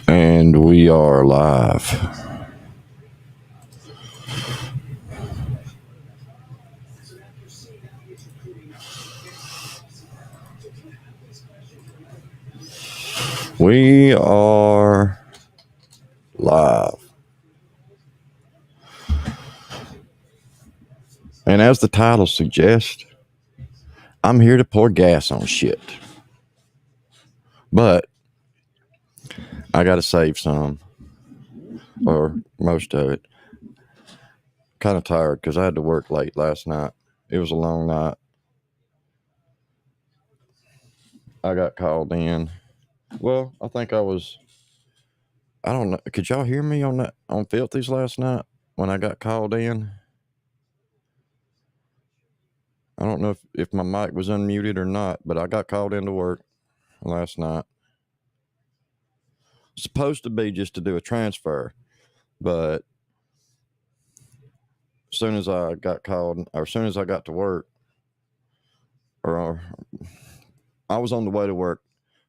And we are live. We are live. And as the title suggests, I'm here to pour gas on shit. But I got to save some, or most of it. Kind of tired because I had to work late last night. It was a long night. I got called in. Well, I think I don't know. Could y'all hear me on Filthies last night when I got called in? I don't know if my mic was unmuted or not, but I got called into work last night. Supposed to be just to do a transfer, but as soon as I got called, or as soon as I got to work, or I was on the way to work,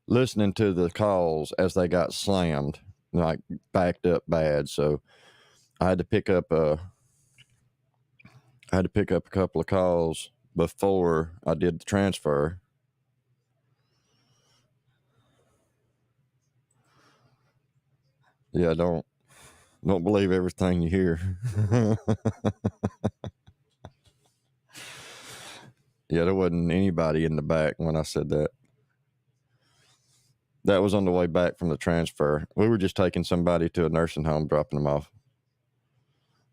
listening to the calls as they got slammed, like backed up bad. So I had to pick up a couple of calls before I did the transfer. Yeah, don't believe everything you hear. Yeah, there wasn't anybody in the back when I said that. That was on the way back from the transfer. We were just taking somebody to a nursing home, dropping them off.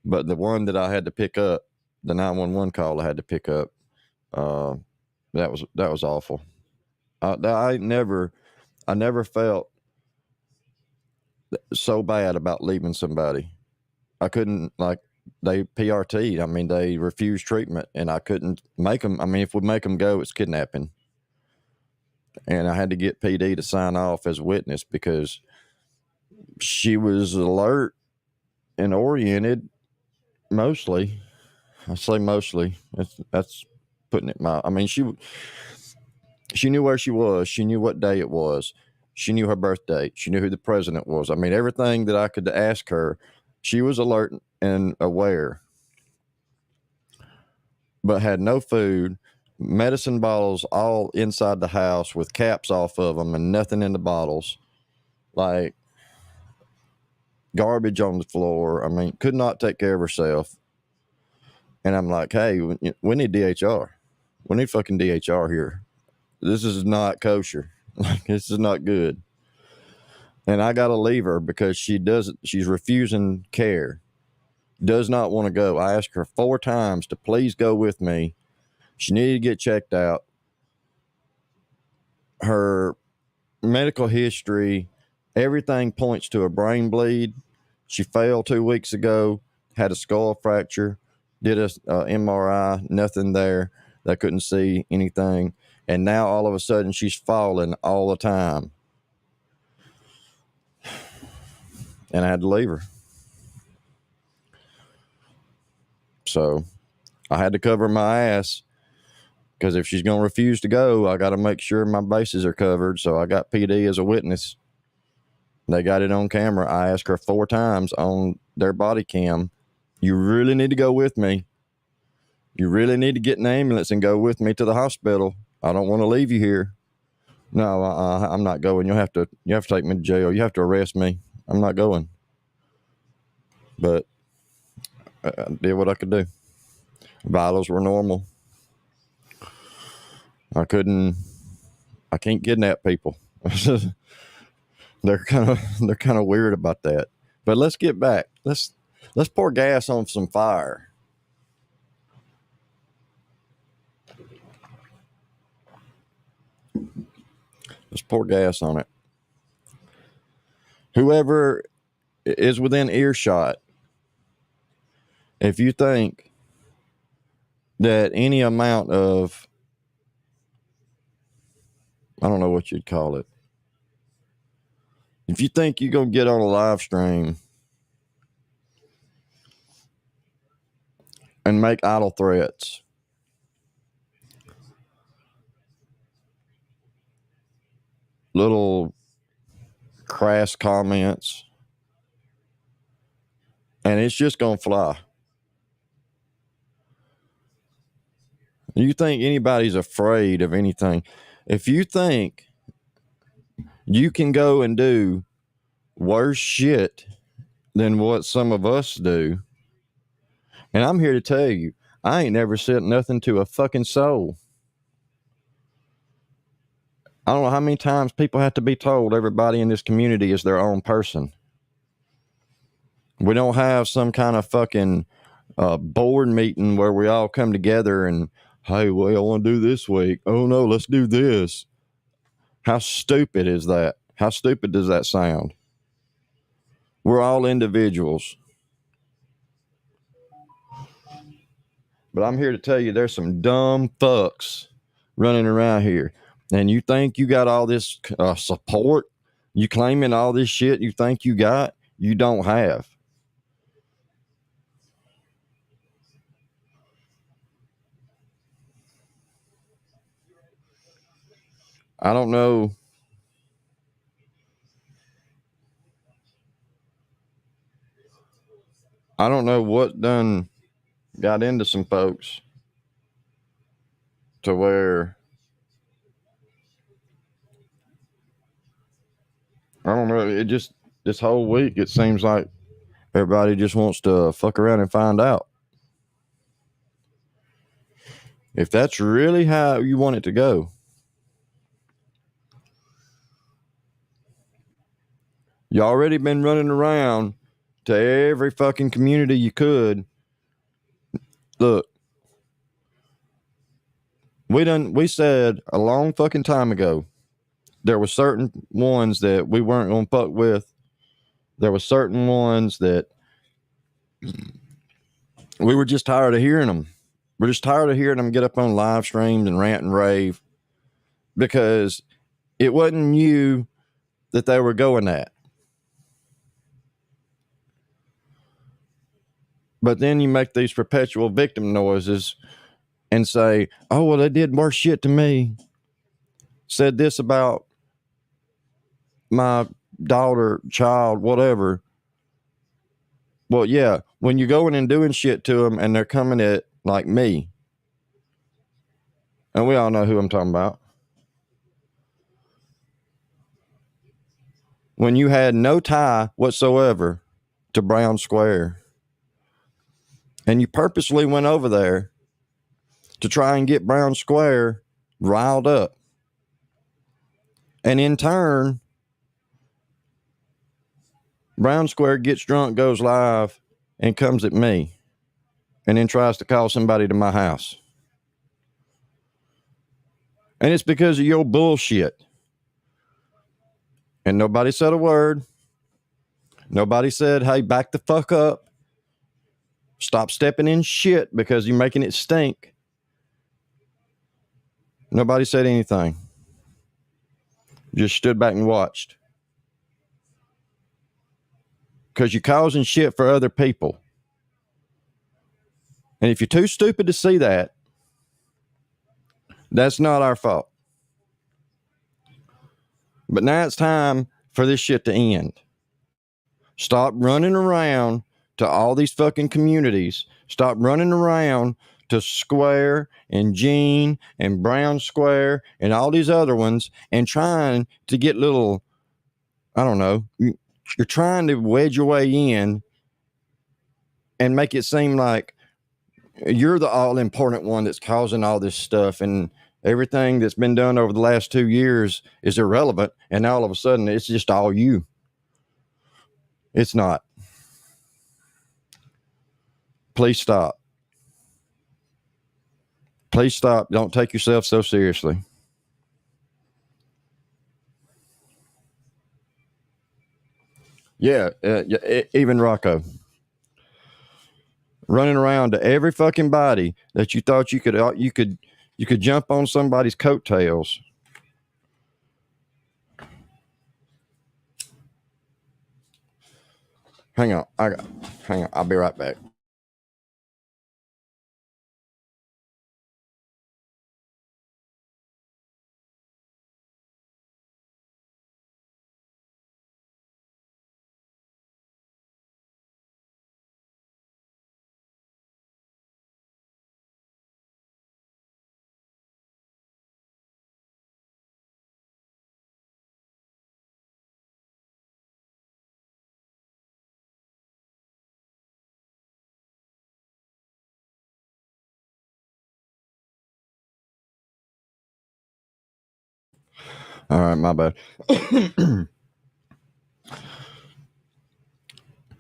But the one that I had to pick up, the 911 call I had to pick up, that was awful. I never felt so bad about leaving somebody. I couldn't, like, they PRT'd. I mean, they refused treatment, and I couldn't make them. I mean, if we make them go, it's kidnapping. And I had to get PD to sign off as a witness because she was alert and oriented. Mostly, I say mostly. That's putting it mild. I mean, she knew where she was. She knew what day it was. She knew her birth date. She knew who the president was. I mean, everything that I could ask her, she was alert and aware, but had no food, medicine bottles all inside the house with caps off of them and nothing in the bottles, like garbage on the floor. I mean, could not take care of herself. And I'm like, hey, we need DHR. We need fucking DHR here. This is not kosher. Like, this is not good. And I got to leave her because she's refusing care. Does not want to go. I asked her 4 times to please go with me. She needed to get checked out. Her medical history, everything points to a brain bleed. She fell 2 weeks ago, had a skull fracture, did a MRI, nothing there. They couldn't see anything. And now all of a sudden she's falling all the time. And I had to leave her. So I had to cover my ass because if she's going to refuse to go, I got to make sure my bases are covered. So I got PD as a witness. They got it on camera. I asked her 4 times on their body cam, you really need to go with me. You really need to get an ambulance and go with me to the hospital. I don't want to leave you here. No, I'm not going. You have to take me to jail. You have to arrest me. I'm not going. But I did what I could do. Vitals were normal. I can't kidnap people. They're kind of weird about that. But let's get back. Let's pour gas on some fire. Let's pour gas on it. Whoever is within earshot, if you think that any amount of, I don't know what you'd call it, if you think you're going to get on a live stream and make idle threats, little crass comments, and it's just going to fly. You think anybody's afraid of anything? If you think you can go and do worse shit than what some of us do, and I'm here to tell you, I ain't never said nothing to a fucking soul. I don't know how many times people have to be told everybody in this community is their own person. We don't have some kind of fucking board meeting where we all come together and, hey, what I want to do this week? Oh no, let's do this. How stupid is that? How stupid does that sound? We're all individuals. But I'm here to tell you there's some dumb fucks running around here. And you think you got all this support? You claiming all this shit you think you got? You don't have. I don't know. I don't know what done got into some folks to where, I don't know, it just, this whole week, it seems like everybody just wants to fuck around and find out. If that's really how you want it to go, you already been running around to every fucking community you could. Look, we said a long fucking time ago, there were certain ones that we weren't going to fuck with. There were certain ones that we were just tired of hearing them. We're just tired of hearing them get up on live streams and rant and rave because it wasn't you that they were going at. But then you make these perpetual victim noises and say, oh, well, they did more shit to me. Said this about my daughter, child, whatever. Well, yeah, when you're going and doing shit to them and they're coming at like me, and we all know who I'm talking about. When you had no tie whatsoever to Brown Square, and you purposely went over there to try and get Brown Square riled up. And in turn, Brown Square gets drunk, goes live, and comes at me, and then tries to call somebody to my house. And it's because of your bullshit. And nobody said a word. Nobody said, hey, back the fuck up. Stop stepping in shit because you're making it stink. Nobody said anything. Just stood back and watched. Because you're causing shit for other people. And if you're too stupid to see that, that's not our fault. But now it's time for this shit to end. Stop running around to all these fucking communities. Stop running around to Square and Gene and Brown Square and all these other ones and trying to get little, I don't know, you're trying to wedge your way in and make it seem like you're the all important one that's causing all this stuff, and everything that's been done over the last 2 years is irrelevant, and all of a sudden it's just all you. It's not. Please stop. Please stop. Don't take yourself so seriously. Yeah, even Rocco. Running around to every fucking body that you thought you could jump on somebody's coattails. Hang on. Hang on. I'll be right back. All right, my bad.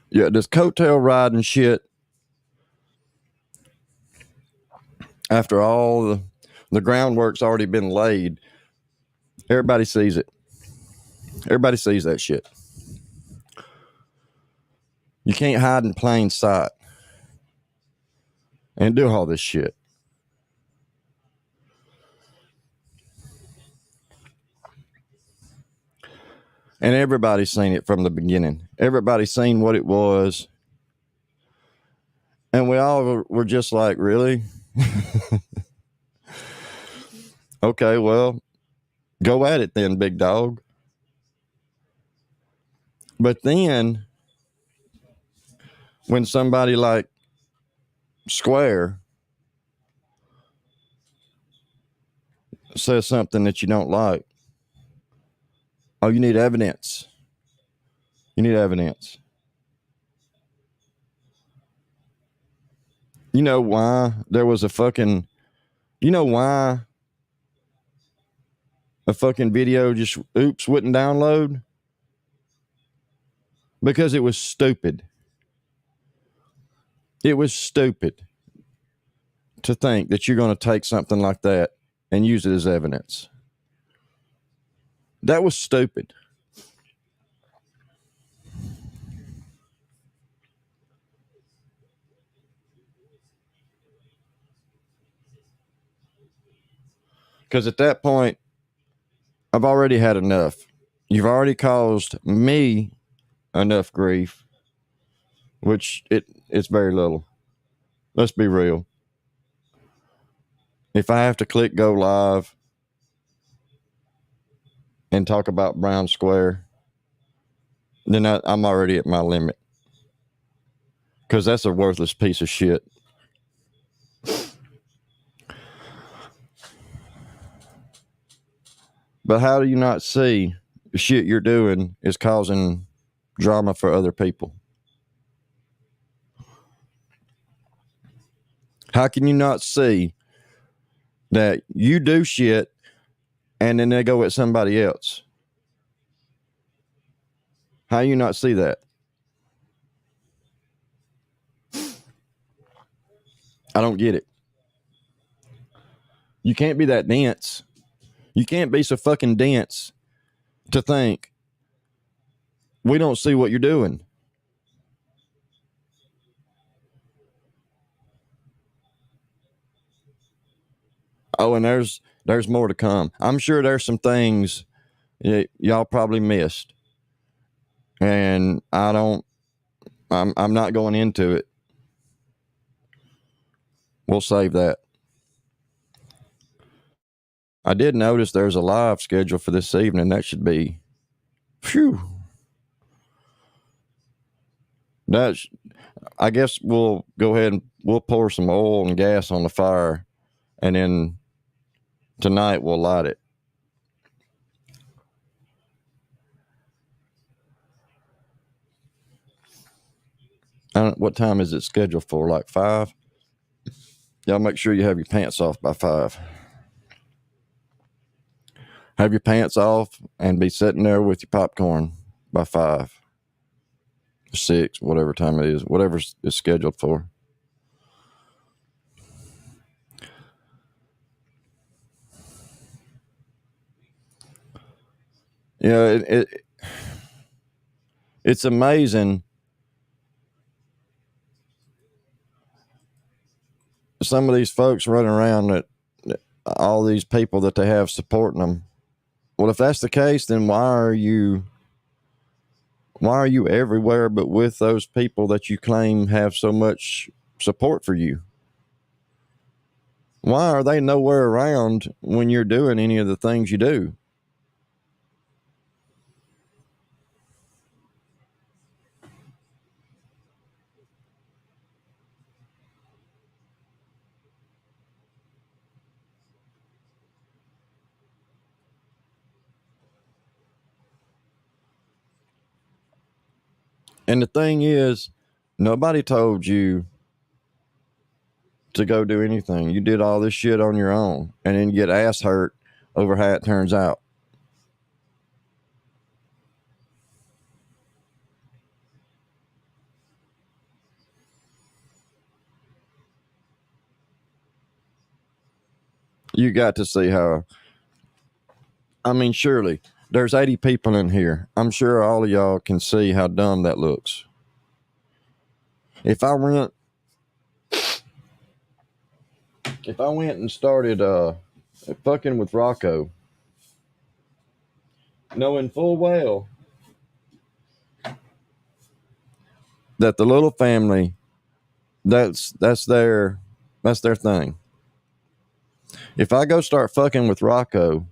Yeah, this coattail riding shit, after all the groundwork's already been laid, everybody sees it. Everybody sees that shit. You can't hide in plain sight and do all this shit. And everybody's seen it from the beginning. Everybody's seen what it was. And we all were just like, really? Okay, well, go at it then, big dog. But then when somebody like Square says something that you don't like, oh, you need evidence. You need evidence. You know why there was a fucking, you know why a fucking video just wouldn't download? Because it was stupid. It was stupid to think that you're going to take something like that and use it as evidence. That was stupid. Because at that point, I've already had enough. You've already caused me enough grief, which it's very little. Let's be real. If I have to click go live and talk about Brown Square, then I'm already at my limit. Because that's a worthless piece of shit. But how do you not see the shit you're doing is causing drama for other people? How can you not see that you do shit and then they go at somebody else? How you not see that? I don't get it. You can't be that dense. You can't be so fucking dense to think we don't see what you're doing. Oh, and there's more to come. I'm sure there's some things y'all probably missed, and I'm not going into it. We'll save that. I did notice there's a live schedule for this evening. That should be, phew. I guess we'll go ahead and we'll pour some oil and gas on the fire, and then tonight we'll light it. What time is it scheduled for? Like 5? Y'all make sure you have your pants off by 5. Have your pants off and be sitting there with your popcorn by 5, 6, whatever time it is, whatever it's scheduled for. Yeah, it's amazing. Some of these folks running around that all these people that they have supporting them. Well, if that's the case, then why are you everywhere but with those people that you claim have so much support for you? Why are they nowhere around when you're doing any of the things you do? And the thing is, nobody told you to go do anything. You did all this shit on your own and then get ass hurt over how it turns out. You got to see how. I mean, surely there's 80 people in here. I'm sure all of y'all can see how dumb that looks. If I went and started fucking with Rocco, knowing full well that the little family, that's their thing. If I go start fucking with Rocco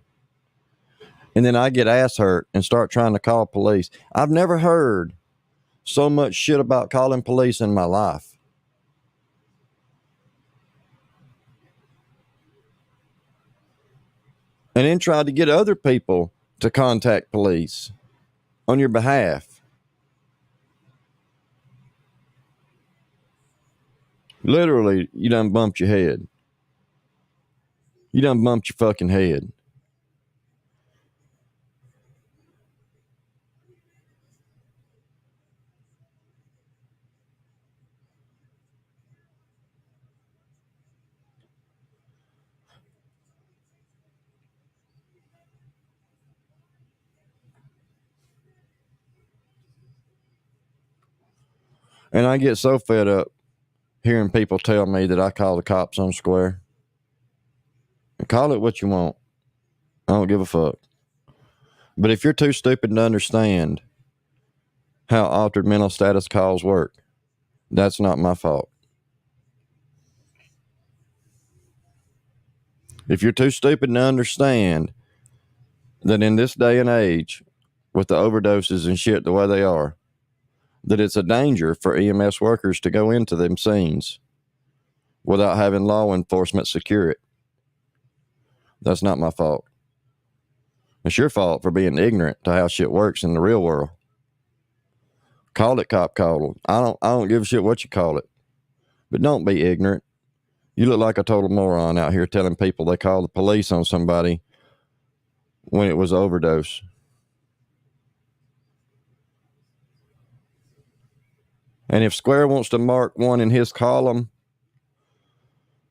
and then I get ass hurt and start trying to call police, I've never heard so much shit about calling police in my life. And then tried to get other people to contact police on your behalf. Literally, you done bumped your head. You done bumped your fucking head. And I get so fed up hearing people tell me that I call the cops on square. Call it what you want. I don't give a fuck. But if you're too stupid to understand how altered mental status calls work, that's not my fault. If you're too stupid to understand that in this day and age, with the overdoses and shit the way they are, that it's a danger for EMS workers to go into them scenes without having law enforcement secure it, that's not my fault. It's your fault for being ignorant to how shit works in the real world. Call it cop call. I don't give a shit what you call it. But don't be ignorant. You look like a total moron out here telling people they called the police on somebody when it was overdose. And if Square wants to mark one in his column,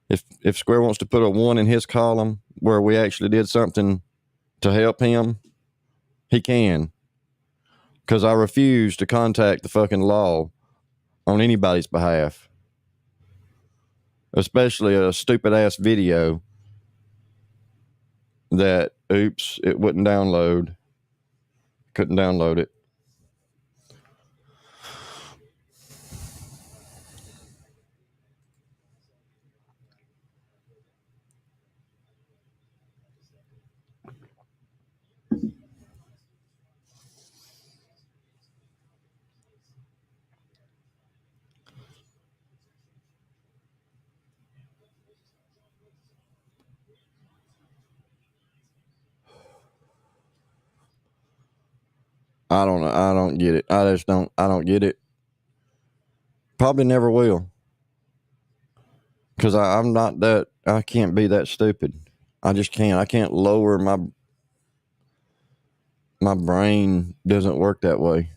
if Square wants to put a 1 in his column where we actually did something to help him, he can. Because I refuse to contact the fucking law on anybody's behalf. Especially a stupid ass video that, oops, it wouldn't download. Couldn't download it. I don't know. I don't get it. I don't get it. Probably never will. Because I'm not that, I can't be that stupid. I just can't. I can't lower my brain doesn't work that way.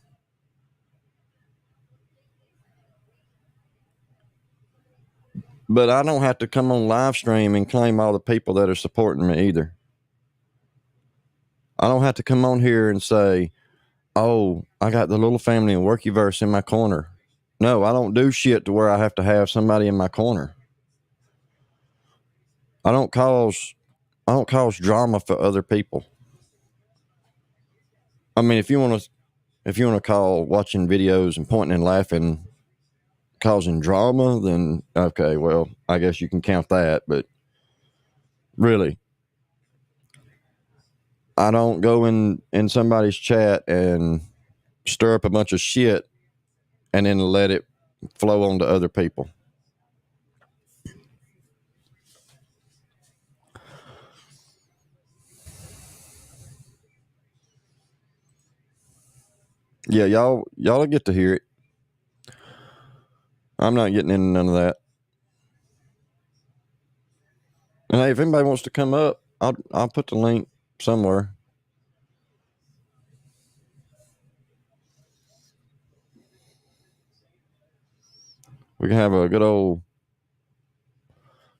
But I don't have to come on live stream and claim all the people that are supporting me either. I don't have to come on here and say, oh, I got the little family and Workyverse in my corner. No, I don't do shit to where I have to have somebody in my corner. I don't cause drama for other people. I mean, if you want to call watching videos and pointing and laughing causing drama, then okay, well, I guess you can count that. But really, I don't go in somebody's chat and stir up a bunch of shit and then let it flow on to other people. Yeah, y'all get to hear it. I'm not getting into none of that. And hey, if anybody wants to come up, I'll put the link somewhere. We can have a good old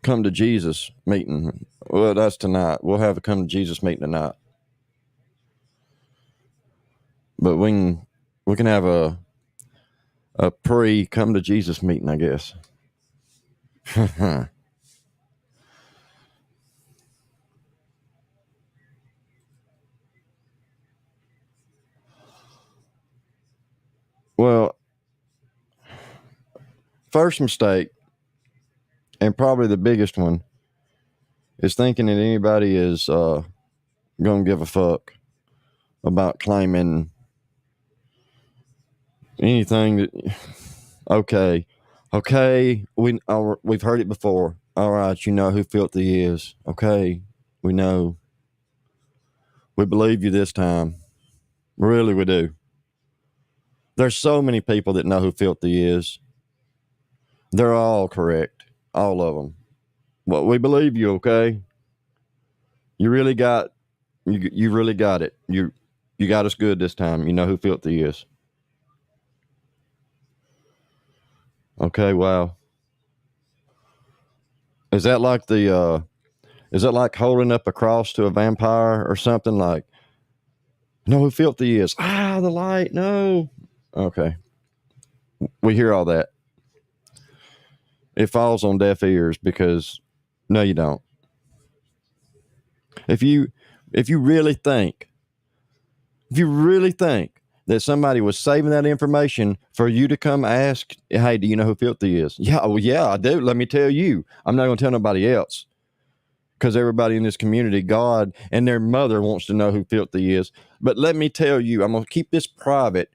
come to Jesus meeting Well, that's tonight. We'll have a come to Jesus meeting tonight. But we can have a pre come to Jesus meeting, I guess. Well, first mistake, and probably the biggest one, is thinking that anybody is going to give a fuck about claiming anything that. Okay, we've heard it before. All right, you know who Filthy is. Okay, we know. We believe you this time. Really, we do. There's so many people that know who Filthy is. They're all correct, all of them. Well, we believe you. Okay, you really got you really got it. You got us good this time. You know who Filthy is. Okay, wow. Is that like is that like holding up a cross to a vampire or something? Like, know who Filthy is? Ah, the light. No. Okay. We hear all that. It falls on deaf ears because no, you don't. If you really think, that somebody was saving that information for you to come ask, hey, do you know who Filthy is? Yeah, well, yeah, I do. Let me tell you. I'm not going to tell nobody else. Because everybody in this community, God and their mother wants to know who Filthy is. But let me tell you, I'm going to keep this private.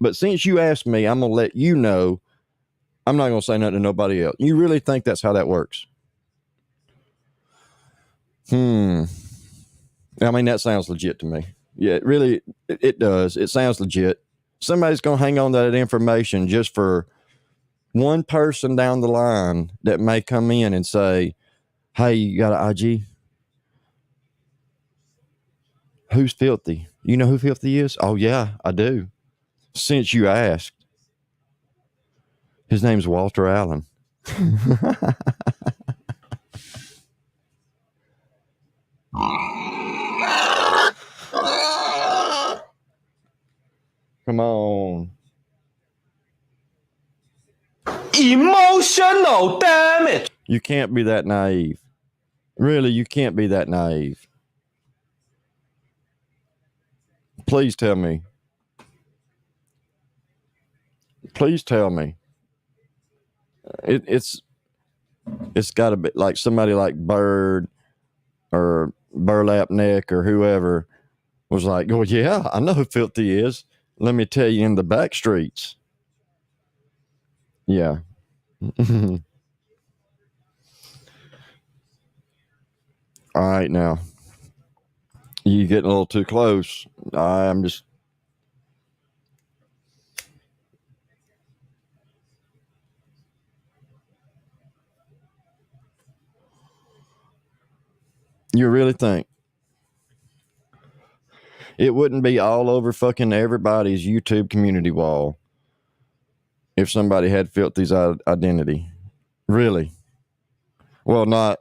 But since you asked me, I'm going to let you know. I'm not going to say nothing to nobody else. You really think that's how that works? I mean, that sounds legit to me. Yeah, it really, it does. It sounds legit. Somebody's going to hang on to that information just for one person down the line that may come in and say, hey, you got an IG? Who's Filthy? You know who Filthy is? Oh, yeah, I do. Since you asked. His name's Walter Allen. Come on. Emotional damage. You can't be that naive. Really, you can't be that naive. Please tell me. Please tell me. It's got to be like somebody like Bird or Burlap Neck or whoever was like, oh, yeah, I know who Filthy is. Let me tell you in the back streets. Yeah. All right, now. You getting a little too close. I'm just. You really think it wouldn't be all over fucking everybody's YouTube community wall if somebody had Filthy's identity? Really? Well, not.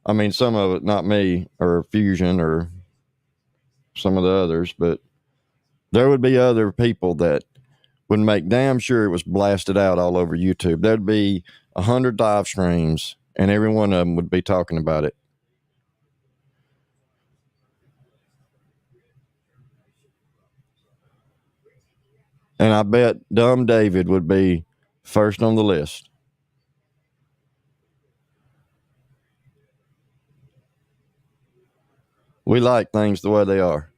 I mean, some of it, not me or Fusion or some of the others, but there would be other people that would make damn sure it was blasted out all over YouTube. There'd be 100 live streams, and every one of them would be talking about it. And I bet Dumb David would be first on the list. We like things the way they are.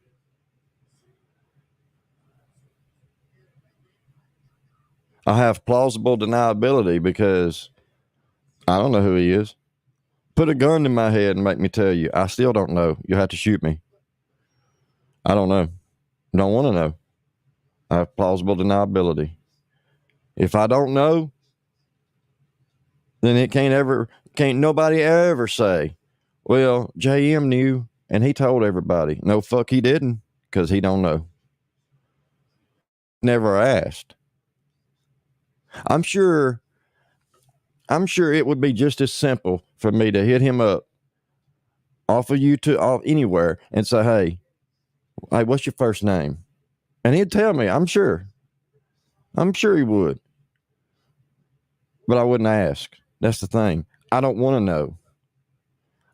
I have plausible deniability because I don't know who he is. Put a gun to my head and make me tell you. I still don't know. You'll have to shoot me. I don't know. Don't want to know. I have plausible deniability. If I don't know, then it can't nobody ever say, well, JM knew and he told everybody. No, fuck, he didn't, because he don't know. Never asked. I'm sure it would be just as simple for me to hit him up off of YouTube, off anywhere, and say, hey, what's your first name? And he'd tell me, I'm sure he would. But I wouldn't ask. That's the thing. I don't want to know.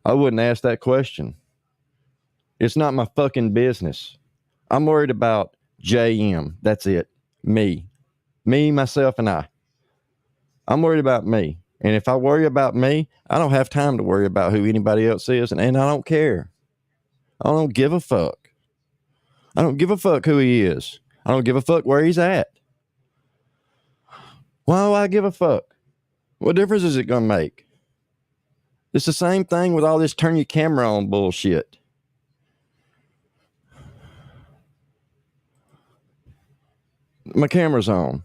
I wouldn't ask that question. It's not my fucking business. I'm worried about JM. That's it. Me, myself, and I. I'm worried about me. And if I worry about me, I don't have time to worry about who anybody else is. And I don't care. I don't give a fuck. I don't give a fuck who he is. I don't give a fuck where he's at. Why do I give a fuck? What difference is it going to make? It's the same thing with all this turn your camera on bullshit. My camera's on.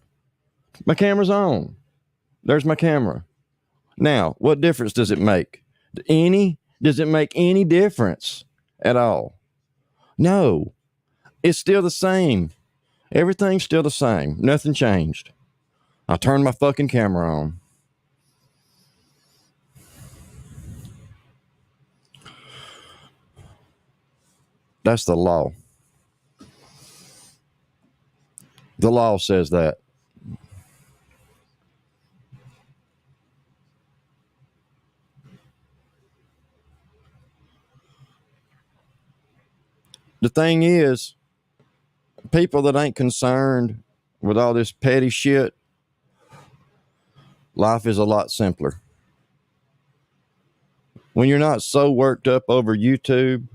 There's my camera. Now, what difference does it make? Does it make any difference at all? No. It's still the same. Everything's still the same. Nothing changed. I turned my fucking camera on. That's the law. The law says that. The thing is, people that ain't concerned with all this petty shit, life is a lot simpler. When you're not so worked up over YouTube,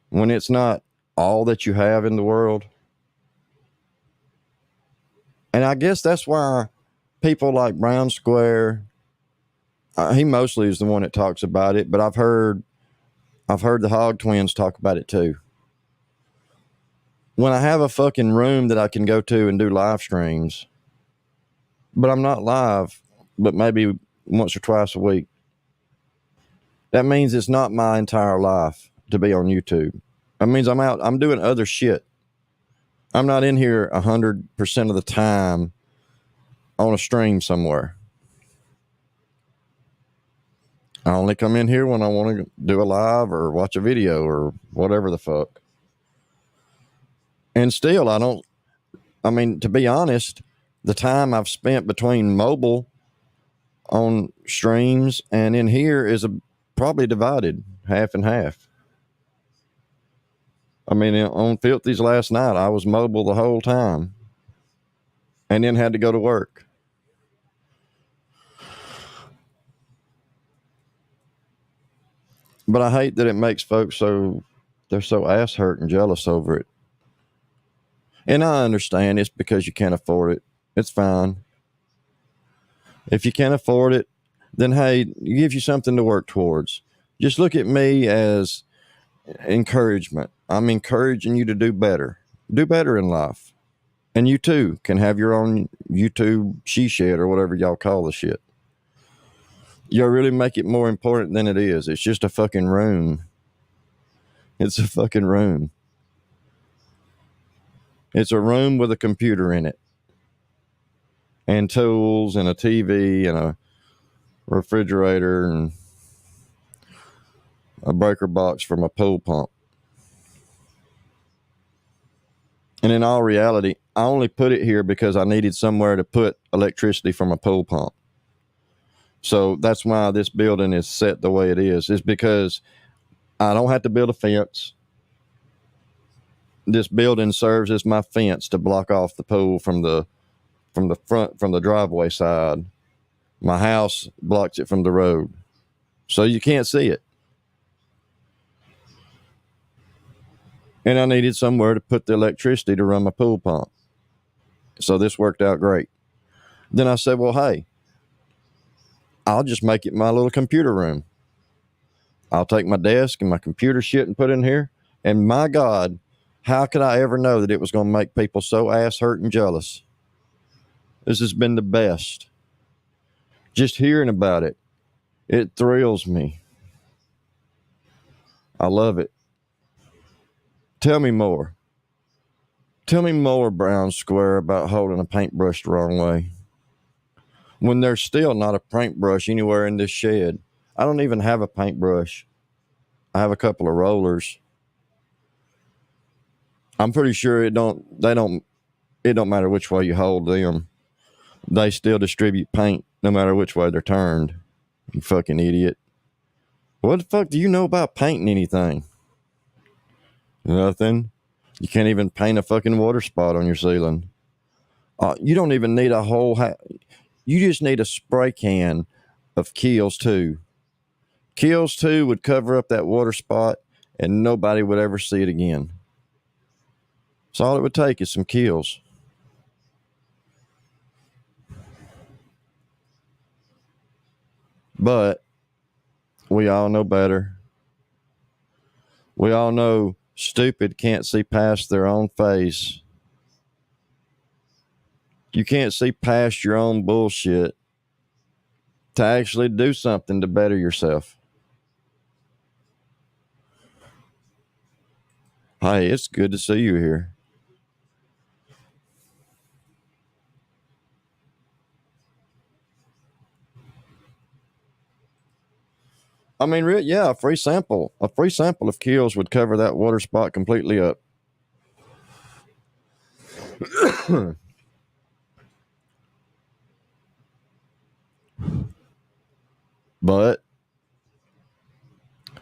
when it's not all that you have in the world. And I guess that's why people like Brown Square, he mostly is the one that talks about it, but I've heard the Hog Twins talk about it too. When I have a fucking room that I can go to and do live streams, but I'm not live, but maybe once or twice a week, that means it's not my entire life to be on YouTube. That means I'm doing other shit. I'm not in here 100% of the time on a stream somewhere. I only come in here when I want to do a live or watch a video or whatever the fuck. And still, to be honest, the time I've spent between mobile on streams and in here is probably divided half and half. On Filthy's last night, I was mobile the whole time and then had to go to work. But I hate that it makes folks they're so ass hurt and jealous over it. And I understand it's because you can't afford it. It's fine. If you can't afford it, then hey, it gives you something to work towards. Just look at me as encouragement. I'm encouraging you to do better. Do better in life. And you too can have your own YouTube she shed or whatever y'all call the shit. You'll really make it more important than it is. It's just a fucking room. It's a fucking room. It's a room with a computer in it. And tools and a TV and a refrigerator and a breaker box from a pool pump. And in all reality, I only put it here because I needed somewhere to put electricity from a pool pump. So that's why this building is set the way it is. It's because I don't have to build a fence. This building serves as my fence to block off the pool from the driveway side. My house blocks it from the road. So you can't see it. And I needed somewhere to put the electricity to run my pool pump. So this worked out great. Then I said, well, hey, I'll just make it my little computer room. I'll take my desk and my computer shit and put it in here. And my God, how could I ever know that it was going to make people so ass hurt and jealous? This has been the best. Just hearing about it, it thrills me. I love it. Tell me more. Tell me more, Brown Square, about holding a paintbrush the wrong way. When there's still not a paintbrush anywhere in this shed. I don't even have a paintbrush. I have a couple of rollers. I'm pretty sure it don't matter which way you hold them. They still distribute paint no matter which way they're turned. You fucking idiot. What the fuck do you know about painting anything? Nothing. You can't even paint a fucking water spot on your ceiling. You don't even need a whole... you just need a spray can of Kills 2. Kills 2 would cover up that water spot and nobody would ever see it again. So all it would take is some Kills. But we all know better. We all know stupid can't see past their own face. You can't see past your own bullshit to actually do something to better yourself. Hey, it's good to see you here. I mean, yeah, a free sample of Kills would cover that water spot completely up. But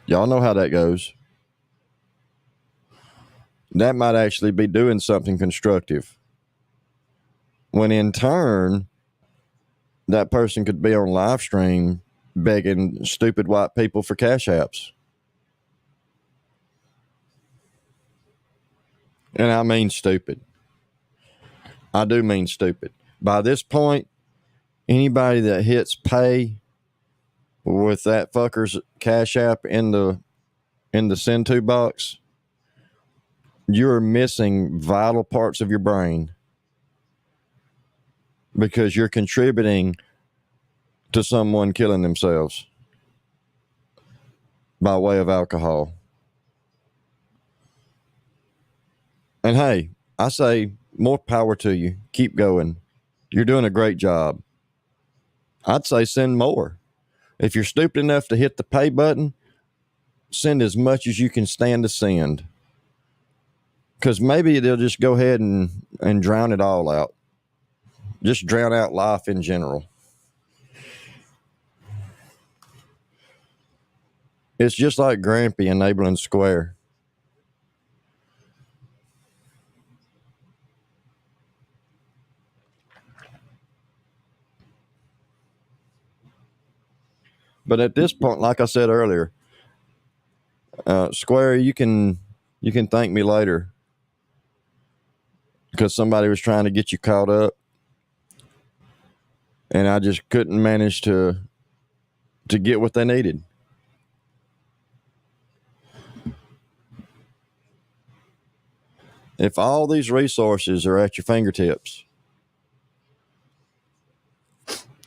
y'all know how that goes. That might actually be doing something constructive. When in turn, that person could be on live stream begging stupid white people for cash apps. And I mean stupid. I do mean stupid. By this point, anybody that hits pay with that fucker's cash app in the send to box, you're missing vital parts of your brain because you're contributing to someone killing themselves by way of alcohol. And hey, I say more power to you. Keep going. You're doing a great job. I'd say send more. If you're stupid enough to hit the pay button, send as much as you can stand to send. Because maybe they'll just go ahead and drown it all out. Just drown out life in general. It's just like Grampy enabling Square. But at this point, like I said earlier, Square, you can thank me later because somebody was trying to get you caught up, and I just couldn't manage to get what they needed. If all these resources are at your fingertips,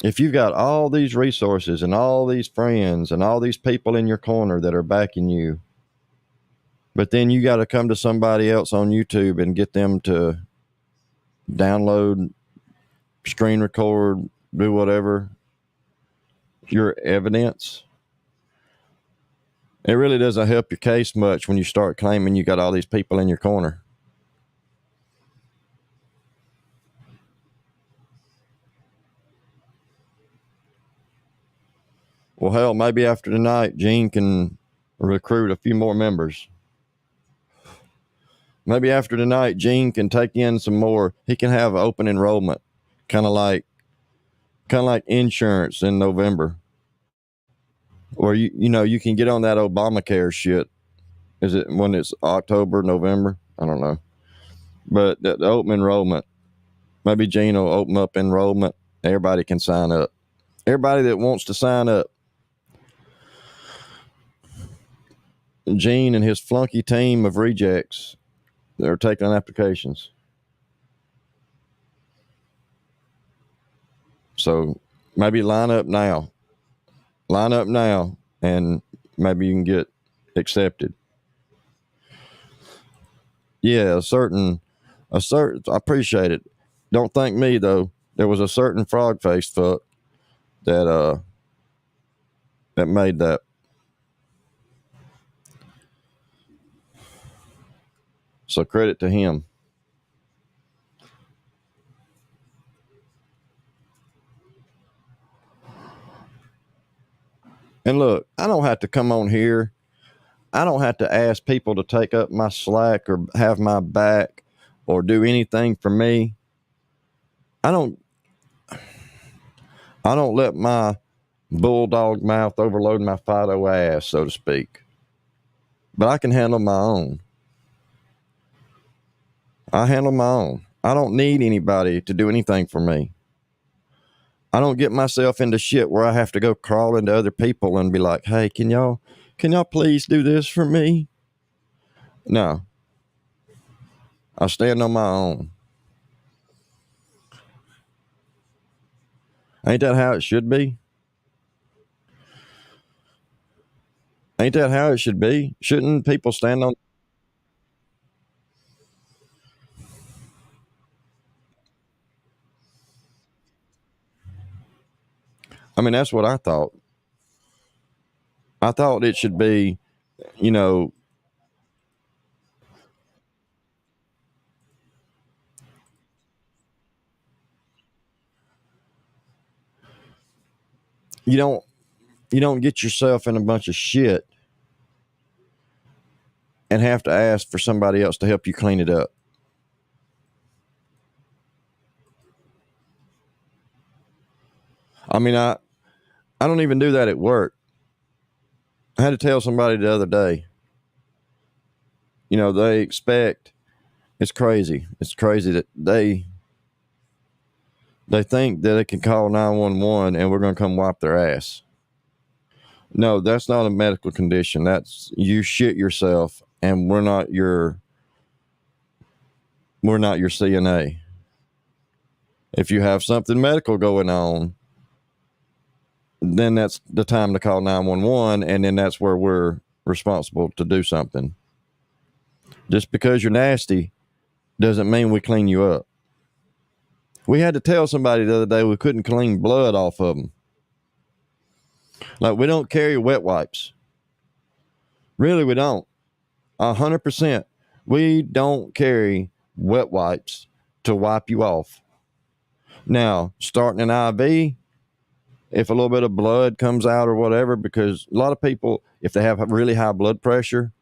if you've got all these resources and all these friends and all these people in your corner that are backing you, but then you got to come to somebody else on YouTube and get them to download, screen record, do whatever, your evidence, it really doesn't help your case much when you start claiming you got all these people in your corner. Well, hell, maybe after tonight, Gene can recruit a few more members. Maybe after tonight, Gene can take in some more. He can have open enrollment, kind of like insurance in November, or you can get on that Obamacare shit. Is it when it's October, November? I don't know, but the open enrollment. Maybe Gene will open up enrollment. Everybody can sign up. Everybody that wants to sign up. Gene and his flunky team of rejects, they're taking applications. So maybe line up now, and maybe you can get accepted. Yeah, I appreciate it. Don't thank me though. There was a certain frog-faced fuck that made that. So credit to him. And look, I don't have to come on here. I don't have to ask people to take up my slack or have my back or do anything for me. I don't let my bulldog mouth overload my Fido ass, so to speak. But I can handle my own. I handle my own. I don't need anybody to do anything for me. I don't get myself into shit where I have to go crawl into other people and be like, hey, can y'all please do this for me? No. I stand on my own. Ain't that how it should be? Ain't that how it should be? Shouldn't people stand on? I mean, that's what I thought. I thought it should be, you know, you don't get yourself in a bunch of shit and have to ask for somebody else to help you clean it up. I mean, I don't even do that at work. I had to tell somebody the other day, they expect, it's crazy. It's crazy that they think that they can call 911 and we're going to come wipe their ass. No, that's not a medical condition. That's you shit yourself and we're not your CNA. If you have something medical going on, then that's the time to call 911, and then that's where we're responsible to do something. Just because you're nasty doesn't mean we clean you up. We had to tell somebody the other day we couldn't clean blood off of them. Like, we don't carry wet wipes. Really, we don't. 100%. We don't carry wet wipes to wipe you off. Now, starting an IV, if a little bit of blood comes out or whatever, because a lot of people, if they have really high blood pressure,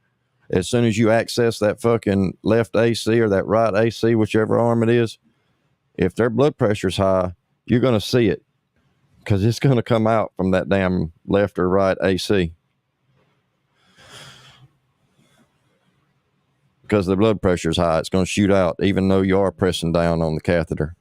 as soon as you access that fucking left AC or that right AC, whichever arm it is, if their blood pressure's high, you're going to see it because it's going to come out from that damn left or right AC because the blood pressure's high. It's going to shoot out even though you are pressing down on the catheter.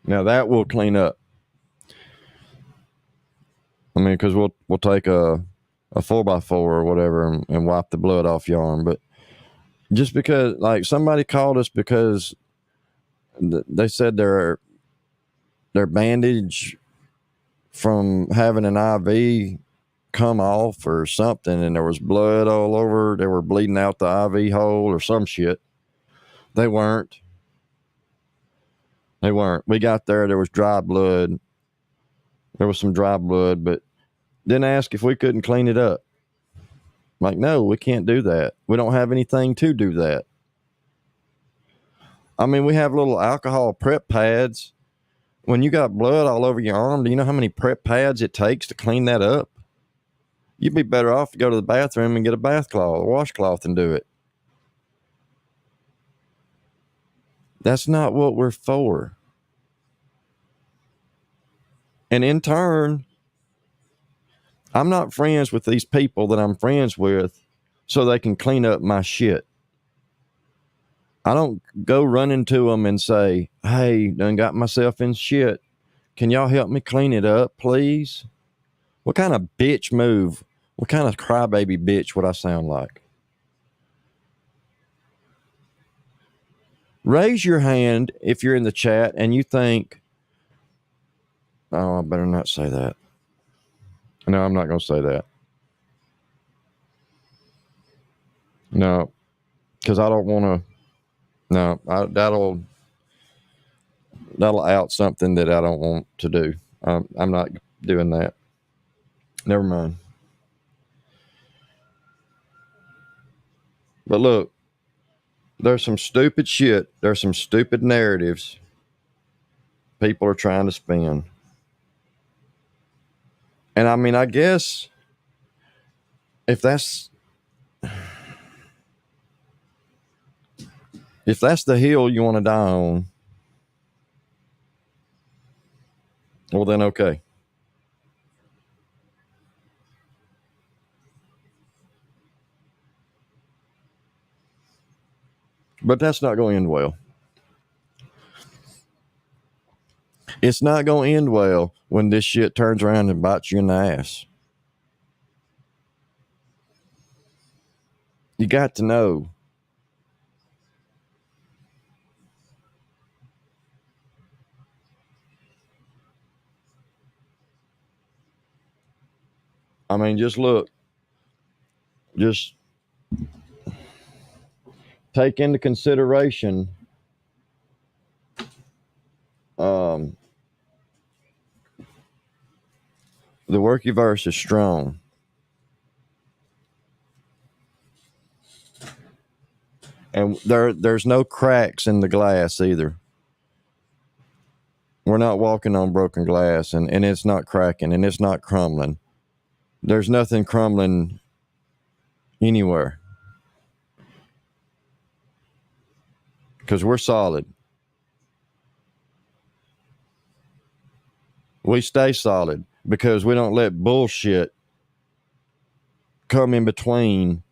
Now that will clean up. I mean, because we'll take a 4x4 or whatever and wipe the blood off your arm. But just because, like, somebody called us because they said their bandage from having an IV come off or something, and there was blood all over. They were bleeding out the IV hole or some shit. They weren't. We got there was dry blood. There was some dry blood, but didn't ask if we couldn't clean it up. Like, no, we can't do that. We don't have anything to do that. I mean, we have little alcohol prep pads. When you got blood all over your arm, do you know how many prep pads it takes to clean that up? You'd be better off to go to the bathroom and get a bath cloth, a washcloth, and do it. That's not what we're for. And in turn, I'm not friends with these people that I'm friends with so they can clean up my shit. I don't go running to them and say, hey, done got myself in shit. Can y'all help me clean it up, please? What kind of bitch move? What kind of crybaby bitch would I sound like? Raise your hand if you're in the chat and you think, oh, I better not say that. No, I'm not going to say that. No, because I don't want to. No, that'll that'll out something that I don't want to do. I'm not doing that. Never mind. But look, there's some stupid shit. There's some stupid narratives people are trying to spin. And I mean, I guess if that's the hill you want to die on, well then okay. But that's not going to end well. It's not going to end well when this shit turns around and bites you in the ass. You got to know. I mean, just look. Just take into consideration the workyverse is strong. And there's no cracks in the glass either. We're not walking on broken glass, and it's not cracking, and it's not crumbling. There's nothing crumbling anywhere. Because we're solid. We stay solid because we don't let bullshit come in between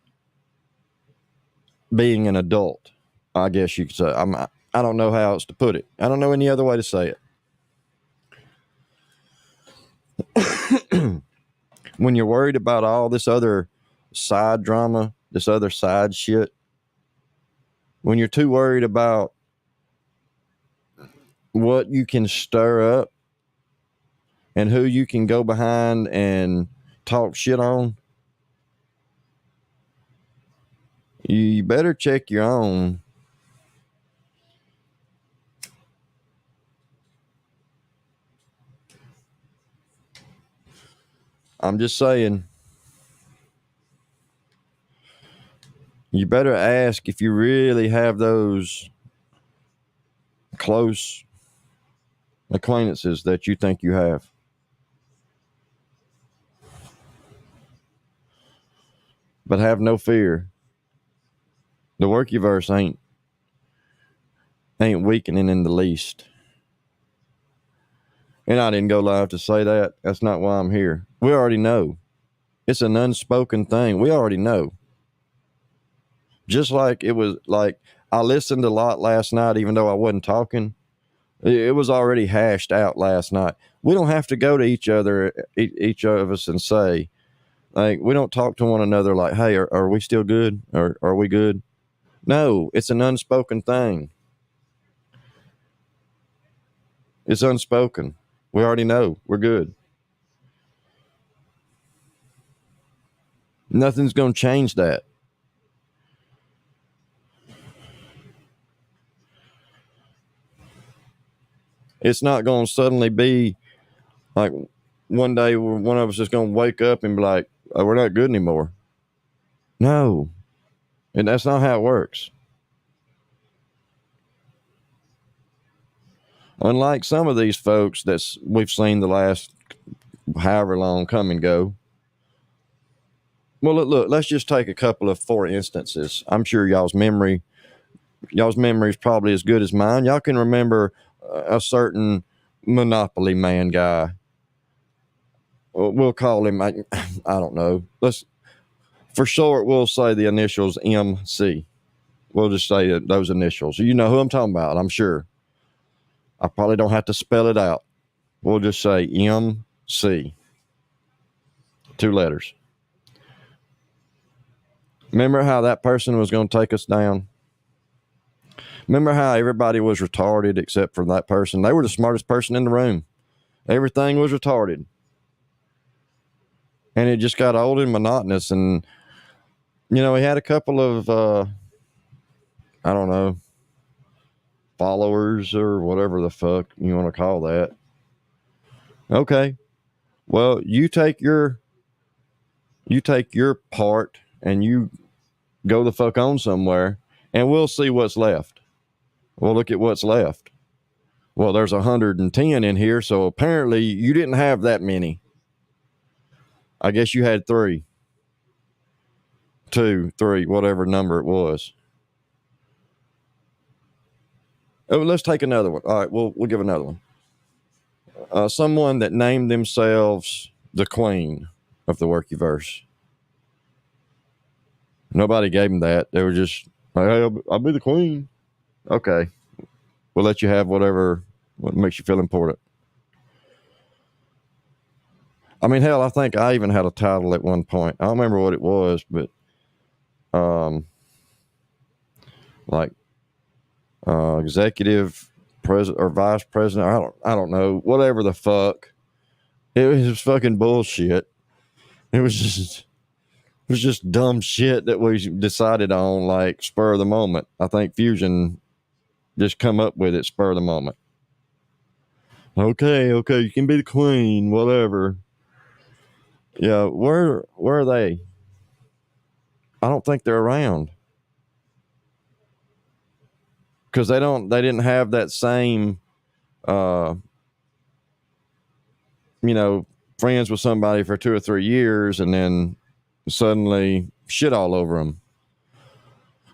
being an adult, I guess you could say. I don't know how else to put it. I don't know any other way to say it. When you're worried about all this other side drama, this other side shit, when you're too worried about what you can stir up and who you can go behind and talk shit on, you better check your own. I'm just saying, you better ask if you really have those close acquaintances that you think you have. But have no fear. The workyverse ain't weakening in the least. And I didn't go live to say that. That's not why I'm here. We already know. It's an unspoken thing. We already know. Just like it was like I listened a lot last night, even though I wasn't talking. It was already hashed out last night. We don't have to go to each of us and say, like, we don't talk to one another like, hey, are we still good? Or are we good? No, it's an unspoken thing. It's unspoken. We already know we're good. Nothing's going to change that. It's not going to suddenly be like one day one of us is going to wake up and be like, oh, we're not good anymore. No. And that's not how it works. Unlike some of these folks that we've seen the last however long come and go. Well, look, let's just take a couple of for instances. I'm sure y'all's memory is probably as good as mine. Y'all can remember a certain Monopoly man guy. We'll call him, I don't know. For short, we'll say the initials MC. We'll just say those initials. You know who I'm talking about, I'm sure. I probably don't have to spell it out. We'll just say MC. 2 letters. Remember how that person was going to take us down? Remember how everybody was retarded except for that person? They were the smartest person in the room. Everything was retarded. And it just got old and monotonous. And, you know, he had a couple of, I don't know, followers or whatever the fuck you want to call that. Okay. Well, you take your part and you go the fuck on somewhere, and we'll see what's left. We'll look at what's left. Well, there's 110 in here, so apparently you didn't have that many. I guess you had 3, 2, 3, whatever number it was. Oh, let's take another one. All right, we'll give another one. Someone that named themselves the Queen of the Workyverse. Nobody gave them that. They were just like, hey, I'll be the Queen. Okay. We'll let you have what makes you feel important. I mean, hell, I think I even had a title at one point. I don't remember what it was, but like executive president or vice president. I don't know. Whatever the fuck. It was fucking bullshit. It was just dumb shit that we decided on, like spur of the moment. I think Fusion just come up with it spur of the moment. Okay, you can be the Queen, whatever. Yeah, where are they? I don't think they're around. Because they didn't have that same friends with somebody for 2 or 3 years and then suddenly shit all over them.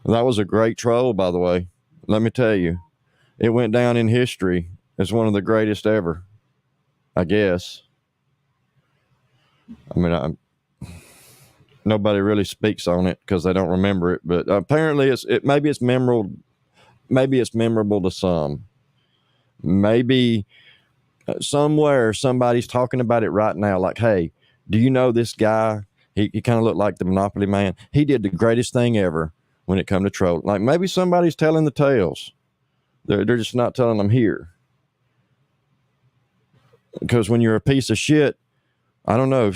That was a great troll, by the way. Let me tell you, it went down in history as one of the greatest ever, I guess. I mean, nobody really speaks on it because they don't remember it, but apparently maybe it's memorable. Maybe it's memorable to some. Maybe somewhere somebody's talking about it right now. Like, hey, do you know this guy? He kind of looked like the Monopoly man. He did the greatest thing ever when it come to troll. Like maybe somebody's telling the tales. They're just not telling them here. Because when you're a piece of shit, I don't know,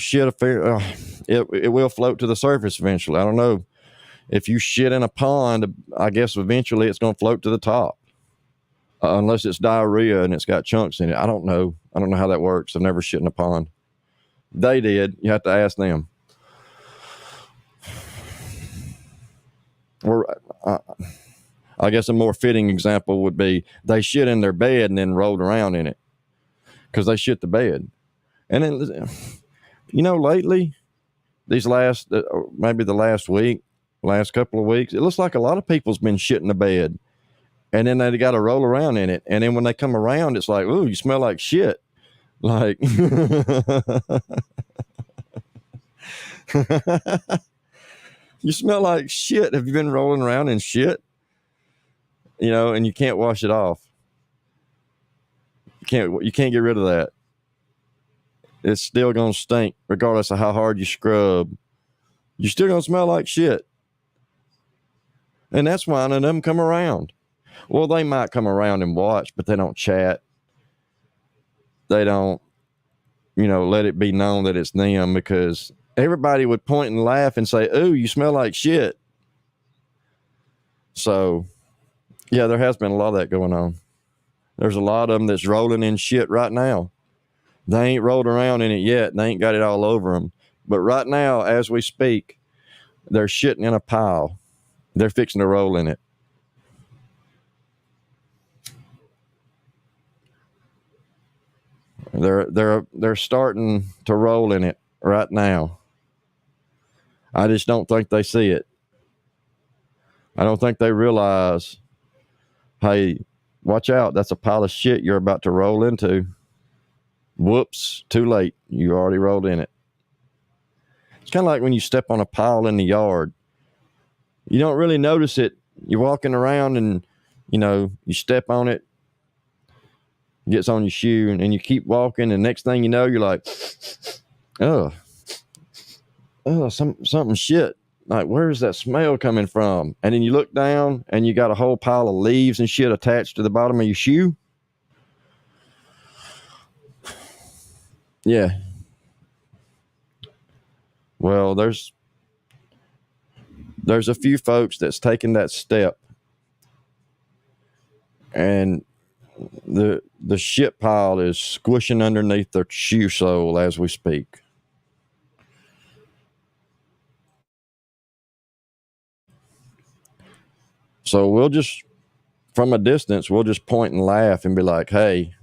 it will float to the surface eventually. I don't know. If you shit in a pond, I guess eventually it's going to float to the top. Unless it's diarrhea and it's got chunks in it. I don't know how that works. I've never shit in a pond. They did. You have to ask them. Or I guess a more fitting example would be they shit in their bed and then rolled around in it because they shit the bed. And then, lately, maybe the last couple of weeks, it looks like a lot of people's been shitting the bed. And then they got to roll around in it. And then when they come around, it's like, ooh, you smell like shit. Like, you smell like shit. Have you been rolling around in shit? And you can't wash it off. You can't get rid of that. It's still going to stink regardless of how hard you scrub. You're still going to smell like shit. And that's why none of them come around. Well, they might come around and watch, but they don't chat. They don't, let it be known that it's them because everybody would point and laugh and say, ooh, you smell like shit. So, yeah, there has been a lot of that going on. There's a lot of them that's rolling in shit right now. They ain't rolled around in it yet. They ain't got it all over them. But right now, as we speak, they're shitting in a pile. They're fixing to roll in it. They're starting to roll in it right now. I just don't think they see it. I don't think they realize, hey, watch out. That's a pile of shit you're about to roll into. Whoops, too late. You already rolled in it. It's kind of like when you step on a pile in the yard. You don't really notice it. You're walking around and, you step on it. Gets on your shoe and you keep walking. And next thing you know, you're like, something shit. Like, where's that smell coming from? And then you look down and you got a whole pile of leaves and shit attached to the bottom of your shoe. Yeah. Well, there's a few folks that's taken that step and the shit pile is squishing underneath their shoe sole as we speak. So we'll just, from a distance, we'll just point and laugh and be like, hey,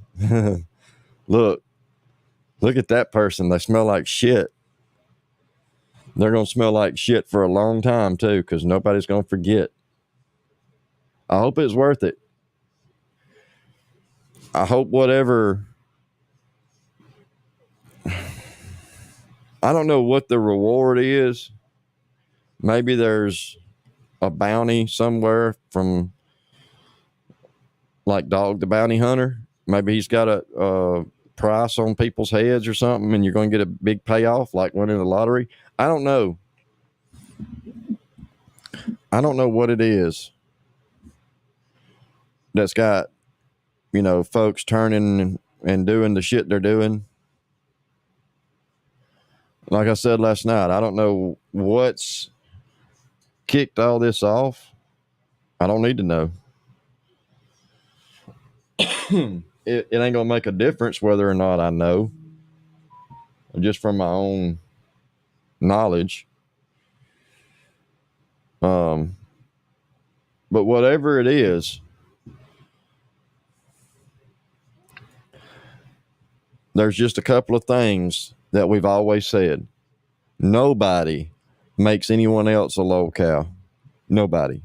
look at that person. They smell like shit. They're going to smell like shit for a long time, too, because nobody's going to forget. I hope it's worth it. I hope whatever. I don't know what the reward is. Maybe there's a bounty somewhere from, like, Dog the Bounty Hunter. Maybe he's got a price on people's heads or something, and you're going to get a big payoff like winning the lottery. I don't know. I don't know what it is that's got, folks turning and doing the shit they're doing. Like I said last night, I don't know what's kicked all this off. I don't need to know. It ain't gonna make a difference whether or not I know, just from my own knowledge. But whatever it is, there's just a couple of things that we've always said. Nobody makes anyone else a lolcow. Nobody.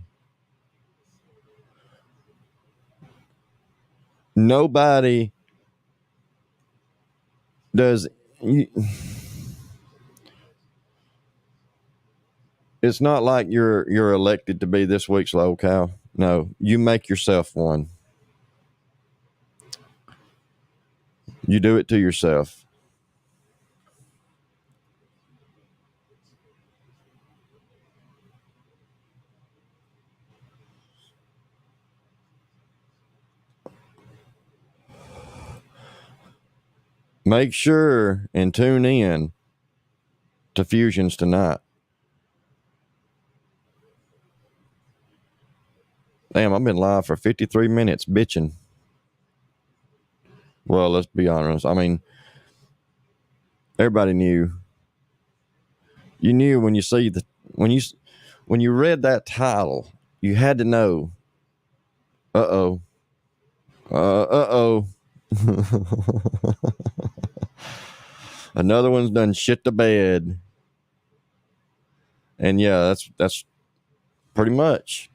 Nobody does. It's not like you're elected to be this week's lolcow. No, you make yourself one. You do it to yourself. Make sure and tune in to Fusions tonight. Damn, I've been live for 53 minutes bitching. Well, let's be honest. I mean, everybody knew. You knew when when you read that title, you had to know. Uh-oh. Uh-oh. Another one's done shit the bed. And yeah, that's pretty much.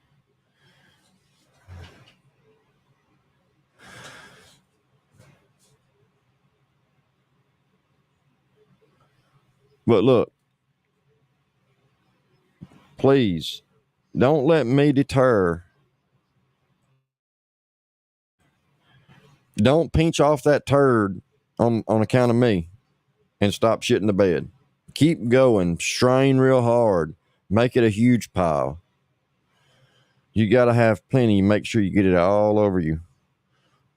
But look, please don't let me deter. Don't pinch off that turd on account of me and stop shitting the bed. Keep going. Strain real hard. Make it a huge pile. You got to have plenty. Make sure you get it all over you.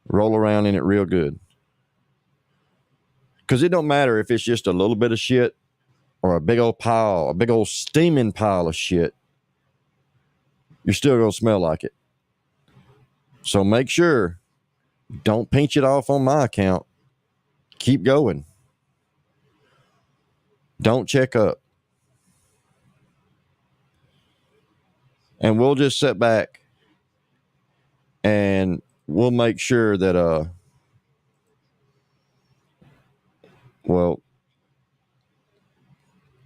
Roll around in it real good. Because it don't matter if it's just a little bit of shit or a big old pile, a big old steaming pile of shit. You're still going to smell like it. So make sure, don't pinch it off on my account. Keep going. Don't check up. And we'll just sit back and we'll make sure that, well,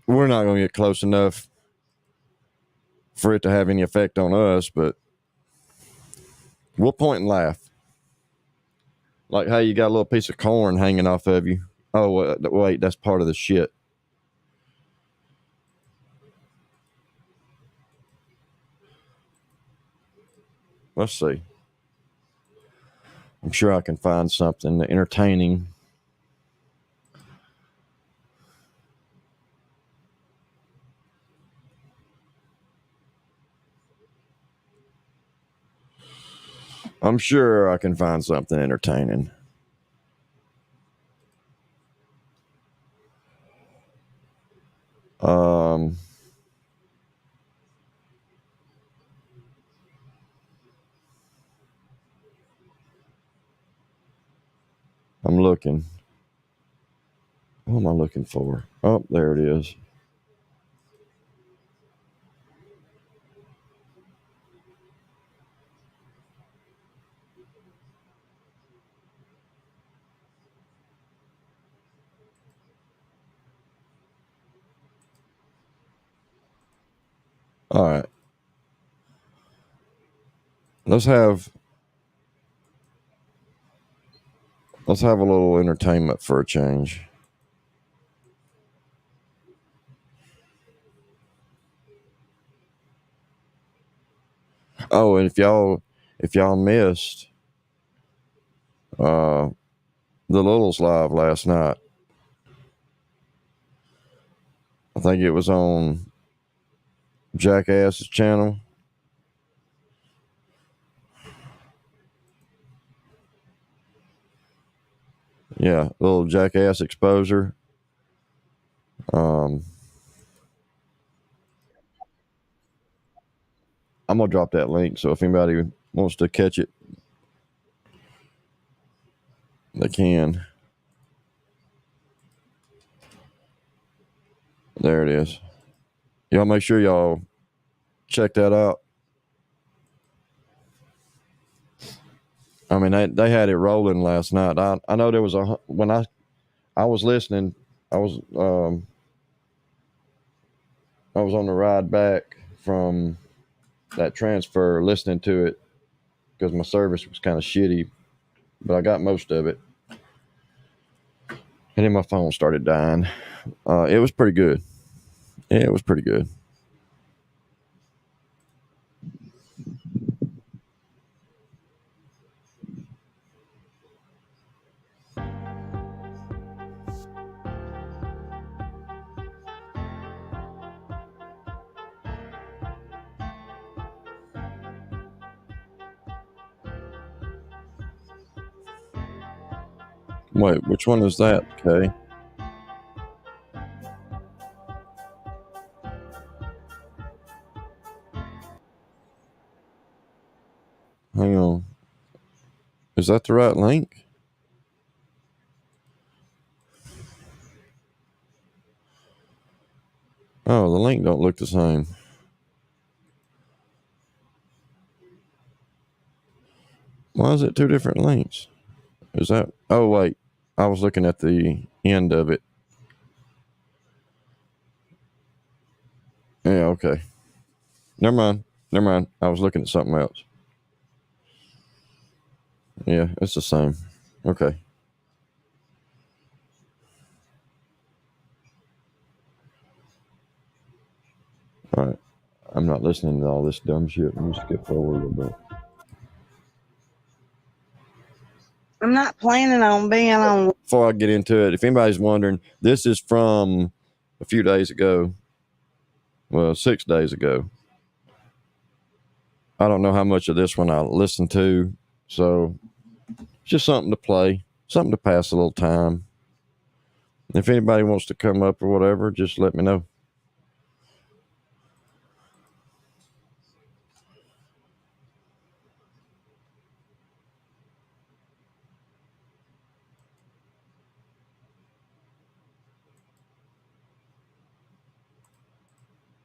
we're not going to get close enough for it to have any effect on us, but we'll point and laugh. Like, hey, you got a little piece of corn hanging off of you. Oh, wait, that's part of the shit. Let's see. I'm sure I can find something entertaining. I'm sure I can find something entertaining. looking? What am I looking for? Oh, there it is. All right. Let's have a little entertainment for a change. Oh, and if y'all missed the Littles live last night, I think it was on Jackass's channel. Yeah, little Poser-Xposer. I'm gonna drop that link, so if anybody wants to catch it, they can. There it is. Y'all make sure y'all check that out. I mean, they had it rolling last night. I know there was when I was listening, I was on the ride back from that transfer listening to it because my service was kind of shitty, but I got most of it. And then my phone started dying. It was pretty good. Yeah, it was pretty good. Wait, which one is that, Kay? Hang on. Is that the right link? Oh, the link don't look the same. Why is it two different links? Is that? Oh, wait. I was looking at the end of it. Yeah, okay. Never mind. I was looking at something else. Yeah, it's the same. Okay. All right. I'm not listening to all this dumb shit. Let me skip forward a little bit. I'm not planning on being on. Before I get into it, if anybody's wondering, this is from a few days ago. Well, 6 days ago. I don't know how much of this one I listened to, so it's just something to play, something to pass a little time. If anybody wants to come up or whatever, just let me know.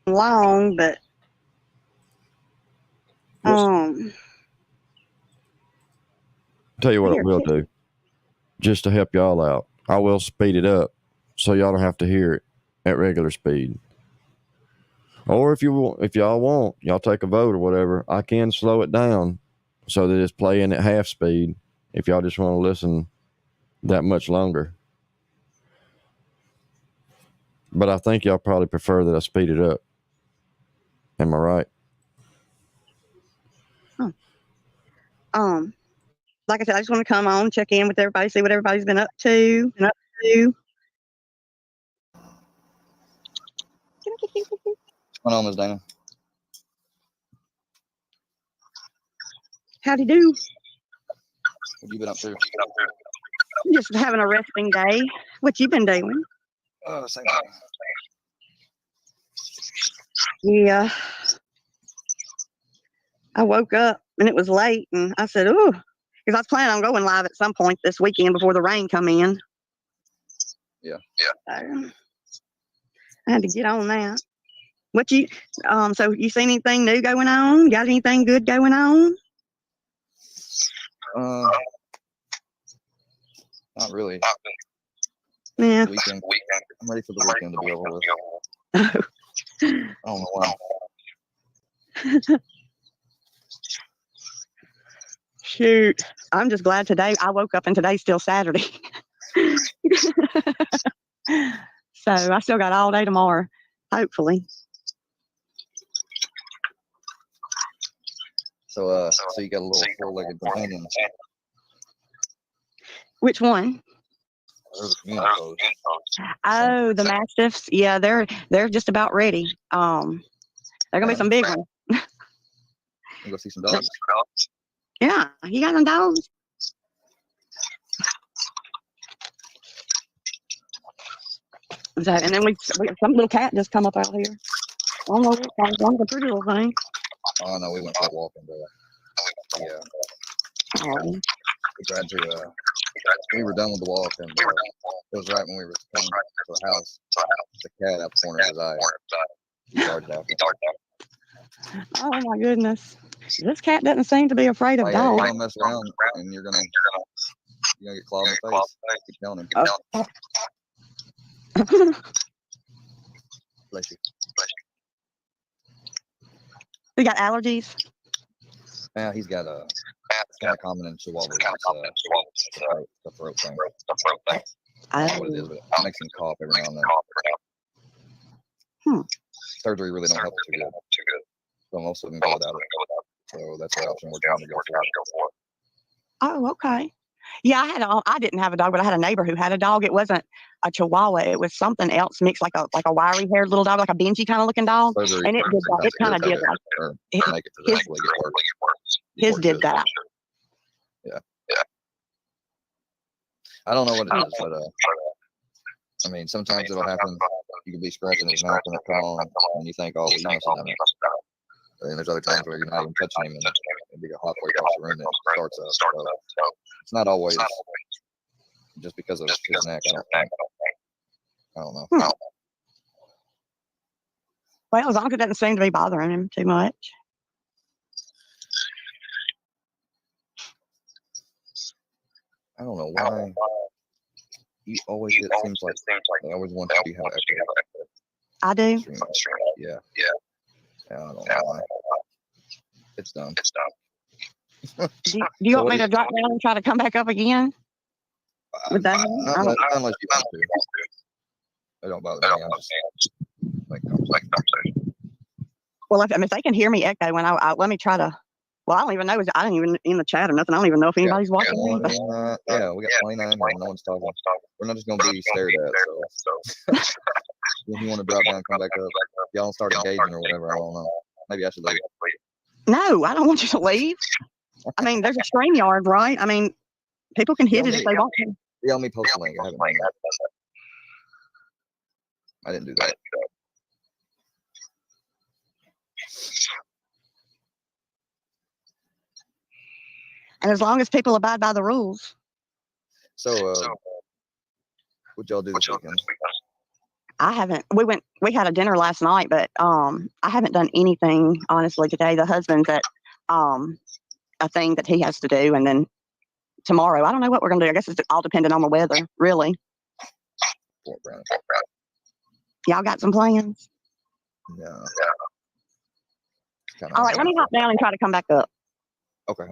Long, but Tell you what I will do, just to help y'all out. I will speed it up so y'all don't have to hear it at regular speed. Or if y'all want, y'all take a vote or whatever, I can slow it down so that it's playing at half speed if y'all just want to listen that much longer. But I think y'all probably prefer that I speed it up. Am I right? Like I said, I just want to come on, check in with everybody, see what everybody's been up to. What's going on, Ms. Dana? Howdy do. What have you been up to? Just having a resting day. What you been doing? Same thing. Yeah. I woke up and it was late, and I said, "Oh, Because I was planning on going live at some point this weekend before the rain come in. Yeah. So, I had to get on that. What you so you seen anything new going on? Got anything good going on? Not really. Yeah. Weekend. I'm ready for the weekend to be over with. I don't know why. Shoot. I'm just glad today I woke up and today's still Saturday. So I still got all day tomorrow, hopefully. So you got a little four-legged companion. Which one? There's a community post. Oh, the Mastiffs. Yeah, they're just about ready. They're gonna be some big ones. You go see some dogs. Yeah, you got some dogs? So, and then we some little cat just come up out here. I don't know what kind. One's a pretty little thing. Oh no, we went for a walk and yeah. Oh. We tried to. We were done with the walk and it was right when we were coming to the house. The cat out the corner of his eye. He darted after. Oh my goodness! This cat doesn't seem to be afraid of You're dogs. gonna mess around and you're gonna get clawed in the face. Keep telling him. Bless you. You got allergies? Yeah, he's got a. It's kind of common in Chihuahua. The throat thing. I don't know what it is, but it makes him cough every now and then. Surgery really don't help too good. So most of them go without it. So that's the option we're trying to go for. Oh, okay. Yeah, I didn't have a dog, but I had a neighbor who had a dog. It wasn't a Chihuahua. It was something else mixed, like a wiry haired little dog, like a Benji kind of looking dog. Surgery and it did that. It kind of did like make it physically get worse. His did that. Yeah. I don't know what it is, but I mean, sometimes it'll happen. You could be scratching his mouth and it'll come on, and you think, oh, well, you must have done it. And there's other times where you're not even touching him, and you go halfway across the room and it starts up. So it's not always just because of his neck. I don't know. Well, as long as it doesn't seem to be bothering him too much. I don't know why. You always it seems like they always want you to have echo. I do. Yeah. I don't know why. It's dumb. Do you want me to drop down and try to come back up again? With that? Unless you want to. It don't bother me. I'm just like conversation. Well, if they can hear me echo, when let me try to. Well, I don't even know. I didn't even in the chat or nothing. I don't even know if anybody's watching. Yeah, we got 29 and no one's talking. We're not just gonna be stared at. So if you want to drop down, come back up. Y'all start engaging or whatever. I don't know. Maybe I should leave. No, I don't want you to leave. I mean, there's a StreamYard, right? I mean, people can hit it if they want to. Yeah, me post a link. I haven't done that. I didn't do that. And as long as people abide by the rules. So, what y'all do this weekend? I haven't. We had a dinner last night, but I haven't done anything honestly today. The husband's at a thing that he has to do, and then tomorrow I don't know what we're gonna do. I guess it's all dependent on the weather, really. Y'all got some plans? No. All right, let me hop down and try to come back up. Okay.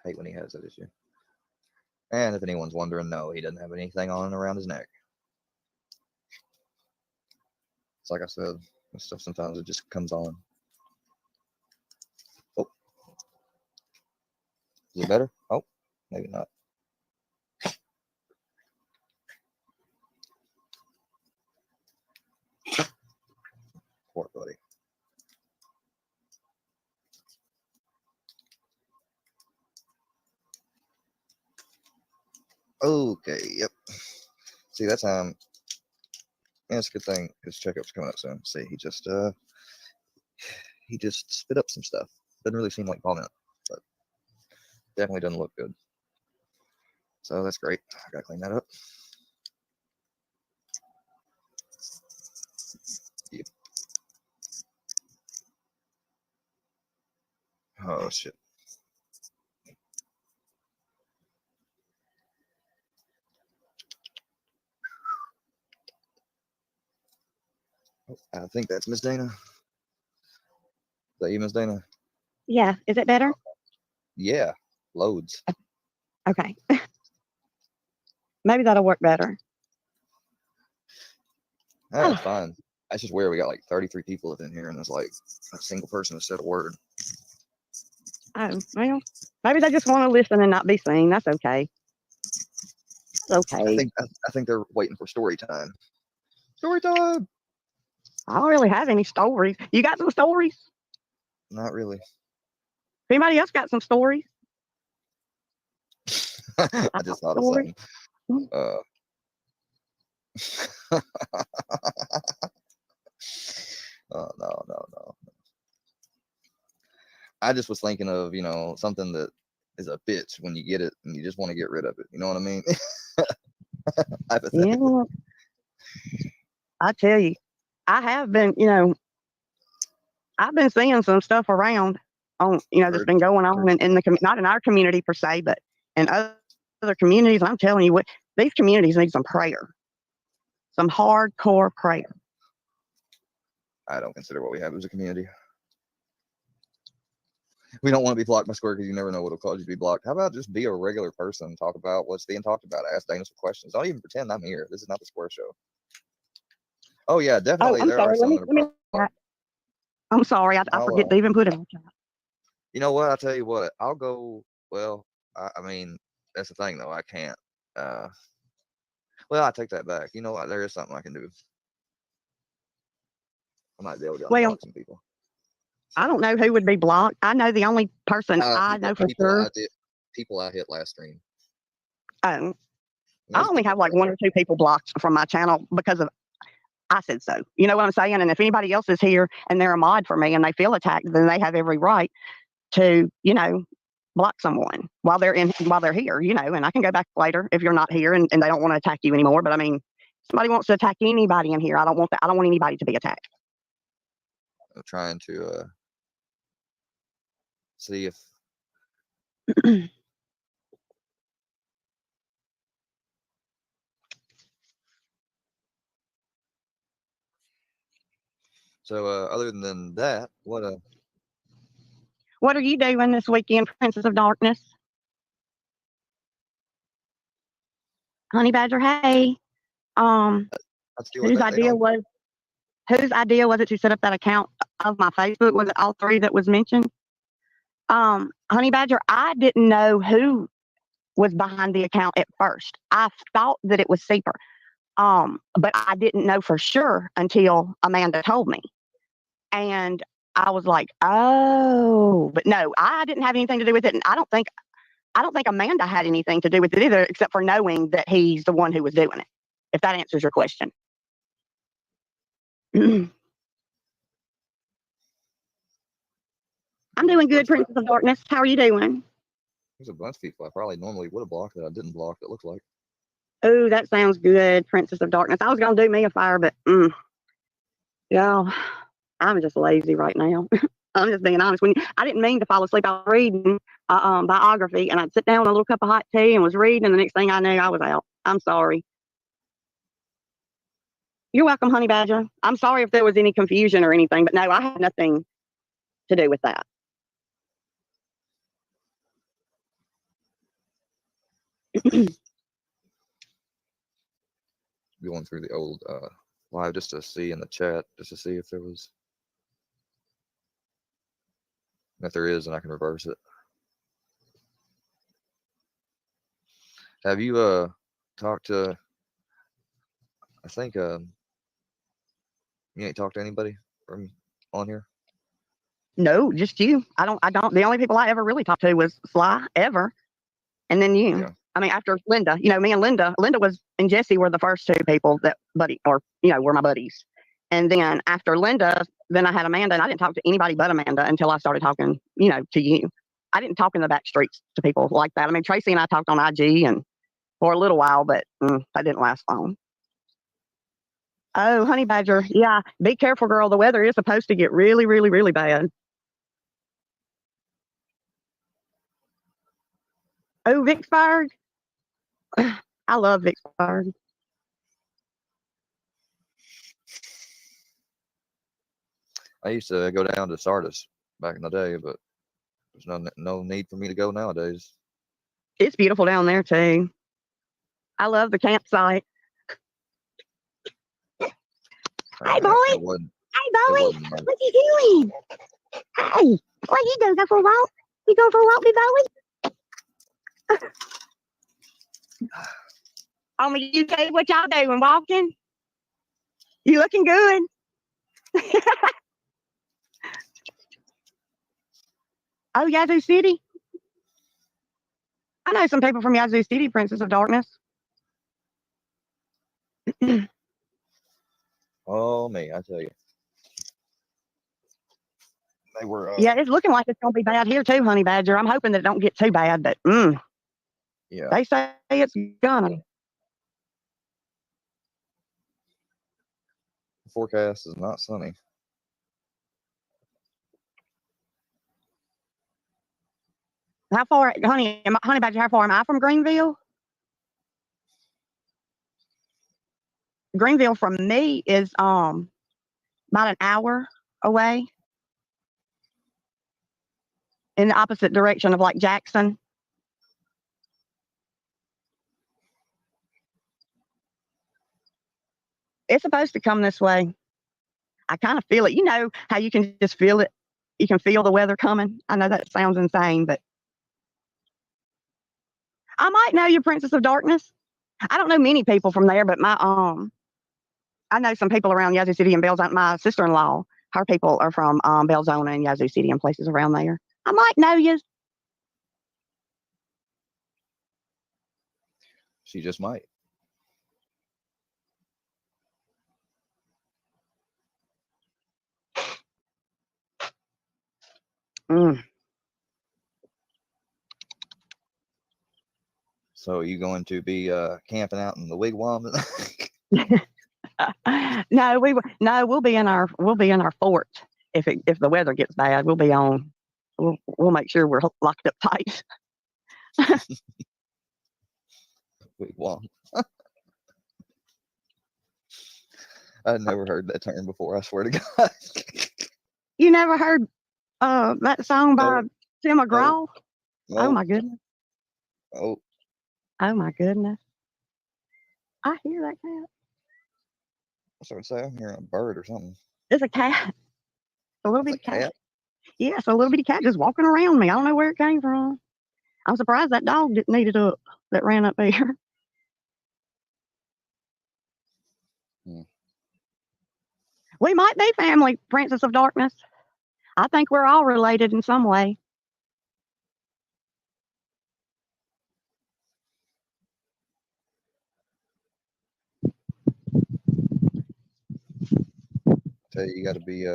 I hate when he has that issue. And if anyone's wondering, no, he doesn't have anything on around his neck. It's like I said, this stuff sometimes it just comes on. Oh. Is it better? Oh, maybe not. Poor buddy. Okay, yep. See, that time, yeah, it's a good thing his checkup's coming up soon. See, he just spit up some stuff. Doesn't really seem like vomit, but definitely doesn't look good. So that's great. I gotta clean that up. Yep. Oh shit. Oh, I think that's Miss Dana. Is that you, Miss Dana? Yeah. Is it better? Yeah, loads. Okay. Maybe that'll work better. That's fine. That's just weird. We got like 33 people in here, and there's like a single person that said a word. Oh, well, maybe they just want to listen and not be seen. That's okay. It's okay. I think they're waiting for story time. Story time. I don't really have any stories. You got some stories? Not really. Anybody else got some stories? I just thought of something. Oh, no. I just was thinking of, something that is a bitch when you get it and you just want to get rid of it. You know what I mean? Yeah. I tell you, I have been, I've been seeing some stuff around on, that's been going on in the, not in our community per se, but in other communities. I'm telling you what, these communities need some prayer, some hardcore prayer. I don't consider what we have as a community. We don't want to be blocked by Square because you never know what will cause you to be blocked. How about just be a regular person, talk about what's being talked about, ask Dana some questions. Don't even pretend I'm here. This is not the Square Show. Oh yeah, definitely. I'm sorry. I'm sorry. I forget to even put it on chat. You know what? I'll tell you what. I'll go. Well, I mean, that's the thing though. I can't. Well, I take that back. You know what? There is something I can do. I might be able to unblock some people. I don't know who would be blocked. I know the only person I know for sure. People I hit last stream. I only have like 1 or 2 people blocked from my channel because of I said so. You know what I'm saying? And if anybody else is here and they're a mod for me and they feel attacked, then they have every right to, block someone while they're here, and I can go back later if you're not here and they don't want to attack you anymore. But I mean, somebody wants to attack anybody in here. I don't want that. I don't want anybody to be attacked. I'm trying to see if so other than that, what are you doing this weekend, Princess of Darkness? Honey Badger, hey. Whose idea was it to set up that account of my Facebook? Was it all 3 that was mentioned? Honey Badger, I didn't know who was behind the account at first. I thought that it was Seeper. But I didn't know for sure until Amanda told me. And I was like, oh, but no, I didn't have anything to do with it. And I don't think Amanda had anything to do with it either, except for knowing that he's the one who was doing it. If that answers your question. I'm doing good, Princess of Darkness. How are you doing? There's a bunch of people I probably normally would have blocked that I didn't block, it looks like. Oh, that sounds good, Princess of Darkness. I was going to do me a fire, but yeah, I'm just lazy right now. I'm just being honest. I didn't mean to fall asleep. I was reading biography, and I'd sit down with a little cup of hot tea and was reading, and the next thing I knew, I was out. I'm sorry. You're welcome, Honey Badger. I'm sorry if there was any confusion or anything, but no, I had nothing to do with that. Going through the old live just to see in the chat, just to see if there was. And if there is, then I can reverse it. Have you talked to? I think you ain't talked to anybody from on here. No, just you. I don't. The only people I ever really talked to was Sly ever, and then you. Yeah. I mean, after Linda, me and Linda and Jesse were the first two people that were my buddies. And then after Linda, then I had Amanda, and I didn't talk to anybody but Amanda until I started talking, to you. I didn't talk in the back streets to people like that. I mean, Tracy and I talked on IG and for a little while, but that didn't last long. Oh, honey badger. Yeah. Be careful, girl. The weather is supposed to get really, really, really bad. Oh, Vicksburg. I love Vicksburg. I used to go down to Sardis back in the day, but there's no need for me to go nowadays. It's beautiful down there too. I love the campsite. Hey, boy. Hey, boy. What you doing? Hey, what you doing? Go for a walk? You going for a walk, big boy? You say what y'all doing? Walking? You looking good? Oh, Yazoo City? I know some people from Yazoo City, Princess of Darkness. Oh, me, I tell you. They were. Yeah, it's looking like it's going to be bad here too, honey badger. I'm hoping that it don't get too bad, but yeah, they say it's gonna. The forecast is not sunny. How far, honey badger? How far am I from Greenville? Greenville from me is about an hour away in the opposite direction of like Jackson. It's supposed to come this way. I kind of feel it. You know how you can just feel it? You can feel the weather coming. I know that sounds insane, but I might know you, Princess of Darkness. I don't know many people from there, but I know some people around Yazoo City and Belzona. My sister-in-law, her people are from Belzona and Yazoo City and places around there. I might know you. She just might. So are you going to be camping out in the wigwam? No, we'll be in our fort. If the weather gets bad, we'll be on. We'll make sure we're locked up tight. Wigwam. I'd never heard that term before. I swear to God. You never heard that song by Tim McGraw? No. Oh my goodness. Oh my goodness. I hear that cat. I started to say I'm hearing a bird or something. It's a cat. A little bitty cat. Yeah, it's a little bitty cat just walking around me. I don't know where it came from. I'm surprised that dog didn't eat it up that ran up there. We might be family, Princess of Darkness. I think we're all related in some way. Tell you, you got to be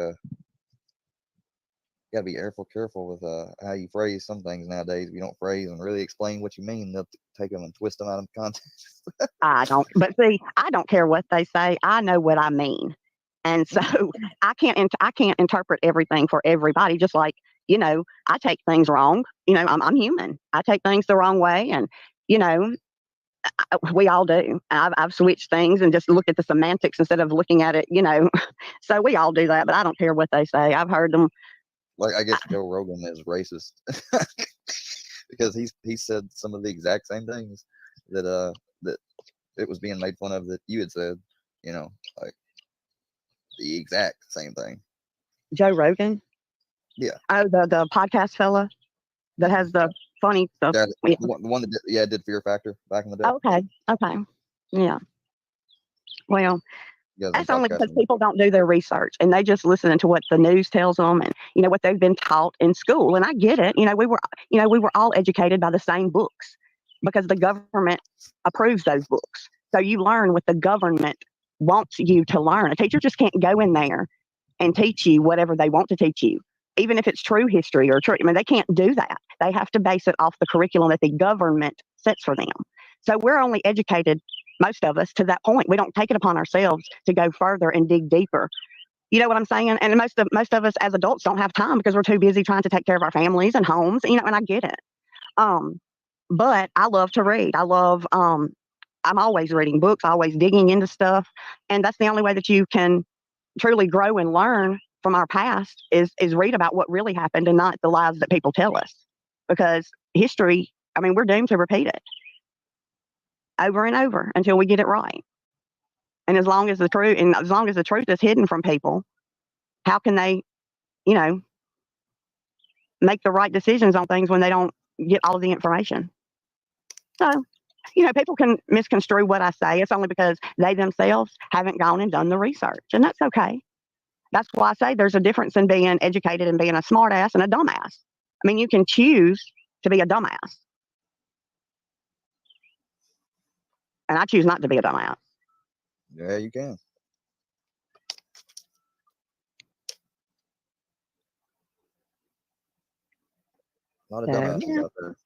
careful with how you phrase some things nowadays. If you don't phrase and really explain what you mean, they'll take them and twist them out of context. I don't care what they say. I know what I mean. And so I can't interpret everything for everybody. Just like, I take things wrong. I'm human. I take things the wrong way. And, we all do. I've switched things and just looked at the semantics instead of looking at it, So we all do that, but I don't care what they say. I've heard them. Like, I guess Joe Rogan is racist because he said some of the exact same things that it was being made fun of that you had said, like the exact same thing. Joe Rogan? Yeah. Oh, the podcast fella that has the funny stuff. Yeah, the one that did Fear Factor back in the day. Okay. Yeah. Well, that's only because people don't do their research and they just listen to what the news tells them and what they've been taught in school. And I get it. We were all educated by the same books. because the government approves those books. So you learn what the government wants you to learn. A teacher just can't go in there and teach you whatever they want to teach you, even if it's true history or true. I mean, they can't do that. They have to base it off the curriculum that the government sets for them. So we're only educated, most of us, to that point. We don't take it upon ourselves to go further and dig deeper. You know what I'm saying? And most of us as adults don't have time because we're too busy trying to take care of our families and homes. You know, and I get it. But I love to read. I'm always reading books, always digging into stuff, and that's the only way that you can truly grow and learn from our past is read about what really happened and not the lies that people tell us. Because history, I mean, we're doomed to repeat it over and over until we get it right. And as long as the truth is hidden from people, how can they, you know, make the right decisions on things when they don't get all of the information? So, you know, people can misconstrue what I say. It's only because they themselves haven't gone and done the research, and that's okay. That's why I say there's a difference in being educated and being a smart ass and a dumbass. I mean, you can choose to be a dumbass, and I choose not to be a dumbass. Yeah, you can. A lot of dumbasses out there.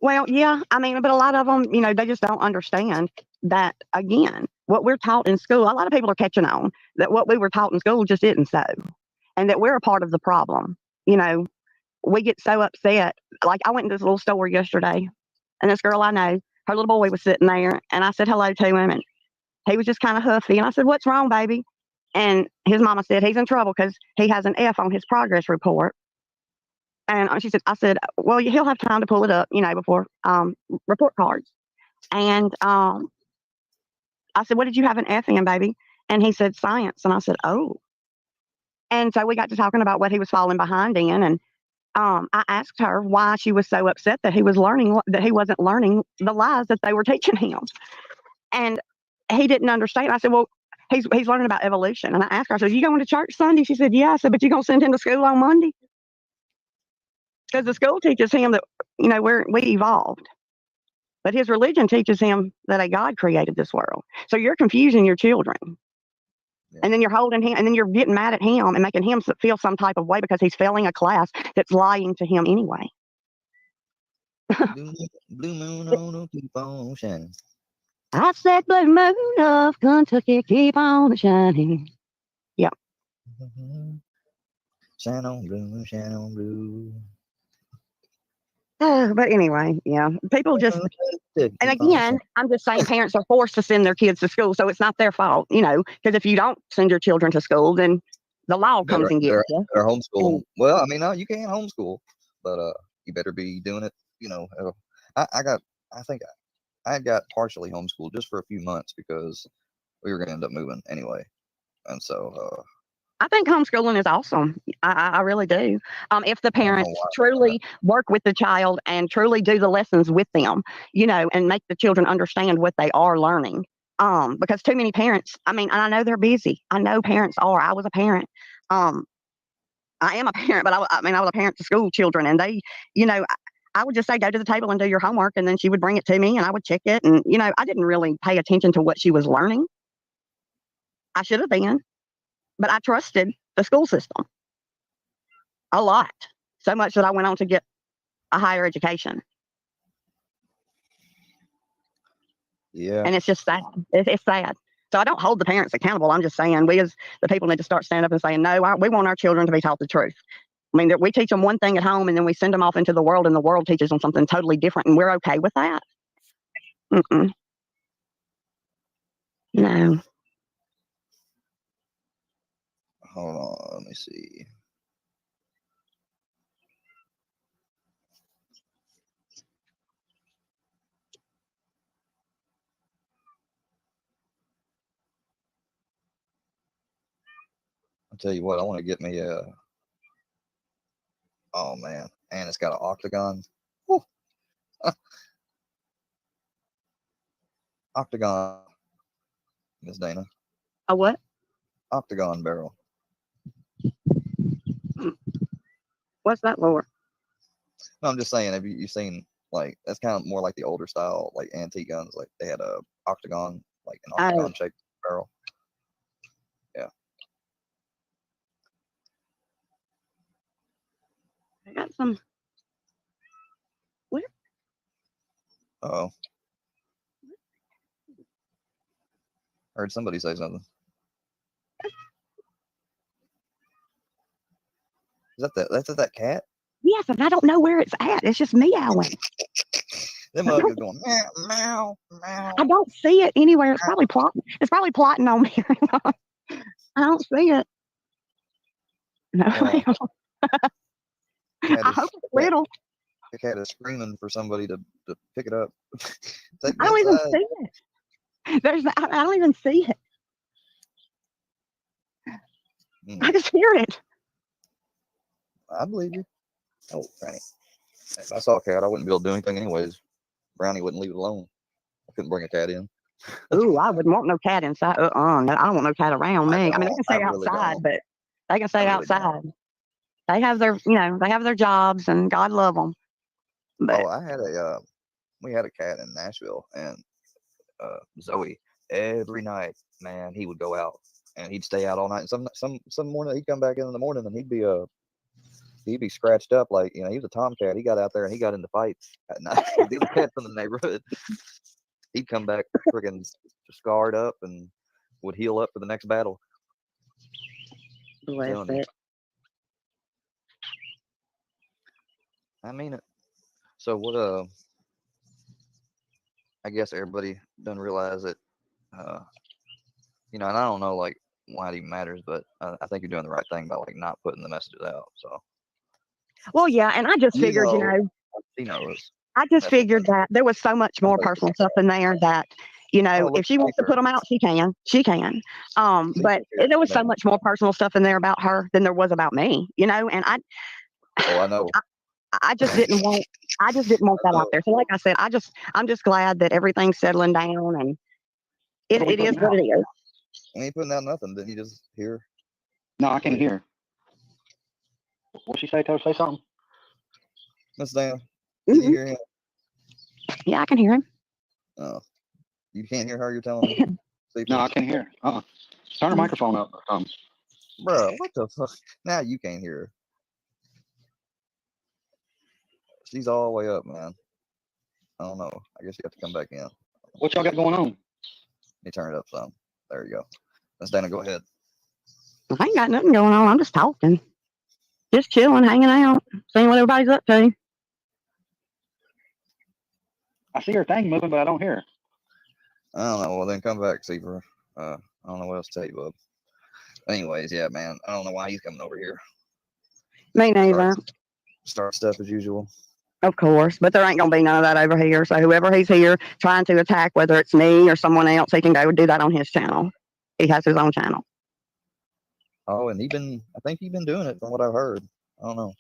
Well, yeah, I mean, but a lot of them, you know, they just don't understand that, again, what we're taught in school, a lot of people are catching on that what we were taught in school just isn't so, and that we're a part of the problem. You know, we get so upset. Like, I went to this little store yesterday, and this girl I know, her little boy was sitting there, and I said hello to him, and he was just kind of huffy, and I said, "What's wrong, baby?" And his mama said he's in trouble because he has an F on his progress report. And I said, well, he'll have time to pull it up, you know, before report cards. And I said, what did you have an F in, baby? And he said, science. And I said, oh. And so we got to talking about what he was falling behind in. And I asked her why she was so upset that he wasn't learning the lies that they were teaching him. And he didn't understand. I said, well, he's learning about evolution. And I asked her, I said, you going to church Sunday? She said, yeah. I said, but you going to send him to school on Monday? Because the school teaches him that, you know, we evolved. But his religion teaches him that a God created this world. So you're confusing your children. Yeah. And then you're holding him, and then you're getting mad at him and making him feel some type of way because he's failing a class that's lying to him anyway. Blue moon on, keep on shining. I said, blue moon of Kentucky, keep on shining. Yep. Shine on blue, shine on blue. But anyway, yeah, people just, and again, I'm just saying parents are forced to send their kids to school, so it's not their fault, you know, because if you don't send your children to school, then the law comes and gets you. They're homeschool. Well, I mean, no, you can homeschool, but you better be doing it, you know. I think I had got partially homeschooled just for a few months because we were going to end up moving anyway. And so I think homeschooling is awesome. I really do. If the parents truly work with the child and truly do the lessons with them, you know, and make the children understand what they are learning. Because too many parents, I mean, and I know they're busy. I know parents are. I was a parent. I am a parent, but I was a parent to school children, and they, you know, I would just say, go to the table and do your homework. And then she would bring it to me and I would check it. And, you know, I didn't really pay attention to what she was learning. I should have been. But I trusted the school system a lot, so much that I went on to get a higher education. Yeah. And it's just sad. It's sad. So I don't hold the parents accountable. I'm just saying we as the people need to start standing up and saying, no, we want our children to be taught the truth. I mean, we teach them one thing at home and then we send them off into the world and the world teaches them something totally different. And we're okay with that. Mm-mm. No. Hold on, let me see. I'll tell you what, I want to get me a. Oh man, and it's got an octagon. Octagon, Miss Dana. A what? Octagon barrel. What's that, Lord? No, I'm just saying. Have you seen Like that's kind of more like the older style, like antique guns. Like they had a octagon, like an Oh, octagon shaped barrel. Yeah. I got some. Where? Oh, heard somebody say something. Is that's that cat? Yes, and I don't know where it's at. It's just meowing. That mug is going meow, meow, meow. I don't see it anywhere. It's probably plotting. It's probably plotting on me. I don't see it. No, I hope it's little. The cat is screaming for somebody to pick it up. Take I me don't even inside. see it. I don't even see it. I just hear it. I believe you. Oh, Franny. If I saw a cat, I wouldn't be able to do anything anyways. Brownie wouldn't leave it alone. I couldn't bring a cat in. Ooh, I wouldn't want no cat inside. I don't want no cat around me. I mean, they can stay really outside, don't. but they can stay I really outside. don't. They have their, they have their jobs, and God love them. But Oh, we had a cat in Nashville, and Zoe, every night, man, he would go out and he'd stay out all night. And some morning he'd come back in the morning and he'd be scratched up, like, he was a tomcat. He got out there and he got into fights at night with the other cats in the neighborhood. He'd come back freaking scarred up and would heal up for the next battle. bless it. I mean it. So what? I guess everybody doesn't realize that. And I don't know like why it even matters, but I think you're doing the right thing by like not putting the messages out. So. Well, yeah, and I just figured, She knows. I just figured that there was so much more personal stuff in there that, if she wants to put them out, she can. She can. But there was so much more personal stuff in there about her than there was about me, and I. Oh, I know. I just didn't want. I just didn't want that out there. So, like I said, I'm just glad that everything's settling down, and it is what it is. I ain't putting out nothing. Didn't you just hear? No, I can't hear. What'd she say? Tell her say something. Miss Dana, can you hear him? Yeah, I can hear him. Oh, you can't hear her? You're telling me? No, I can't hear. Turn her microphone up or something. Bro, what the fuck? Now you can't hear her. She's all the way up, man. I don't know. I guess you have to come back in. What y'all got going on? Let me turn it up some. There you go. Miss Dana, go ahead. I ain't got nothing going on. I'm just talking. Just chilling, hanging out, seeing what everybody's up to. I see her thing moving, but I don't hear her. I don't know. Well, then come back, see her. I don't know what else to tell you, bub. Anyways, yeah, man. I don't know why he's coming over here. Me neither. Start stuff as usual. Of course, but there ain't gonna be none of that over here. So whoever he's here trying to attack, whether it's me or someone else, he can go do that on his channel. He has his own channel. Oh, and I think he's been doing it from what I've heard. I don't know.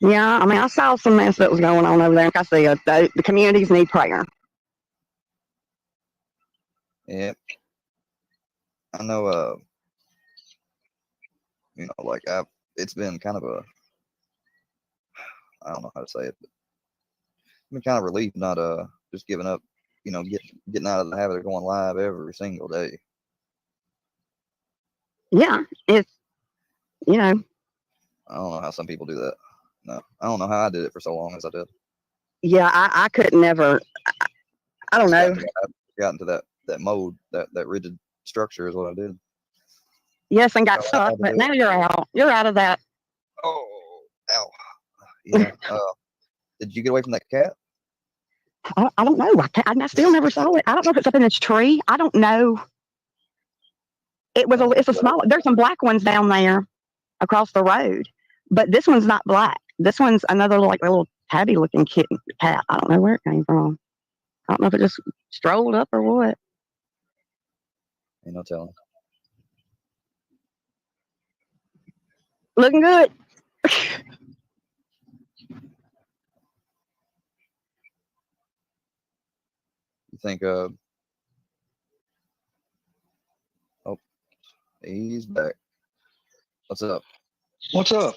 Yeah, I mean, I saw some mess that was going on over there. Like I said, the communities need prayer. Yep. I know, like it's been kind of I don't know how to say it, but it's been kind of relief not just giving up, getting out of the habit of going live every single day. Yeah, it's, I don't know how some people do that. No, I don't know how I did it for so long as I did. Yeah, I couldn't never. I don't know. Got into that mode, that rigid structure is what I did. Yes, and got stuck, but now you're out. You're out of that. Oh, ow. Yeah. Did you get away from that cat? I don't know. I still never saw it. I don't know if it's up in this tree. I don't know. It's a small. There's some black ones down there across the road, but this one's not black. This one's another like little tabby looking cat. I don't know where it came from. I don't know if it just strolled up or what. Ain't no telling. Looking good. You think oh, he's back. What's up? What's up?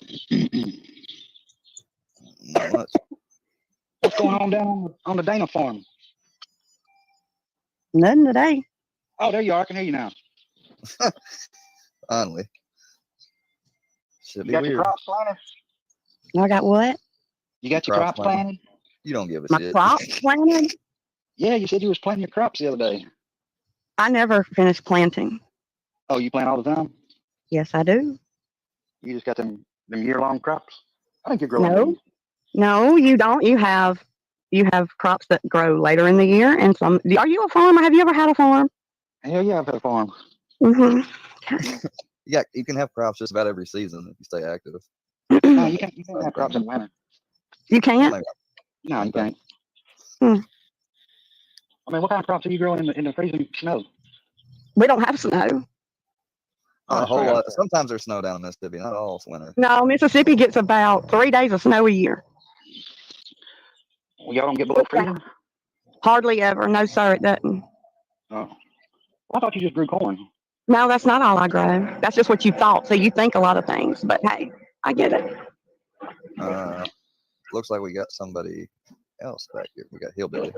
Not much. what's going on down on the Dana farm? Nothing today. Oh, there you are. I can hear you now. Finally. Should You be got your weird. crops planted? I got what? You got your crops planted? You don't give a My shit. crops planted? Yeah, you said you was planting your crops the other day. I never finished planting. Oh, you plant all the time? Yes, I do. You just got them year-long crops? I think you're growing No. these. No, you don't. You have crops that grow later in the year, and some. Are you a farmer? Have you ever had a farm? Hell yeah, I've had a farm. Mm-hmm. Yeah, you can have crops just about every season if you stay active. No, you can't have crops in winter. You can't. No, you can't. Hmm. I mean, what kind of crops are you growing in the freezing snow? We don't have snow. Not a whole lot. Sometimes there's snow down in Mississippi, not all winter. No, Mississippi gets about 3 days of snow a year. Well, y'all don't get below freezing? Hardly ever. No, sir, it doesn't. Oh. Well, I thought you just grew corn. No, that's not all I grow. That's just what you thought. So you think a lot of things, but hey, I get it. Looks like we got somebody else back here. We got Hillbilly.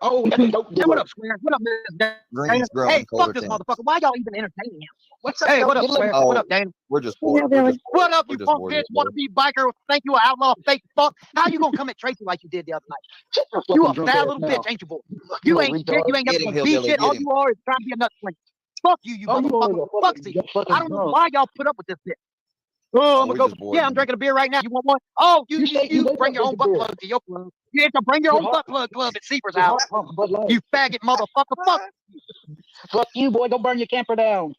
Oh, What up, Square? What up, Miss Green's growing Hey, colder fuck this temps. motherfucker. Why y'all even entertaining him? what's up? Hey, what up, Get Square? Oh, What up, Dana? We're just Yeah, bored. Billy. What up, we're you just punk bored bitch? with Wanna be biker? Think you an outlaw? Fake fuck? How you gonna come at Tracy like you did the other night? You a bad little bitch, ain't you, boy? You ain't got Get no him, beat Hillbilly, shit. get All him. you are is trying to be a nut slinging. Fuck you, motherfucker. Fuck you. I don't know why y'all put up with this bitch. Oh, I'm we're gonna just go. bored, Yeah, I'm man. drinking a beer right now. You want one? Oh, you You bring your own butt plug to your club. You have to bring your own butt plug club at Seaver's house. You faggot motherfucker. Fuck you, boy. Go burn your camper down.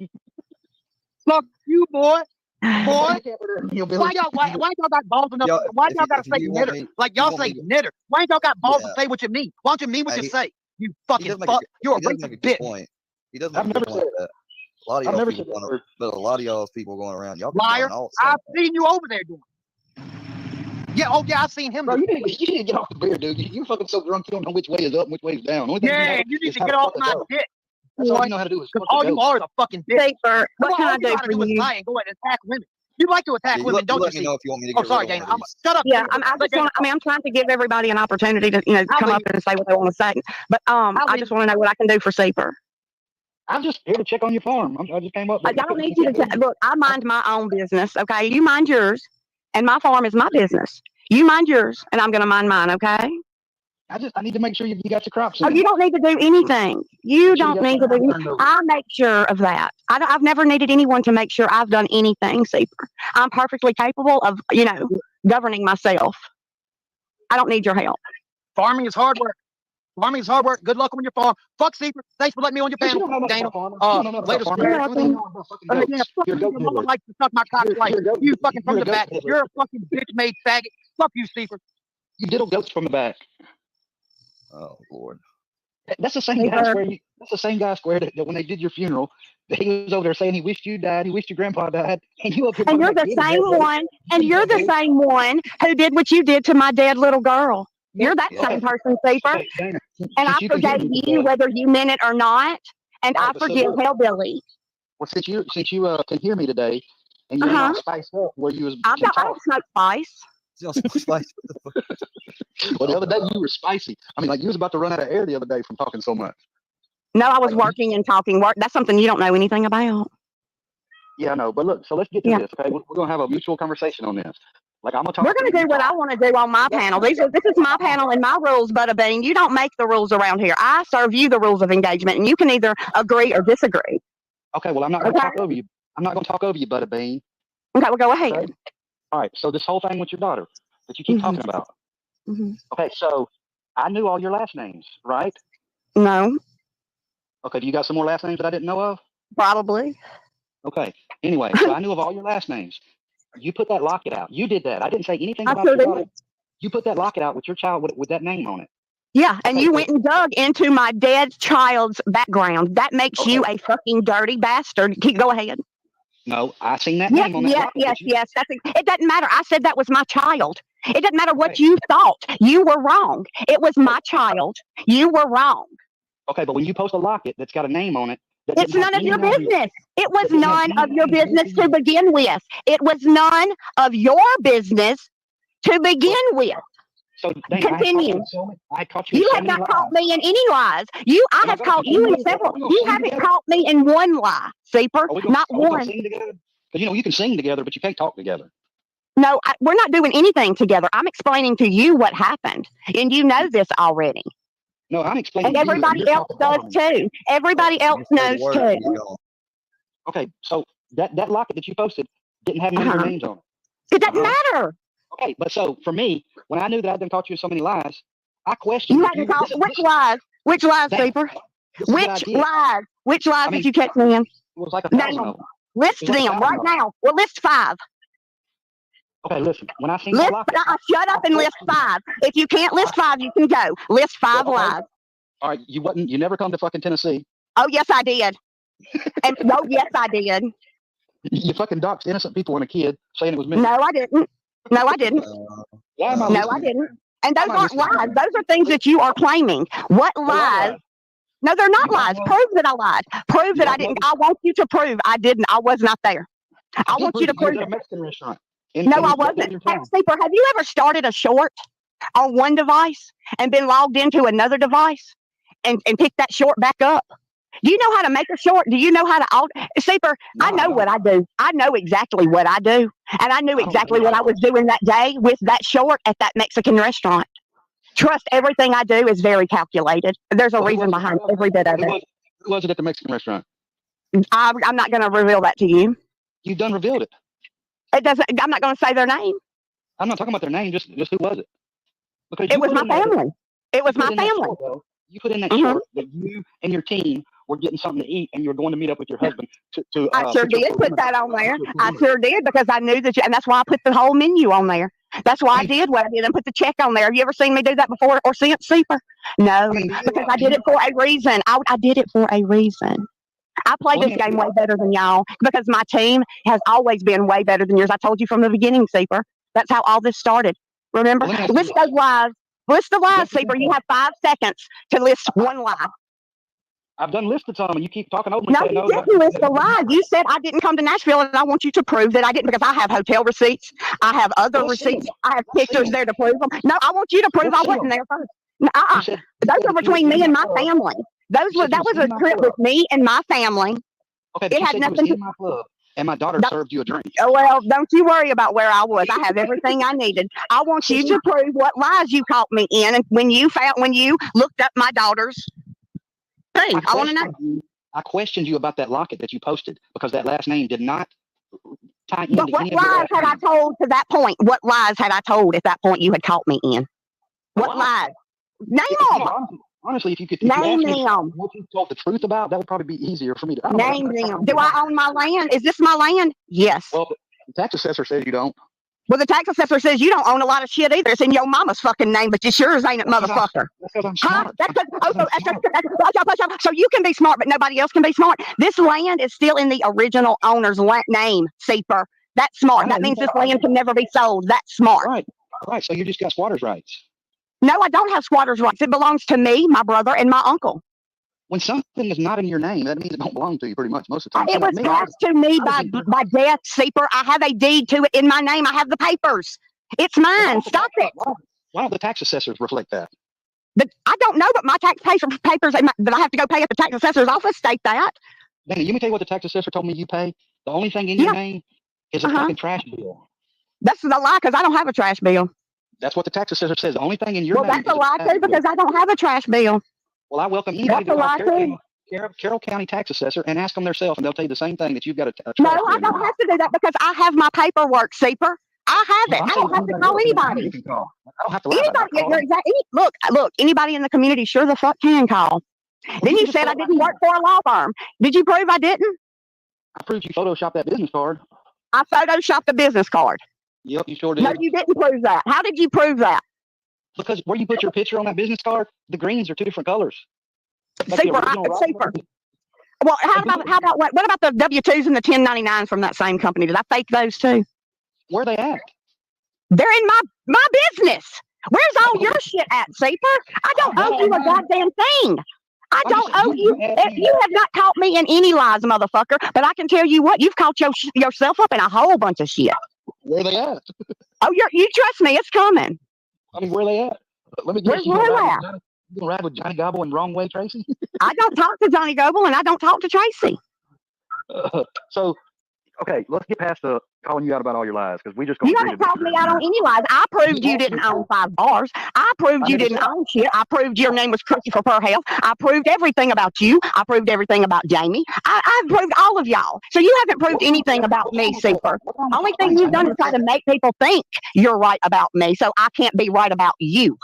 Fuck you, boy. Boy. Hillbilly. Why y'all got balls enough? Y'all, Why if y'all you- gotta if say you want knitter? me- Like you y'all want say me to- knitter. Why ain't y'all got balls to Yeah. say what you mean? Why don't you mean what you He- say? You He fucking does make fuck. You're a he does make a racist good bitch. point. He does make I've a good never point. said- That a lot of I've y'all never people said that going, word. but a lot of y'all's people going around. Y'all be Liar. doing all the same I've seen you over there doing it. Yeah, oh yeah, I've seen him Bro, do you it. need to get off the beer, dude. You're fucking so drunk you don't know which way is up and which way is down. Only thing Yeah, know you need is to how get to off fuck a my goat. dick. That's all you know how to do is Because fuck all a you goat. are is a fucking bitch. Safer. What can all I you know do how to for do is you? lie and go ahead and attack women. You like to attack Yeah, women, don't you? let me See? know if you want me to Oh, get sorry, rid of Dana. one of these. Shut up. Yeah, Dana. I just want. I mean, I'm trying to give everybody an opportunity to, come up and say what they want to say. But I just want to know what I can do for Safer. I'm just here to check on your farm. I just came up. I don't need you to look. I mind my own business. Okay, you mind yours, and my farm is my business. You mind yours, and I'm going to mind mine. Okay. I need to make sure you got your crops Oh, in. you don't need to do anything. You don't need to do. Over. I make sure of that. I've never needed anyone to make sure I've done anything, Safer. I'm perfectly capable of, governing myself. I don't need your help. Farming is hard work. Farming is hard work. Good luck on your farm. Fuck Secret. Thanks for letting me on your panel, Dana. Later, Square. You're welcome. Yeah, fuck you. Your mama likes to suck my cock like you fucking from the back. You're a fucking bitch-made faggot. Fuck you, Secret. You diddle goats from the back. Oh Lord. That's the same guy Square. That's the same guy Square that when they did your funeral, he was over there saying he wished you died, he wished your grandpa died, and you up here. And you're the same one. And you're the same one who did what you did to my dead little girl. You're that same person, Safer. Okay, Dana, and I forgave you whether you meant it or not. And I forgive Hellbilly. Well, since you can hear me today, and you're not spiced up where you was. I don't smoke spice. Spice. Well, the other day you were spicy. I mean, like you was about to run out of air the other day from talking so much. No, I was working and talking. That's something you don't know anything about. Yeah, I know. But look, so let's get to this, okay? We're gonna have a mutual conversation on this. Like I'm gonna talk. We're gonna do what I want to do on my panel. This is my panel and my rules, Bada Bean. You don't make the rules around here. I serve you the rules of engagement, and you can either agree or disagree. Okay. Well, I'm not gonna talk over you. I'm not gonna talk over you, Bada Bean. Okay, well, go ahead. Okay? All right. So this whole thing with your daughter that you keep talking about. Okay. So I knew all your last names, right? No. Okay. Do you got some more last names that I didn't know of? Probably. Okay. Anyway, so I knew of all your last names. You put that locket out. You did that. I didn't say anything about your daughter. You put that locket out with your child with that name on it. Yeah, and you went and dug into my dead child's background. That makes you a fucking dirty bastard. Go ahead. No, I seen that name on that locket. Yes. It doesn't matter. I said that was my child. It doesn't matter what you thought. You were wrong. It was my child. You were wrong. Okay, but when you post a locket that's got a name on it, it's none of your business. It was none of your business to begin with. It was none of your business to begin with. So dang, Continue. I caught you. You have not caught me in any lies. I have caught you in several. You haven't caught me in one lie, Seeper. Not one. Because you can sing together, but you can't talk together. No, we're not doing anything together. I'm explaining to you what happened, and you know this already. No, I'm explaining. And everybody else does too. Everybody else knows too. Okay, so that locket that you posted didn't have none of your names on it. It doesn't matter. Okay, but so for me, when I knew that I didn't caught you in so many lies, I questioned you. Hadn't caught which lies? Which lies, Seeper? Which lies? Which lies did you catch me in? It was like 1,000 of them. List them right now. Well, list 5. Okay, listen. When I seen that locket, shut up and list 5. If you can't list 5, you can go. List 5 lies. All right, you never come to fucking Tennessee. Oh yes, I did. And no, yes, I did. You fucking doxed innocent people and a kid saying it was me. No, I didn't. No, I didn't. Why am I no, I didn't. And those aren't lies. Those are things that you are claiming. What lies? No, they're not lies. Prove that I lied. Prove that I didn't. I want you to prove I didn't. I was not there. I want you to prove it. Mexican restaurant. No, I wasn't. Sleeper, have you ever started a short on one device and been logged into another device and picked that short back up? Do you know how to make a short? Do you know how to Sleeper? No, I know what I do. I know exactly what I do. And I knew exactly what I was doing that day with that short at that Mexican restaurant. Trust, everything I do is very calculated. There's a reason behind every bit of it. Who was it at the Mexican restaurant? I'm not going to reveal that to you. You've done revealed it. It doesn't. I'm not going to say their name. I'm not talking about their name. Just who was it? Because it was my family. It was my family. You put in that short that you and your team were getting something to eat, and you're going to meet up with your husband. I sure did put that on there. I sure did, because I knew that, and that's why I put the whole menu on there. That's why I did what I did and put the check on there. Have you ever seen me do that before or since, Seeper? No, because I did it for a reason. I did it for a reason. I play this game way better than y'all because my team has always been way better than yours. I told you from the beginning, Seeper. That's how all this started. Remember? List those lies. List the lies, Seeper. You have 5 seconds to list one lie. I've done listed some, and you keep talking over me. No, you didn't list the lie. You said I didn't come to Nashville, and I want you to prove that I didn't, because I have hotel receipts. I have other receipts. I have pictures there to prove them. No, I want you to prove I wasn't there first. Those are between me and my family. That was a trip with me and my family. Okay, it had nothing to do with my club, and my daughter served you a drink. Oh, well, don't you worry about where I was. I have everything I needed. I want you to prove what lies you caught me in, and when you looked up my daughter's thing. I want to know. I questioned you about that locket that you posted because that last name did not tie in. But what lies had I told to that point? What lies had I told at that point you had caught me in? What lies? Name them. Honestly, if you could name them, what you told the truth about, that would probably be easier for me to name them. Do I own my land? Is this my land? Yes. Well, the tax assessor says you don't. Well, the tax assessor says you don't own a lot of shit either. It's in your mama's fucking name, but it's yours, ain't it, motherfucker? That's because I'm smart. So you can be smart, but nobody else can be smart. This land is still in the original owner's name, Seeper. That's smart. That means this land can never be sold. That's smart. Right. So you just got squatter's rights. No, I don't have squatter's rights. It belongs to me, my brother, and my uncle. When something is not in your name, that means it don't belong to you pretty much most of the time. It was passed to me by death, Seeper. I have a deed to it in my name. I have the papers. It's mine. Stop it. Why don't the tax assessors reflect that? I don't know, but my tax papers that I have to go pay at the tax assessor's office state that. Danny, let me tell you what the tax assessor told me you pay. The only thing in your name is a fucking trash bill. That's a lie, because I don't have a trash bill. That's what the tax assessor says. The only thing in your name. Well, that's a lie too, because I don't have a trash bill. Well, I welcome anybody to call Carroll County tax assessor and ask them themselves, and they'll tell you the same thing, that you've got a trash bill. No, I don't have to do that because I have my paperwork, Seeper. I have it. I don't have to call anybody. I don't have to lie. Look, anybody in the community sure the fuck can call. Then you said I didn't work for a law firm. Did you prove I didn't? I proved you photoshopped that business card. I photoshopped a business card. Yep, you sure did. No, you didn't prove that. How did you prove that? Because where you put your picture on that business card, the greens are 2 different colors. Seeper. Well, how about what about the W-2s and the 1099s from that same company? Did I fake those too? Where are they at? They're in my business. Where's all your shit at, Seeper? I don't owe you a goddamn thing. I don't owe you. You have not caught me in any lies, motherfucker. But I can tell you what, you've caught yourself up in a whole bunch of shit. Where are they at? Oh, you trust me, it's coming. I mean, where they at? Let me Where's guess. You Lou gonna at? ride with Johnny Gobble and Wrong Way Tracy? I don't talk to Johnny Goble and I don't talk to Tracy. So, okay, let's get past the calling you out about all your lies because we just You gonna haven't called me out on any lies. I proved you didn't own 5 bars. I proved you didn't own shit. I proved your name was Christopher Pearl. I proved everything about you. I proved everything about Jamie. I proved all of y'all. So you haven't proved anything about me, Super. Only thing you've done is try to make people think you're right about me, so I can't be right about you.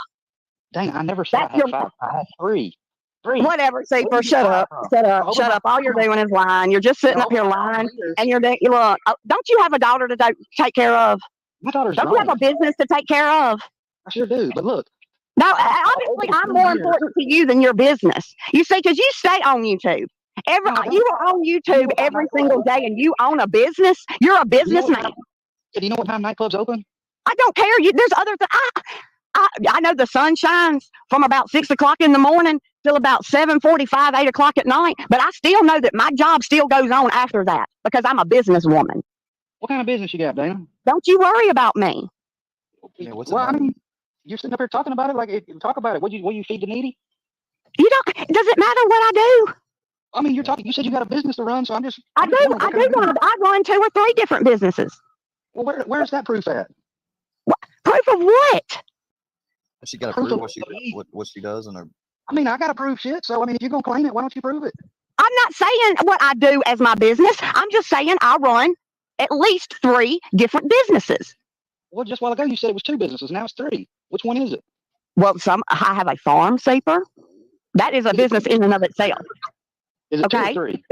Dang, I never said I had 5. I had 3. Whatever, Super. Shut up. Shut up. Shut up. All you're doing is lying. You're just sitting up here lying. And you're doing, look, don't you have a daughter to take care of? My daughter's Don't you have a business to take care of? I sure do, but look. No, obviously I'm more important to you than your business. You see, because you stay on YouTube. You are on YouTube every single day and you own a business. You're a businessman. Do you know what time nightclubs open? I don't care. There's other things. I know the sun shines from about 6 o'clock in the morning till about 7:45, 8 o'clock at night. But I still know that my job still goes on after that because I'm a businesswoman. What kind of business you got, Dana? Don't you worry about me. Yeah, I mean, you're sitting up here talking about it like talk about it. What you feed the needy? You don't. Does it matter what I do? I mean, you're talking. You said you got a business to run, so I'm just. I run 2 or 3 different businesses. Well, where's that proof at? Proof of what? She got to prove what she does, and I mean, I got to prove shit. So I mean, if you're gonna claim it, why don't you prove it? I'm not saying what I do as my business. I'm just saying I run at least 3 different businesses. Well, just a while ago you said it was 2 businesses. Now it's 3. Which one is it? Well, I have a farm, Super. That is a business in and of itself. Is it okay? 2 or 3?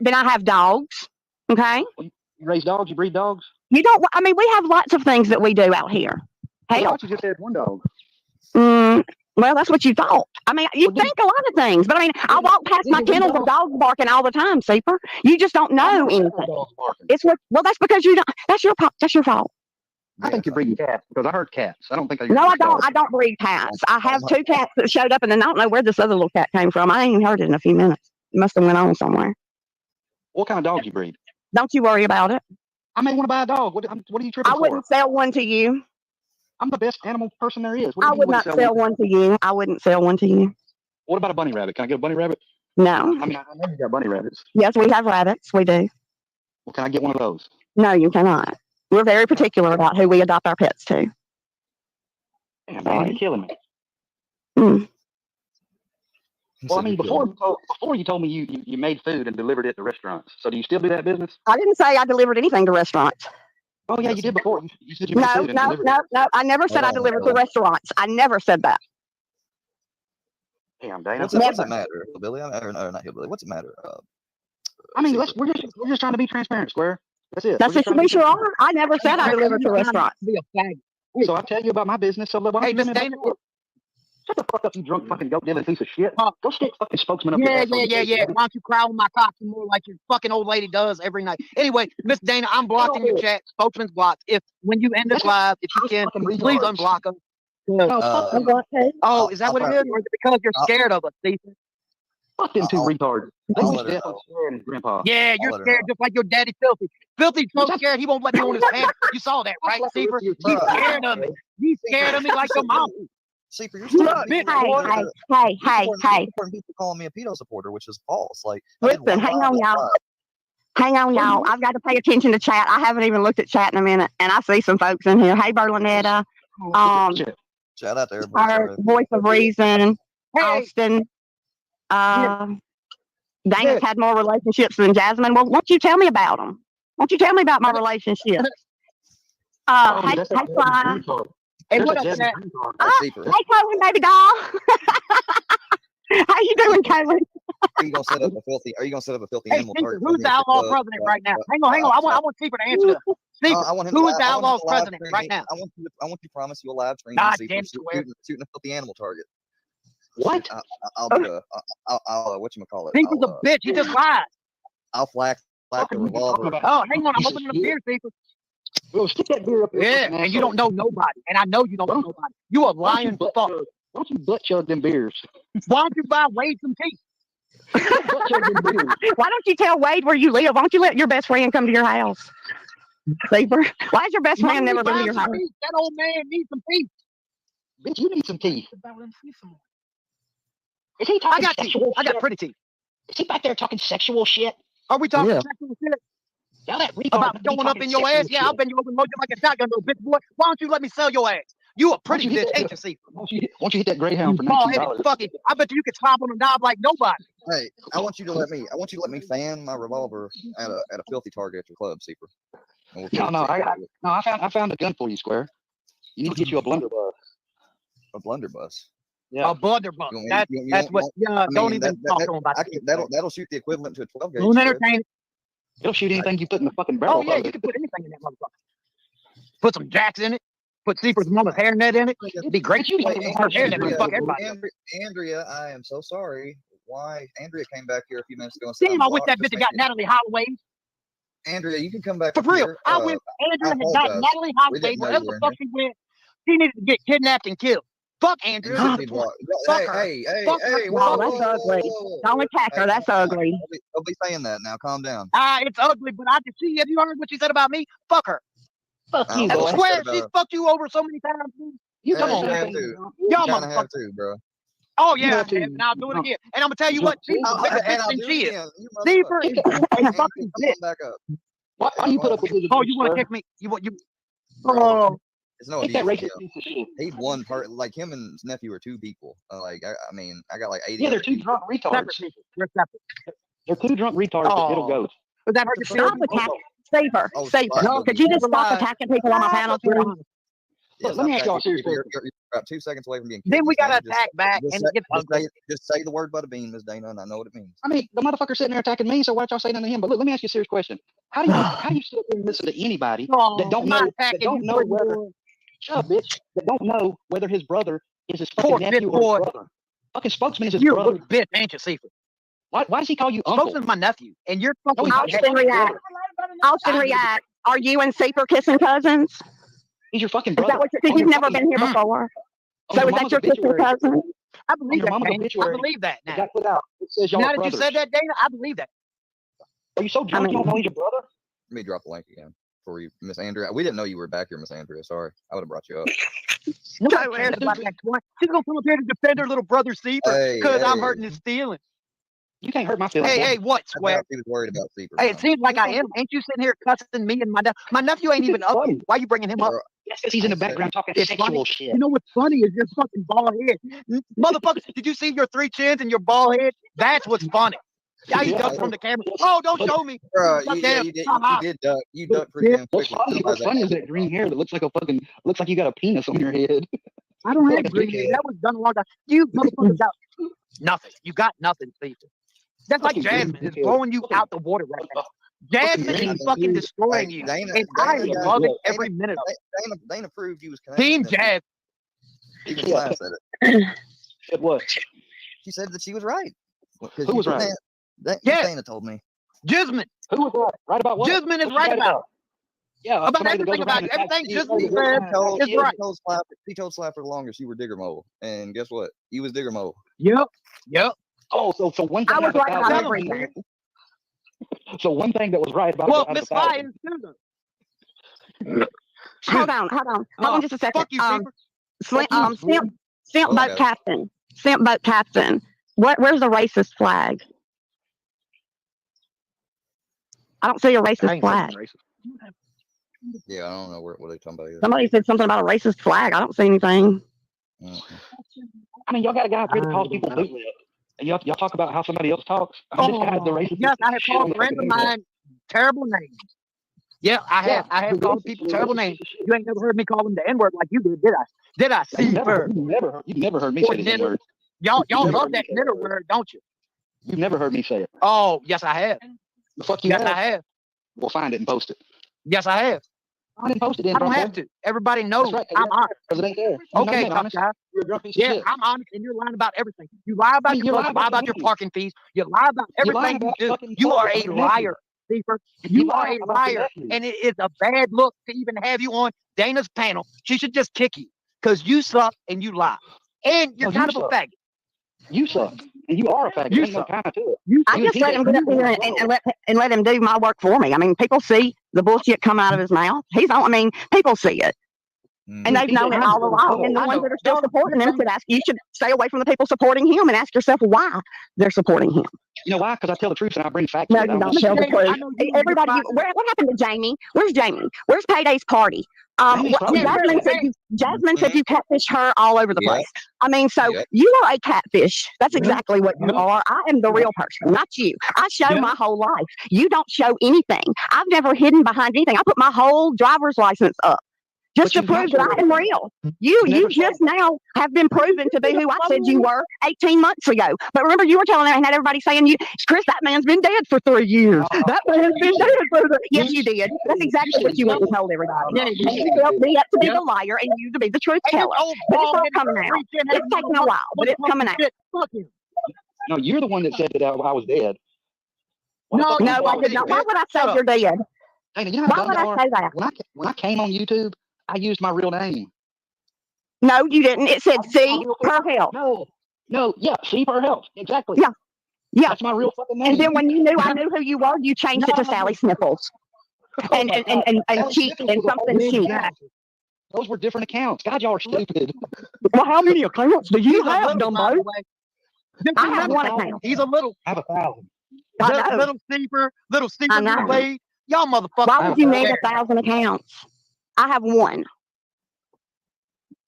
Then I have dogs. Okay. You raise dogs. You breed dogs. We have lots of things that we do out here. Hey, I thought you just had 1 dog. Well, that's what you thought. I mean, you think a lot of things, but I mean, I walk past my kennels of dogs barking all the time, Super. You just don't know anything. That's because you don't. That's your fault. I think you're breeding cats because I heard cats. I don't think. No, I don't. I don't breed cats. I have 2 cats that showed up, and then I don't know where this other little cat came from. I ain't even heard it in a few minutes. It must have went on somewhere. What kind of dog you breed? Don't you worry about it. I may want to buy a dog. What are you tripping for? I wouldn't sell one to you. I'm the best animal person there is. I would not sell one to you. I wouldn't sell one to you. What about a bunny rabbit? Can I get a bunny rabbit? No. I mean, I know you got bunny rabbits. Yes, we have rabbits. We do. Well, can I get one of those? No, you cannot. We're very particular about who we adopt our pets to. Damn, man, you're killing me. Well, I mean, before you told me you made food and delivered it to restaurants. So do you still do that business? I didn't say I delivered anything to restaurants. Oh, yeah, you did before. You said you made food and delivered it. No. I never said I delivered to restaurants. I never said that. Damn, Dana. What's it matter, Hillbilly? Or not Hillbilly. What's it matter? I mean, we're just trying to be transparent, Square. That's it. That's we sure are. I never said I delivered to restaurants. So I'll tell you about my business. So why don't you Dana? Shut the fuck up, you drunk fucking goat dealing piece of shit. Go stick fucking spokesman up there. Yeah. Why don't you cry on my cock some more like your fucking old lady does every night? Anyway, Miss Dana, I'm blocking your chat. Spokesman's blocked. When you end this live, if you can, please unblock them. Is that what it is? Or is it because you're scared of us, Stephen? Fuck them 2 retards. Grandpa. Yeah, you're scared just like your daddy Filthy. Filthy's so scared he won't let me on his pants. You saw that, right, Stephen? He's scared of me. He's scared of me like your mom. See, for your Hey. People calling me a pedo supporter, which is false. Like, listen, hang on, y'all. I've got to pay attention to chat. I haven't even looked at chat in a minute, and I see some folks in here. Hey, Berlinetta. Shout out there. Our voice of reason. Austin. Dana's had more relationships than Jasmine. Well, won't you tell me about them? Won't you tell me about my relationships? Hey, Fly. Hey, what up, Nat? Hey, Colin, baby doll. How you doing, Colin? Are you gonna set up a filthy animal target? Who's the outlaw president right now? Hang on. I want Stephen to answer that. Stephen, who is the outlaw president right now? I want you to promise you a live stream. God damn square. Shooting a filthy animal target. What? I'll whatchamacallit. Stephen's a bitch. He just lied. I'll flack the revolver. Oh, hang on. I'm opening a beer, Stephen. Well, stick that beer up there. Yeah, and you don't know nobody. And I know you don't know nobody. You a lying fuck. Why don't you butt chug them beers? Why don't you buy Wade some teeth? Why don't you tell Wade where you live? Why don't you let your best friend come to your house? Safer. Why has your best friend never been to your house? That old man needs some teeth. Bitch, you need some teeth. Is he I talking got teeth. sexual I got shit? pretty teeth. Is he back there talking sexual shit? Are we talking Yeah. sexual shit Tell that retard about not to be going up talking in your ass? sexual Yeah, shit. I'll bend you over and load you like a shotgun, little bitch boy. Why don't you let me sell your ass? You a pretty you hit bitch, that- ain't you, see? Why don't you hit that Greyhound for Bald $19? headed fucking. I bet you could slap on a knob like nobody. Hey, I want you to let me fan my revolver at a filthy target at your club, Seeper. And we'll No, see. I found a gun for you, Square. You need to get you a blunderbuss. A blunderbuss. Yeah. A blunderbuss. You want me- That's you that's what. want- Yeah, I don't mean, even talk to him about that. that'll shoot the equivalent to a 12 gauge. Don't entertain it. It'll shoot anything you put in the fucking barrel. Oh yeah, of you it. can put anything in that motherfucker. Put some jacks in it. Put Seaper's mama's hairnet in it. It'd be great. You Her hairnet would fuck everybody. Andrea, I am so sorry. Why? Andrea came back here a few minutes ago and said, Damn, I wish that bitch had got Natalie Holloway. Andrea, you can come back For up real. here. I wish Andrea had got apologize. Natalie We Holloway didn't know wherever you were the in fuck she went. She needed to get kidnapped and killed. Fuck Andrea. And That's she the did point. what? Fuck her. Hey, Fuck her. Wow, that's ugly. Don't attack her. That's ugly. Don't be saying that now. Calm down. It's ugly, but I can see. Have you heard what she said about me? Fuck her. Fuck I you, don't know I what boy. she said swear about she's her. fucked you over so many times. You Yeah, Come don't on, you say have man. to. anything. Y'all You kind of have motherfuckers. to, bro. Oh yeah, You I have to. have, and I'll do it again. And I'm gonna tell you what, she's Oh, a bigger And bitch I'll than do she it is. again. You Seaper motherfucker. is a Andrew, fucking come bitch. on back up. Why you put up with this? Oh, you want to Square? kick me? You want you? Bro, Oh, it's no Get that abuse. racist piece of shit. He's one part. Like him and his nephew are two people. I mean, I got like 80. Yeah, they're other two people. drunk separate retards. people. We're separate. They're two drunk retards that diddle Oh, goats. does that hurt your Stop feelings? attacking. Safer. Oh, Safer. stop. Could you just Never stop mind. attacking people on my panel, We're please? honest. Look, let me ask y'all a serious You're question. about 2 seconds away from being killed. Then we Miss gotta Dana. attack back, Just and say- it gets ugly. Just say the word butter bean, Miss Dana, and I know what it means. I mean, the motherfucker's sitting there attacking me, so why don't y'all say nothing to him? But look, let me ask you a serious question. How do you sit there and listen to anybody Oh, that don't I'm not know attacking you, pretty whether boy. shut up, bitch, that don't know whether his brother is his Poor fucking bitch nephew or boy. his brother? Fucking spokesman is his You're a brother. little bitch, ain't you, Seafer? Why does he call you uncle? Spokesman's my nephew, and you're No, fucking. he's not. Austin, react. Austin, react. Are you and Safer kissing cousins? He's your fucking Is brother. that what On you've your never fucking- been here before? on So your is that mama's your kissing obituary. cousin? I believe your that, mama's Dana. I obituary, believe that It now. got put out. It says y'all Now are that you brothers. said that, Dana, I believe that. Are you so drunk you don't know he's your brother? Let me drop the link again for you, Miss Andrea. We didn't know you were back here, Miss Andrea. Sorry, I would have brought you up. Nobody cares about that twat. She's gonna come up here to defend her little brother Seafer Hey, because I'm hey. hurting his feelings. You can't hurt my feelings. Hey, boy. hey, what, I Square? thought he was worried about Seeper. Hey, it seems like I am. Ain't you sitting here cussing me and my nephew? My nephew ain't even up. funny. Why you bringing him up? Bro, That's because he's in the background talking It's sexual funny. shit. You know what's funny is your fucking bald head. Motherfucker, did you see your 3 chins and your bald head? That's what's funny. Yeah, he Yeah. ducked from the camera. Oh, don't show me. Bro, Duck you down. did Uh-huh. duck. You ducked pretty damn What's quickly. funny? What's funny is that green hair that looks like you got a penis on your head. I don't Like have a green dickhead. hair. That was done a long time. You motherfuckers got nothing. You got nothing, Steve. That's like Fucking Jasmine. green It's hair. blowing you out the water right now. Jasmine green is fucking dude. destroying Hey, you. Dana- And I Dana got- love it Dana- every minute of it. Dana proved you was connected. Team to them. Jazz. Even Yeah. Sly said it. Said what? She said that she was right. Who was right? Yes. Dana told me. Jasmine. Who was right? Right about what? Jasmine is What's right she about. Yeah, About somebody that goes everything about around you. and attacks Everything you. Jasmine She said is right. told Sly for the longest you were Digger Mole. And guess what? You was Digger Mole. Yep. Yep. Oh, so one thing I was out of right about 1,000 everything. So one thing that was right about Well, out of Miss 1,000. Fly is too, though. Hold on just a second. Fuck you, Seafer. Simp Oh, boat okay. captain. Simp boat captain. Where's the racist flag? I don't see a I racist ain't flag. fucking racist. Yeah, I don't know what they're talking about either. Somebody said something about a racist flag. I don't see anything. Mm-mm. I mean, y'all got a guy up here that calls I people don't know. bootleg. And y'all talk about how somebody else talks. I mean, this guy's the racist. Yes, I have shit on called the friends fucking of internet. mine terrible names. Yeah, I have called people terrible names. You ain't never heard me call them the N-word like you did I? Did I? You've Seafer. never heard me say the N-word. Y'all never love heard me that say knitter that word. word, don't you? You've never heard me say it. Oh, yes, I have. The fuck you Yes, have? I have. We'll find it and post it. Yes, I have. I didn't post it in. I don't have to. Everybody knows That's right. I'm honest. Because it ain't there. You know Okay, you ain't tough honest. guy. You're a drunk piece of Yeah, shit. I'm honest, and you're lying about everything. You lie about mean, your you bus, lie you about lie your about your nephew. parking fees, you lie about You lie everything you about do. fucking You are a your nephew. liar, Seafer. You You are lie a about your liar, nephew. and it is a bad look to even have you on Dana's panel. She should just kick you because you suck and you lie, and you're No, kind you of a suck. faggot. You suck. And you are a faggot. You Ain't no suck. kind to it. I just let him get up here and let him do my work for me. I mean, people see the bullshit come out of his mouth. I mean, people see it. And they've known it all along. And the ones that are still supporting him you should stay away from the people supporting him and ask yourself why they're supporting him. You know why? Because I tell the truth and I bring facts. No, you don't tell the truth. Everybody, what happened to Jamie? Where's Jamie? Where's Payday's party? Jasmine said you catfish her all over the place. I mean, so you are a catfish. That's exactly what you are. I am the real person, not you. I show my whole life. You don't show anything. I've never hidden behind anything. I put my whole driver's license up just to prove that I am real. You just now have been proven to be who I said you were 18 months ago. But remember, you were telling everybody saying, Chris, that man's been dead for 3 years. That man's been dead for 3 years. Yes, you did. That's exactly what you went and told everybody. And you felt me up to be the liar and you to be the truth teller. But it's all coming out. It's taking a while, but it's coming out. No, you're the one that said that I was dead. No, I did not. Why would I say you're dead? Dana, you know how Why would I say that? When I came on YouTube, I used my real name. No, you didn't. It said C per health. No, yeah, C per health. Exactly. Yeah. That's my real fucking name. And then when you knew I knew who you were, you changed it to Sally Sniffles. And cheek and something cheek. Those were different accounts. God, y'all are stupid. Well, how many accounts do you have, Dumbo? I have one account. He's a little. I have 1,000. Little steeper blade. Y'all motherfuckers. Why would you need 1,000 accounts? I have one.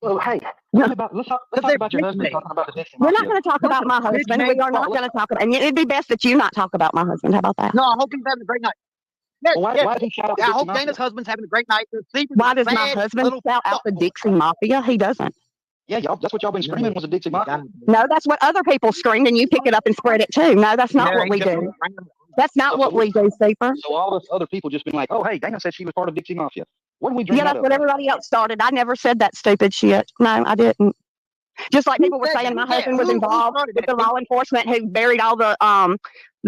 Well, hey, let's talk about your husband. Talking about the Dixie We're not going to talk about my husband. We are not going to talk about. And it'd be best that you not talk about my husband. How about that? No, I hope he's having a great night. Why did he shout out I hope Dana's husband's having a great night. Why does my husband shout out the Dixie Mafia? He doesn't. Yeah, y'all. That's what y'all been screaming was a Dixie Mafia. No, that's what other people screamed, and you pick it up and spread it too. No, that's not what we do. That's not what we do, Seeper. So all those other people just been like, oh, hey, Dana said she was part of Dixie Mafia. Where do we drink that's what everybody else started. I never said that stupid shit. No, I didn't. Just like people were saying my husband was involved with the law enforcement who buried all the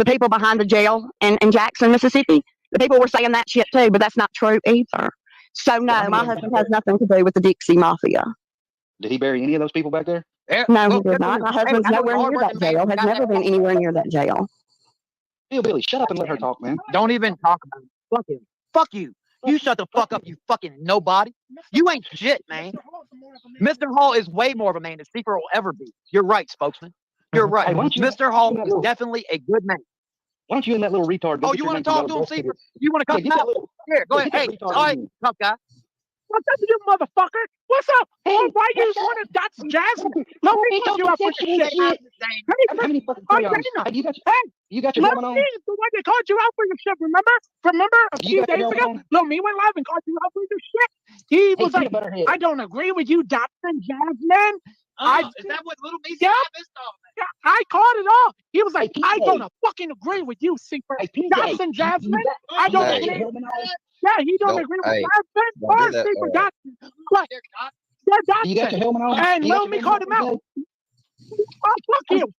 people behind the jail in Jackson, Mississippi. The people were saying that shit too, but that's not true either. So no, my husband has nothing to do with the Dixie Mafia. Did he bury any of those people back there? No, he did not. My husband's nowhere near that jail. Has never been anywhere near that jail. Billy, shut up and let her talk, man. Don't even talk about it. Fuck him. Fuck you. You shut the fuck up, you fucking nobody. You ain't shit, man. Mr. Hall is way more of a man than Seeper will ever be. You're right, spokesman. You're right. Mr. Hall is definitely a good man. Why don't you and that little retard? Oh, you want to talk to him, Seeper? You want to come out? Here, go ahead. Hey, all right, tough guy. What's up, you motherfucker? What's up? Oh, why you want to dots Jasmine? Let me put you up with your shit. How many fucking crayons? You got your helmet on? The one that called you out for your shit, remember a few days ago? No, me went live and called you out for your shit. He was like, I don't agree with you, Dotson Jasmine. Is that what little me said? Yeah, I called it off. He was like, I don't fucking agree with you, Seeper. Dotson Jasmine. I don't agree. Yeah, he don't agree with Jasmine or Seeper Dotson. But you got your helmet on? And Lil Me called him out. Oh,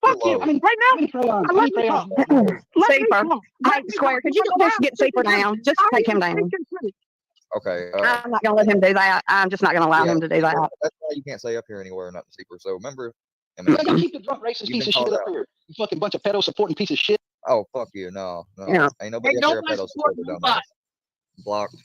fuck you. I mean, right now, I like you. Seeper. Hey, Square, could you just get Seeper down? Just take him down. Okay. I'm not going to let him do that. I'm just not going to allow him to do that. That's why you can't say up here anywhere, not the Seeper. So remember. You gotta keep the drunk racist piece of shit up here. You fucking bunch of pedo supporting piece of shit. Oh, fuck you. No. Yeah. Ain't nobody up there a pedo supporter down there. Blocked.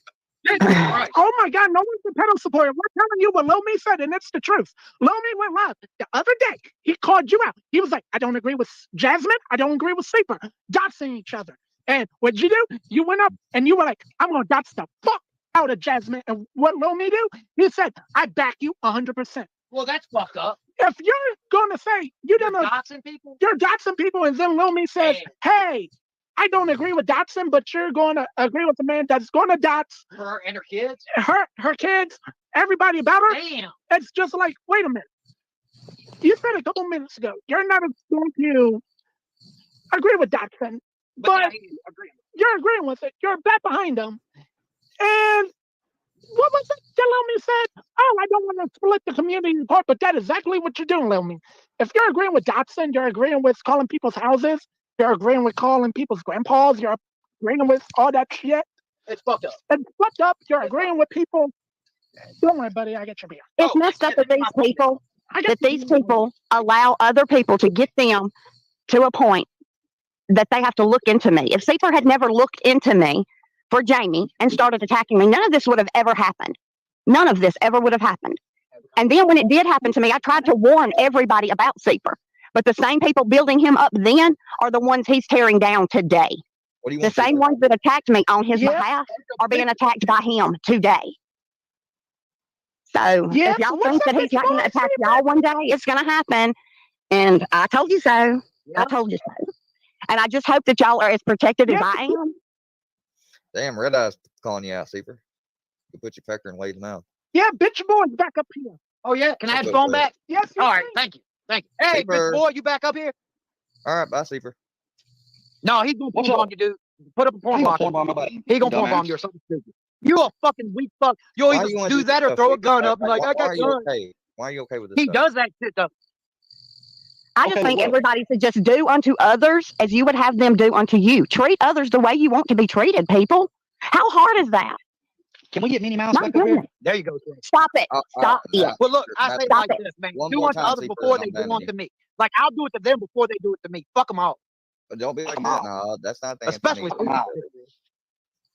Oh my God, no one's a pedo supporter. We're telling you what Lil Me said, and it's the truth. Lil Me went live the other day. He called you out. He was like, I don't agree with Jasmine. I don't agree with Seeper. Doxing each other. And what'd you do? You went up and you were like, I'm going to dox the fuck out of Jasmine. And what Lil Me do? He said, I back you 100%. Well, that's fucked up. If you're going to say, you're doxing people? You're doxing people, and then Lil Me says, hey, I don't agree with Dotson, but you're going to agree with the man that's going to dox her and her kids, her kids, everybody about her. Damn. It's just like, wait a minute. You said a couple minutes ago, you're not going to agree with Dotson, but you're agreeing with it. You're back behind him. And what was it that Lil Me said? Oh, I don't want to split the community apart, but that's exactly what you're doing, Lil Me. If you're agreeing with Dotson, you're agreeing with calling people's houses. You're agreeing with calling people's grandpas. You're agreeing with all that shit. It's fucked up. It's fucked up. You're agreeing with people. Don't worry, buddy. I get your beer. It's messed up that these people allow other people to get them to a point that they have to look into me. If Seeper had never looked into me for Jamie and started attacking me, none of this would have ever happened. none of this ever would have happened. And then when it did happen to me, I tried to warn everybody about Seeper. But the same people building him up then are the ones he's tearing down today. What do you The want? same ones that attacked me on his behalf are being attacked by him today. So if y'all think that he's not going to attack y'all one day, it's going to happen. And I told you so. I told you so. And I just hope that y'all are as protected as I am. Damn, Red Eye's calling you out, Seeper. You put your pecker and laid him out. Yeah, bitch boy, back up here. Oh yeah, can I have Okay, the phone good. back? Yes, All right, thank you. Hey, Seeper. big boy, you back up here? All right, bye, Seeper. No, he's gonna What's porn up? bomb you, dude. Put up a I porn ain't gonna block. porn bomb nobody. He gonna porn dumbass. bomb you or something stupid. You a fucking weak fuck. You'll Why either you wanna do that or stuff, throw a Seeper? gun up and like, Why I got are you guns. okay? Why are you okay with this He stuff? does that shit though. I just Okay, think look. everybody should just do unto others as you would have them do unto you. Treat others the way you want to be treated, people. How hard is that? Can we get Minnie Mouse My back up here? goodness. There you go, Chris. Stop it. Stop it. now, Well, look, I Matt, say it Stop like it. this, man. One Do more unto time, others Seeper, before and they I'm do banning unto me. Like I'll do it to them before they do it to me. Fuck them all. But don't be like that. No, that's not the answer. Especially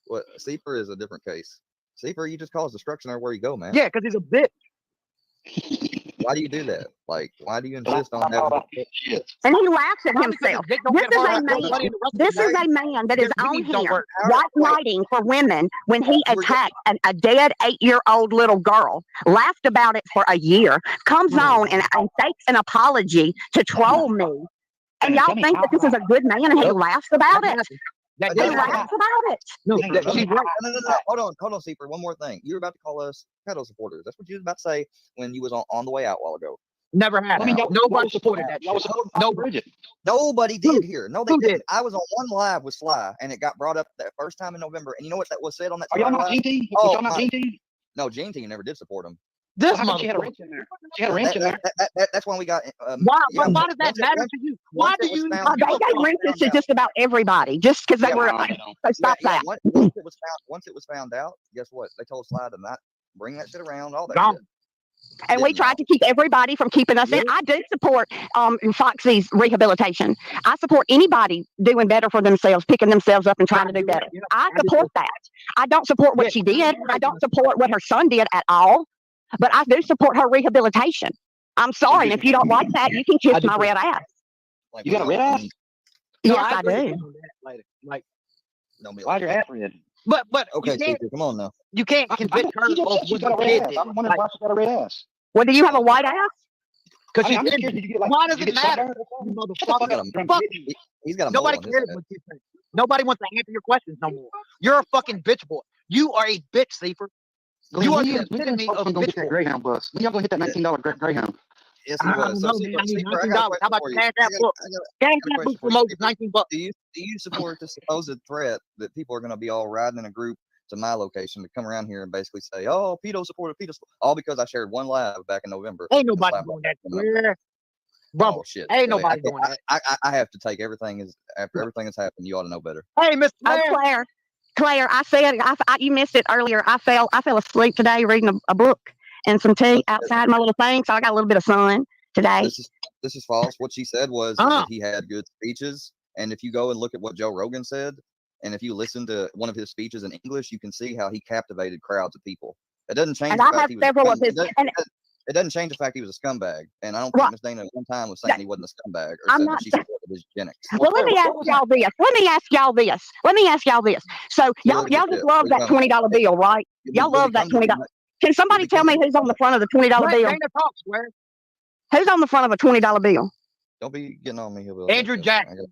What Seeper is a different case. Seeper, you just cause destruction everywhere you go, man. yeah, because he's a bitch. Why do you do that? Like, why do you I'm insist on all having? about that shit. And he laughs at Probably because himself. his dick don't This get is hard a like man. nobody in the rest of This the is day. a man that is His on knees don't here work. white knighting for women when he attacked a dead 8-year-old little girl, laughed about it for a year, comes on and fakes an apology to troll me. And y'all think that this is a good man and he laughs about it? That He Yeah. laughs about it. No, Hey, that, she's right. No. Hold on, Seeper. One more thing. You were about to call us pedo supporters. That's what you was about to say when you was on the way out a while ago. Never had. I mean, y'all Nobody supported that Y'all shit. supported No. Bridget. Nobody did here. No, they Who didn't. did? I was on one live with Sly, and it got brought up that first time in November. And you know what that was said on that? Are y'all Sly not live? Gene T? Oh, Was y'all not my- Gene T? No, Gene T never did support him. This Well, how come she had a motherfucker. wrench in there? She had a wrench in there. That's when we got. Why? yeah, Why does that once it- matter once- to you? Why once do it was you? found- They gave wrenches to just about everybody just because they Yeah, were. No, they don't. So stop that. Once it was found out, guess what? They told Sly to not bring that shit around. All that Gone. shit. And we tried to keep everybody from keeping us in. I do support Foxy's rehabilitation. I support anybody doing better for themselves, picking themselves up and trying to do better. I support that. I don't support what she did. I don't support what her son did at all. But I do support her rehabilitation. I'm sorry. And if you don't like that, you can kiss my red ass. Like, You got a red ass? No, Yes, I agree with do. you on that later. Like, Don't be Why's like your ass red? but okay, you can't, Seeker, come on now. you can't I convict her she just of said she's what got a the red kid ass. did. I'm wondering why she got a red ass. Well, do you have a white ass? Because I mean, she I'm just did. curious. Did you get like? Why does you it get matter? sunburned or You something? Shut the fuck motherfucker. up. Fuck. He's got a mole Nobody on his cares head. what you think. Nobody wants to answer your questions no more. You're a fucking bitch boy. You are a bitch sleeper. You are the epitome of gonna get that bitch boy. Greyhound bus. When y'all gonna hit that $19 Greyhound? Yes, I he don't was. know, So, man. I need Seeper, I got a $19. How question about for you you. cash that book? I Cash got a that book question for for you, Moses, Seeper. 19 bucks. Do you support the supposed threat that people are going to be all riding in a group to my location to come around here and basically say, "Oh, pedo supporter, all because I shared one live back in November." Ain't nobody Slap doing up. that. Yeah. Brother, Oh shit! ain't Really? nobody doing that. I have to take everything after everything that's happened. You ought to know better. Hey, Mr. Oh, Claire. Claire, I said you missed it earlier. I fell asleep today reading a book and some tea outside my little thing, so I got a little bit of sun today. This is false. What she said was that he had good speeches, and if you go and look at what Joe Rogan said, and if you listen to one of his speeches in English, you can see how he captivated crowds of people. It doesn't change. And I have several of his. It doesn't change the fact he was a scumbag, and I don't think Miss Dana at one time was saying he wasn't a scumbag or said that she supported his eugenics. Well, let me ask y'all this. So y'all just love that $20 bill, right? Y'all love that $20. Can somebody tell me who's on the front of the $20 bill? Dana talk, Square. Who's on the front of a $20 bill? Don't be getting on me, Andrew Jackson.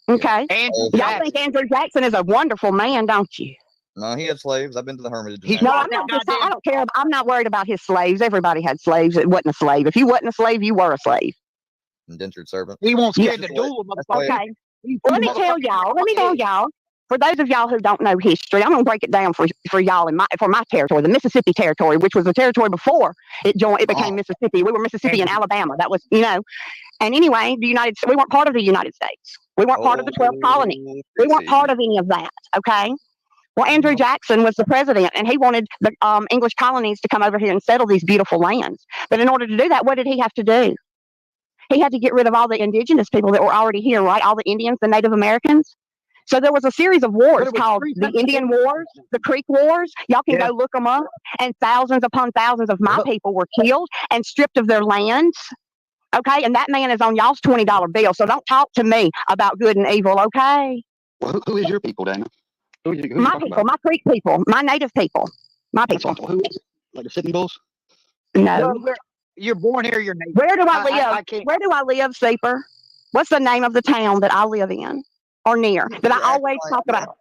Okay. Andrew Y'all Jackson. think Andrew Jackson is a wonderful man, don't you? No, he had slaves. I've been to the Hermitage. No, I don't care. I'm not worried about his slaves. Everybody had slaves. It wasn't a slave. If you wasn't a slave, you were a slave. Indentured servant. He won't scared to duel, motherfucker. Okay. Let me tell y'all. For those of y'all who don't know history, I'm gonna break it down for y'all for my territory, the Mississippi territory, which was the territory before it became Mississippi. We were Mississippi and Alabama. That was, And anyway, we weren't part of the United States. We weren't part of the 12 colonies. We weren't part of any of that. Okay. Well, Andrew Jackson was the president, and he wanted the English colonies to come over here and settle these beautiful lands. But in order to do that, what did he have to do? He had to get rid of all the indigenous people that were already here, right? All the Indians, the Native Americans. So there was a series of wars But it was called three the countries. Indian Wars, the Creek Wars. Y'all can Yeah. go look them up. And thousands upon thousands of my Look. people were killed and stripped of their lands. Okay, and that man is on y'all's $20 bill. So don't talk to me about good and evil. Okay. Well, who is your people, Dana? Who are you My talking people, about? my Creek people, my native people, my That's people. what I'm, who is it? Like the Sitting Bulls? No. Well, you're born here, you're native. Where do I live? I can't. Where do I live, Sleeper? What's the name of the town that I live in or near that I always talk about?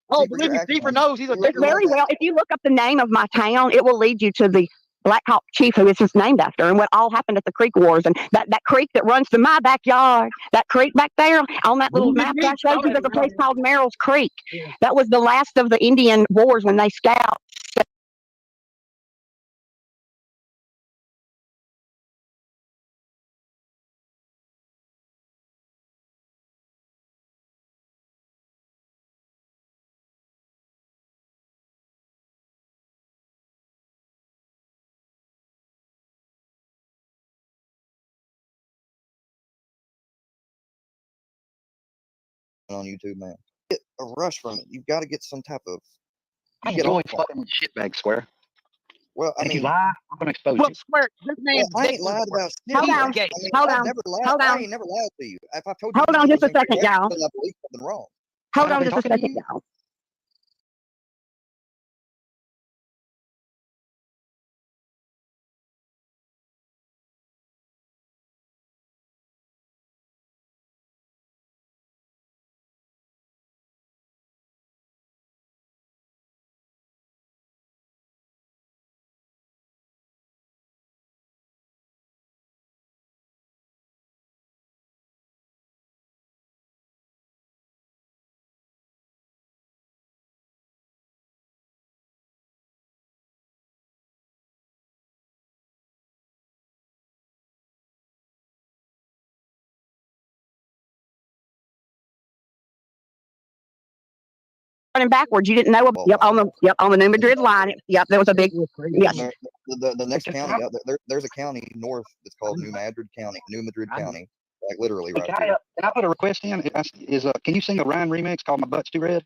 Oh, See, but believe me, you're acting Steeper like- knows he's a It's very well. If you look up the name of my town, it will lead you to the Black Hawk Chief, who is just named after, and what all happened at the Creek Wars, and that creek that runs through my backyard, that creek back there on that little map that I showed you, there's a place called Merrill's Creek. Yeah. That was the last of the Indian wars when they scalped. on YouTube, man. Get a rush from it. You've got to get some type of. I Get enjoy off on it. fucking with shitbag Square. Well, I And if you mean, lie, I'm gonna expose Well, you. Square, this man's I ain't lied about shit. Hold man. on. gay. I mean, Hold I've on. never lied. Hold I on. ain't never lied to you. If I told you, Hold on just a something second, incorrect, y'all. then I believe something wrong. Hold I've on been just a talking to second, you. y'all. Running backwards, you didn't know. Yep, on the New Madrid line. Yep, there was a big. Yes. The next county out there's a county north that's called New Madrid County, like literally Hey, right can here. I put a request in? Can you sing a Ryan remix called "My Butt's Too Red"?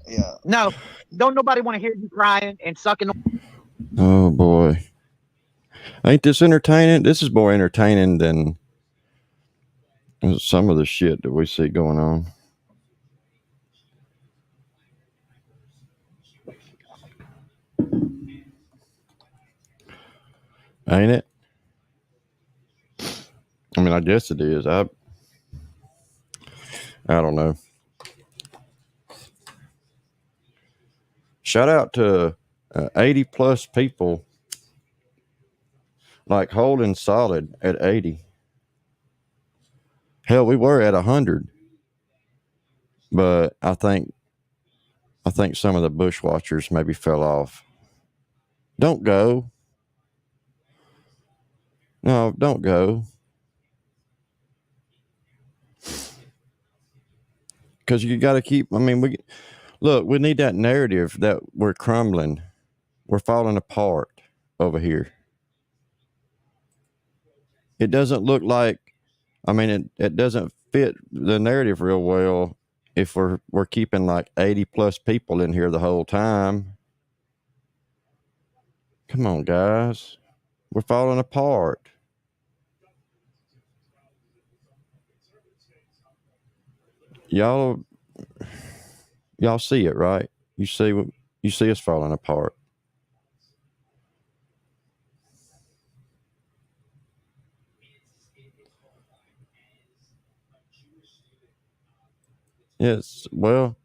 Yeah. No, don't nobody want to hear you crying and sucking. Oh boy, ain't this entertaining? This is more entertaining than some of the shit that we see going on. Ain't it? I mean, I guess it is. I don't know. Shout out to 80 plus people, like holding solid at 80. Hell, we were at 100, but I think some of the bushwatchers maybe fell off. Don't go. No, don't go. Because you got to keep. I mean, we need that narrative that we're crumbling, we're falling apart over here. It doesn't look like. I mean, it doesn't fit the narrative real well if we're keeping like 80 plus people in here the whole time. Come on, guys. We're falling apart. Y'all see it, right? You see us falling apart. Yes. Well,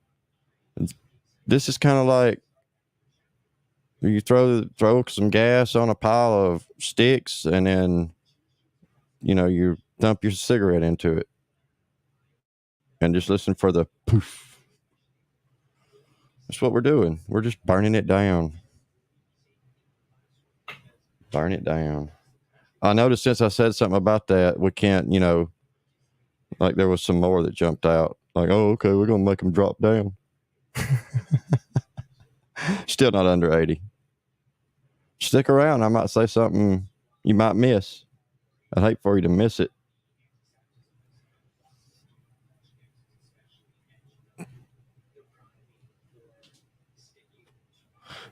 this is kind of like you throw some gas on a pile of sticks and then you dump your cigarette into it and just listen for the poof. That's what we're doing. We're just burning it down. Burn it down. I noticed since I said something about that, we can't, like there was some more that jumped out. Like, oh, okay, we're going to make them drop down. Still not under 80. Stick around. I might say something you might miss. I'd hate for you to miss it.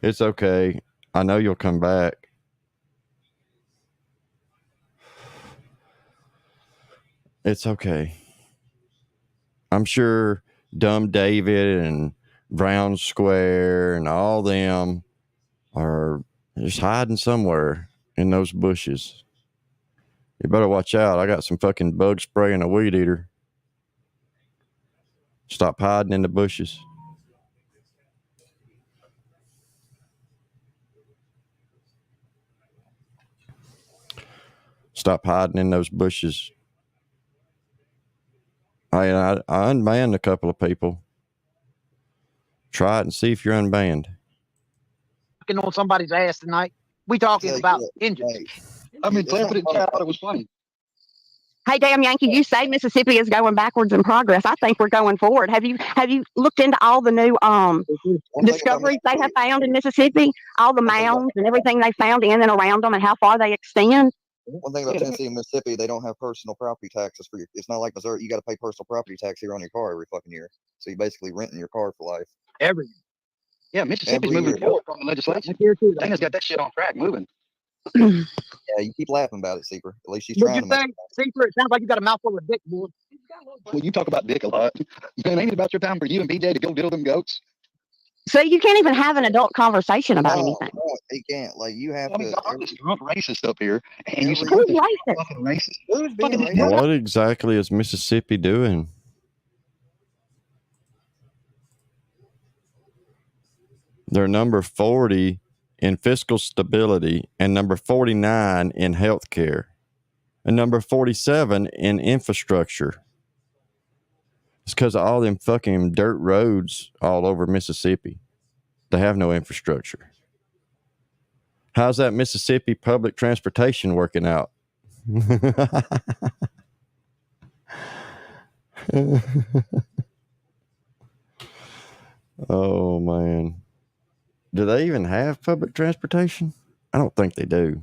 It's okay. I know you'll come back. It's okay. I'm sure Dumb David and Brown Square and all them are just hiding somewhere in those bushes. You better watch out. I got some fucking bug spray and a weed eater. Stop hiding in the bushes. Stop hiding in those bushes. I unbanned a couple of people. Try it and see if you're unbanned. Fucking on somebody's ass tonight. We talking about injuries. I mean, Claire put it in chat. I thought it was funny. Hey, damn Yankee, you say Mississippi is going backwards in progress. I think we're going forward. Have you looked into all the new discoveries they have found in Mississippi? All the mounds and everything they found in and around them and how far they extend? One thing about Tennessee and Mississippi, they don't have personal property taxes for your. It's not like Missouri. You got to pay personal property tax here on your car every fucking year. So you're basically renting your car for life. Every year. Yeah, Mississippi's Every moving year. forward from the legislation. Dana's got that shit on track, moving. Yeah, you keep laughing about it, Seeper. At least she's What trying you to make think, Seeper? It sounds like you got a mouthful of dick, boy. Well, you talk about dick a lot. Man, ain't it about your time for you and BJ to go diddle them goats? So you can't even have an adult conversation about No, anything. no, he can't. Like, you have I mean, to. I'm just drunk racist up here, and you every- support Who's this racist? fucking racist. Who's being Fucking racist? What exactly is Mississippi doing? They're number 40 in fiscal stability and number 49 in healthcare and number 47 in infrastructure. It's because of all them fucking dirt roads all over Mississippi. They have no infrastructure. How's that Mississippi public transportation working out? Oh, man. Do they even have public transportation? I don't think they do.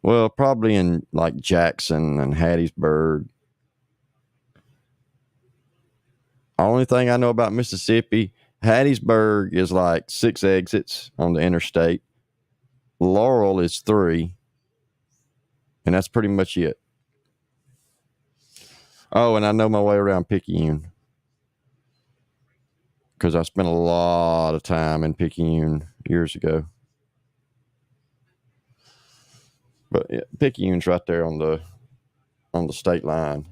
Well, probably in like Jackson and Hattiesburg. Only thing I know about Mississippi, Hattiesburg is like 6 exits on the interstate. Laurel is 3. And that's pretty much it. Oh, and I know my way around Picayune. Because I spent a lot of time in Picayune years ago. But yeah, Picayune's right there on the state line.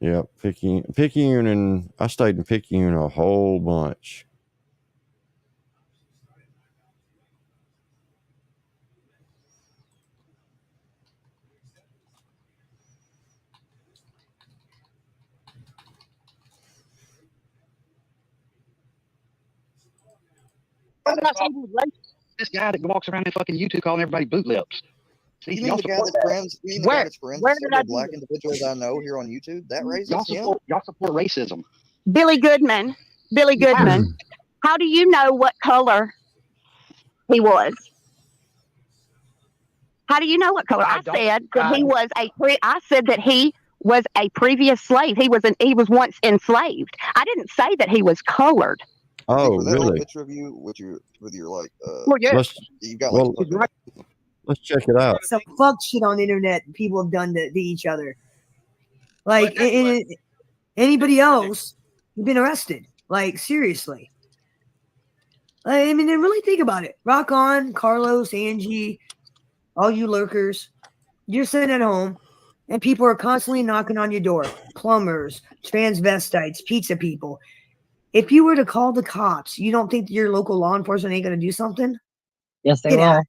Yep, Picayune, and I stayed in Picayune a whole bunch. This guy that walks around in fucking YouTube calling everybody boot lips. See, You mean y'all the guy support that's that. friends? You mean the Where? guy that's friends Where with did some I of the do black that? individuals I know here on YouTube? That racist? Y'all support racism. Billy Goodman. Billy Goodman. How do you know what color he was? How do you know what color? I said that he was I said that he was a previous slave. He was once enslaved. I didn't say that he was colored. Oh, that little really? picture of you with your like Well, yeah. you got Well, like fucking- let's check it out. Some fuck shit on the internet people have done to each other. Like anybody else, you've been arrested. Like seriously. I mean, then really think about it. Rock on, Carlos, Angie, all you lurkers. You're sitting at home, and people are constantly knocking on your door. Plumbers, transvestites, pizza people. If you were to call the cops, you don't think your local law enforcement ain't going to do something? Yes, they Get will. out.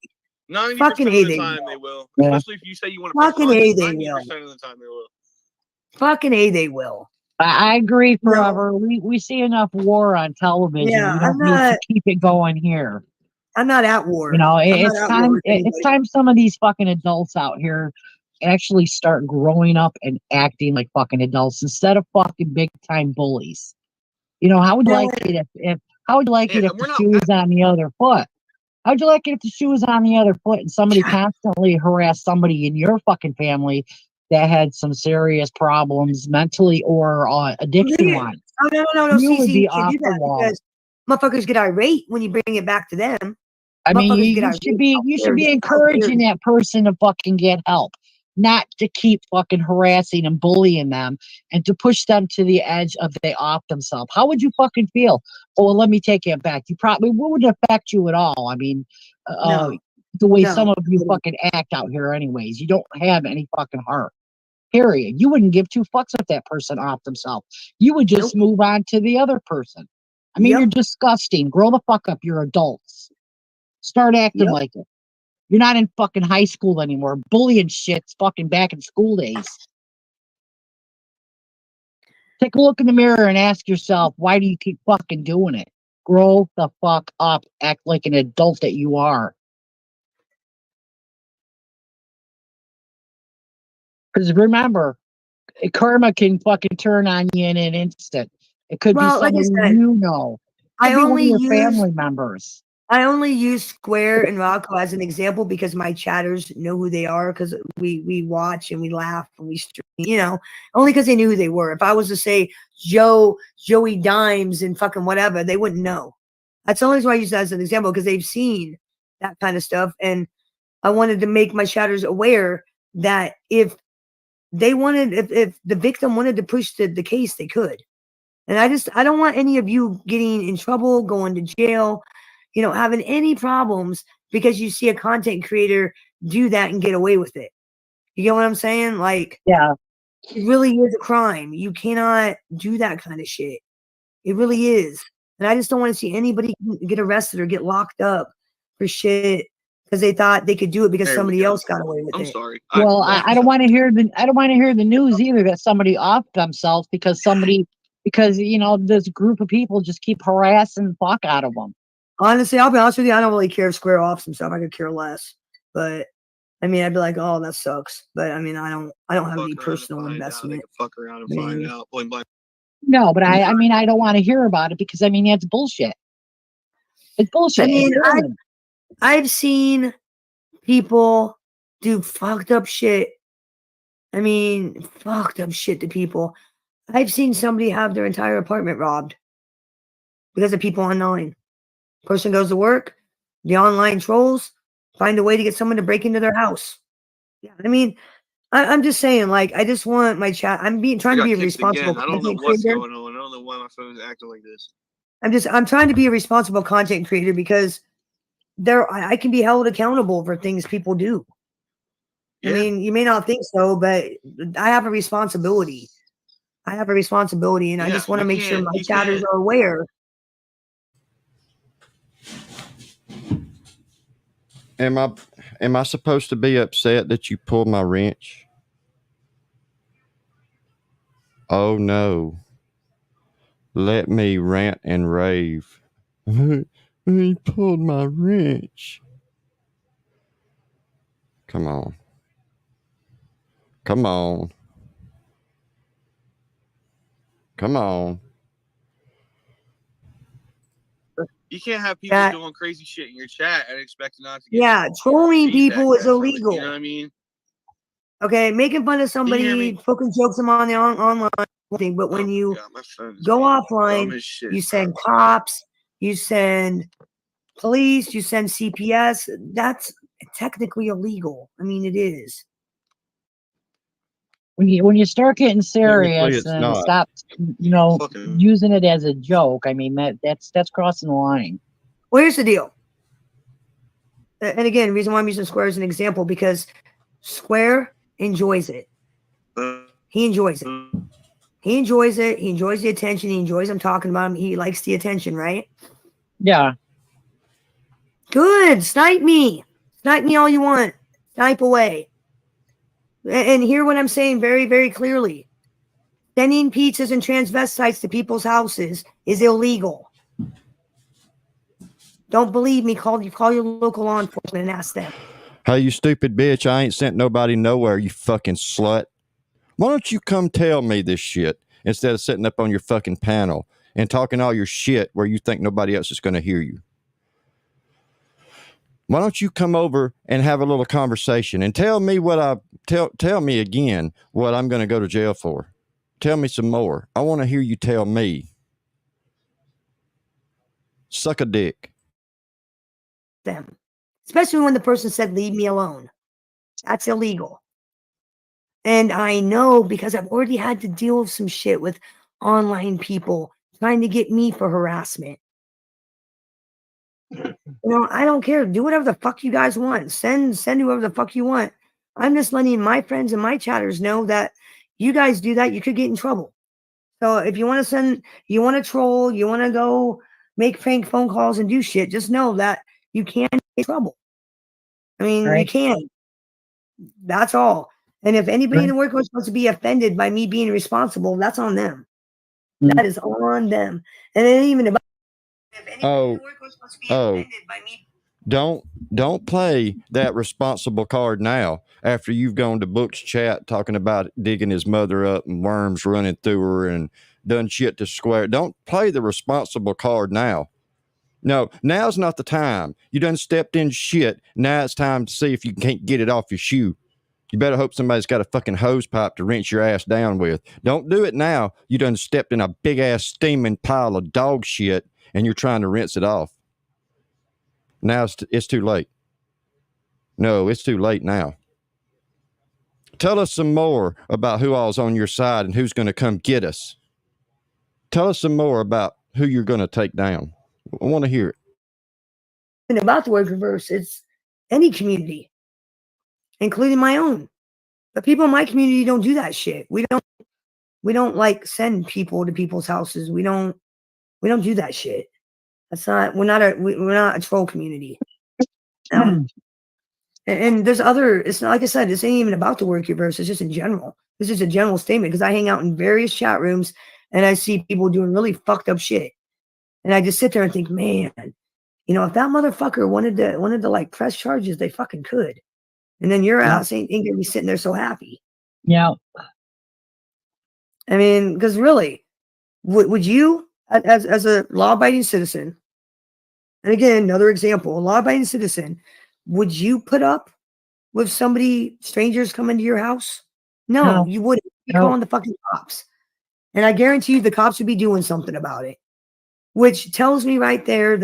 90% Fucking of A, the they time will. they will. Yeah. Especially if you say you want to press Fucking A, charges, they 90% will. of the time they will. Fucking A, they will. I agree forever. We see enough war on television. Yeah, we don't need to keep it going here. I'm not at war. You know, I'm not it's at war time. with It's anybody. time some of these fucking adults out here actually start growing up and acting like fucking adults instead of fucking big time bullies. You know, I would like it if How would you like it if the shoe was on the other foot? How would you like it if the shoe was on the other foot and somebody constantly harassed somebody in your fucking family that had some serious problems mentally or addiction-wise? Oh, no. You would See, be you can't off do the that wall. because motherfuckers get irate when you bring it back to them. I mean, Motherfuckers get you irate. should be encouraging that person to fucking get help, not to keep fucking harassing and bullying them and to push them to the edge of they off themselves. How would you fucking feel? Oh, well, let me take it back. You probably wouldn't affect you at all. I mean, No. the way No. some of you fucking act out here, anyways, you don't have any fucking heart. Period. You wouldn't give two fucks if that person off themselves. You would just move on to the other person. I mean, you're disgusting. Grow the fuck up. You're adults. Start acting like it. You're not in fucking high school anymore. Bullying shit's fucking back in school days. Take a look in the mirror and ask yourself, why do you keep fucking doing it? Grow the fuck up. Act like an adult that you are. Because remember, karma can fucking turn on you in an instant. It could be somebody you know. It could be one of your family members. I only use Square and Rocco as an example because my chatters know who they are because we watch and we laugh and we stream, you know, only because they knew who they were. If I was to say Joey Dimes and fucking whatever, they wouldn't know. That's the only reason why I use that as an example because they've seen that kind of stuff. And I wanted to make my chatters aware that if they wanted, if the victim wanted to push the case, they could. And I don't want any of you getting in trouble, going to jail, you know, having any problems because you see a content creator do that and get away with it. You get what I'm saying? Like, yeah, it really is a crime. You cannot do that kind of shit. It really is. And I just don't want to see anybody get arrested or get locked up for shit because they thought they could do it because somebody else got away with it. I'm sorry. Well, I don't want to hear the news either that somebody offed themselves because you know this group of people just keep harassing the fuck out of them. Honestly, I'll be honest with you. I don't really care if Square offs and stuff. I could care less. But I mean, I'd be like, oh, that sucks. But I mean, I don't have any personal investment. Fuck around and find out. Point blank. No, but I mean, I don't want to hear about it because I mean, that's bullshit. It's bullshit. I mean, I've seen people do fucked up shit. I mean, fucked up shit to people. I've seen somebody have their entire apartment robbed because of people online. Person goes to work, the online trolls find a way to get someone to break into their house. Yeah, I mean, I'm just saying, like, I just want my chat. I'm trying to be a responsible. I don't know what's going on. I don't know why my phone's acting like this. I'm trying to be a responsible content creator because I can be held accountable for things people do. Yeah. I mean, you may not think so, but I have a responsibility. And I just want to make sure my chatters are aware. Am I supposed to be upset that you pulled my wrench? Oh no. Let me rant and rave. He pulled my wrench. Come on. Come on. Come on. You can't have people doing crazy shit in your chat and expect not to get. Yeah, trolling people is illegal. You know what I mean? Okay, making fun of somebody, poking jokes them on the online thing, but when you go offline, you send cops, you send police, you send CPS. That's technically illegal. I mean, it is. When you start getting serious and stop, you know, using it as a joke, I mean that's crossing the line. Well, here's the deal. And again, the reason why I'm using Square as an example because Square enjoys it. He enjoys it. He enjoys it. He enjoys the attention. He enjoys I'm talking about him. He likes the attention, right? Yeah. Good. Snipe me. Snipe me all you want. Snipe away. And hear what I'm saying very, very clearly. Sending pizzas and transvestites to people's houses is illegal. Don't believe me. Call your local law enforcement and ask them. Hey, you stupid bitch. I ain't sent nobody nowhere, you fucking slut. Why don't you come tell me this shit instead of sitting up on your fucking panel and talking all your shit where you think nobody else is going to hear you. Why don't you come over and have a little conversation and tell me what tell me again what I'm going to go to jail for. Tell me some more. I want to hear you tell me. Suck a dick. Them, especially when the person said, leave me alone. That's illegal. And I know because I've already had to deal with some shit with online people trying to get me for harassment. I don't care. Do whatever the fuck you guys want. Send whoever the fuck you want. I'm just letting my friends and my chatters know that you guys do that, you could get in trouble. So if you want to you want to troll, you want to go make prank phone calls and do shit, just know that you can get in trouble. I mean, you can. That's all. And if anybody in the work was supposed to be offended by me being responsible, that's on them. That is on them. And it ain't even about Don't play that responsible card now after you've gone to Book's chat talking about digging his mother up and worms running through her and done shit to Square. Don't play the responsible card now. No, now's not the time. You done stepped in shit. Now it's time to see if you can't get it off your shoe. You better hope somebody's got a fucking hose pipe to rinse your ass down with. Don't do it now. You done stepped in a big ass steaming pile of dog shit and you're trying to rinse it off. Now it's too late. No, it's too late now. Tell us some more about who all's on your side and who's going to come get us. Tell us some more about who you're going to take down. I want to hear it. And about the word reverse, it's any community, including my own. But people in my community don't do that shit. We don't like send people to people's houses. We don't do that shit. We're not a troll community. And there's it's not, like I said, this ain't even about the word reverse. It's just in general. This is a general statement because I hang out in various chat rooms and I see people doing really fucked up shit. And I just sit there and think, man, if that motherfucker wanted to like press charges, they fucking could. And then your ass ain't gonna be sitting there so happy. Yeah. I mean, because really, would you, as a law-abiding citizen, and again, another example, a law-abiding citizen, would you put up with strangers coming to your house? No, you wouldn't. You'd be calling the fucking cops. And I guarantee you the cops would be doing something about it. Which tells me right there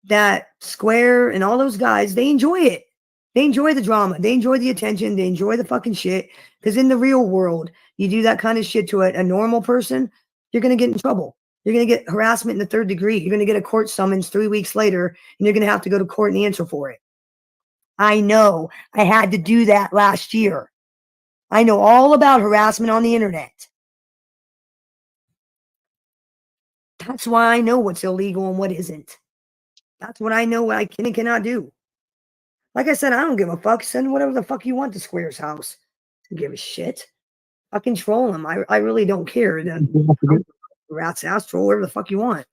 that Square and all those guys, they enjoy it. They enjoy the drama. They enjoy the attention. They enjoy the fucking shit. Because in the real world, you do that kind of shit to a normal person, you're going to get in trouble. You're going to get harassment in the third degree. You're going to get a court summons 3 weeks later, and you're going to have to go to court and answer for it. I know. I had to do that last year. I know all about harassment on the internet. That's why I know what's illegal and what isn't. That's what I know what I can and cannot do. Like I said, I don't give a fuck. Send whatever the fuck you want to Square's house. I don't give a shit. Fucking troll them. I really don't care. Rat's ass, troll whatever the fuck you want.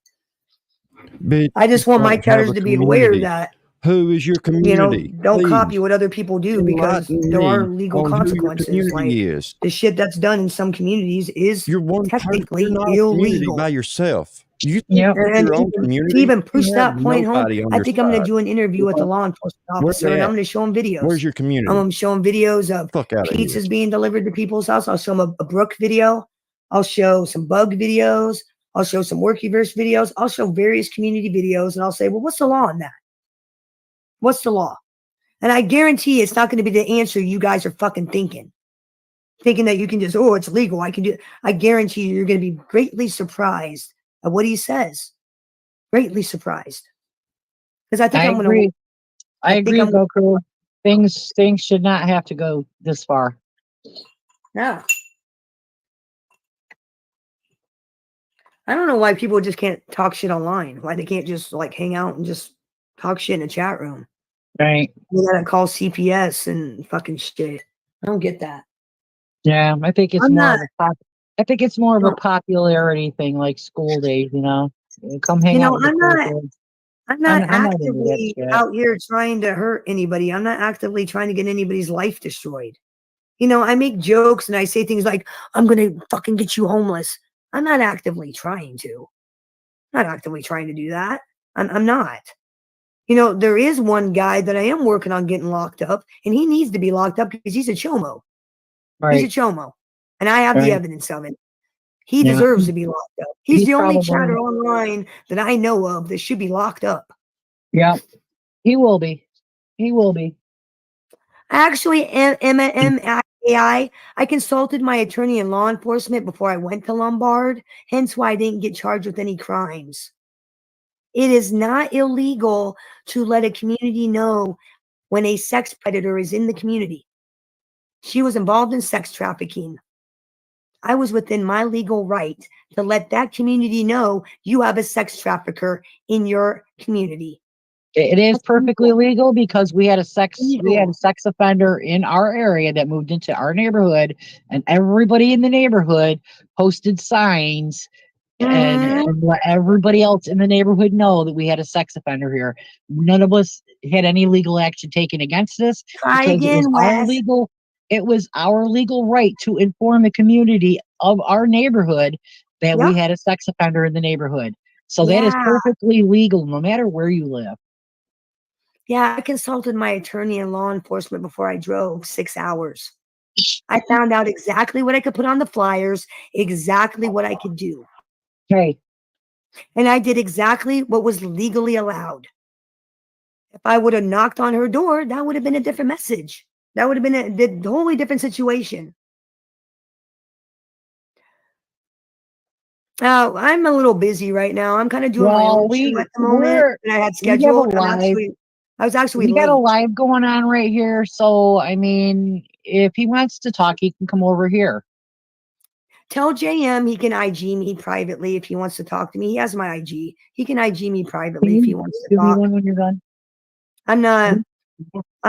I just want my chatters to be aware that who is your community? Don't copy what other people do because there are legal consequences. Like the shit that's done in some communities is technically illegal by yourself. You think your own community? To even push that point home, I think I'm going to do an interview with a law enforcement officer, and I'm going to show him videos. Where's your community? I'm showing videos of pizzas being delivered to people's house. I'll show them a Brook video. I'll show some bug videos. I'll show some work reverse videos. I'll show various community videos, and I'll say, well, what's the law on that? What's the law? And I guarantee it's not going to be the answer you guys are fucking thinking that you can just, it's legal. I can do it. I guarantee you're going to be greatly surprised at what he says. Greatly surprised. Because I think I agree, Goku. Things should not have to go this far. Yeah. I don't know why people just can't talk shit online. Why they can't just like hang out and just talk shit in a chat room. Right. You gotta call CPS and fucking shit. I don't get that. Yeah, I think it's more of a popularity thing, like school days. Come hang out. I'm not actively out here trying to hurt anybody. I'm not actively trying to get anybody's life destroyed. I make jokes and I say things like, "I'm gonna fucking get you homeless." I'm not actively trying to. I'm not actively trying to do that. I'm not. You know, there is one guy that I am working on getting locked up, and he needs to be locked up because he's a chomo. Right. He's a chomo. And I have the Right. evidence of it. He Yeah. deserves to be locked up. He's He's the only probably- chatter online that I know of that should be locked up. Yeah. He will be. He will be. Actually, MMAI, I consulted my attorney in law enforcement before I went to Lombard, hence why I didn't get charged with any crimes. It is not illegal to let a community know when a sex predator is in the community. She was involved in sex trafficking. I was within my legal right to let that community know you have a sex trafficker in your community. It is That's perfectly legal. legal because we had a sex Legal. offender in our area that moved into our neighborhood, and everybody in the neighborhood posted signs and let everybody else in the neighborhood know that we had a sex offender here. None of us had any legal action taken against us Try because again, Wes. it was our legal right to inform the community of our neighborhood that we Yep. had a sex offender in the neighborhood. So that is Yeah. perfectly legal no matter where you live. Yeah, I consulted my attorney in law enforcement before I drove 6 hours. I found out exactly what I could put on the flyers, exactly what I could do. Okay. And I did exactly what was legally allowed. If I would have knocked on her door, that would have been a different message. That would have been a totally different situation. I'm a little busy right now. I'm kind of doing my own show at the moment that I had scheduled. I was actually we got a late. live going on right here. So, I mean, if he wants to talk, he can come over here. Tell JM he can IG me privately if he wants to talk to me. He has my IG. He can IG me privately if he wants to Give me talk. one when you're done. I'm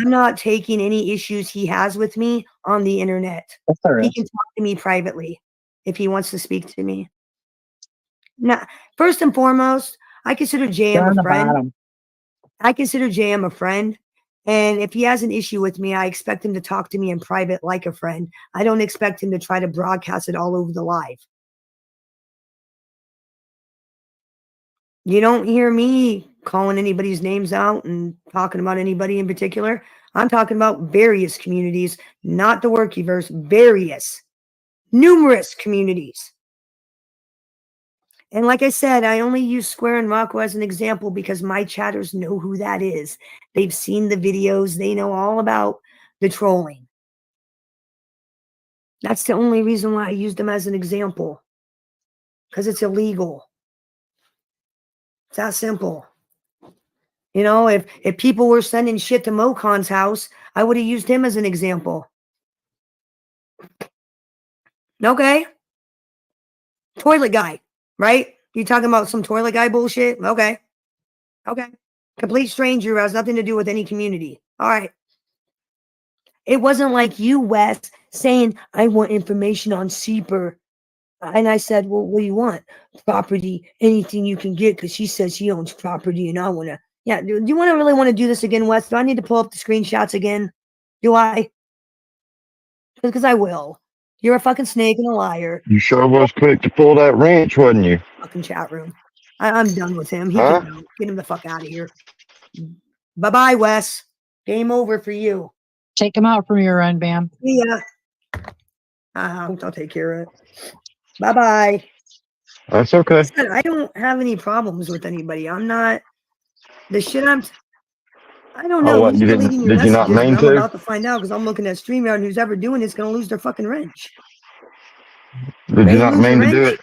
not taking any issues he has with me on the internet. Yes, there He is. can talk to me privately if he wants to speak to me. Now, first and foremost, I consider They're JM on a the friend. bottom. I consider JM a friend. And if he has an issue with me, I expect him to talk to me in private like a friend. I don't expect him to try to broadcast it all over the live. You don't hear me calling anybody's names out and talking about anybody in particular. I'm talking about various communities, not the Workyverse, various, numerous communities. And like I said, I only use Square and Rocco as an example because my chatters know who that is. They've seen the videos. They know all about the trolling. That's the only reason why I used them as an example. Because it's illegal. It's that simple. You know, if people were sending shit to Mocon's house, I would have used him as an example. Okay. Toilet guy, right? You talking about some toilet guy bullshit? Okay. Okay. Complete stranger who has nothing to do with any community. All right. It wasn't like you, Wes, saying, I want information on Seeper. And I said, well, what do you want? Property, anything you can get, because she says she owns property and I want to. Yeah, do you really want to do this again, Wes? Do I need to pull up the screenshots again? Do I? Because I will. You're a fucking snake and a liar. You sure was quick to pull that wrench, wasn't you? Fucking chat room. I'm done with him. He Huh? can go. Get him the fuck out of here. Bye-bye, Wes. Game over for you. Take him out from your end, Bam. See ya. I'll take care of it. Bye-bye. That's okay. Listen, I don't have any problems with anybody. I'm not. The shit I don't know. Oh, what? Who's You deleting didn't? your Did you not messages? mean I'm to? about to find out because I'm looking at StreamYard and who's ever doing it's going to lose their fucking wrench. Did you Ready to not lose your mean to do wrench? it?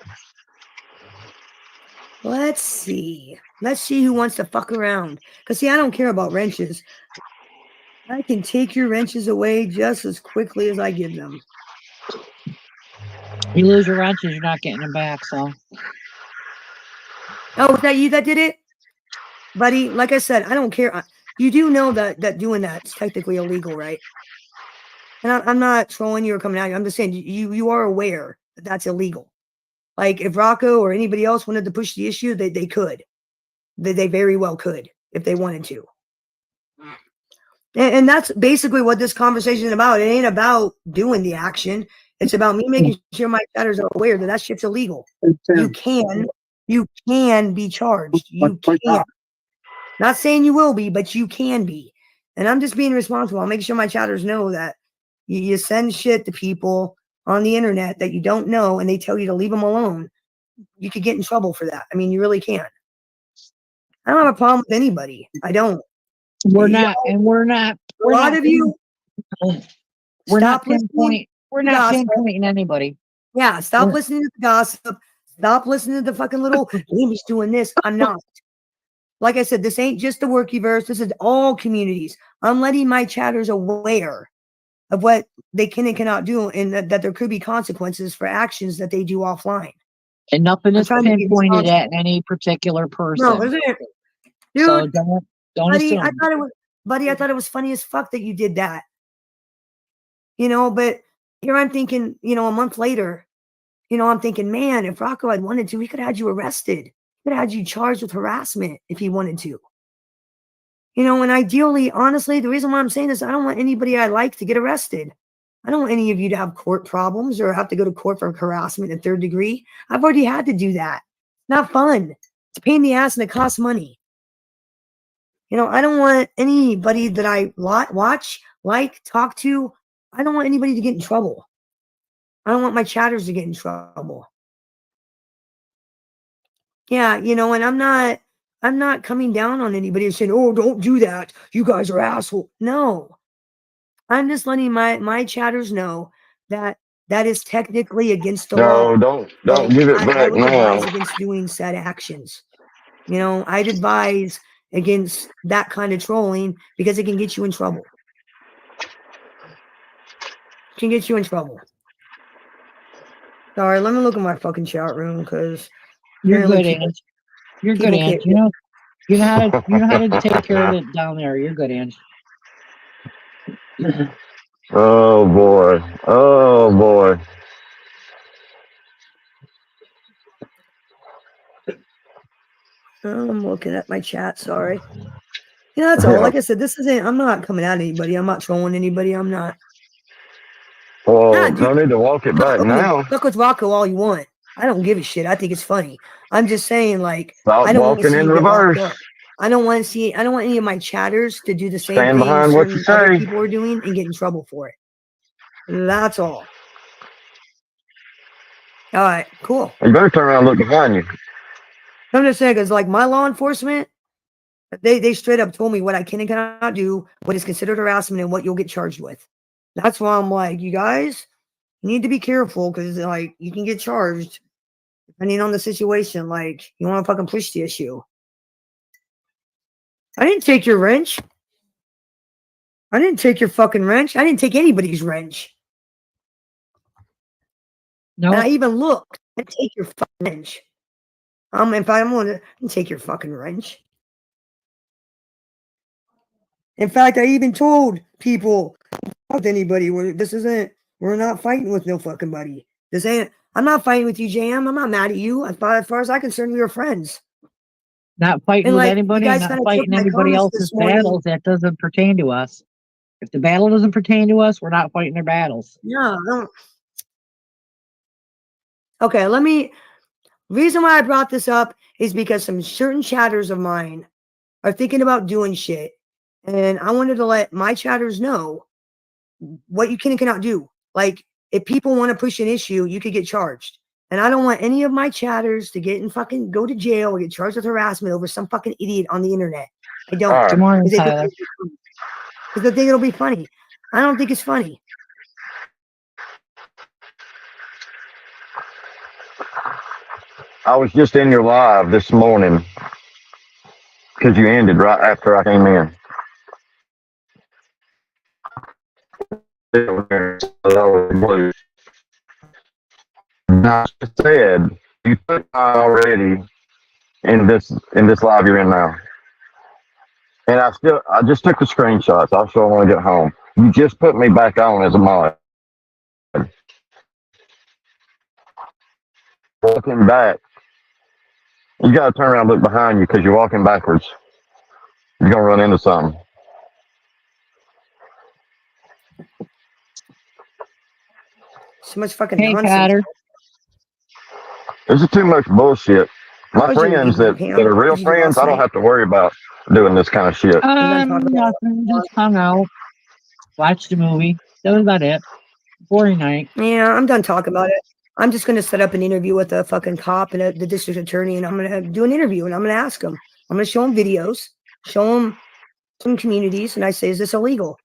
Let's see. Let's see who wants to fuck around. Because, see, I don't care about wrenches. I can take your wrenches away just as quickly as I give them. You lose your wrenches, you're not getting them back, so. Oh, was that you that did it? Buddy, like I said, I don't care. You do know that doing that's technically illegal, right? And I'm not trolling you or coming at you. I'm just saying you are aware that that's illegal. Like if Rocco or anybody else wanted to push the issue, they could. They very well could if they wanted to. And that's basically what this conversation is about. It ain't about doing the action. It's about me making sure my chatters are aware that that shit's illegal. You can be charged. You can. Not saying you will be, but you can be. And I'm just being responsible. I'll make sure my chatters know that you send shit to people on the internet that you don't know and they tell you to leave them alone. You could get in trouble for that. I mean, you really can. I don't have a problem with anybody. I don't. We're not pinpointing. We're not pinpointing anybody. Yeah, stop listening to the gossip. Stop listening to the fucking little Amy's doing this. I'm not. Like I said, this ain't just the workyverse. This is all communities. I'm letting my chatters aware of what they can and cannot do, and that there could be consequences for actions that they do offline. And nothing is pinpointed at any particular person. No, isn't it? Dude, so don't buddy, assume. I thought it was funny as fuck that you did that. But here I'm thinking, a month later, I'm thinking, man, if Rocco had wanted to, he could have had you arrested. He could have had you charged with harassment if he wanted to. And ideally, honestly, the reason why I'm saying this, I don't want anybody I like to get arrested. I don't want any of you to have court problems or have to go to court for harassment in 3rd degree. I've already had to do that. Not fun. It's a pain in the ass and it costs money. I don't want anybody that I watch, talk to. I don't want anybody to get in trouble. I don't want my chatters to get in trouble. Yeah, and I'm not coming down on anybody and saying, oh, don't do that. You guys are assholes. No. I'm just letting my chatters know that is technically against the law. No, don't give it back I would now. advise against doing said actions. I'd advise against that kind of trolling because it can get you in trouble. It can get you in trouble. All right, let me look at my fucking chat room because you're good, Ange. You're good, Ange. You know how to take care of it down there. You're good, Ange. Oh boy. I'm looking at my chat. Sorry. That's all. Like I said, I'm not coming at anybody. I'm not trolling anybody. I'm not. Well, no need to walk it back now. Fuck with Rocco all you want. I don't give a shit. I think it's funny. I'm just saying, stop I don't want to walking see in you get locked reverse. up. I don't want any of my chatters to do the same Stand thing behind what you other say. people are doing and get in trouble for it. That's all. All right, cool. You better turn around and look behind you. I'm just saying, because my law enforcement, they straight up told me what I can and cannot do, what is considered harassment, and what you'll get charged with. That's why I'm like, you guys need to be careful because you can get charged depending on the situation. You want to fucking push the issue. I didn't take your wrench. I didn't take your fucking wrench. I didn't take anybody's wrench. No. And I even looked. I didn't take your fucking wrench. If I'm going to take your fucking wrench. In fact, I even told people, with anybody, we're not fighting with no fucking buddy. I'm not fighting with you, JM. I'm not mad at you. As far as I'm concerned, we were friends. Not fighting with anybody, not fighting anybody else's battles. That doesn't pertain to us. If the battle doesn't pertain to us, we're not fighting their battles. Yeah. Okay, reason why I brought this up is because some certain chatters of mine are thinking about doing shit. And I wanted to let my chatters know what you can and cannot do. If people want to push an issue, you could get charged. And I don't want any of my chatters to go to jail or get charged with harassment over some fucking idiot on the internet. I don't. Good morning, Tyler. Because they think it'll be funny. I don't think it's funny. I was just in your live this morning because you ended right after I came in. I said you put already in this live you're in now, and I just took the screenshots. I'll show them when I get home. You just put me back on as a mod. Walking back, you got to turn around and look behind you because you're walking backwards. You're gonna run into something. So much fucking Hey, nonsense. Cotter. There's too much bullshit. How My was your friends evening, that Pam? are What real did you do friends, last I don't night? have to worry about doing this kind of shit. You done talking about Nothing. Just hung out, watched a movie. That was about it. Boring night. Yeah, I'm done talking about it. I'm just gonna set up an interview with a fucking cop and the district attorney, and I'm gonna do an interview, and I'm gonna ask them. I'm gonna show them videos, show them some communities, and I say, "Is this illegal?"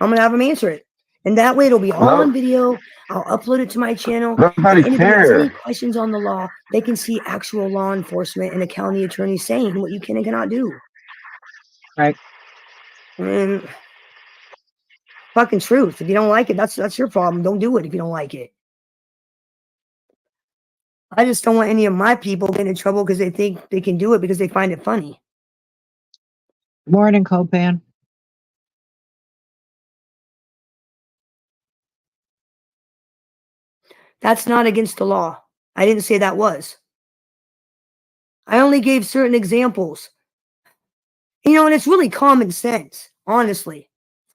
I'm gonna have them answer it, and that way it'll be all No, on video. I'll upload it to my channel, nobody and anybody has any cares. questions on the law, they can see actual law enforcement and a county attorney saying what you can and cannot do. Right. I mean, fucking truth. If you don't like it, that's your problem. Don't do it if you don't like it. I just don't want any of my people getting in trouble because they think they can do it because they find it funny. Morning, Copan. That's not against the law. I didn't say that was. I only gave certain examples. You know, and it's really common sense, honestly.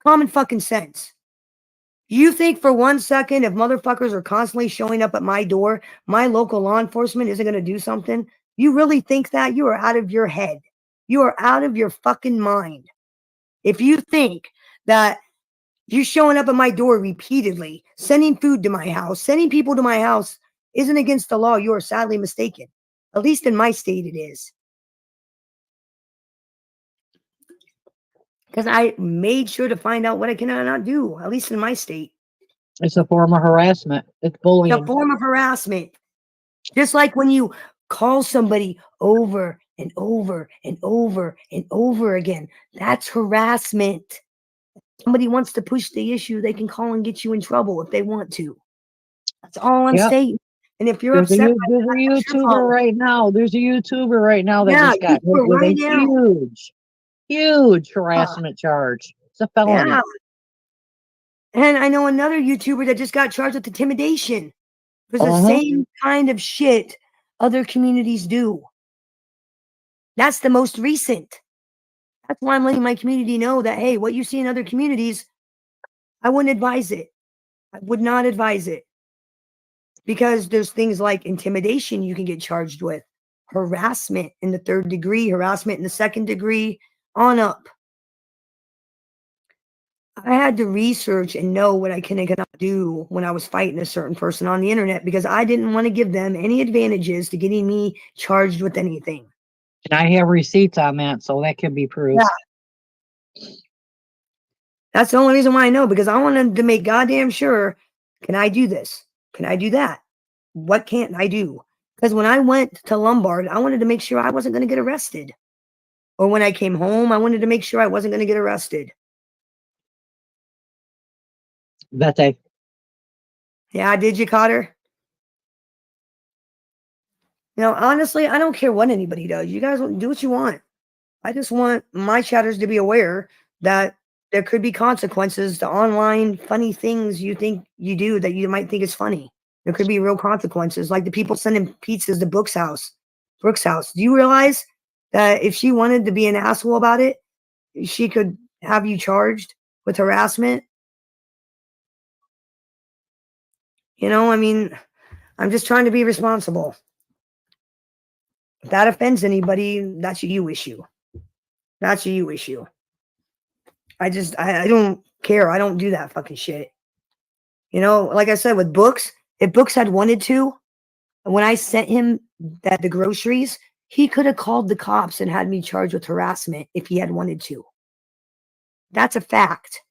Common fucking sense. You think for 1 second if motherfuckers are constantly showing up at my door, my local law enforcement isn't going to do something? You really think that? You are out of your head. You are out of your fucking mind. If you think that you showing up at my door repeatedly, sending food to my house, sending people to my house isn't against the law, you are sadly mistaken. At least in my state it is. Because I made sure to find out what I cannot do, at least in my state. It's a form of harassment. It's bullying. It's a form of harassment. Just like when you call somebody over and over and over and over again, that's harassment. Somebody wants to push the issue, they can call and get you in trouble if they want to. That's all I'm saying. And if you're There's a upset, YouTuber right now. There's a YouTuber right now that just got hit YouTuber with right a now. huge harassment charge. It's a felony. Yeah. And I know another YouTuber that just got charged with intimidation. It's the same kind of shit other communities do. That's the most recent. That's why I'm letting my community know that, hey, what you see in other communities, I wouldn't advise it. I would not advise it. Because there's things like intimidation you can get charged with, harassment in the 3rd degree, harassment in the 2nd degree, on up. I had to research and know what I can and cannot do when I was fighting a certain person on the internet because I didn't want to give them any advantages to getting me charged with anything. And I have receipts on that, so that can be proved. Yeah. That's the only reason why I know, because I wanted to make goddamn sure, can I do this? Can I do that? What can't I do? Because when I went to Lombard, I wanted to make sure I wasn't going to get arrested. Or when I came home, I wanted to make sure I wasn't going to get arrested. Vete. Yeah, did you, Cotter? You know, honestly, I don't care what anybody does. You guys do what you want. I just want my chatters to be aware that there could be consequences to online funny things you think you do that you might think is funny. There could be real consequences, like the people sending pizzas to Brooke's house. Do you realize that if she wanted to be an asshole about it, she could have you charged with harassment? You know, I mean, I'm just trying to be responsible. If that offends anybody, that's a you issue. That's a you issue. I don't care. I don't do that fucking shit. You know, like I said, with Books, if Books had wanted to, when I sent him the groceries, he could have called the cops and had me charged with harassment if he had wanted to. That's a fact.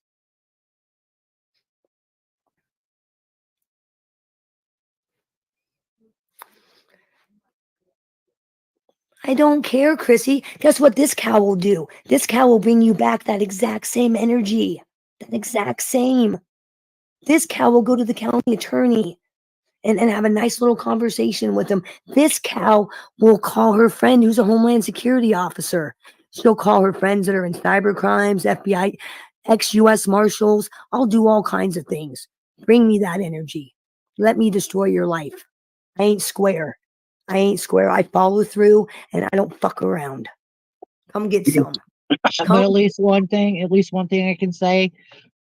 I don't care, Chrissy. Guess what this cow will do? This cow will bring you back that exact same energy. That exact same. This cow will go to the county attorney and have a nice little conversation with him. This cow will call her friend who's a Homeland Security officer. She'll call her friends that are in cyber crimes, FBI, ex-US Marshals. I'll do all kinds of things. Bring me that energy. Let me destroy your life. I ain't square. I follow through and I don't fuck around. Come get some. But at least one thing I can say,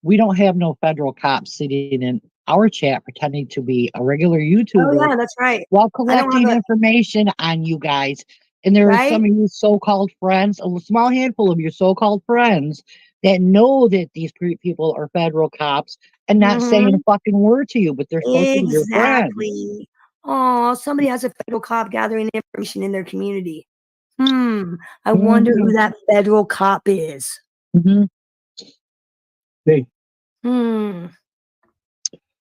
we don't have no federal cops sitting our chat pretending to be a regular Oh YouTuber yeah, that's right. while I don't have collecting a information on you guys. And there are some right. of you so-called friends, a small handful of your so-called friends that know that these people are federal cops and not saying a Mm-hmm. fucking word to you, but they're supposed to be your friends. Exactly. Oh, somebody has a federal cop gathering information in their community. I wonder who that federal cop is. Hey. Hmm.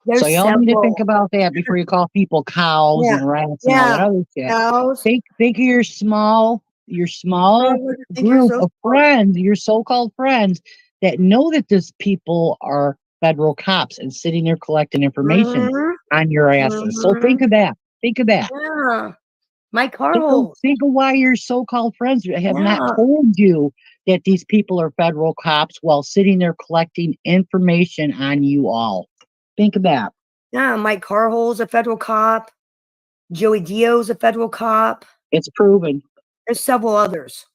So There's y'all need to think several. about that before you call people cows Yeah. and rats and all that Yeah. other shit. Cows. Think of your small Think you're group so of friends, your so-called friends that know that these people are federal cops and sitting there collecting information Mhm. on your asses. So think of that. Think of that. Yeah. My car Think holes. of why your so-called friends have not Yeah. told you that these people are federal cops while sitting there collecting information on you all. Think of that. Yeah. Mike Carhole's a federal cop. Joey Dio's a federal cop. It's proven. There's several others.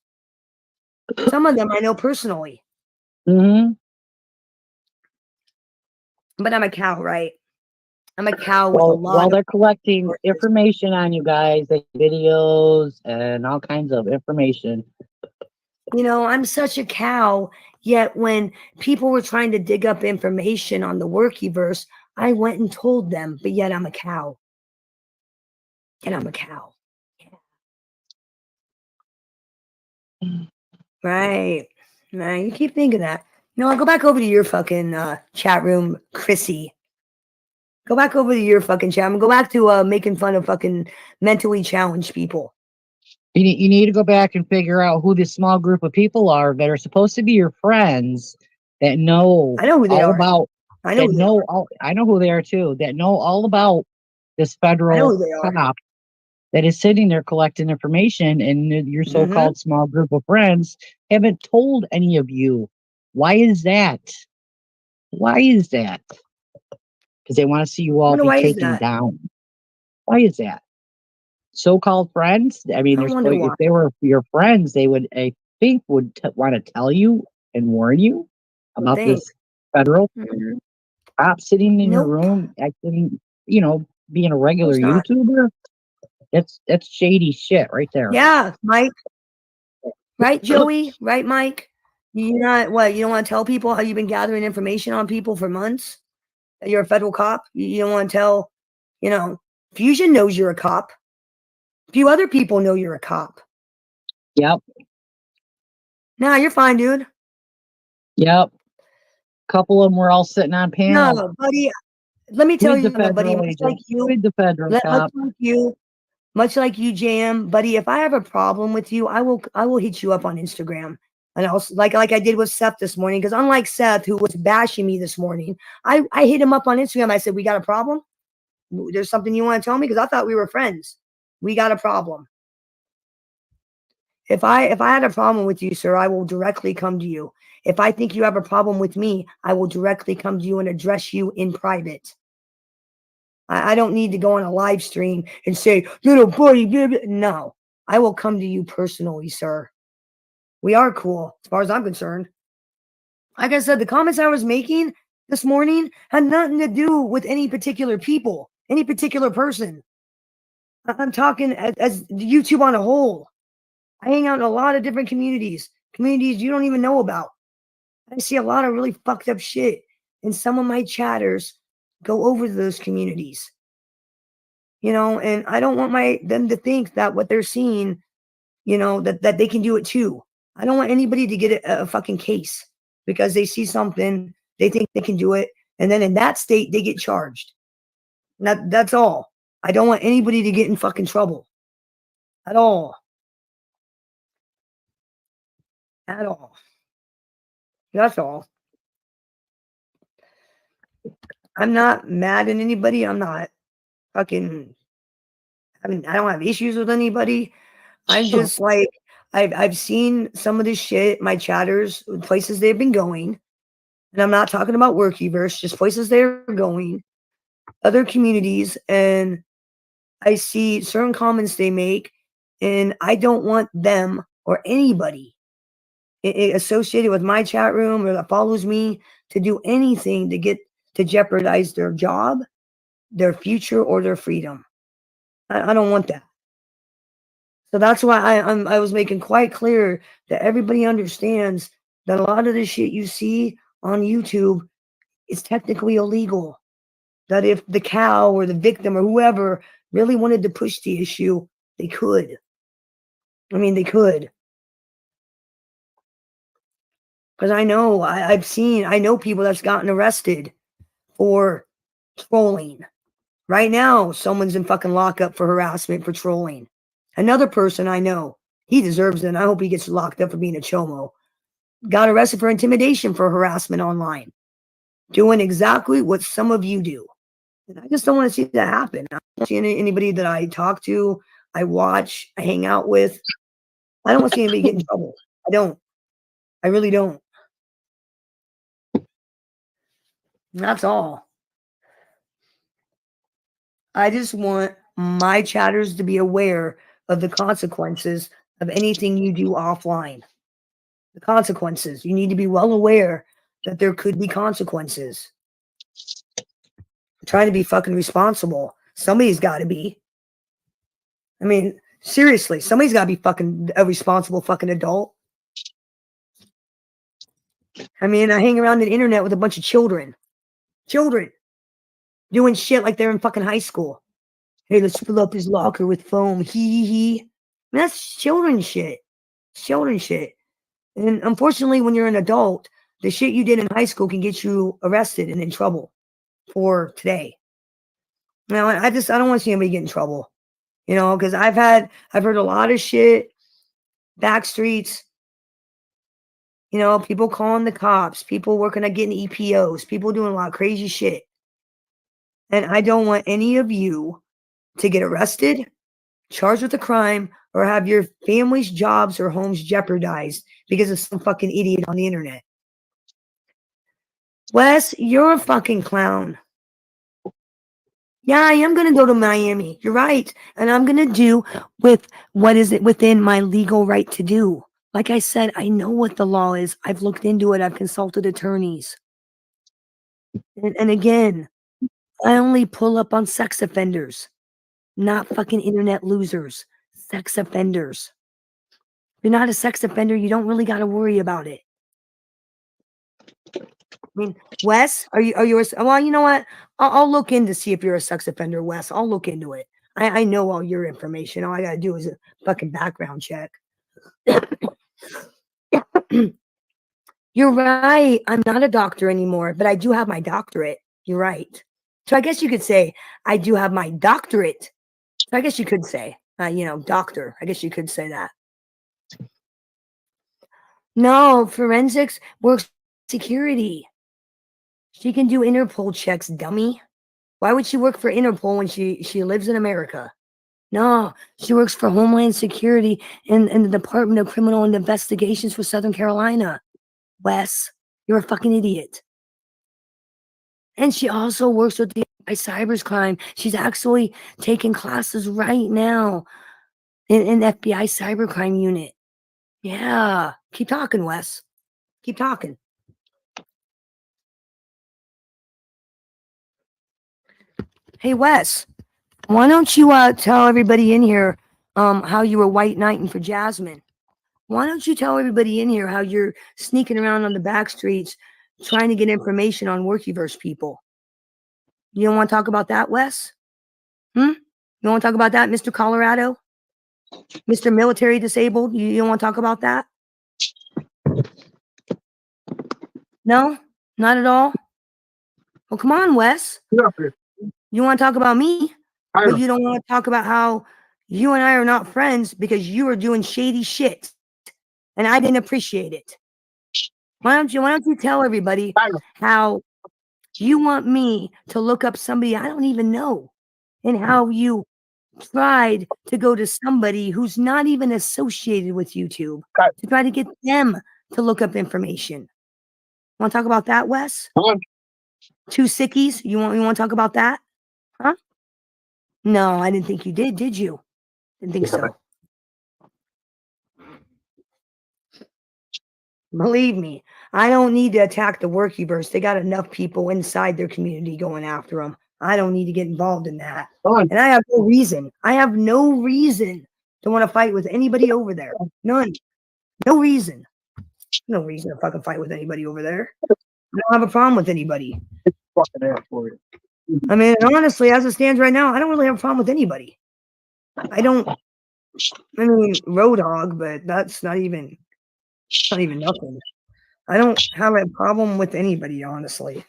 Some of them I know personally. Mm-hmm. But I'm a cow, right? I'm a cow with a Well, lot while of they're collecting resources. information on you guys, like videos and all kinds of information. You know, I'm such a cow. Yet when people were trying to dig up information on the Workyverse, I went and told them. But yet I'm a cow. And I'm a cow. Right. Right. You keep thinking that. No, I'll go back over to your fucking chat room, Chrissy. Go back over to your fucking chat room. Go back to making fun of fucking mentally challenged people. You need to go back and figure out who this small group of people are that are supposed to be your friends that know I know who they all are. about I know that who they know are. all I know who they are too, that know all about this I know federal who they are. cop that is sitting there collecting information, and your Mm-hmm. so-called small group of friends haven't told any of you. Why is that? Why is that? Because they want to see you all Wonder be why is taken that? down. Why is that? So-called friends. I mean, I they're wonder if why. they were your friends, they would, I think, would want to tell you and warn you about Think. this federal Mm-hmm. cop sitting in your Nope. room, acting, being a Of regular course not. YouTuber. That's shady shit right there. Yeah, Mike. Right, Joey? Right, Mike? You're not what? You don't want to tell people how you've been gathering information on people for months? That you're a federal cop? You don't want to tell, Fusion knows you're a cop. A few other people know you're a cop. Yep. Nah, you're fine, dude. Yep. Couple of them were all sitting on panels No, buddy. Let me tell with the you, buddy, federal much like agents, you, with the federal cop. much like you, JM, buddy, if I have a problem with you, I will hit you up on Instagram. And I'll like I did with Seth this morning, because unlike Seth, who was bashing me this morning, I hit him up on Instagram. I said, "We got a problem? There's something you want to tell me? Because I thought we were friends. We got a problem. If I had a problem with you, sir, I will directly come to you. If I think you have a problem with me, I will directly come to you and address you in private. I don't need to go on a live stream and say, little buddy, blah, blah. No, I will come to you personally, sir. We are cool as far as I'm concerned. Like I said, the comments I was making this morning had nothing to do with any particular people, any particular person. I'm talking as YouTube on a whole. I hang out in a lot of different communities you don't even know about. I see a lot of really fucked up shit, and some of my chatters go over to those communities. And I don't want them to think that what they're seeing, that they can do it too. I don't want anybody to get a fucking case because they see something, they think they can do it, and then in that state they get charged. That's all. I don't want anybody to get in fucking trouble. At all. At all. That's all. I'm not mad at anybody. I'm not fucking I don't have issues with anybody. I'm just like I've seen some of this shit, my chatters, places they've been going. And I'm not talking about Workyverse, just places they're going, other communities, and I see certain comments they make, and I don't want them or anybody associated with my chat room or that follows me to do anything to get to jeopardize their job, their future, or their freedom. I don't want that. So that's why I was making quite clear that everybody understands that a lot of the shit you see on YouTube is technically illegal. That if the cow or the victim or whoever really wanted to push the issue, they could. I mean, they could. Because I know, I know people that's gotten arrested for trolling. Right now, someone's in fucking lockup for harassment for trolling. Another person I know, he deserves it, and I hope he gets locked up for being a chomo. Got arrested for intimidation for harassment online. Doing exactly what some of you do. And I just don't want to see that happen. I don't see anybody that I talk to, I watch, I hang out with. I don't want to see anybody get in trouble. I don't. I really don't. And that's all. I just want my chatters to be aware of the consequences of anything you do offline. The consequences. You need to be well aware that there could be consequences. I'm trying to be fucking responsible. Somebody's got to be. I mean, seriously, somebody's got to be fucking a responsible fucking adult. I mean, I hang around the internet with a bunch of children. Children. Doing shit like they're in fucking high school. Hey, let's fill up his locker with foam. He. I mean, that's children shit. Children shit. And unfortunately, when you're an adult, the shit you did in high school can get you arrested and in trouble for today. Now, I don't want to see anybody get in trouble, you know, because I've heard a lot of shit, back streets, you know, people calling the cops, people working on getting EPOs, people doing a lot of crazy shit. And I don't want any of you to get arrested, charged with a crime, or have your family's jobs or homes jeopardized because of some fucking idiot on the internet. Wes, you're a fucking clown. Yeah, I am going to go to Miami. You're right. And I'm going to do with what is it within my legal right to do. Like I said, I know what the law is. I've looked into it. I've consulted attorneys. And again, I only pull up on sex offenders, not fucking internet losers. Sex offenders. If you're not a sex offender, you don't really got to worry about it. I mean, Wes, are you well, you know what? I'll look in to see if you're a sex offender, Wes. I'll look into it. I know all your information. All I gotta do is a fucking background check. You're right. I'm not a doctor anymore, but I do have my doctorate. You're right. So I guess you could say I do have my doctorate. So I guess you could say, doctor. I guess you could say that. No, forensics works security. She can do Interpol checks, dummy. Why would she work for Interpol when she lives in America? No, she works for Homeland Security in the Department of Criminal Investigations for Southern Carolina. Wes, you're a fucking idiot. And she also works with the cybercrime. She's actually taking classes right now in FBI cybercrime unit. Yeah. Keep talking, Wes. Keep talking. Hey, Wes, why don't you tell everybody in here how you were white knighting for Jasmine? Why don't you tell everybody in here how you're sneaking around on the back streets trying to get information on Workiverse people? You don't want to talk about that, Wes? You don't want to talk about that, Mr. Colorado? Mr. Military Disabled? You don't want to talk about that? No? Not at all? Well, come on, Wes. You want to talk about me, but you don't want to talk about how you and I are not friends because you are doing shady shit, and I didn't appreciate it. Why don't you tell everybody how you want me to look up somebody I don't even know, and how you tried to go to somebody who's not even associated with YouTube to try to get them to look up information. Want to talk about that, Wes? Two sickies? You want to talk about that? Huh? No, I didn't think you did you? Didn't think so. Believe me, I don't need to attack the workkeepers. They got enough people inside their community going after them. I don't need to get involved in that. And I have no reason. I have no reason to want to fight with anybody over there. None. No reason. No reason to fucking fight with anybody over there. I don't have a problem with anybody. Fucking ass for it. I mean, honestly, as it stands right now, I don't really have a problem with anybody. I don't. I mean, Roadhog, but that's not even nothing. I don't have a problem with anybody, honestly.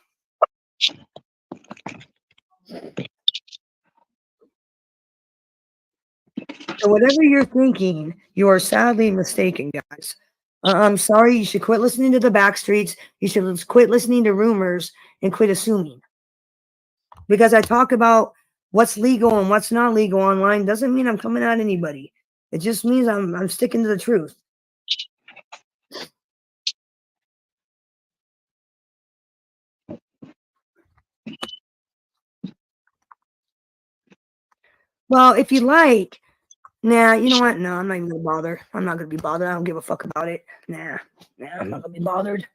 So whatever you're thinking, you are sadly mistaken, guys. I'm sorry. You should quit listening to the backstreets. You should quit listening to rumors and quit assuming. Because I talk about what's legal and what's not legal online doesn't mean I'm coming at anybody. It just means I'm sticking to the truth. Well, if you like, nah, you know what? No, I'm not even gonna bother. I'm not gonna be bothered. I don't give a fuck about it. Nah, I'm not gonna be bothered.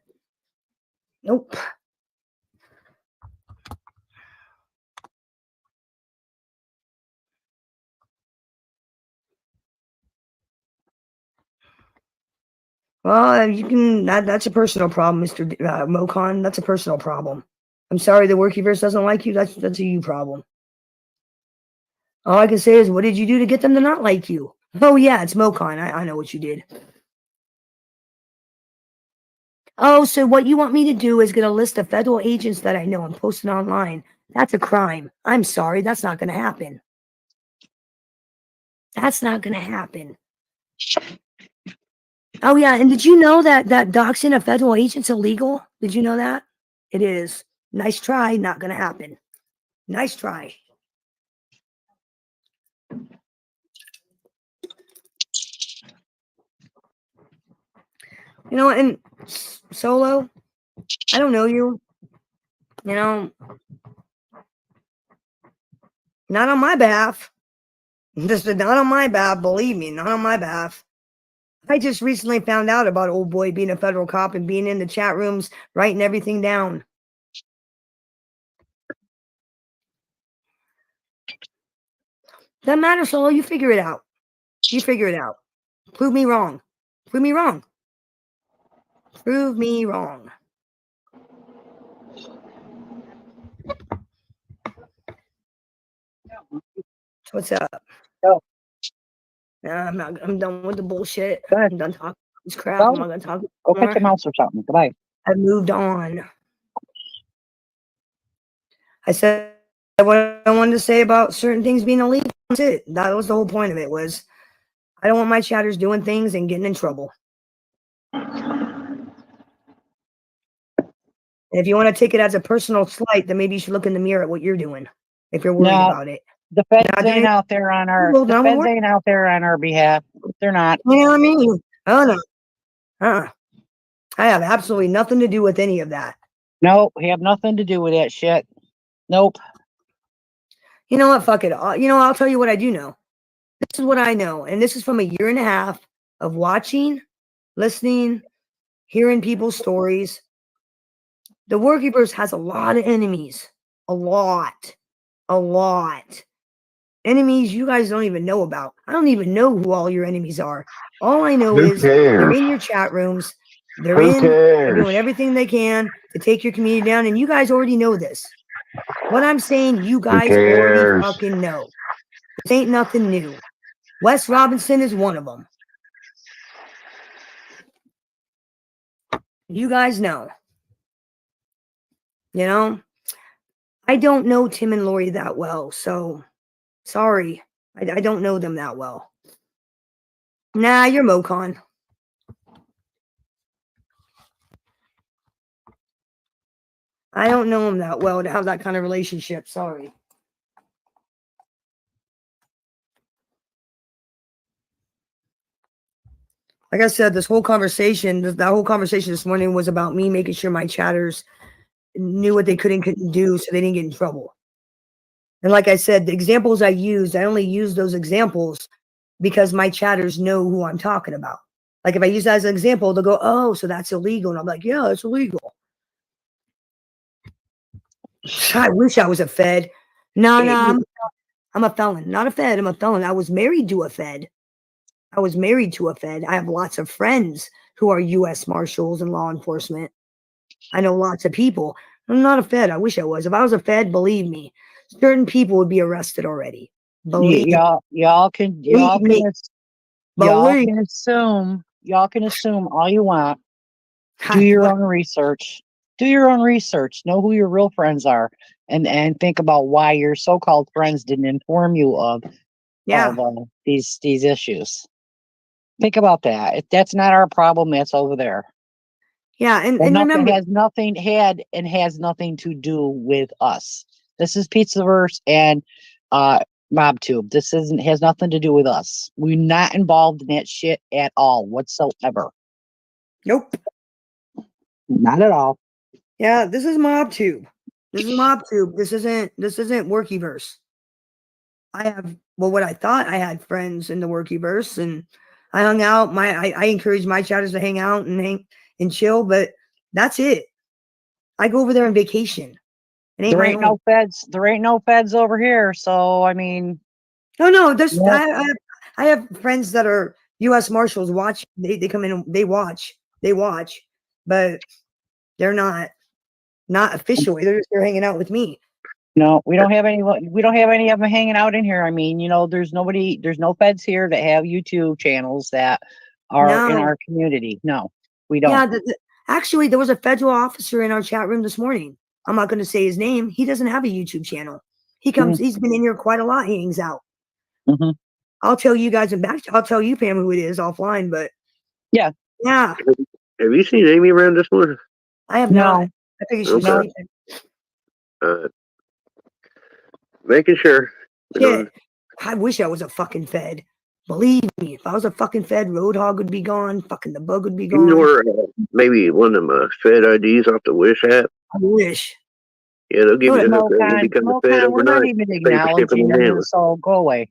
Nope. Well, you can. That's a personal problem, Mr. Mocon. That's a personal problem. I'm sorry the Workiverse doesn't like you. That's a you problem. All I can say is, what did you do to get them to not like you? Oh yeah, it's Mocon. I know what you did. Oh, so what you want me to do is get a list of federal agents that I know and post it online. That's a crime. I'm sorry, that's not going to happen. That's not going to happen. Oh yeah, and did you know that doxing a federal agent's illegal? Did you know that? It is. Nice try, not going to happen. Nice try. You know, and Solo, I don't know you. You know, not on my behalf. Just not on my behalf, believe me, not on my behalf. I just recently found out about old boy being a federal cop and being in the chat rooms, writing everything down. Doesn't matter, Solo. You figure it out. You figure it out. Prove me wrong. Prove me wrong. Prove me wrong. What's up? Oh. I'm done with the bullshit. Go ahead. I'm done talking this crap. Go. I'm not gonna talk Go more. catch your mouse or something. Goodbye. I moved on. I said what I wanted to say about certain things being illegal. That's it. That was the whole point of it. Was I don't want my chatters doing things and getting in trouble. And if you want to take it as a personal slight, then maybe you should look in the mirror at what you're doing. If you're worried about it. The feds ain't out there on our. The feds ain't out there on our behalf. They're not. You know what I mean? Oh no. I have absolutely nothing to do with any of that. Nope, we have nothing to do with that shit. Nope. You know what? Fuck it. I'll tell you what I do know. This is what I know. And this is from a year and a half of watching, listening, hearing people's stories. The Workiverse has a lot of enemies. A lot. Enemies you guys don't even know about. I don't even know who all your enemies are. All I know is they're in your chat rooms. They're doing everything they can to take your community down. And you guys already know this. What I'm saying, you guys already fucking know. This ain't nothing new. Wes Robinson is one of them. You guys know. You know? I don't know Tim and Lori that well, so sorry. I don't know them that well. Nah, you're Mocon. I don't know him that well to have that kind of relationship. Sorry. Like I said, that whole conversation this morning was about me making sure my chatters knew what they couldn't do so they didn't get in trouble. And like I said, the examples I only use those examples because my chatters know who I'm talking about. Like if I use that as an example, they'll go, "Oh, so that's illegal," and I'm like, "Yeah, it's illegal." I wish I was a Fed. No, I'm a felon, not a Fed. I'm a felon. I was married to a Fed. I have lots of friends who are U.S. Marshals and law enforcement. I know lots of people. I'm not a Fed. I wish I was. If I was a Fed, believe me, certain people would be arrested already. Believe Y'all can me. assume all you want. Do your own research. Know who your real friends are, and think about why your so-called friends didn't inform you of these issues. Think about that. If that's not our problem, that's over there. Yeah, and nothing remember, has nothing to do with us. This is Pizzaverse and MobTube. This has nothing to do with us. We're not involved in that shit at all whatsoever. Nope. Not at all. Yeah, this is MobTube. This isn't Workyverse. I have what I thought I had friends in the Workyverse, and I hung out. I encourage my chatters to hang out and chill, but that's it. I go over there on vacation. There ain't no feds. There ain't no feds over here. So I mean, no. There's I have friends that are U.S. Marshals. Watch. They come in. And they watch, but they're not officially. They're hanging out with me. No, we don't have any of them hanging out in here. I mean, there's no feds here that have YouTube channels that are in our community. No, we don't. Yeah, actually, there was a federal officer in our chat room this morning. I'm not going to say his name. He doesn't have a YouTube channel. He comes. He's been in here quite a lot. He hangs out. Mm-hmm. I'll tell you guys I'll tell you, Pam, who it is offline. But yeah. Have you seen Amy around this morning? I have not. I think she's sleeping. Making sure. Shit. I wish I was a fucking Fed. Believe me, if I was a fucking Fed, Roadhog would be gone. Fucking the bug would be gone. Or maybe one of them Fed IDs off the Wish app. I wish. Yeah, they'll give you become a Fed overnight. We're not even acknowledging them, so go away.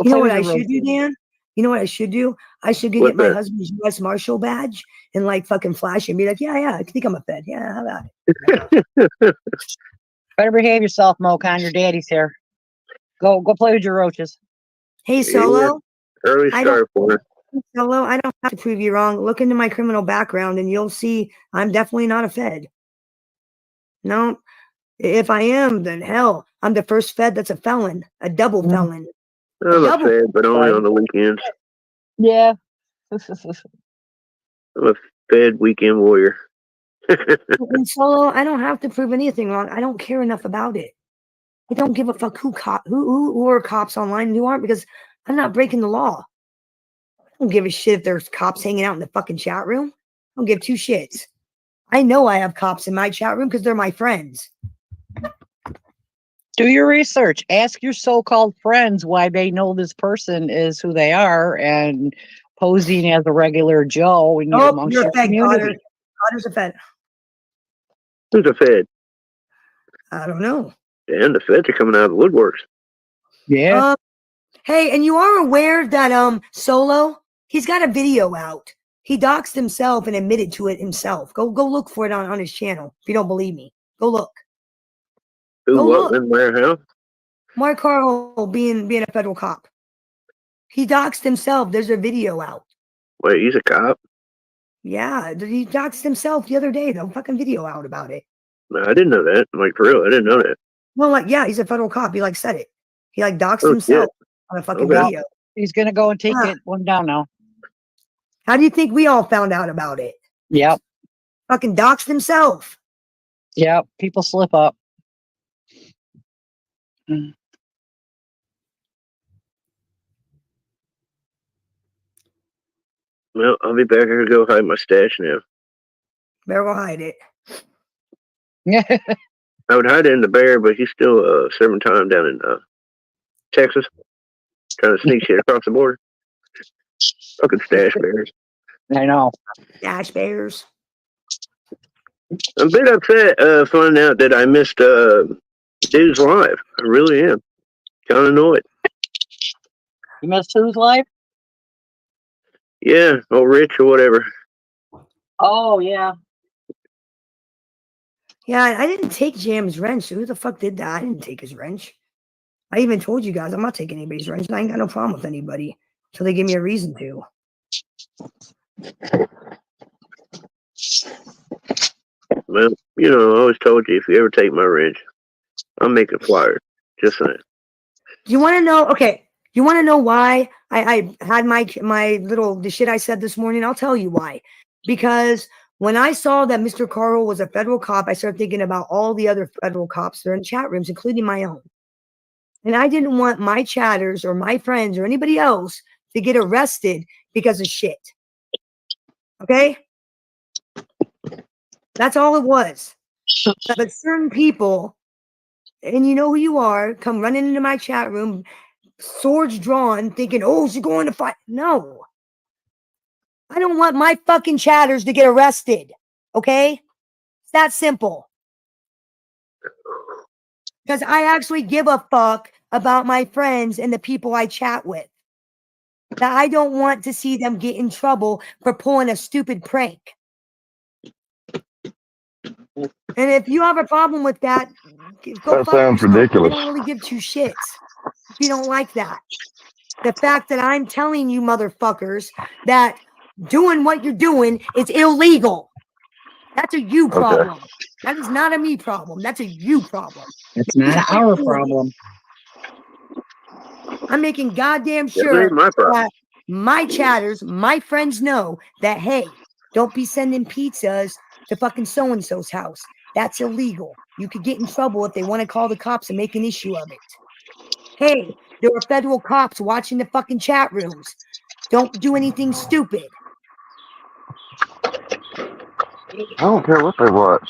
You know what I should do, Dan? You know what I should do? I should get my husband's U.S. Marshal badge and like fucking flash and be like, yeah, I think I'm a Fed. Yeah, how about it? Better behave yourself, Mokan. Your daddy's here. Go play with your roaches. Hey, Solo. Early start for her. Solo, I don't have to prove you wrong. Look into my criminal background and you'll see I'm definitely not a Fed. No, if I am, then hell, I'm the first Fed that's a felon, a double felon. I'm a Fed, but only on the weekends. Yeah. I'm a Fed weekend warrior. And Solo, I don't have to prove anything wrong. I don't care enough about it. I don't give a fuck who are cops online and who aren't, because I'm not breaking the law. I don't give a shit if there's cops hanging out in the fucking chat room. I don't give two shits. I know I have cops in my chat room because they're my friends. Do your research. Ask your so-called friends why they know this person is who they are and posing as a regular Joe in your amongst your community. Cotter's a Fed. Who's a Fed? I don't know. And the Feds are coming out of the woodworks. Yeah. Hey, and you are aware that Solo, he's got a video out. He doxed himself and admitted to it himself. Go look for it on his channel. If you don't believe me, go look. When, where, how? Mark Carl being a federal cop. He doxed himself. There's a video out. Wait, he's a cop? Yeah, he doxed himself the other day. The fucking video out about it. No, I didn't know that. Like, for real, I didn't know that. Well, like, yeah, he's a federal cop. He said it. He doxed himself on a fucking video. He's gonna go and take one down now. How do you think we all found out about it? Yep. Fucking doxed himself. Yep. People slip up. Well, I'll be back. I gotta go hide my stash now. Better go hide it. Yeah. I would hide it in the bear, but he's still serving time down in Texas, trying to sneak shit across the border. Fucking stash bears. I know. Stash bears. I'm a bit upset finding out that I missed Dude's live. I really am. Kind of annoyed. You missed who's live? Yeah, or Rich or whatever. Oh yeah. Yeah, I didn't take Jam's wrench. Who the fuck did that? I didn't take his wrench. I even told you guys I'm not taking anybody's wrench. I ain't got no problem with anybody until they give me a reason to. Well, you know, I always told you if you ever take my wrench, I'm making flyers. Just saying. Do you want to know? Okay, you want to know why I had my little the shit I said this morning? I'll tell you why. Because when I saw that Mr. Carl was a federal cop, I started thinking about all the other federal cops that are in chat rooms, including my own. And I didn't want my chatters or my friends or anybody else to get arrested because of shit. Okay? That's all it was. But certain people, and you know who you are, come running into my chat room, swords drawn, thinking, oh, she's going to fight. No. I don't want my fucking chatters to get arrested. Okay? It's that simple. Because I actually give a fuck about my friends and the people I chat with. That I don't want to see them get in trouble for pulling a stupid prank. And if you have a problem with that, go That fuck sounds yourself. ridiculous. I don't really give two shits if you don't like that. The fact that I'm telling you motherfuckers that doing what you're doing is illegal. That's a you problem. Okay. That is not a me problem. That's a you problem. It's not our problem. I'm making goddamn That sure ain't my problem. that my chatters, my friends know that, hey, don't be sending pizzas to fucking so-and-so's house. That's illegal. You could get in trouble if they want to call the cops and make an issue of it. Hey, there are federal cops watching the fucking chat rooms. Don't do anything stupid. I don't care what they watch.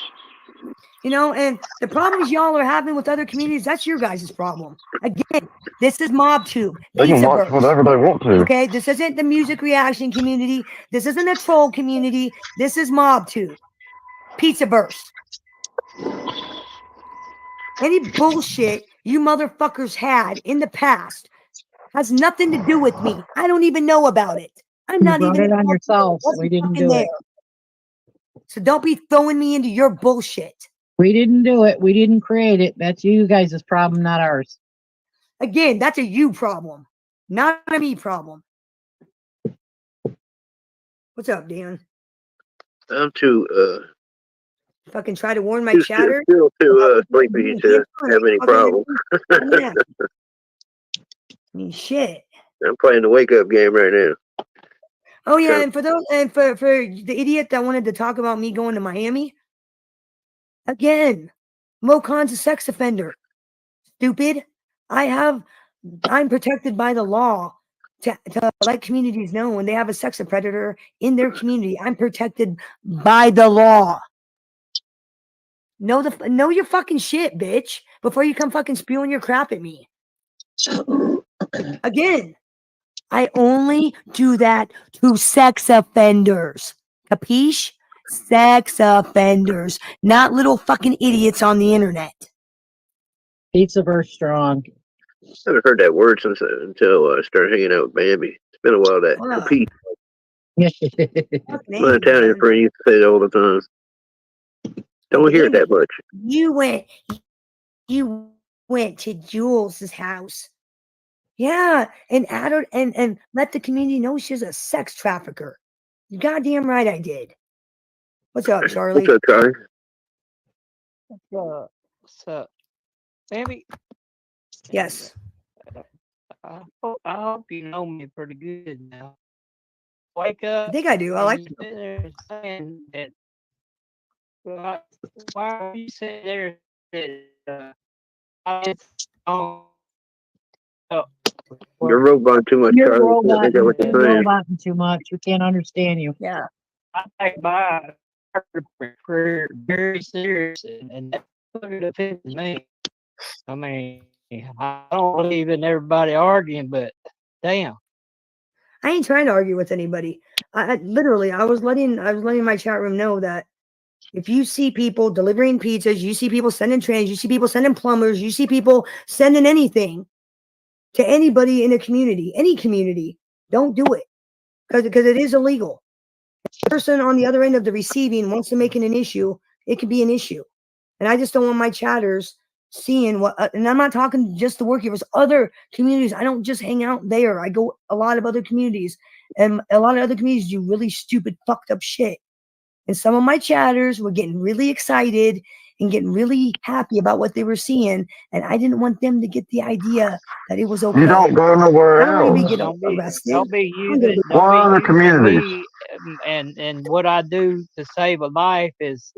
You know, and the problems y'all are having with other communities, that's your guys' problem. Again, this is MobTube. They can watch Pizza-verse. whatever they want to. Okay, this isn't the music reaction community. This isn't a troll community. This is MobTube. Pizza-verse. Any bullshit you motherfuckers had in the past has nothing to do with me. I don't even know about it. I'm You not brought even it on yourselves. We didn't do there. it. So don't be throwing me into your bullshit. We didn't do it. We didn't create it. That's you guys' problem, not ours. Again, that's a you problem, not a me problem. What's up, Dan? I'm too Fucking try to warn my chatter. still too sleepy to have any problem. Yeah. I mean, shit. I'm playing the wake up game right now. Oh yeah, and for those and for the idiot that wanted to talk about me going to Miami, again, Mo Khan's a sex offender. Stupid. I'm protected by the law to let communities know when they have a sex predator in their community. I'm protected by the law. Know your fucking shit, bitch, before you come fucking spewing your crap at me. Again, I only do that to sex offenders. Capiche? Sex offenders, not little fucking idiots on the internet. Pizza-verse strong. I haven't heard that word since until I started hanging out with Bambi. It's been a while. That compete. My Italian friend used to say it all the time. Don't hear it that much. You went to Jules's house. Yeah, and added and let the community know she's a sex trafficker. You goddamn right I did. What's up, Charlie? What's up, Charlie? What's up? Sammy? Yes. I hope you know me pretty good now. Wake up. I think I do. I like you. There saying that, why are you sitting there that You're roboting too much, You're Charlie. I get what you're saying. roboting too much. We can't understand you. Yeah. I take my career very serious, and that put it offends me. I mean, I don't believe in everybody arguing, but damn. I ain't trying to argue with anybody. I literally I was letting my chat room know that if you see people delivering pizzas, you see people sending trains, you see people sending plumbers, you see people sending anything to anybody in a community, any community, don't do it. because it is illegal. If the person on the other end of the receiving wants to make it an issue, it could be an issue. And I just don't want my chatters seeing what, and I'm not talking just the workers, other communities. I don't just hang out there. I go a lot of other communities, and a lot of other communities do really stupid, fucked up shit. And some of my chatters were getting really excited and getting really happy about what they were seeing. And I didn't want them to get the idea that it was okay. You don't go nowhere I don't want to be else. getting arrested. Don't be I'm gonna using, be What don't other be using communities? me and what I do to save a life is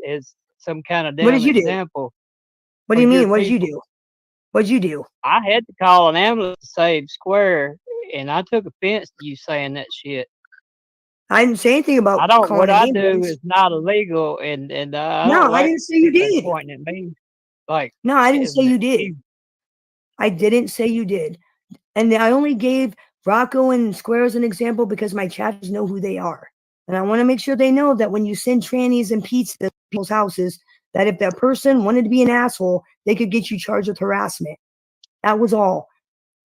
some kind of What did damn you do? example What for do you your mean? What did you people. do? What'd you do? I had to call an ambulance to save Square, and I took offense to you saying that shit. I didn't say anything I about don't. calling What an I do ambulance. is not illegal, and I No, don't I like didn't say you people did. pointing at me like. No, I didn't say you did. You, I didn't say you did. And I only gave Rocco and Square as an example because my chatters know who they are. And I want to make sure they know that when you send trannies and pizza to people's houses, that if that person wanted to be an asshole, they could get you charged with harassment. That was all.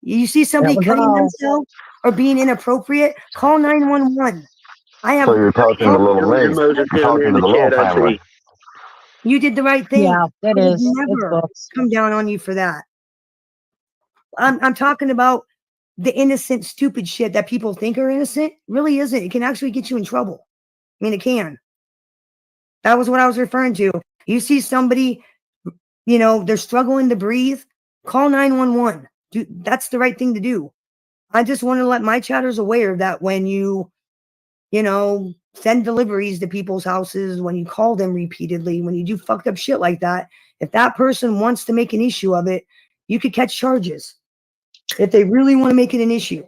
You see somebody was cutting all. themselves or being inappropriate, call 911. I have So you're talking to little Moses me. down You're there talking in to the the little chat, I family. see. You did the right thing. Yeah, that I would is. It's never books. come down on you for that. I'm talking about the innocent, stupid shit that people think are innocent. Really isn't. It can actually get you in trouble. I mean, it can. That was what I was referring to. You see somebody, they're struggling to breathe, call 911. That's the right thing to do. I just want to let my chatters aware that when you send deliveries to people's houses, when you call them repeatedly, when you do fucked up shit like that, if that person wants to make an issue of it, you could catch charges if they really want to make it an issue.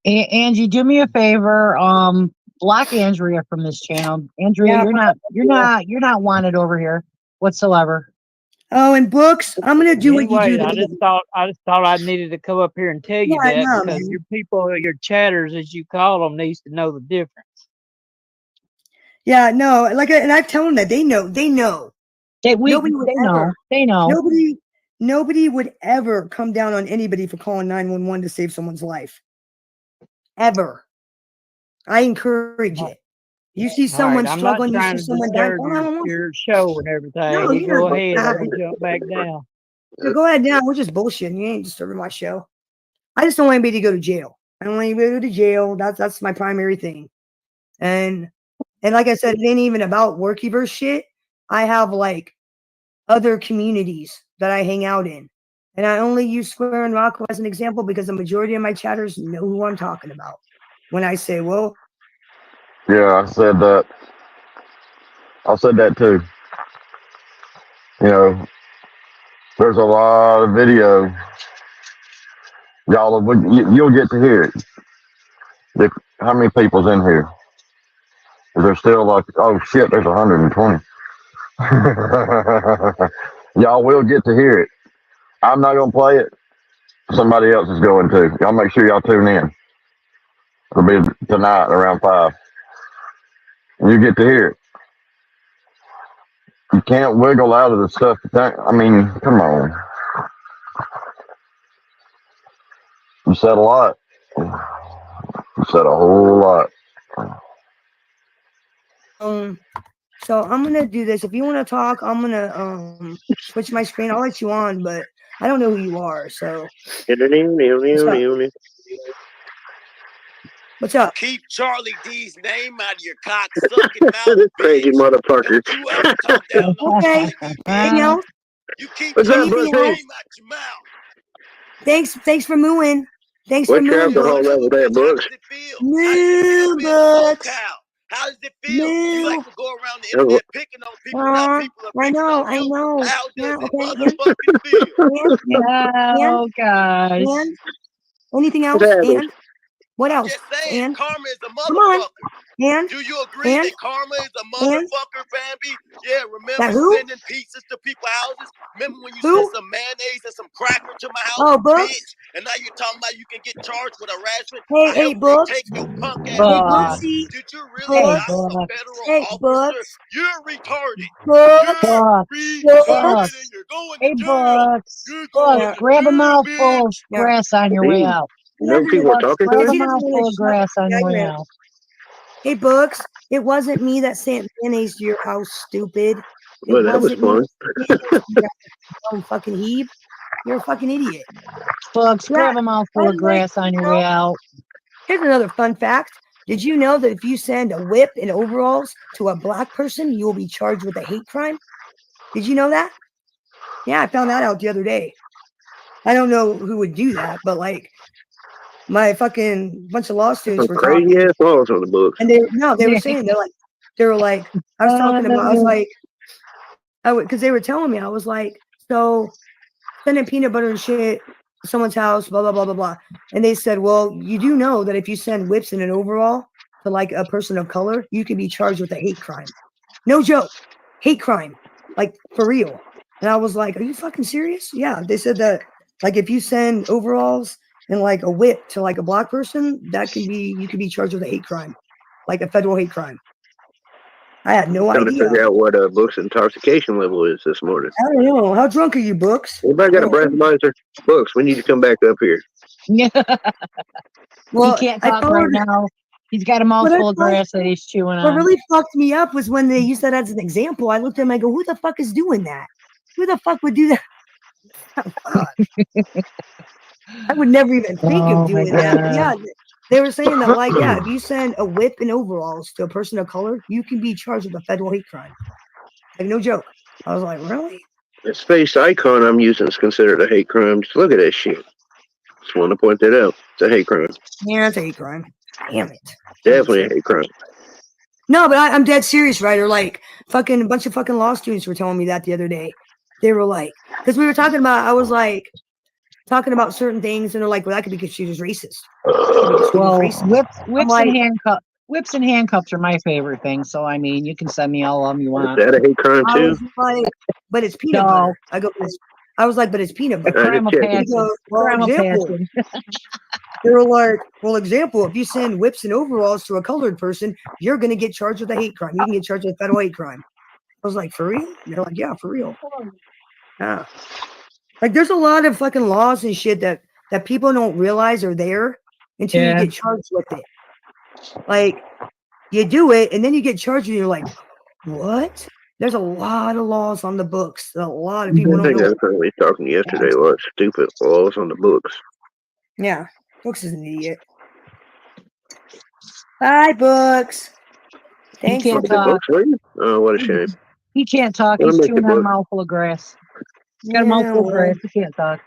Angie, do me a favor. Block Andrea from this channel. Andrea, Yeah, you're not wanted over here whatsoever. Oh, and books, I'm gonna do what you anyway, do. I just thought I needed to come up here and tell you Yeah, I that know, because man. your people, your chatters, as you call them, needs to know the difference. Yeah, no, and I've told them that they know. Nobody would ever. They know. Nobody would ever come down on anybody for calling 911 to save someone's life. Ever. I encourage it. You see someone I'm not struggling, you trying see to someone dying. disturb your show and everything. No, you you're go not. ahead. I'm gonna jump back down. Go ahead now. We're just bullshitting. You ain't disturbing my show. I just don't want anybody to go to jail. I don't want anybody to go to jail. That's my primary thing. And like I said, it ain't even about Workyverse shit. I have other communities that I hang out in. And I only use Square and Rocco as an example because the majority of my chatters know who I'm talking about. When I say, well, Yeah, I said that. I said that too. There's a lot of video. You'll get to hear it. How many people's in here? Is there still oh shit, there's 120. Y'all will get to hear it. I'm not going to play it. Somebody else is going to. Y'all make sure y'all tune in. It'll be tonight around 5. You get to hear it. You can't wiggle out of the stuff. I mean, come on. You said a lot. You said a whole lot. So I'm gonna do this. If you want to talk, I'm gonna switch my screen. I'll let you on, but I don't know who you are. So what's up? Keep Charlie D's name out of your cock sucking mouth, Crazy bitch. motherfucker. Don't you ever talk down no Okay. bitch. Anything else? You keep What's up, Charlie's Anything Bussy? else? name out your mouth. Thanks for mooing. Thanks for What's your mooing, alcohol Books. level there, How Brooks? does it feel? Moo, How does it feel being a Books. SoCal? How does it feel? You Moo. like to go around the internet picking on people. Now people are I picking know. on you. How Yeah, does it okay. motherfucking feel? Oh gosh. And anything What's else? happening? And what else? Just saying, And karma is a come on. motherfucker. And Do you agree and that karma is a and motherfucker, Bambi? Yeah, remember that who? sending pizzas to people's houses? Remember when you Who? sent some mayonnaise and some cracker to my house, Oh, Books. bitch? And now you're talking about you can get charged with harassment? Hey, I hey, helped Books. retake your punk ass Hey, ass. Booksy. Did you realize Hey, I was a Books. federal Hey, officer? Books. You're retarded. Books. You're retarded, Books. and you're going Hey, to jail. Books. You're going Books, to grab a jail, mouthful of bitch. grass on your way out. No people were talking to Grab a him. mouthful of grass on your way out. Hey, Books, it wasn't me that sent mayonnaise to your house, stupid. It Well, that was wasn't me. fun. Fucking heave. You're a fucking idiot. Books, Yeah, grab a mouthful by of the way, grass on your way out. here's another fun fact. Did you know that if you send a whip and overalls to a black person, you will be charged with a hate crime? Did you know that? Yeah, I found that out the other day. I don't know who would do that, but like my fucking bunch of law students Some were crazy talking, ass laws on the books. and they were saying they were like I was talking about, I was like, because they were telling me, I was like, so sending peanut butter and shit to someone's house, blah blah blah blah blah, and they said, well, you do know that if you send whips in an overall to like a person of color, you can be charged with a hate crime. No joke, hate crime, like for real. And I was like, are you fucking serious? Yeah, they said that like if you send overalls and like a whip to like a black person, you could be charged with a hate crime, like a federal hate crime. I had no Trying to idea. figure out what Book's intoxication level is this morning. I don't know. How drunk are you, Books? Anybody got a breathalyzer? Books, we need to come back up here. Well, he can't talk right now. He's got a mouthful of grass that he's chewing What on. really fucked me up was when they used that as an example. I looked at him, I go, who the fuck is doing that? Who the fuck would do that? I would never even think of doing that. But yeah, they were saying that, like, yeah, if you send a whip and overalls to a person of color, you can be charged with a federal hate crime. Like, no joke. I was like, really? This face icon I'm using is considered a hate crime. Just look at that shit. Just want to point that out. It's a hate crime. Yeah, it's a hate crime. Damn it. Definitely a hate crime. No, but I'm dead serious, right? Or like fucking a bunch of fucking law students were telling me that the other day. They were like, because we were talking about, I was like talking about certain things, and they're like, well, that could be construed as racist. Well, racist. whips and handcuffs are my favorite thing. So I mean, you can send me all of them you want. Is that a hate crime I too? was like, but it's peanut butter. I was like, but it's peanut butter. Crime of passion. Well, example. They were like, well, example, if you send whips and overalls to a colored person, you're going to get charged with a hate crime. You can get charged with a federal hate crime. I was like, for real? They're like, yeah, for real. Yeah. Like, there's a lot of fucking laws and shit that people don't realize are there until you get charged with it. Like, you do it, and then you get charged, and you're like, what? There's a lot of laws on the books. A lot of people I don't think know. that's what we were talking yesterday was stupid laws on the books. Yeah. Books is an idiot. Bye, Books. Thanks. He can't talk. Oh, what a shame. He can't talk. Well, He's make chewing it on a work. mouthful of grass. He's got a mouthful of grass. He can't talk.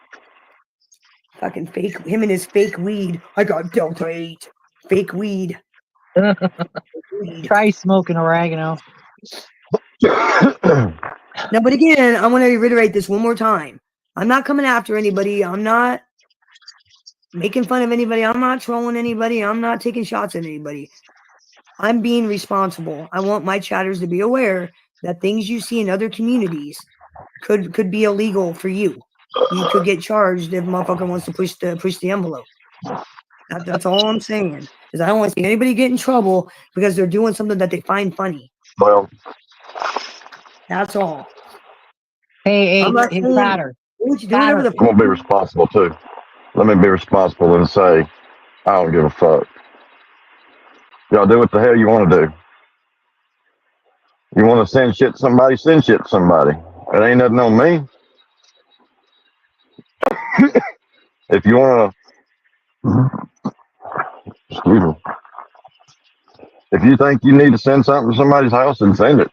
Fucking fake. Him and his fake weed. I got Delta 8. Fake weed. Try smoking oregano. No, but again, I want to reiterate this one more time. I'm not coming after anybody. I'm not making fun of anybody. I'm not trolling anybody. I'm not taking shots at anybody. I'm being responsible. I want my chatters to be aware that things you see in other communities could be illegal for you. You could get charged if a motherfucker wants to push the envelope. That's all I'm saying. Because I don't want to see anybody get in trouble because they're doing something that they find funny. Well, that's all. Hey, Cotter. I'm gonna be responsible too. Let me be responsible and say, I don't give a fuck. Y'all do what the hell you want to do. You want to send shit to somebody, send shit to somebody. It ain't nothing on me. If you want to, excuse me. If you think you need to send something to somebody's house, then send it.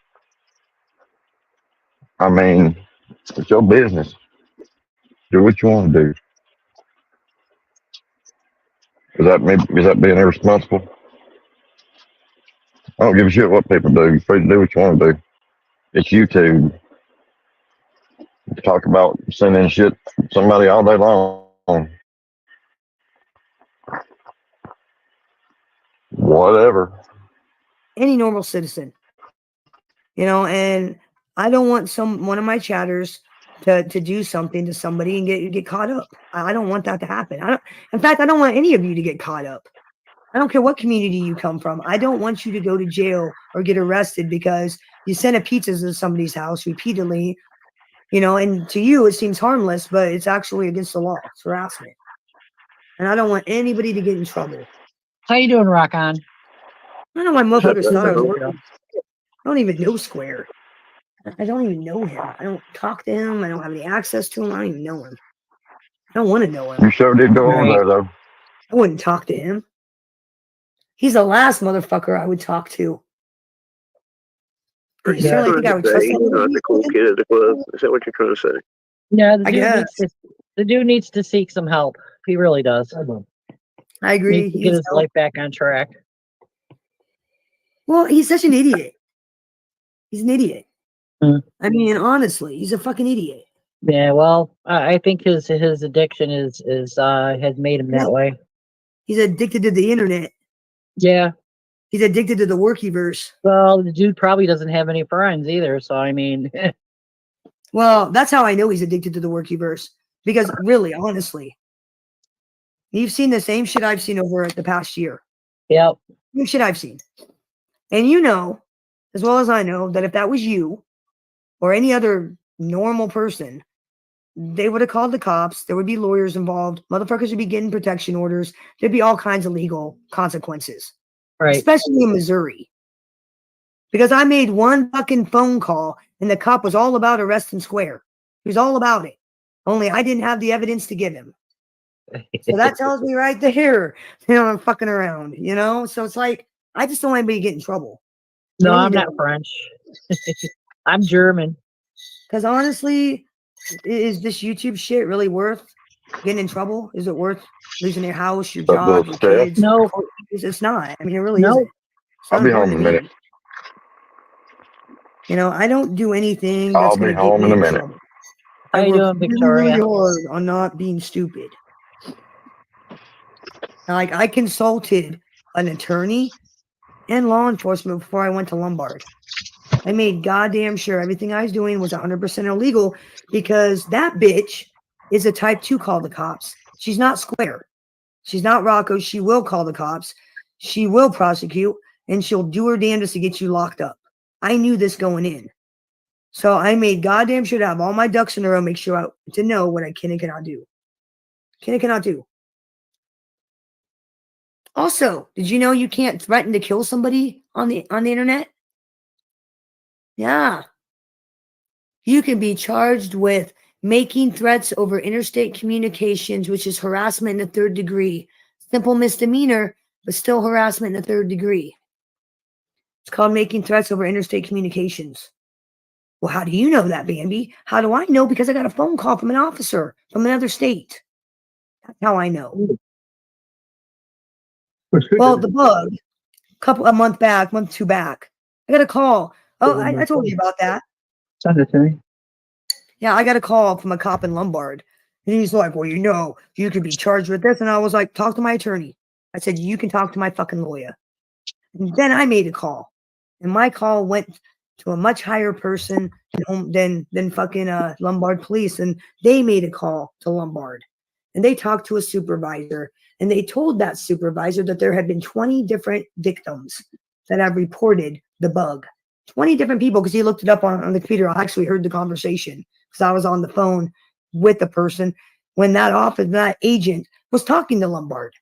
I mean, it's your business. Do what you want to do. Is that being irresponsible? I don't give a shit what people do. You're free to do what you want to do. It's YouTube. Talk about sending shit to somebody all day long. Whatever. Any normal citizen. And I don't want one of my chatters to do something to somebody and get caught up. I don't want that to happen. In fact, I don't want any of you to get caught up. I don't care what community you come from. I don't want you to go to jail or get arrested because you sent a pizza to somebody's house repeatedly, and to you it seems harmless, but it's actually against the law. It's harassment. and I don't want anybody to get in trouble. How you doing, Rock On? I don't know why motherfuckers thought I was working. I don't even know Square. I don't even know him. I don't talk to him. I don't have any access to him. I don't even know him. I don't want to know him. You sure did go on there, though. I wouldn't talk to him. He's the last motherfucker I would talk to. You certainly think I would trust He's not the cool kid at the club. Is that what you're trying to say? Yeah, the dude needs to seek some help. He really does. I agree. Needs to get his life back on track. Well, he's such an idiot. He's an idiot. I mean, honestly, he's a fucking idiot. Yeah, well, I think his addiction is has made him that way. He's addicted to the internet. Yeah. He's addicted to the workyverse. Well, the dude probably doesn't have any friends either, so I mean. Well, that's how I know he's addicted to the workyverse. Because really, honestly, you've seen the same shit I've seen over the past year. Yep. Same shit I've seen. And you know, as well as I know, that if that was you or any other normal person, they would have called the cops. There would be lawyers involved. Motherfuckers would be getting protection orders. There'd be all kinds of legal consequences. Right. Especially in Missouri. Because I made one fucking phone call and the cop was all about arresting Square. He was all about it. Only I didn't have the evidence to give him. So that tells me right there, I'm fucking around, So it's like, I just don't want anybody to get in trouble. No, I'm not French. I'm German. Because honestly, is this YouTube shit really worth getting in trouble? Is it worth losing your house, your job, your kids? No. It's not. I mean, it really isn't. I'll be home in a minute. I don't do anything I'll that's be going to home get me in a in minute. trouble. How you doing, Victoria? Really hard on not being stupid. Like, I consulted an attorney and law enforcement before I went to Lombard. I made goddamn sure everything I was doing was 100% illegal because that bitch is a type 2 call the cops. She's not Square. She's not Rocco. She will call the cops. She will prosecute, and she'll do her damnedest to get you locked up. I knew this going in. So I made goddamn sure to have all my ducks in a row, make sure to know what I can and cannot do. Can and cannot do. Also, did you know you can't threaten to kill somebody on the internet? Yeah. You can be charged with making threats over interstate communications, which is harassment in the 3rd degree. Simple misdemeanor, but still harassment in the 3rd degree. It's called making threats over interstate communications. Well, how do you know that, Bambi? How do I know? Because I got a phone call from an officer from another state. That's how I know. Well, the bug, a month two back, I got a call. Oh, I told you about that. Send it to me. Yeah, I got a call from a cop in Lombard. And he's like, well, you could be charged with this. And I was like, talk to my attorney. I said, you can talk to my fucking lawyer. And then I made a call. And my call went to a much higher person than fucking Lombard police. And they made a call to Lombard. And they talked to a supervisor. And they told that supervisor that there had been 20 different victims that have reported the bug. 20 different people, because he looked it up on the computer. I actually heard the conversation because I was on the phone with the person when that agent was talking to Lombard.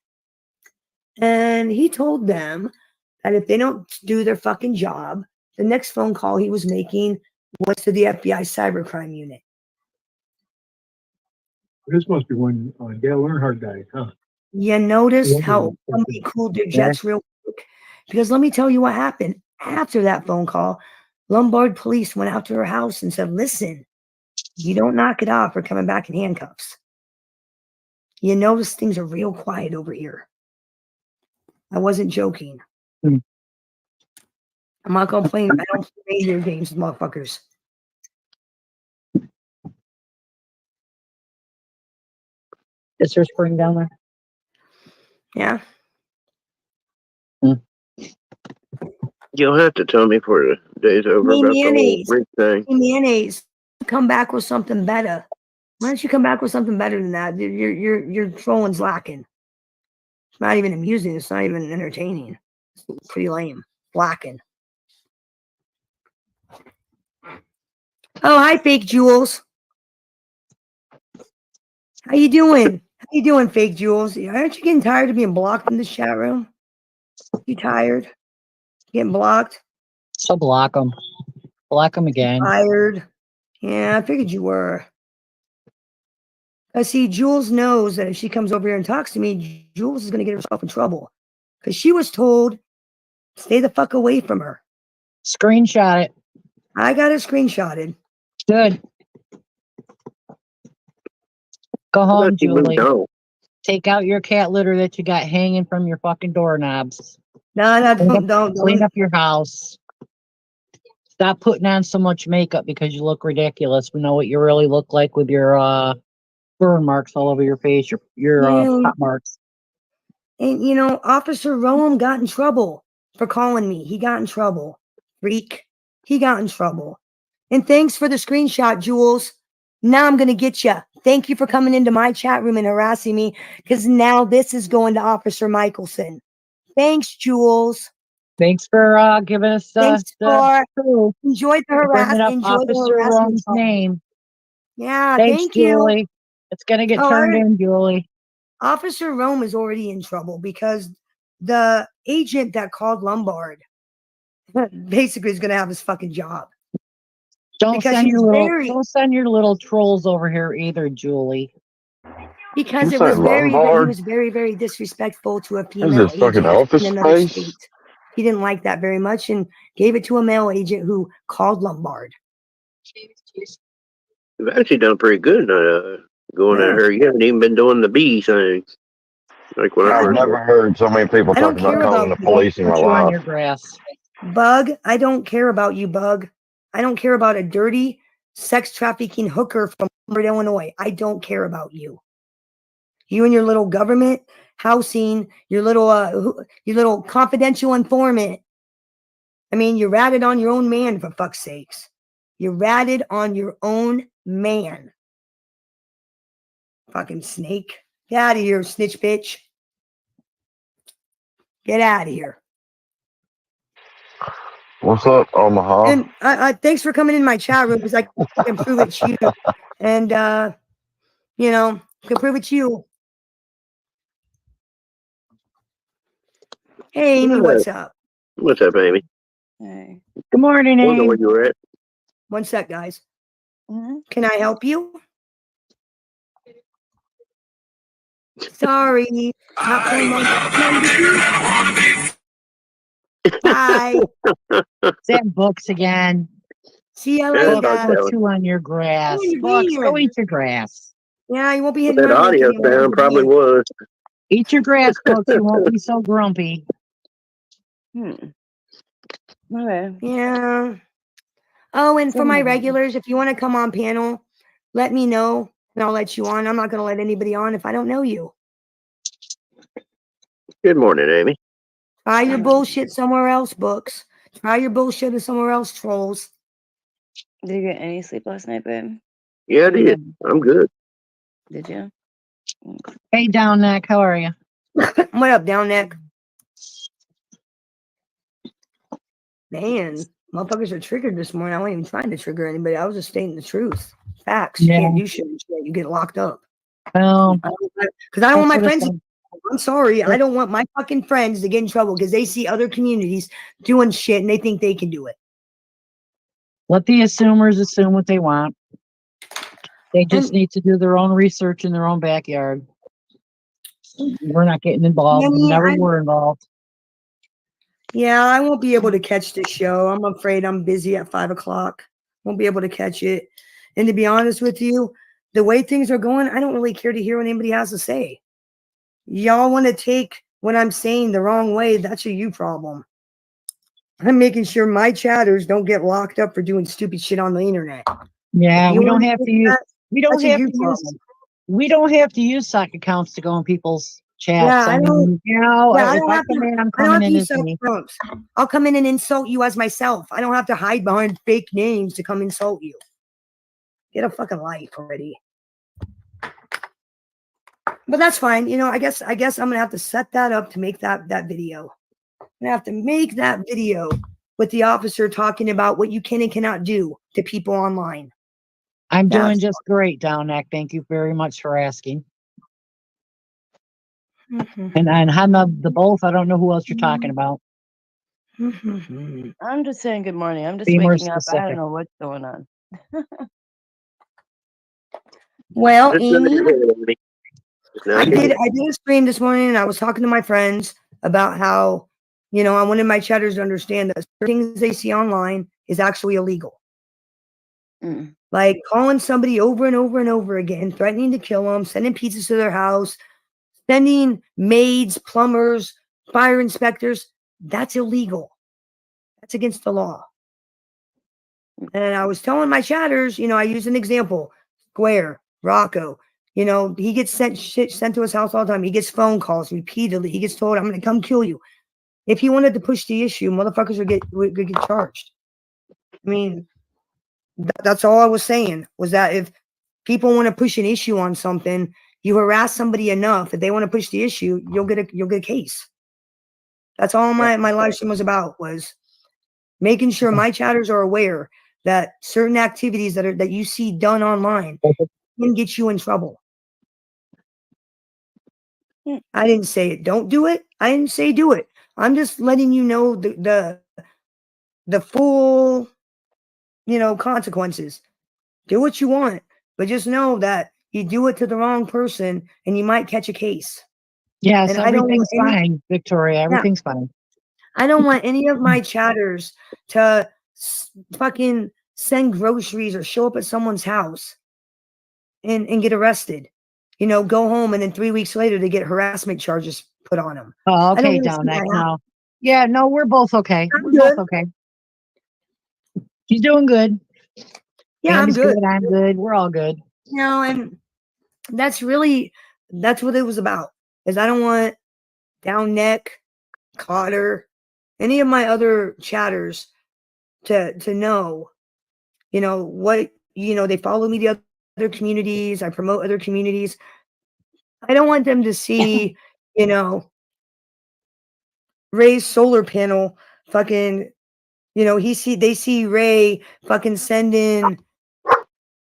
And he told them that if they don't do their fucking job, the next phone call he was making was to the FBI cybercrime unit. This must be when Dale Earnhardt died, huh? You noticed how somebody cooled their jets real quick? Because let me tell you what happened. After that phone call, Lombard police went out to her house and said, listen, you don't knock it off, we're coming back in handcuffs. You notice things are real quiet over here. I wasn't joking. I'm not going to play. I don't play video games with motherfuckers. Is there spring down there? Yeah. You'll have to tell me before the day's over about the whole Rick thing. Mayonnaise. Come back with something better. Why don't you come back with something better than that? Your trolling's lacking. It's not even amusing. It's not even entertaining. It's pretty lame. Lacking. Oh, hi, fake Jules. How you doing? How you doing, fake Jules? Aren't you getting tired of being blocked in this chat room? You tired? Getting blocked? So block them. Block them again. Tired? Yeah, I figured you were. See, Jules knows that if she comes over here and talks to me, Jules is going to get herself in trouble. Because she was told, stay the fuck away from her. Screenshot it. I got it screenshotted. Good. Go home, Julie. Take out your cat litter that you got hanging from your fucking doorknobs. No, don't. Clean up your house. Stop putting on so much makeup because you look ridiculous. We know what you really look like with your burn marks all over your face, your pop marks. And you know, Officer Rome got in trouble for calling me. He got in trouble. Freak. He got in trouble. And thanks for the screenshot, Jules. Now I'm going to get you. Thank you for coming into my chat room and harassing me, because now this is going to Officer Michelson. Thanks, Jules. Thanks for giving us Thanks for enjoy the harassment. Enjoy Officer the Rome's name. Yeah, thanks, thank Julie. you. It's going to get turned in, Julie. Officer Rome is already in trouble because the agent that called Lombard basically is going to have his fucking job. Don't send your little trolls over here either, Julie. Because You it was said he Lombard? was very, very disrespectful to a Is female this fucking agent Office in another Space? state. He didn't like that very much and gave it to a male agent who called Lombard. You've actually done pretty good going at her. You haven't even been doing the bee thing. Like when I I've first never heard so many people I don't talk about care calling about the police in my Put you on life. your grass. Bug, I don't care about you, Bug. I don't care about a dirty sex trafficking hooker from Illinois. I don't care about you. You and your little government housing, your little confidential informant. I mean, you ratted on your own man, for fuck's sakes. You ratted on your own man. Fucking snake. Get out of here, snitch bitch. Get out of here. What's up, Omaha? And thanks for coming in my chat room, because I can prove it's you. And, you know, can prove it's you. Hey, Amy, what's up? What's up, Amy? Hey. Good morning, I wonder Amy. where you were at. One sec, guys. Can I help you? Sorry. Not pulling my Bye. Send books again. See you Yeah, later. Dr. Put you on your grass. Oh, you're Books, go being. eat your grass. Yeah, you won't be But hitting that my audio link anymore. sound probably was. Eat your grass, Books. You won't be so grumpy. Okay. Yeah. Oh, and for my regulars, if you want to come on panel, let me know and I'll let you on. I'm not going to let anybody on if I don't know you. Good morning, Amy. Try your bullshit somewhere else, Books. Try your bullshit somewhere else, trolls. Did you get any sleep last night, babe? Yeah, I did. I'm good. Did you? Hey, Down Neck, how are you? What up, Down Neck? Man, motherfuckers are triggered this morning. I wasn't even trying to trigger anybody. I was just stating the truth. Facts. You can't do shit. You get locked up. Well, because I don't want my that's what friends. I'm sorry. I don't want my fucking friends to get in trouble because they see other communities doing shit and they think they can do it. Let the assumers assume what they want. They just need to do their own research in their own backyard. We're not getting involved. We never were involved. Yeah, I won't be able to catch this show. I'm afraid I'm busy at 5 o'clock. Won't be able to catch it. And to be honest with you, the way things are going, I don't really care to hear what anybody has to say. Y'all want to take what I'm saying the wrong way. That's a you problem. I'm making sure my chatters don't get locked up for doing stupid shit on the internet. Yeah, You we don't wanna have do to use. that? We don't That's a have you to use. problem. We don't have to use sock accounts to go in people's chats. Yeah, I don't. mean, you know, Yeah, I if don't I have come to. in, I'm I don't have coming to in use as self me. prompts. I'll come in and insult you as myself. I don't have to hide behind fake names to come insult you. Get a fucking life already. But that's fine. You know, I guess I'm gonna have to set that up to make that video. I'm gonna have to make that video with the officer talking about what you can and cannot do to people online. I'm Yeah. doing just great, Downeck. Thank you very much for asking. And I'm the both. I don't know who else you're talking about. I'm just saying good morning. I'm just Be more waking up. I don't specific. know what's going on. Well, Just none of Amy, your hair, Amy. Just now I your did hair. a stream this morning, and I was talking to my friends about how, you know, I wanted my chatters to understand that things they see online is actually illegal. Mm. Like calling somebody over and over and over again, threatening to kill them, sending pizzas to their house, sending maids, plumbers, fire inspectors. That's illegal. That's against the law. And I was telling my chatters, you know, I use an example. Square, Rocco, you know, he gets sent shit sent to his house all the time. He gets phone calls repeatedly. He gets told, I'm going to come kill you. If he wanted to push the issue, motherfuckers would get charged. I mean, that's all I was saying, was that if people want to push an issue on something, you harass somebody enough, if they want to push the issue, you'll get a case. That's all my live stream was about, was making sure my chatters are aware that certain activities that you see done online can get you in trouble. I didn't say it. Don't do it. I didn't say do it. I'm just letting you know the full, you know, consequences. Do what you want, but just know that you do it to the wrong person and you might catch a case. Yes, And I don't want everything's fine, Victoria. Everything's fine. I don't want any of my chatters to fucking send groceries or show up at someone's house and get arrested. You know, go home and then 3 weeks later they get harassment charges put on them. Oh, I don't okay, wanna see that Downeck. happen. No. Yeah, no, we're both okay. I'm We're good. both okay. She's doing good. Yeah, I'm Amy's good. good. I'm good. We're all good. You know, and that's what it was about. Is I don't want Down Neck, Cotter, any of my other chatters to know, you know, what, you know, they follow me to other communities. I promote other communities. I don't want them to see, you know, Ray's solar panel fucking, you know, they see Ray fucking sending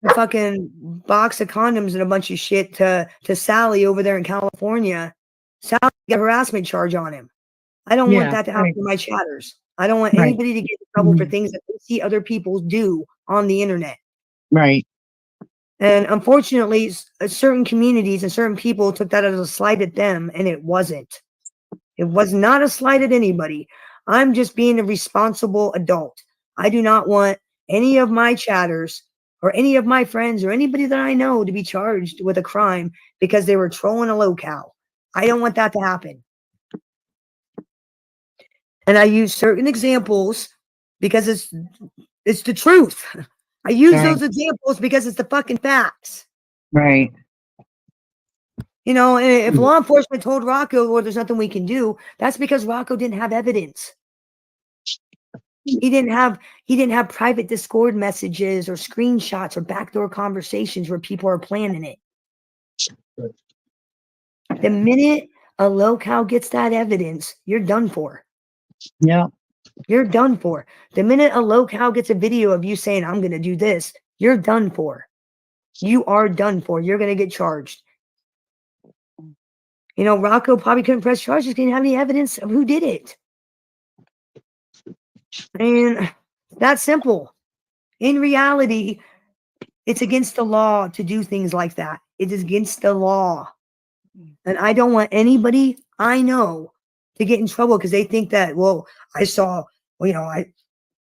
a fucking box of condoms and a bunch of shit to Sally over there in California. Sally got a harassment charge on him. I don't want that to happen to my chatters. I don't want Right. anybody to get in trouble for things that they see other people do on the internet. Right. And unfortunately, certain communities and certain people took that as a slight at them, and it wasn't. It was not a slight at anybody. I'm just being a responsible adult. I do not want any of my chatters or any of my friends or anybody that I know to be charged with a crime because they were trolling a locale. I don't want that to happen. And I use certain examples because it's the truth. I use those examples because it's the fucking facts. Right. You know, and if law enforcement told Rocco, well, there's nothing we can do, that's because Rocco didn't have evidence. He didn't have private Discord messages or screenshots or backdoor conversations where people are planning it. The minute a locale gets that evidence, you're done for. Yeah. You're done for. The minute a locale gets a video of you saying, I'm going to do this, you're done for. You are done for. You're going to get charged. You know, Rocco probably couldn't press charges. Didn't have any evidence of who did it. And that's simple. In reality, it's against the law to do things like that. It is against the law. And I don't want anybody I know to get in trouble because they think that, well, I saw, well, you know,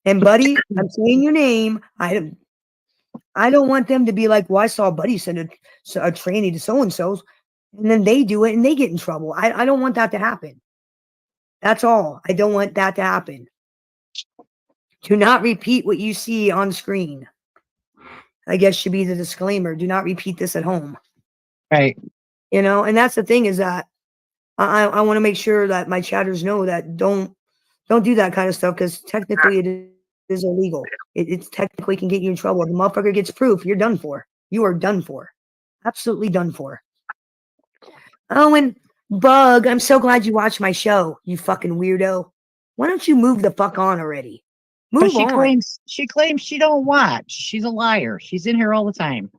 and Buddy, I'm saying your name. I don't want them to be like, well, I saw Buddy send a tranny to so-and-so's, and then they do it and they get in trouble. I don't want that to happen. That's all. I don't want that to happen. Do not repeat what you see on screen. I guess should be the disclaimer. Do not repeat this at home. Right. You know, and that's the thing is that I want to make sure that my chatters know that don't do that kind of stuff because technically it is illegal. It's technically can get you in trouble. If the motherfucker gets proof, you're done for. You are done for. Absolutely done for. Oh, and Bug, I'm so glad you watched my show, you fucking weirdo. Why don't you move the fuck on already? But Move on. she claims she don't watch. She's a liar. She's in here all the time.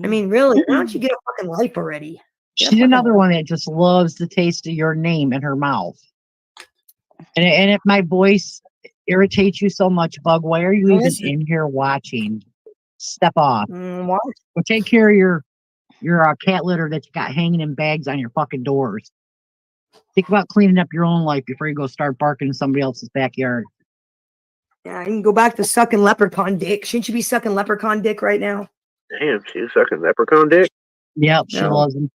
I mean, really, why don't you get a fucking life already? Get a She's fucking another life. one that just loves the taste of your name in her mouth. And if my voice irritates you so much, Bug, why are you even Listen. in here watching? Step off. Why? Or take care of your cat litter that you got hanging in bags on your fucking doors. Think about cleaning up your own life before you go start barking in somebody else's backyard. Yeah, you can go back to sucking leprechaun dick. Shouldn't you be sucking leprechaun dick right now? Damn, she's sucking leprechaun dick. Yep, she No. loves him.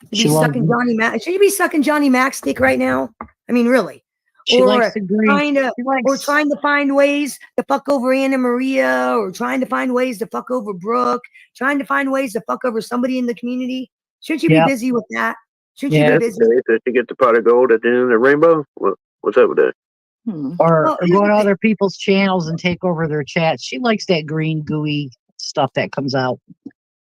Should She be loves sucking him. Johnny Mac. Should you be sucking Johnny Mac's dick right now? I mean, really? She likes Or to green. trying to, She likes, or trying to find ways to fuck over Anna Maria, or trying to find ways to fuck over Brooke, trying to find ways to fuck over somebody in the community. Shouldn't you be Yep. busy with that? Shouldn't Yeah. you be That's busy? okay. So she gets the pot of gold at the end of the rainbow. What's up with that? Or Well, go to other people's channels and take over their chats. She likes that green gooey stuff that comes out.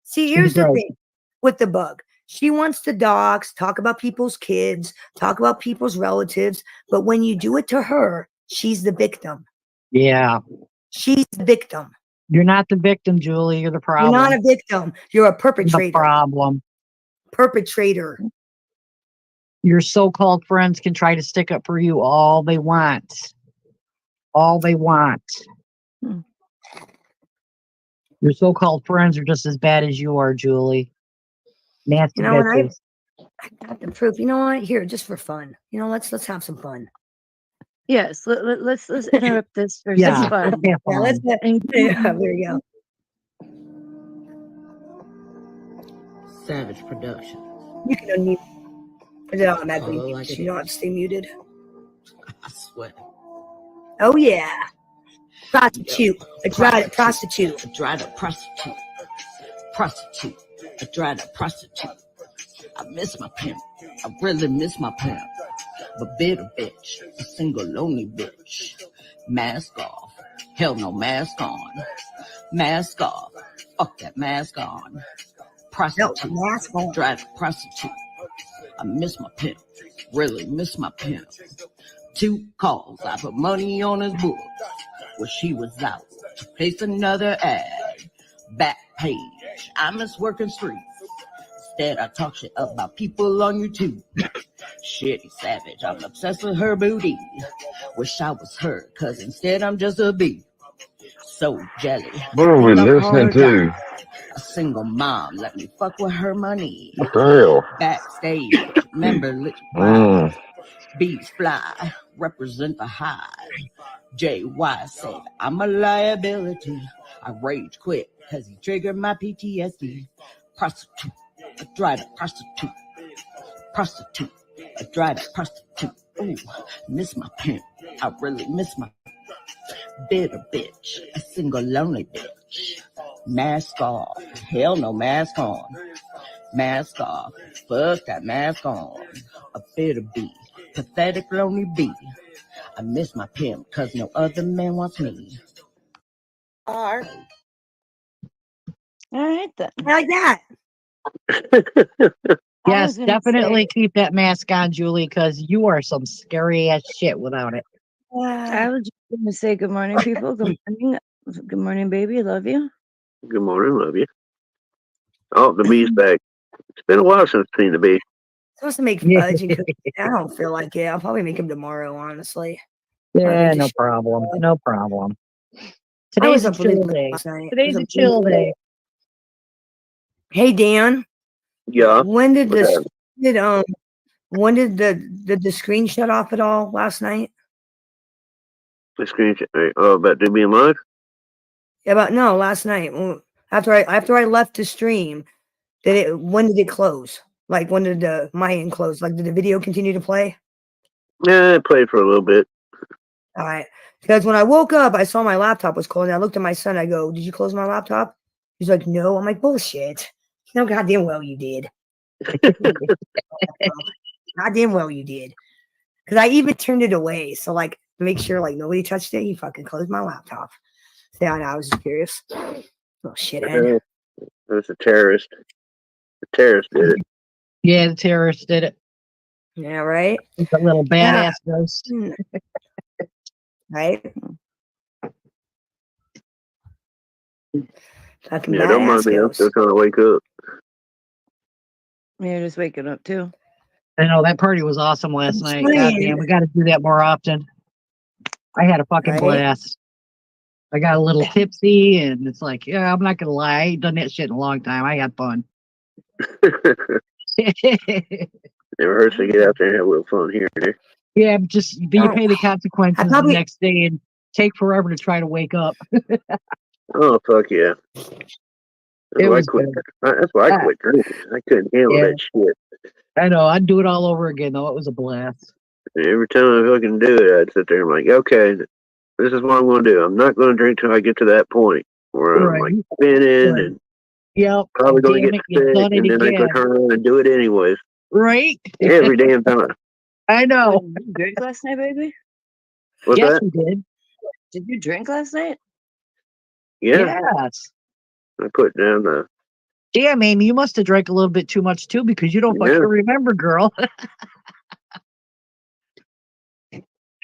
see, She here's the does. thing with the Bug. She wants to dox, talk about people's kids, talk about people's relatives, but when you do it to her, she's the victim. Yeah. She's the victim. You're not the victim, Julie. You're the You're problem. not a victim. You're a You're the perpetrator. problem. Perpetrator. Your so-called friends can try to stick up for you all they want. All they want. Your so-called friends are just as bad as you are, Julie. Nasty You know, and bitches. I got the proof. You know what? Here, just for fun. You know, let's have some fun. Yes, let's interrupt this for Yeah. some fun. Have Yeah, fun. let's. And Yeah, there you go. Savage production. You can unmute. Is it automatically Call it muted like so it you don't have to stay muted? I swear. Oh yeah, Yo, prostitute. A dried prostitute. A dried up prostitute. Prostitute. A dried up prostitute. I miss my pimp. I really miss my pimp. A bitter bitch. A single lonely bitch. Mask off. Hell no, mask on. Mask off. Fuck that mask on. No, Prostitute. mask on. Dried up prostitute. I miss my pimp. Really miss my pimp. 2 calls. I put money on his book. Well, she was out to place another ad. Back page. I miss working streets. Instead, I talk shit about people on YouTube. Shitty savage. I'm obsessed with her booty. Wish I was her, cause instead I'm just a bee. So jelly. What are we Think I'll call listening her to? down. A single mom. Let me fuck with her money. What the hell? Backstage. Remember, lit Mm. bees fly. Represent the high. JY said, I'm a liability. I rage quit because he triggered my PTSD. Prostitute, a dried up prostitute. Prostitute, a dried up prostitute. Ooh, miss my pimp. I really miss my bitter bitch. A single lonely bitch. Mask off. Hell no, mask on. Mask off. Fuck that mask on. A bitter bee. Pathetic lonely bee. I miss my pimp cause no other man wants me. all right then. Like that. I Yes, was gonna definitely say, keep that mask on, Julie, because you are some scary ass shit without it. I was just gonna say good morning, people. Good morning. Good morning, baby. Love you. Good morning, love you. Oh, the bee's back. It's been a while since I've seen the bee. Supposed to make fudge and cookies. I don't feel like it. I'll probably make them tomorrow, honestly. Yeah, no problem. No problem. Today's a chill day. Today's a chill day. Hey Dan. Yeah. When did What's this happening? when did the screen shut off at all last night? The screenshot. Oh, about to being live? Yeah, but no, last night. After I left the stream, when did it close? Like when did my end close? Like did the video continue to play? Yeah, I played for a little bit. All right. Because when I woke up, I saw my laptop was closed. And I looked at my son. I go, "Did you close my laptop?" He's like, "No." I'm like, "Bullshit. No, goddamn well you did." Goddamn well you did. Because I even turned it away. So like to make sure like nobody touched it, he fucking closed my laptop. So yeah, I was just curious. Oh shithead. It was a terrorist. The terrorist did it. Yeah, the terrorists did it. Yeah, right. The little badass ghost. Right? Fucking Yeah, don't mind badass me. I'm ghost. still trying to wake up. You're just waking up too. I know that party was awesome last night. God saying. damn, we got to do that more often. I had a fucking Right? blast. I got a little tipsy, and it's like, yeah, I'm not gonna lie, I ain't done that shit in a long time. I had fun. Never hurts to get out there and have a little fun here and there. Yeah, but you Oh, pay the consequences the probably- next day and take forever to try to wake up. Oh fuck yeah! It was That's why I quit drinking. I couldn't handle Yeah. that shit. I know. I'd do it all over again, though. It was a blast. And every time I fucking do it, I'd sit there and I'm like, okay, this is what I'm going to do. I'm not going to drink till I get to that point where I'm like Right. spinning Right. and Yep. probably going to Damn get it, you've sick, done it and then I go again. turn around and do it anyways. Right? Every damn time. Did I know. you drink last night, baby? What's Yes, that? we did. Did you drink last night? Yeah. Yes. I put down the. Damn, Amy, you must have drank a little bit too much, too, because you don't Yeah. fucking remember, girl.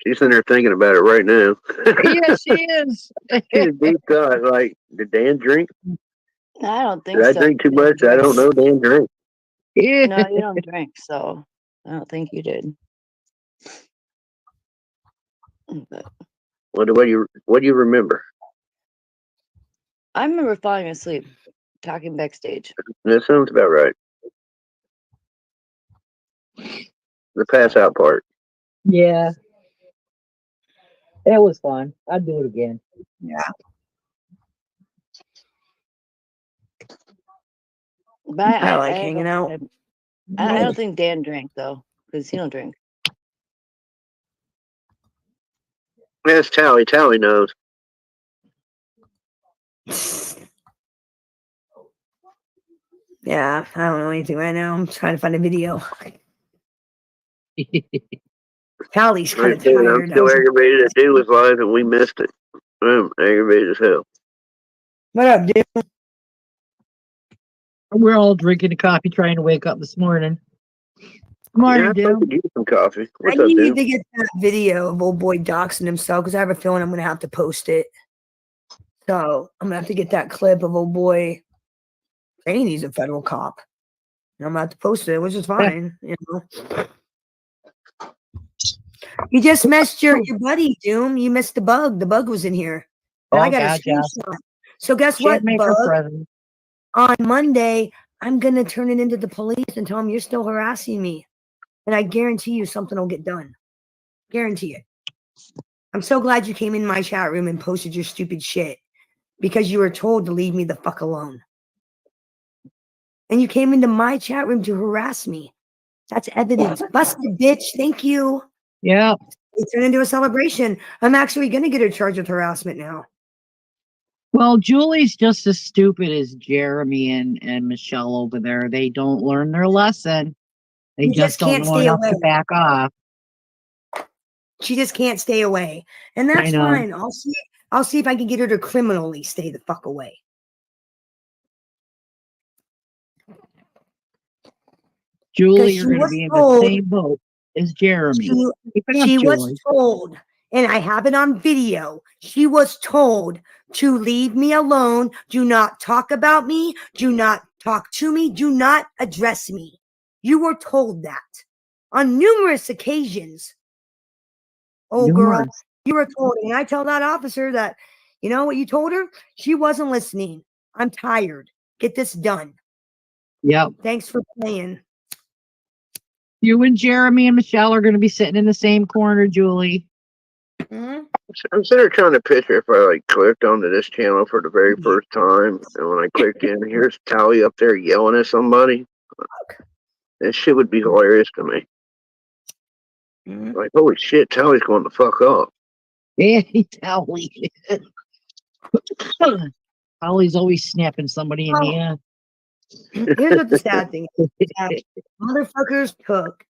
She's in there thinking about it right now. Yeah, she is. She's deep thought. Like, did Dan drink? I don't think Did I so. drink too You didn't much? I drink. don't know. Dan drank. Yeah. No, you don't drink, so I don't think you did. But What do you remember? I remember falling asleep, talking backstage. That sounds about right. The pass out part. Yeah. It was fun. I'd do it again. Yeah. But I like hanging out. I don't think Dan drank though, because he don't drink. That's Tally. Tally knows. Yeah, I don't know anything right now. I'm trying to find a video. Tally's kind of I'm tired. still aggravated that dude was live and we missed it. I'm aggravated as hell. What up, dude? We're all drinking coffee, trying to wake up this morning. Morning, Yeah, I dude. could use some coffee. What's I up, need dude? to get that video of old boy doxing himself because I have a feeling I'm going to have to post it. So I'm going to have to get that clip of old boy saying he's a federal cop. And I'm going to have to post it, which is fine. You know, you just missed your buddy, Doom. You missed the bug. The bug was in here. And I got a screenshot. So guess what, Bug? On Monday, I'm going to turn it into the police and tell them you're still harassing me. And I guarantee you something will get done. Guarantee it. I'm so glad you came in my chat room and posted your stupid shit because you were told to leave me the fuck alone. And you came into my chat room to harass me. That's evidence. Busted, bitch. Thank you. Yeah. It turned into a celebration. I'm actually going to get her charged with harassment now. Well, Julie's just as stupid as Jeremy and Michelle over there. They don't learn their lesson. They You just don't can't know stay enough away. to back off. She just can't stay away. And that's know. fine. I'll see if I can get her to criminally stay the fuck away. Julie, you're going to be in the same boat as Jeremy. She was told, and I have it on video, she was told to leave me alone. Do not talk about me. Do not talk to me. Do not address me. You were told that on numerous occasions. Oh, girl, you were told. And I tell that officer that, you know what you told her? She wasn't listening. I'm tired. Get this done. Yep. Thanks for playing. You and Jeremy and Michelle are going to be sitting in the same corner, Julie. Mm-hmm. I'm sitting there trying to picture if I like clicked onto this channel for the very first time, and when I clicked in, here's Tally up there yelling at somebody. That shit would be hilarious to me. Mm-hmm. Like, holy shit, Tally's going to fuck up. Yeah, Tally. Tally's always snapping somebody in the ass. Here's what the sad thing is. That motherfuckers took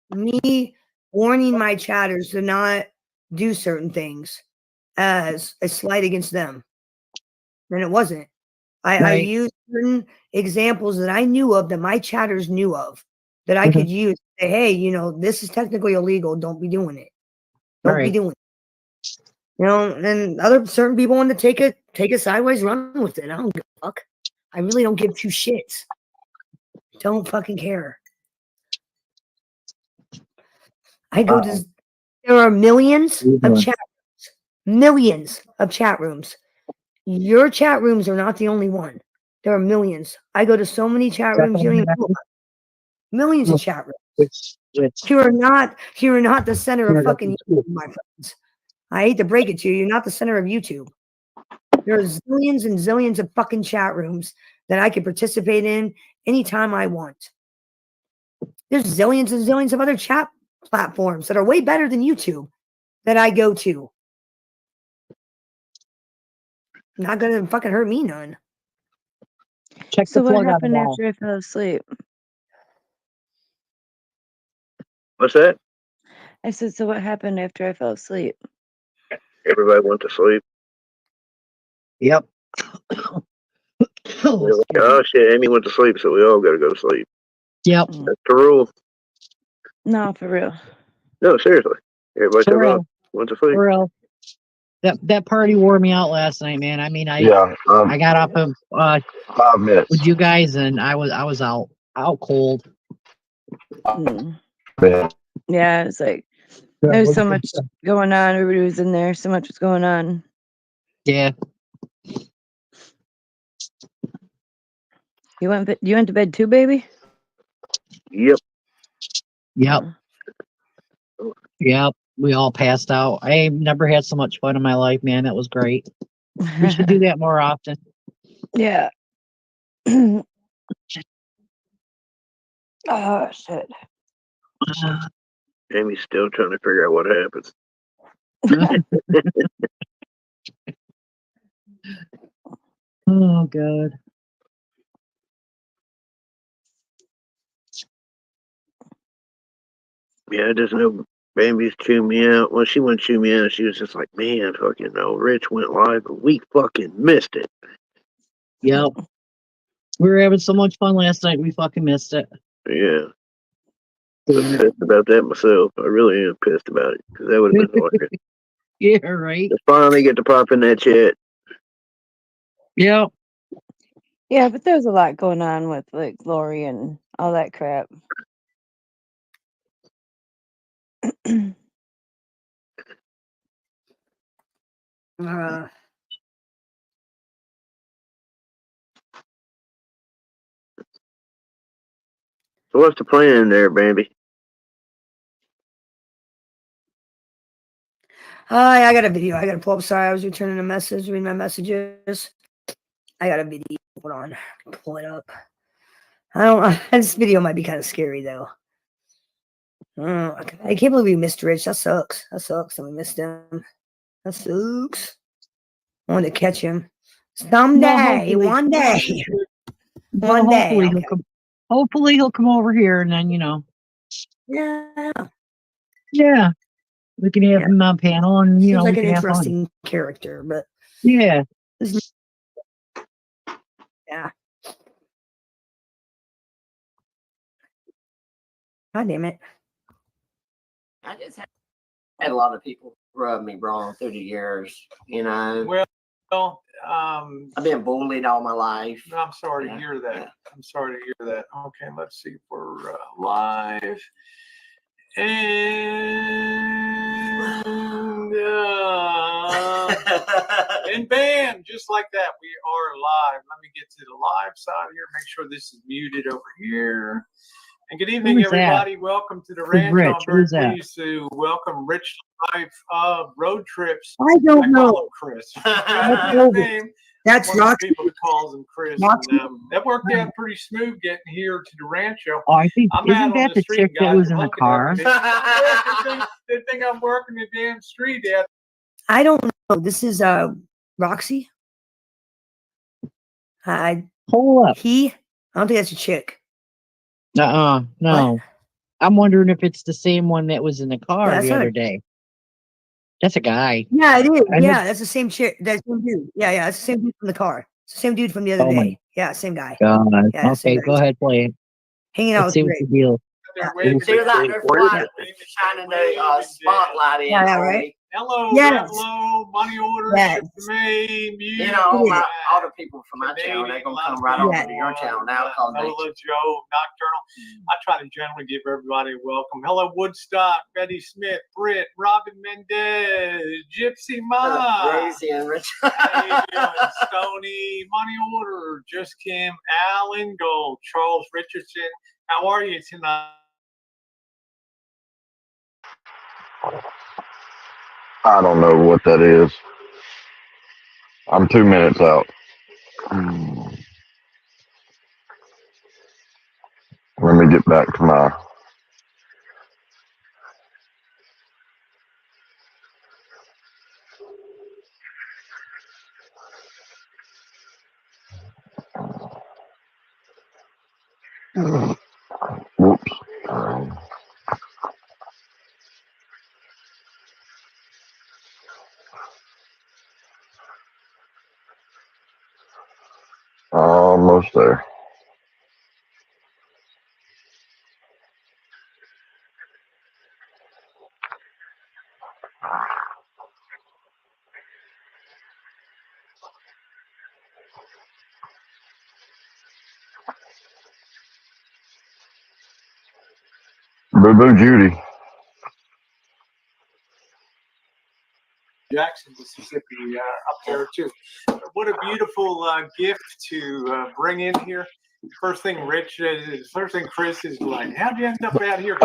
me warning my chatters to not do certain things as a slight against them. And it wasn't. I used certain examples that I knew of, that my chatters knew of, that I could use to say, hey, you know, this is technically illegal. Don't be doing it. Don't be doing it. You know, and other certain people want to take it sideways, run with it. I don't give a fuck. I really don't give two shits. Don't fucking care. I go to. There are millions of chat rooms. Millions of chat rooms. Your chat rooms are not the only one. There are millions. I go to so many chat rooms. You don't even know about. Millions of chat rooms. You are not the center of fucking YouTube, my friends. I hate to break it to you. You're not the center of YouTube. There's zillions and zillions of fucking chat rooms that I can participate in anytime I want. There's zillions and zillions of other chat platforms that are way better than YouTube that I go to. Not gonna fucking hurt me none. Check So the what plug on the happened wall. after I fell asleep? What's that? I said, so what happened after I fell asleep? Everybody went to sleep. Yep. Oh shit, Amy went to sleep, so we all gotta go to sleep. Yep. That's the rule. No, for real. No, seriously. Everybody For took real. off, went to sleep. For real. That party wore me out last night, man. I mean, I got up 5 minutes. with you guys, and I was out cold. Yeah, it's like there was so much going on. Everybody was in there. So much was going on. Yeah. You went to bed too, baby? Yep. Yep. Yep. We all passed out. I never had so much fun in my life, man. That was great. We should do that more often. Yeah. Oh shit. Amy's still trying to figure out what happens. Oh god. Yeah, I just know Bambi's chewing me out. Well, she wouldn't chew me out. She was just like, man, fucking no, Rich went live, but we fucking missed it. Yep. We were having so much fun last night. We fucking missed it. Yeah. I'm pissed about that myself. I really am pissed about it because that would have been hilarious. Yeah, right. To finally get to pop in that chat. Yep. Yeah, but there's a lot going on with like Lori and all that crap. So what's the plan there, Bambi? Hi, I got a video. I got to pull up. Sorry, I was returning a message, reading my messages. I got a video. Hold on. Pull it up. I don't. This video might be kind of scary though. I can't believe we missed Rich. That sucks. That sucks that we missed him. That sucks. I want to catch him someday. Well, one day. Well, One day. hopefully he'll come. Hopefully he'll come over here, and then Yeah. Yeah, we can have him on panel, and Seems like we an can have fun. interesting character, but Yeah. Yeah. God damn it. I just had a lot of people rub me wrong through the years, Well, I've been bullied all my life. I'm sorry to hear that. I'm sorry to hear that. Okay, let's see if we're live. And bam, just like that, we are live. Let me get to the live side here. Make sure this is muted over here. And good evening, everybody. That? Welcome to the Who's ranch. Rich? I'm very Who's that? pleased to welcome Rich Life Road Trips. I don't know. Call him Chris. That's his name. That's one of the Roxy. people that calls him Chris. And, that worked out pretty smooth getting here to the rancho. Oh, I think I'm out isn't on that the street, chick that guys was are in the looking car? at me. They think I'm working the damn street out. I don't know. This is Roxy. Hold up. I don't think that's a chick. No. What? I'm wondering if it's the same one that was in the car That's the not other a- day. That's a guy. Yeah, it is. I Yeah, heard- that's the same chick. That's the same dude. Yeah, that's the same dude from the car. It's the same dude from the other Oh my day. Yeah, same guy. God. Yeah, same Okay, guy. go ahead, play it. Hanging out Let's see with what the Rick. deal. She was out there flying, shining the spotlight in Yeah, on right? me. Hello, Yes. hello, money orders, Yes. ship to Maine, You know, all the people from my channel, they're gonna come right over to your channel now. Nola, Joe, Nocturnal. I try to generally give everybody a welcome. Hello, Woodstock, Betty Smith, Britt, Robin Mendez, Gypsy Ma, Rosie and Rich. Stony, Money Order, Just Kim, Alan Gold, Charles Richardson. How are you tonight? I don't know what that is. I'm 2 minutes out. Let me get back to my. Whoops. Almost there. Boo Boo Judy. Jackson, Mississippi, up there too. What a beautiful gift to bring in here. First thing Chris is like, how'd you end up out here?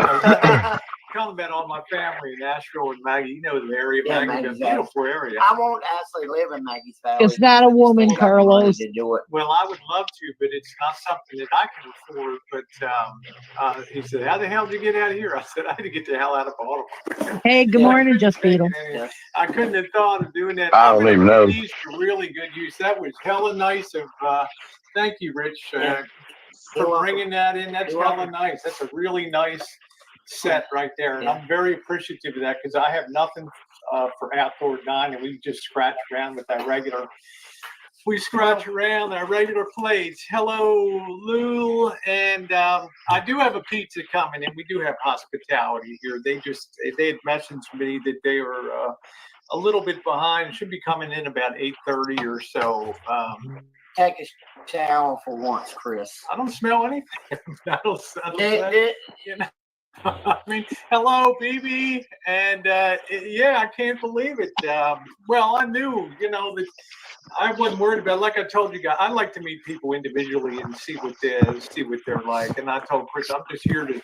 Tell them about all my family in Nashville and Maggie. You know the area, Yeah, Maggie's a beautiful area. I won't actually live in Maggie's Valley. It's not a woman, Carlos. To do it. Well, I would love to, but it's not something that I can afford. But he said, how the hell did you get out of here? I said, I had to get the hell out of Baltimore. Hey, good morning, Just Beetle. I couldn't have thought of doing that. I don't even know. These are really good use. That was hella nice of, thank you, Rich, for bringing that in. That's hella nice. That's a really nice set right there. And I'm very appreciative of that because I have nothing for outdoor dining. We just scratch around with our regular. We scratch around our regular plates. Hello, Lou. And I do have a pizza coming, and we do have hospitality here. They had mentioned to me that they were a little bit behind. Should be coming in about 8:30 or so. Take a shower for once, Chris. I don't smell anything. I don't You know. I mean, hello, BB, and yeah, I can't believe it. Well, I knew, that I wasn't worried about. Like I told you guys, I like to meet people individually and see what they're like. And I told Chris, I'm just here to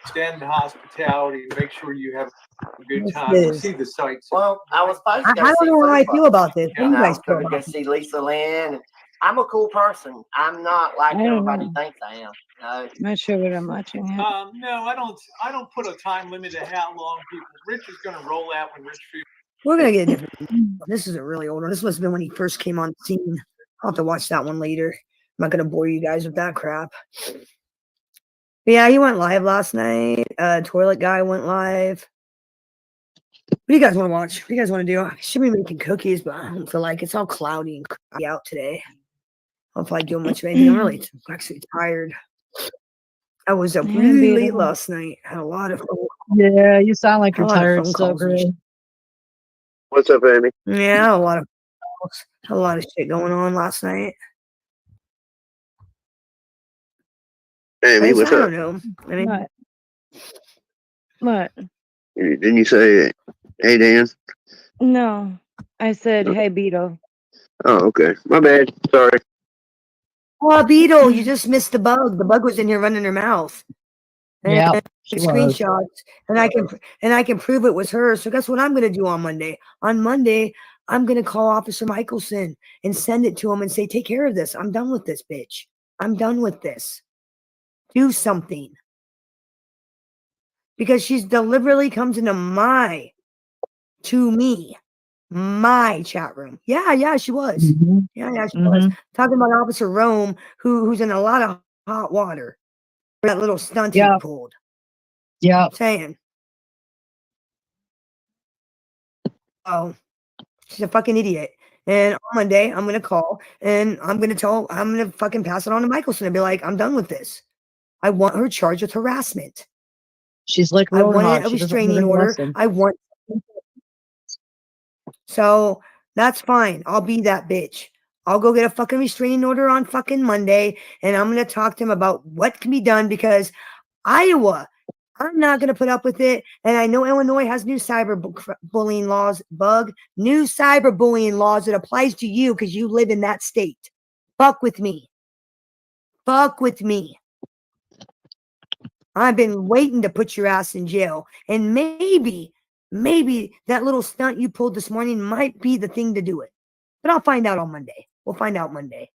extend hospitality and make sure you have a good time and see the sights. Well, I was supposed to go I don't see know how I Food feel about this. What do you I guys was feel going to go about it? see Lisa Lynn. I'm a cool person. I'm not like everybody thinks I am. I'm not sure what I'm watching here. No, I don't put a time limit to how long people. Rich is going to roll out when Rich feels. We're gonna get a different. This is a really old one. This must have been when he first came on the scene. I'll have to watch that one later. I'm not gonna bore you guys with that crap. But yeah, he went live last night. Toilet guy went live. What do you guys want to watch? What do you guys want to do? I should be making cookies, but I don't feel like it's all cloudy and crappy out today. I don't feel like doing much of anything. I'm really actually tired. I was up really late last night. Had a lot of Yeah, you sound like you're tired. phone So calls and great. What's up, Amy? Yeah, had a lot of shit going on last night. Amy, what's I up? don't know. I mean, What? Didn't you say, hey, Dan? No, I said, hey, Beetle. Oh, okay. My bad. Sorry. oh, Beetle, you just missed the bug. The bug was in here running her mouth. Yeah, And screenshots, and I can prove it was her. So guess what I'm gonna do on Monday? On Monday, I'm gonna call Officer Michelson and send it to him and say, take care of this. I'm done with this, bitch. I'm done with this. Do something. Because she's deliberately comes into my chat room. Yeah, she was. Yeah, she was. Talking about Officer Rome, who's in a lot of hot water. That little stunt he pulled. Yeah. Saying. Oh, she's a fucking idiot. And on Monday, I'm gonna call and I'm gonna fucking pass it on to Michelson and be like, I'm done with this. I want her charged with harassment. She's like I want Roadhog. a She doesn't restraining learn a order. lesson. I want So that's fine. I'll be that bitch. I'll go get a fucking restraining order on fucking Monday, and I'm gonna talk to him about what can be done because Iowa, I'm not gonna put up with it. And I know Illinois has new cyberbullying laws, new cyberbullying laws that applies to you because you live in that state. Fuck with me. Fuck with me. I've been waiting to put your ass in jail. And maybe that little stunt you pulled this morning might be the thing to do it. But I'll find out on Monday. We'll find out Monday.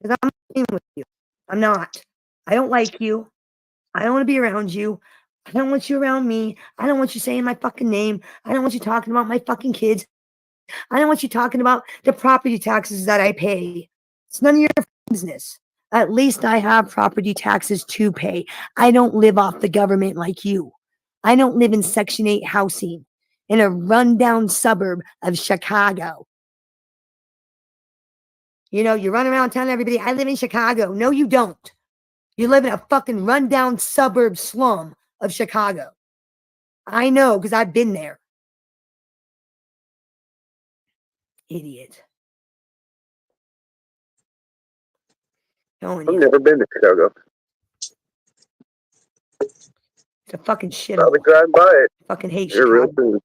Because I'm not playing with you. I'm not. I don't like you. I don't want to be around you. I don't want you around me. I don't want you saying my fucking name. I don't want you talking about my fucking kids. I don't want you talking about the property taxes that I pay. It's none of your business. At least I have property taxes to pay. I don't live off the government like you. I don't live in Section 8 housing in a rundown suburb of Chicago. You know, you run around telling everybody, I live in Chicago. No, you don't. You live in a fucking rundown suburb slum of Chicago. I know because I've been there. Idiot. I've never been to Chicago. It's a fucking shithole. Probably drive by it. Fucking hate You're real Chicago. soon.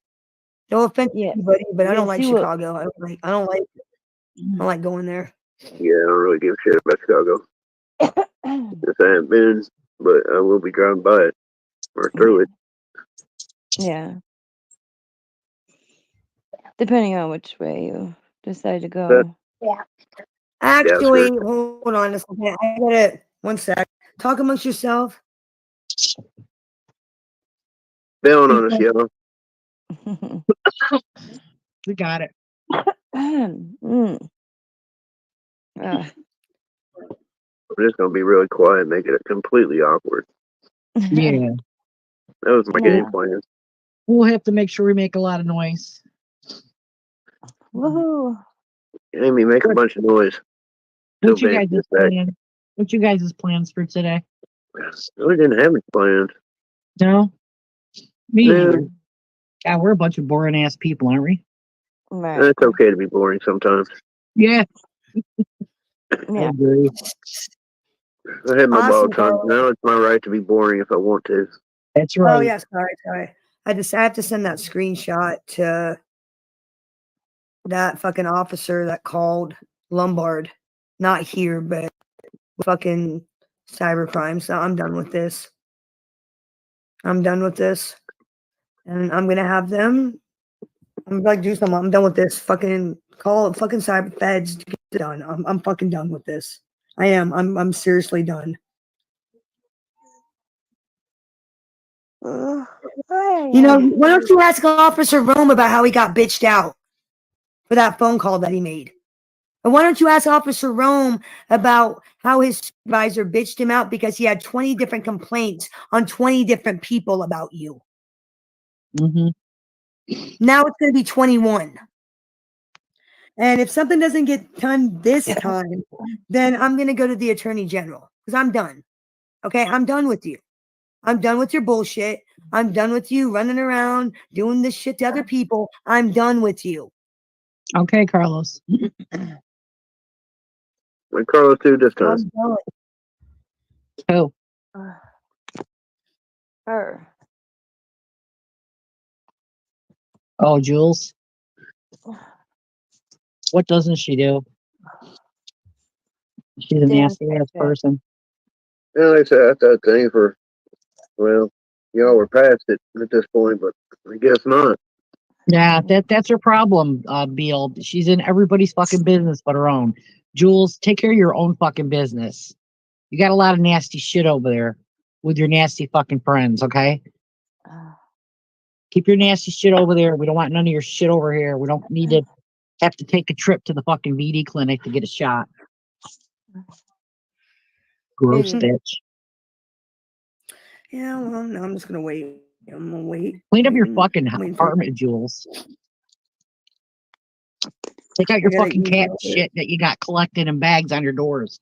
No offense to anybody, but I don't like see what- Chicago. I don't like going there. Yeah, I don't really give a shit about Chicago. If I haven't been, but I will be driving by it or through it. Yeah. Depending on which way you decide to go. Yeah. Actually, hold on a second. I got it. One sec. Talk amongst yourself. Bailing on us, yellow. We got it. I'm just gonna be really quiet, make it completely awkward. Yeah. That was my game plan. We'll have to make sure we make a lot of noise. Woohoo. Amy, make a bunch of noise. What's you guys' plan? What's you guys' plans for today? We didn't have any plans. No? Me No. either. God, we're a bunch of boring ass people, aren't we? It's okay to be boring sometimes. Yeah. I agree. I had my Awesome, ball time. Now it's my right to be boring if I want to. That's Oh yeah, sorry. I have to send that screenshot to that fucking officer that called Lombard. Not here, but fucking cybercrime. So I'm done with this. And I'm gonna have them. I'm like do something. I'm done with this. Fucking call fucking cyber feds to get it done. I'm fucking done with this. I am. I'm seriously done. You know, why don't you ask Officer Rome about how he got bitched out for that phone call that he made? And why don't you ask Officer Rome about how his supervisor bitched him out because he had 20 different complaints on 20 different people about you? Mm-hmm. Now it's going to be 21. And if something doesn't get done this time, then I'm going to go to the Attorney General because I'm done. Okay, I'm done with you. I'm done with your bullshit. I'm done with you running around doing this shit to other people. I'm done with you. Okay, Carlos. When Carlos do this time. I'm done. Who? Her. Oh, Jules. What doesn't she do? She's a nasty ass person. Yeah, like I said, that's that thing for, well, y'all were past it at this point, but I guess not. Yeah, that's her problem, Beal. She's in everybody's fucking business but her own. Jules, take care of your own fucking business. You got a lot of nasty shit over there with your nasty fucking friends, okay? Keep your nasty shit over there. We don't want none of your shit over here. We don't need to have to take a trip to the fucking VD clinic to get a shot. Gross bitch. Yeah, well, no, I'm just gonna wait. I'm gonna wait. Clean up your fucking apartment, Jules. Take out your I gotta fucking cat email shit that you got collected in bags on your doors.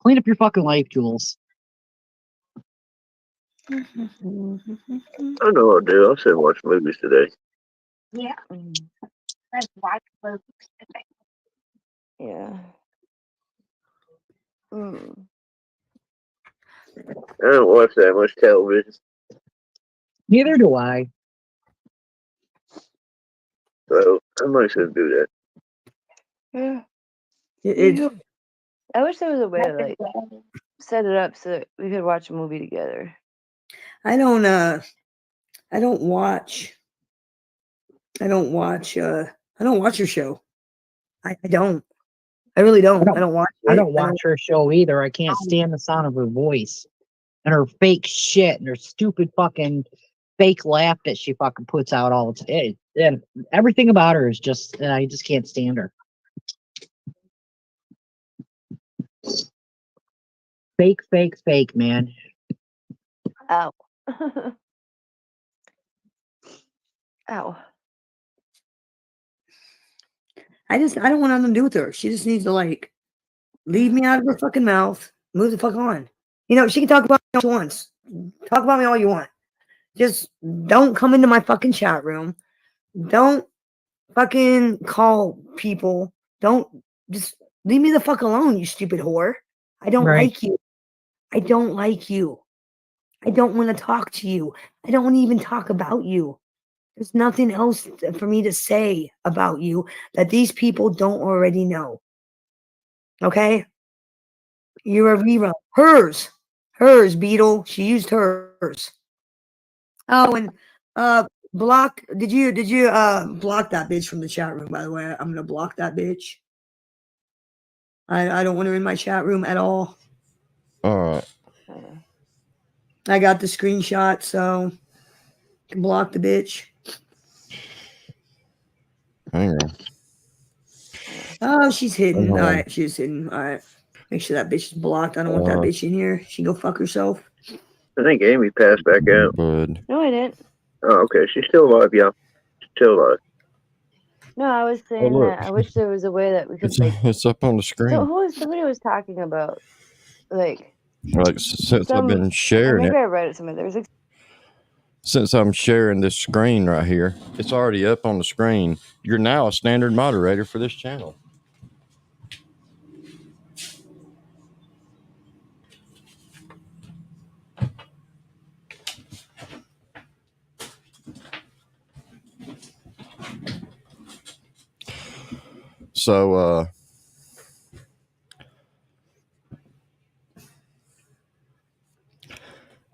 Clean up your fucking life, Jules. I don't know what I'll do. I'll sit and watch movies today. Yeah. Yeah. Mm. I don't watch that much television. Neither do I. So I might as well do that. Yeah. It's I wish there was a way to like set it up so that we could watch a movie together. I don't watch your show. I don't. I really don't. I don't watch it. I don't watch her show either. I can't stand the sound of her voice and her fake shit and her stupid fucking fake laugh that she fucking puts out all the time. And everything about her is just, I just can't stand her. Fake, man. Ow. Ow. I don't want nothing to do with her. She just needs to like leave me out of her fucking mouth. Move the fuck on. You know, she can talk about me all she wants. Talk about me all you want. Just don't come into my fucking chat room. Don't fucking call people. Don't just leave me the fuck alone, you stupid whore. I don't Right. like you. I don't like you. I don't want to talk to you. I don't want to even talk about you. There's nothing else for me to say about you that these people don't already know. Okay? You're a rerun. Hers, Beetle. She used hers. Oh, and block. Did you block that bitch from the chat room? By the way, I'm gonna block that bitch. I don't want her in my chat room at all. All right. I got the screenshot, so I can block the bitch. Hang on. Oh, she's hidden. All Uh-huh. right, she's hidden. All right. Make sure that bitch is blocked. I don't want that bitch in here. She can go fuck herself. I think Amy passed back out. Bud. No, I didn't. Oh, okay. She's still alive, y'all. Still alive. No, I was saying look. that I wish there was a way that we could It's, like. it's up on the So screen. somebody was talking about like Like since I've been or sharing maybe it, I read it somewhere. There was like since I'm sharing this screen right here, it's already up on the screen. You're now a standard moderator for this channel. So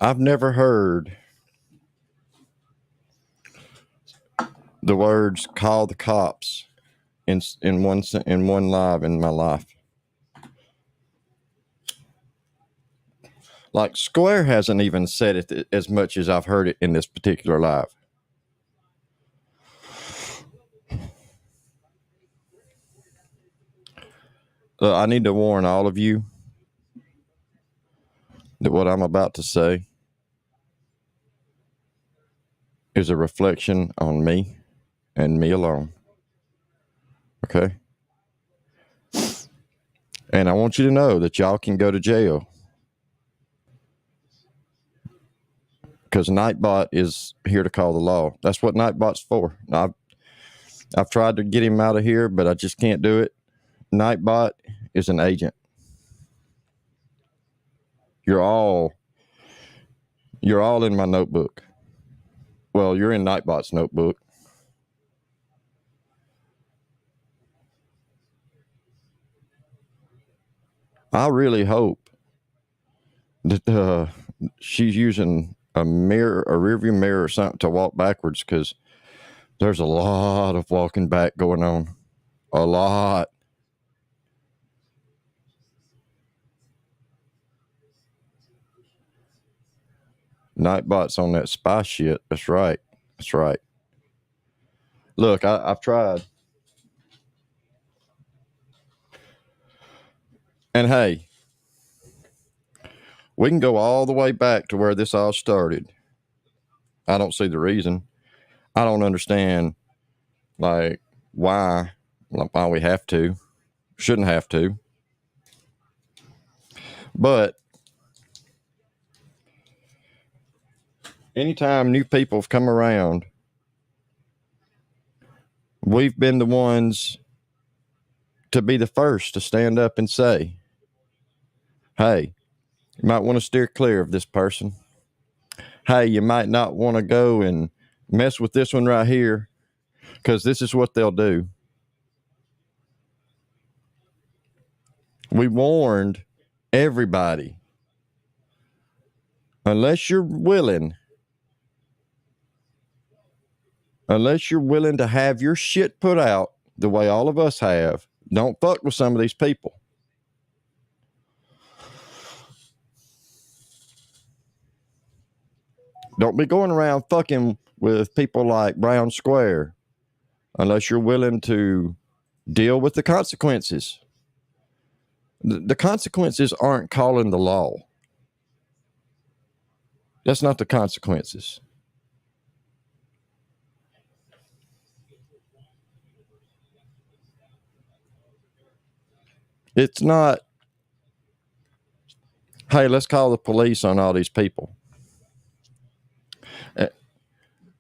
I've never heard the words "call the cops" in one live in my life. Like Square hasn't even said it as much as I've heard it in this particular live. I need to warn all of you that what I'm about to say is a reflection on me and me alone. Okay? And I want you to know that y'all can go to jail because Nightbot is here to call the law. That's what Nightbot's for. I've tried to get him out of here, but I just can't do it. Nightbot is an agent. You're all in my notebook. Well, you're in Nightbot's notebook. I really hope that she's using a rearview mirror or something to walk backwards, because there's a lot of walking back going on. A lot. Nightbot's on that spy shit. That's right. That's right. Look, I've tried. And hey, we can go all the way back to where this all started. I don't see the reason. I don't understand, like, why we have to. Shouldn't have to. But anytime new people have come around, we've been the ones to be the first to stand up and say, hey, you might want to steer clear of this person. Hey, you might not want to go and mess with this one right here, because this is what they'll do. We warned everybody. Unless you're willing to have your shit put out the way all of us have, don't fuck with some of these people. Don't be going around fucking with people like Brown Square unless you're willing to deal with the consequences. The consequences aren't calling the law. That's not the consequences. It's not, hey, let's call the police on all these people.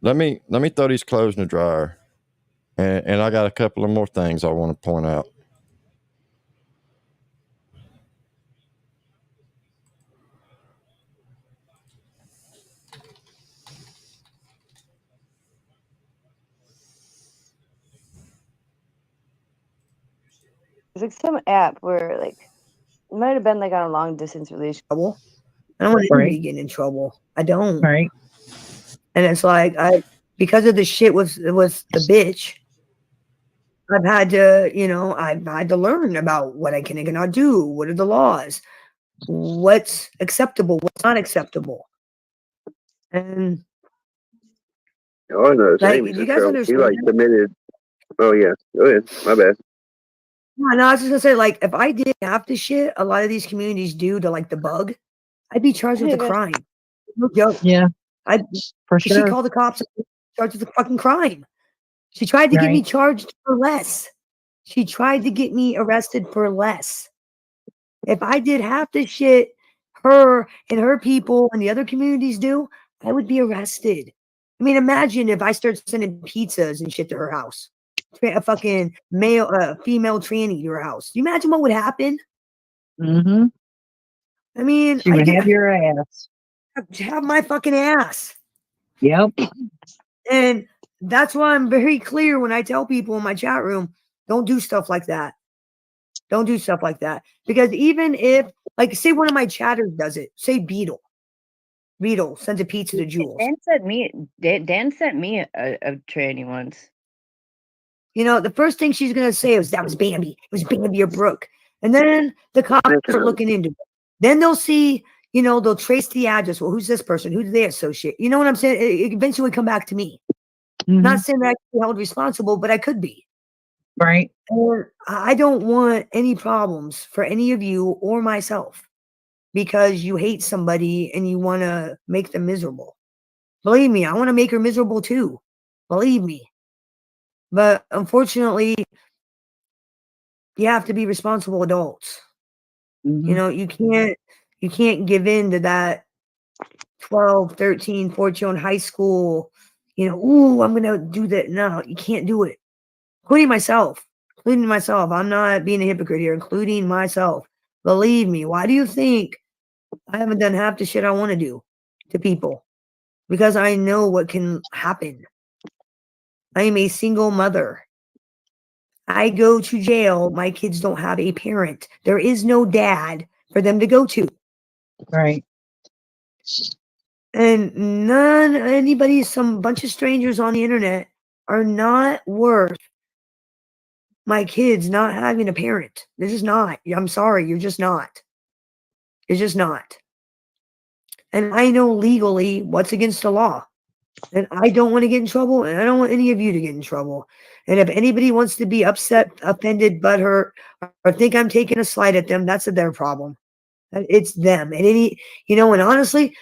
Let me throw these clothes in the dryer. And I got a couple of more things I want to point out. There's like some app where like it might have been like on a long distance relationship. I don't want anybody getting in trouble. I don't. Right. And it's like because of the shit with the bitch, I've had to learn about what I can and cannot do. What are the laws? What's acceptable? What's not acceptable? And Oh, no, like, Amy's do you in guys trouble. He like understand? committed. Oh yeah, go ahead. My bad. No, I was just gonna say, like, if I did half the shit a lot of these communities do to like the bug, I'd be charged with a crime. No joke. Yeah, for She sure. called the cops and charged with a fucking crime. She tried to get me charged for less. She tried to get me arrested for less. If I did half the shit her and her people and the other communities do, I would be arrested. I mean, imagine if I start sending pizzas and shit to her house. A fucking female tranny to her house. Do you imagine what would happen? Mm-hmm. I mean, She would have your ass. Have my fucking ass. Yep. And that's why I'm very clear when I tell people in my chat room, don't do stuff like that. Don't do stuff like that. Because even if, like, say one of my chatters does it, say Beetle sends a pizza to Jules. Dan sent me a tranny once. You know, the first thing she's gonna say is that was Bambi. It was Bambi or Brooke. And then the cops are looking into it. Then they'll see, they'll trace the address. Well, who's this person? Who do they associate? You know what I'm saying? It eventually come back to me. Mm-hmm. Not saying that I can be held responsible, but I could be. Right. And I don't want any problems for any of you or myself because you hate somebody and you want to make them miserable. Believe me, I want to make her miserable too. Believe me. But unfortunately, you have to be responsible adults. Mm-hmm. You can't give in to that 12, 13, 14 high school, ooh, I'm going to do that. No, you can't do it. Including myself. I'm not being a hypocrite here, including myself. Believe me. Why do you think I haven't done half the shit I want to do to people? Because I know what can happen. I am a single mother. I go to jail. My kids don't have a parent. There is no dad for them to go to. Right. And some bunch of strangers on the internet are not worth my kids not having a parent. They're just not. I'm sorry. You're just not. You're just not. And I know legally what's against the law. And I don't want to get in trouble. And I don't want any of you to get in trouble. And if anybody wants to be upset, offended, butthurt, or think I'm taking a slight at them, that's their problem. It's them. And and honestly,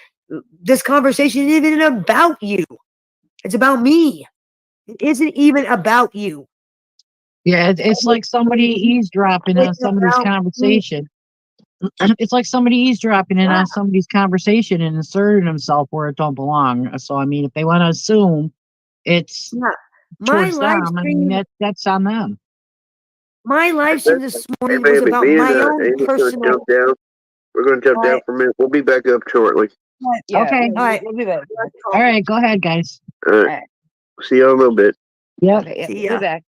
this conversation isn't even about you. It's about me. It isn't even about you. Yeah, it's like somebody eavesdropping on somebody's conversation. It's like somebody eavesdropping in on somebody's conversation and inserting himself where it don't belong. So I mean, if they want to assume, it's My towards live them. I mean, stream, that's on them. my live stream this Hey, morning was baby, about me and my own Amy's gonna personal. jump down. We're gonna jump down What? for a minute. We'll be back up shortly. Yeah, Okay. yeah, All right. we'll be back. All right, go ahead, guys. All All right. right. See you in a little bit. Yep. Okay, yeah, See we'll ya. be back.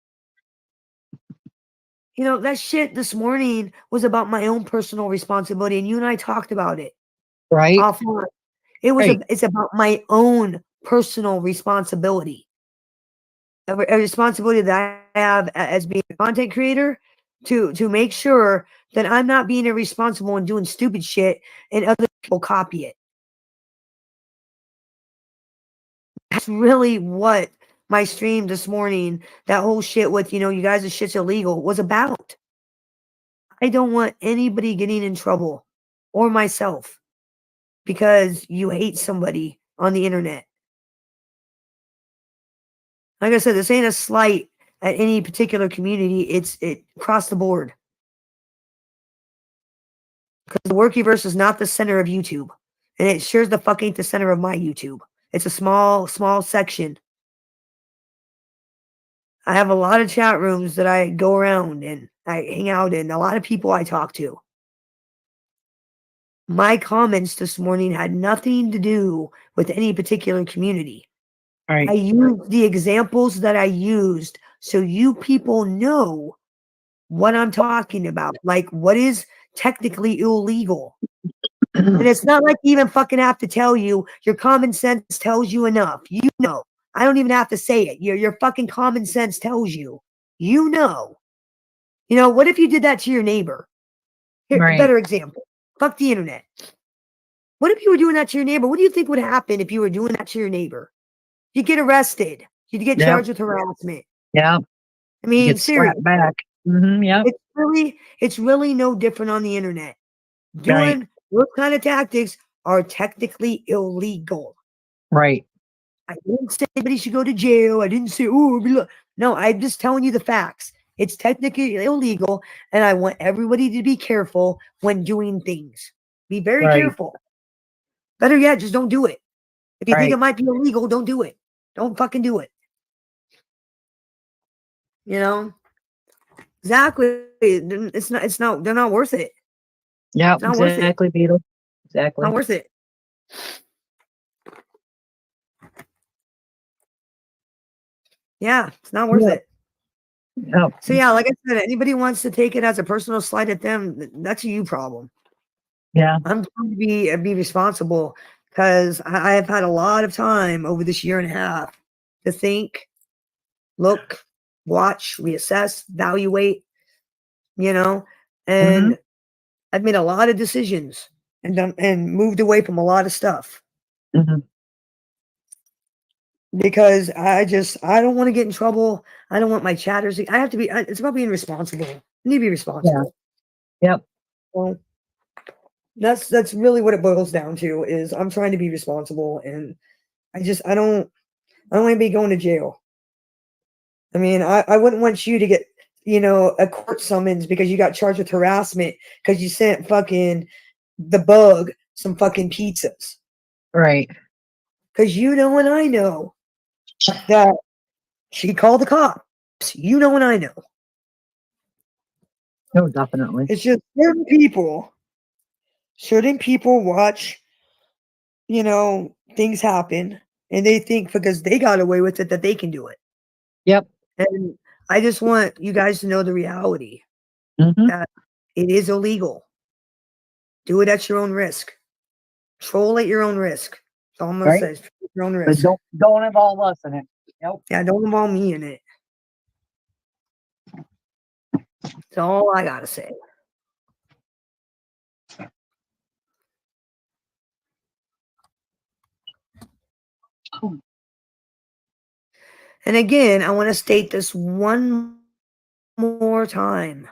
You know, that shit this morning was about my own personal responsibility, and you and I talked about it Right. offline. It was Right. it's about my own personal responsibility, a responsibility that I have as being a content creator to make sure that I'm not being irresponsible and doing stupid shit and other people copy it. That's really what my stream this morning, that whole shit with, you guys, this shit's illegal, was about. I don't want anybody getting in trouble, or myself, because you hate somebody on the internet. Like I said, this ain't a slight at any particular community. It's across the board. Because the Workiverse is not the center of YouTube. And it sure as the fuck ain't the center of my YouTube. It's a small section. I have a lot of chat rooms that I go around and I hang out in. A lot of people I talk to. My comments this morning had nothing to do with any particular community. Right. I used the examples that I used so you people know what I'm talking about. Like, what is technically illegal. And it's not like you even fucking have to tell you. Your common sense tells you enough. You know. I don't even have to say it. Your fucking common sense tells you. You know. What if you did that to your neighbor? Here, Right. better example. Fuck the internet. What if you were doing that to your neighbor? What do you think would happen if you were doing that to your neighbor? You'd get arrested. You'd get Yep. charged with harassment. Yeah. I mean, Get seriously. slapped back. Yep. It's really no different on the internet. Right. Doing those kind of tactics are technically illegal. Right. I didn't say anybody should go to jail. I didn't say, no, I'm just telling you the facts. It's technically illegal, and I want everybody to be careful when doing things. Be very Right. careful. Better yet, just don't do it. If you think it Right. might be illegal, don't do it. Don't fucking do it. Exactly. It's not, they're not worth it. Yep. It's not worth it. Exactly, Beetle. Exactly. Not worth it. Yeah, it's not worth it. Yep. So yeah, like I said, anybody wants to take it as a personal slight at them, that's a you problem. Yeah. I'm trying to be responsible because I have had a lot of time over this year and a half to think, look, watch, reassess, evaluate, and I've made a lot of decisions and moved away from a lot of stuff. Because I don't want to get in trouble. I don't want my chatters. I have to be. It's about being responsible. I need to be responsible. Yep. Well, that's really what it boils down to. Is I'm trying to be responsible, and I don't want to be going to jail. I mean, I wouldn't want you to get a court summons because you got charged with harassment because you sent fucking the bug some fucking pizzas. Right. Because and I know that she called the cops. And I know. No, definitely. It's just certain people watch, things happen and they think because they got away with it that they can do it. Yep. And I just want you guys to know the reality that it is illegal. Do it at your own risk. Troll at your own risk. That's all I'm going to say. At your own risk. But don't involve us in it. Yep. Yeah, don't involve me in it. That's all I got to say. And again, I want to state this one more time.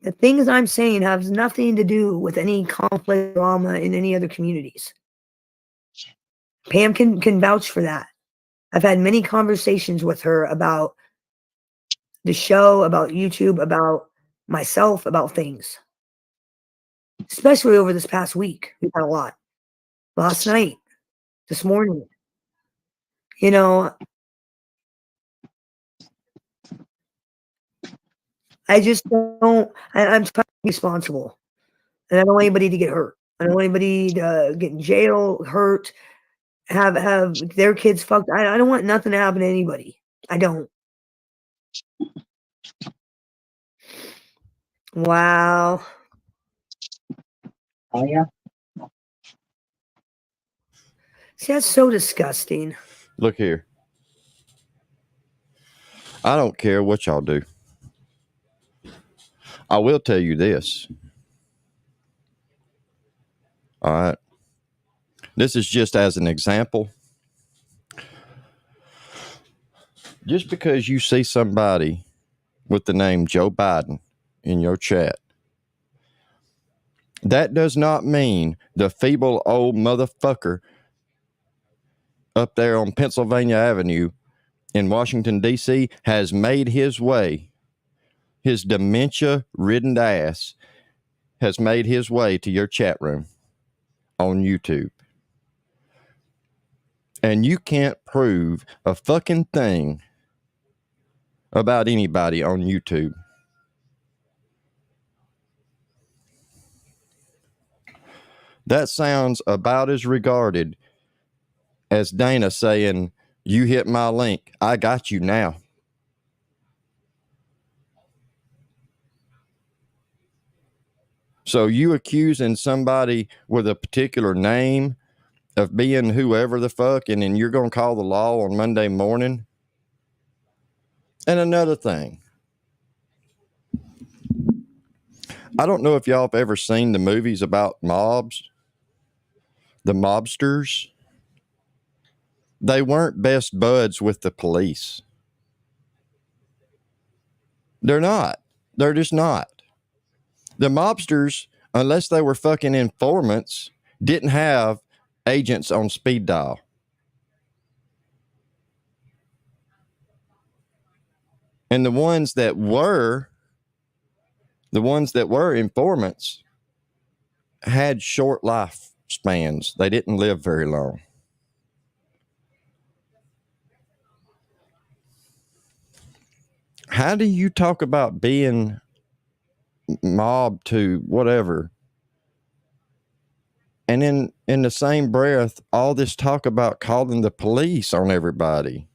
The things I'm saying have nothing to do with any conflict drama in any other communities. Pam can vouch for that. I've had many conversations with her about the show, about YouTube, about myself, about things. Especially over this past week. We've had a lot. Last night, this morning. I just don't. I'm trying to be responsible, and I don't want anybody to get hurt. I don't want anybody to get in jail, hurt, have their kids fucked. I don't want nothing to happen to anybody. I don't. Wow. Oh yeah. See, that's so disgusting. Look here. I don't care what y'all do. I will tell you this. All right. This is just as an example. Just because you see somebody with the name Joe Biden in your chat, that does not mean the feeble old motherfucker up there on Pennsylvania Avenue in Washington, D.C. has made his way, his dementia-ridden ass has made his way to your chat room on YouTube. And you can't prove a fucking thing about anybody on YouTube. That sounds about as regarded as Dana saying, "You hit my link, I got you now." So you accusing somebody with a particular name of being whoever the fuck, and then you're going to call the law on Monday morning? And another thing, I don't know if y'all have ever seen the movies about mobs, the mobsters. They weren't best buds with the police. They're not. They're just not. The mobsters, unless they were fucking informants, didn't have agents on speed dial. And the ones that were informants had short life spans. They didn't live very long. How do you talk about being mob to whatever, and then in the same breath, all this talk about calling the police on everybody?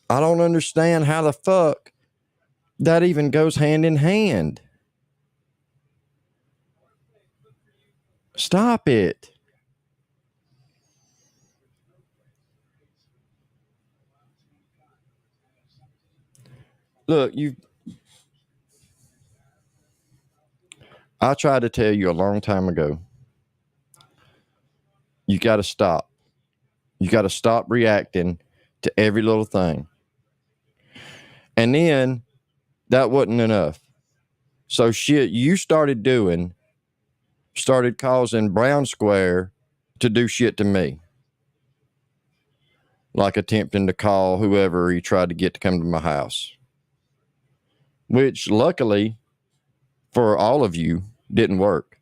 I don't understand how the fuck that even goes hand in hand. Stop it. Look, I tried to tell you a long time ago, you got to stop. You got to stop reacting to every little thing. And then that wasn't enough. So shit you started causing Brown Square to do shit to me. Like attempting to call whoever he tried to get to come to my house. Which luckily for all of you didn't work.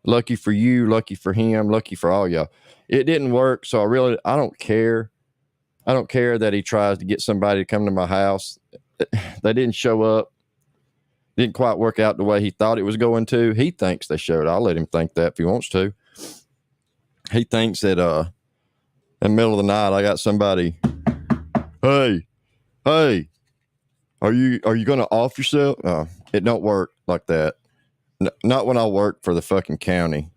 Lucky for you, lucky for him, lucky for all y'all. It didn't work, so I don't care. I don't care that he tries to get somebody to come to my house. They didn't show up. Didn't quite work out the way he thought it was going to. He thinks they showed. I'll let him think that if he wants to. He thinks that in the middle of the night I got somebody, hey, are you going to off yourself? It don't work like that. Not when I work for the fucking county.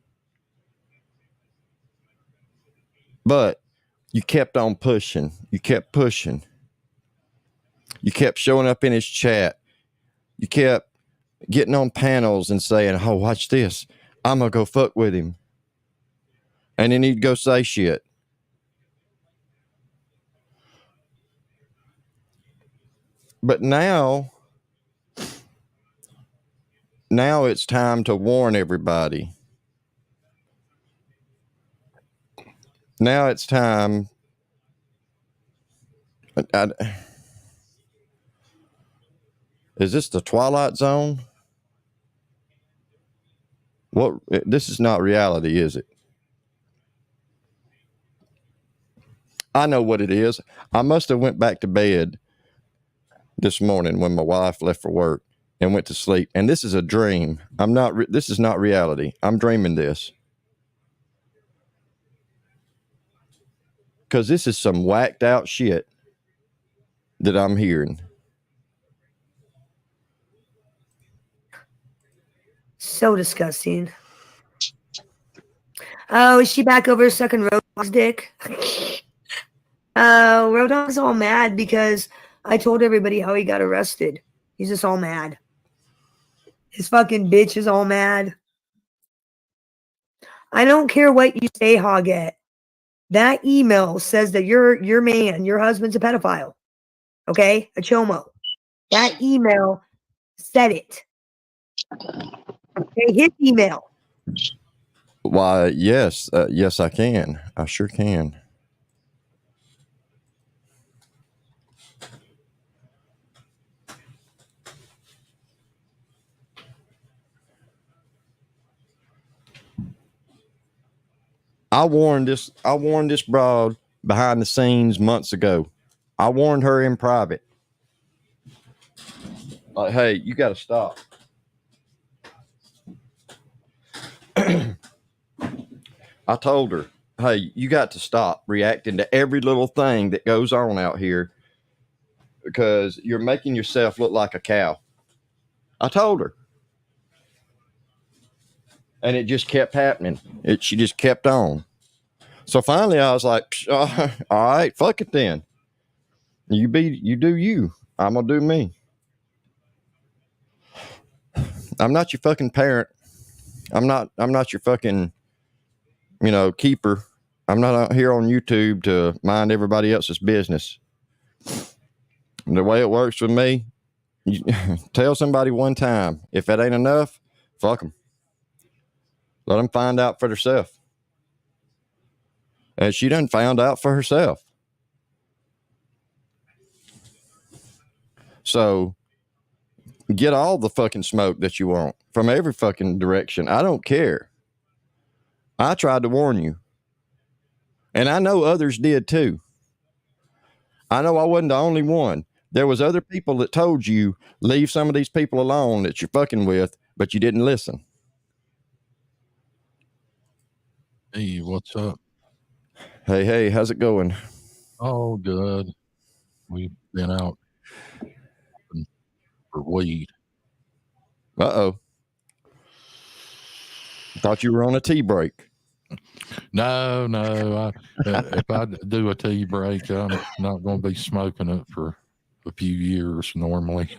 But you kept on pushing. You kept pushing. You kept showing up in his chat. You kept getting on panels and saying, oh, watch this. I'm going to go fuck with him. And then he'd go say shit. But now it's time to warn everybody. Now it's time. Is this the Twilight Zone? This is not reality, is it? I know what it is. I must have went back to bed this morning when my wife left for work and went to sleep. And this is a dream. This is not reality. I'm dreaming this. Because this is some whacked out shit that I'm hearing. So disgusting. Oh, is she back over sucking Road Dogg's dick? Road Dogg's all mad because I told everybody how he got arrested. He's just all mad. His fucking bitch is all mad. I don't care what you say, Hoggett. That email says that your man, your husband's a pedophile. Okay? A chomo. That email said it. Okay, his email. Why, yes. Yes, I can. I sure can. I warned this broad behind the scenes months ago. I warned her in private. Like, hey, you got to stop. I told her, hey, you got to stop reacting to every little thing that goes on out here because you're making yourself look like a cow. I told her. And it just kept happening. She just kept on. So finally I was like, all right, fuck it then. You do you. I'm going to do me. I'm not your fucking parent. I'm not your fucking, keeper. I'm not out here on YouTube to mind everybody else's business. And the way it works with me, you tell somebody one time. If that ain't enough, fuck them. Let them find out for themselves. And she done found out for herself. So get all the fucking smoke that you want from every fucking direction. I don't care. I tried to warn you. And I know others did too. I know I wasn't the only one. There was other people that told you, leave some of these people alone that you're fucking with, but you didn't listen. Hey, what's up? Hey, how's it going? Oh, good. We've been out for weed. Uh-oh. Thought you were on a tea break. No. If I do a tea break, I'm not going to be smoking it for a few years normally.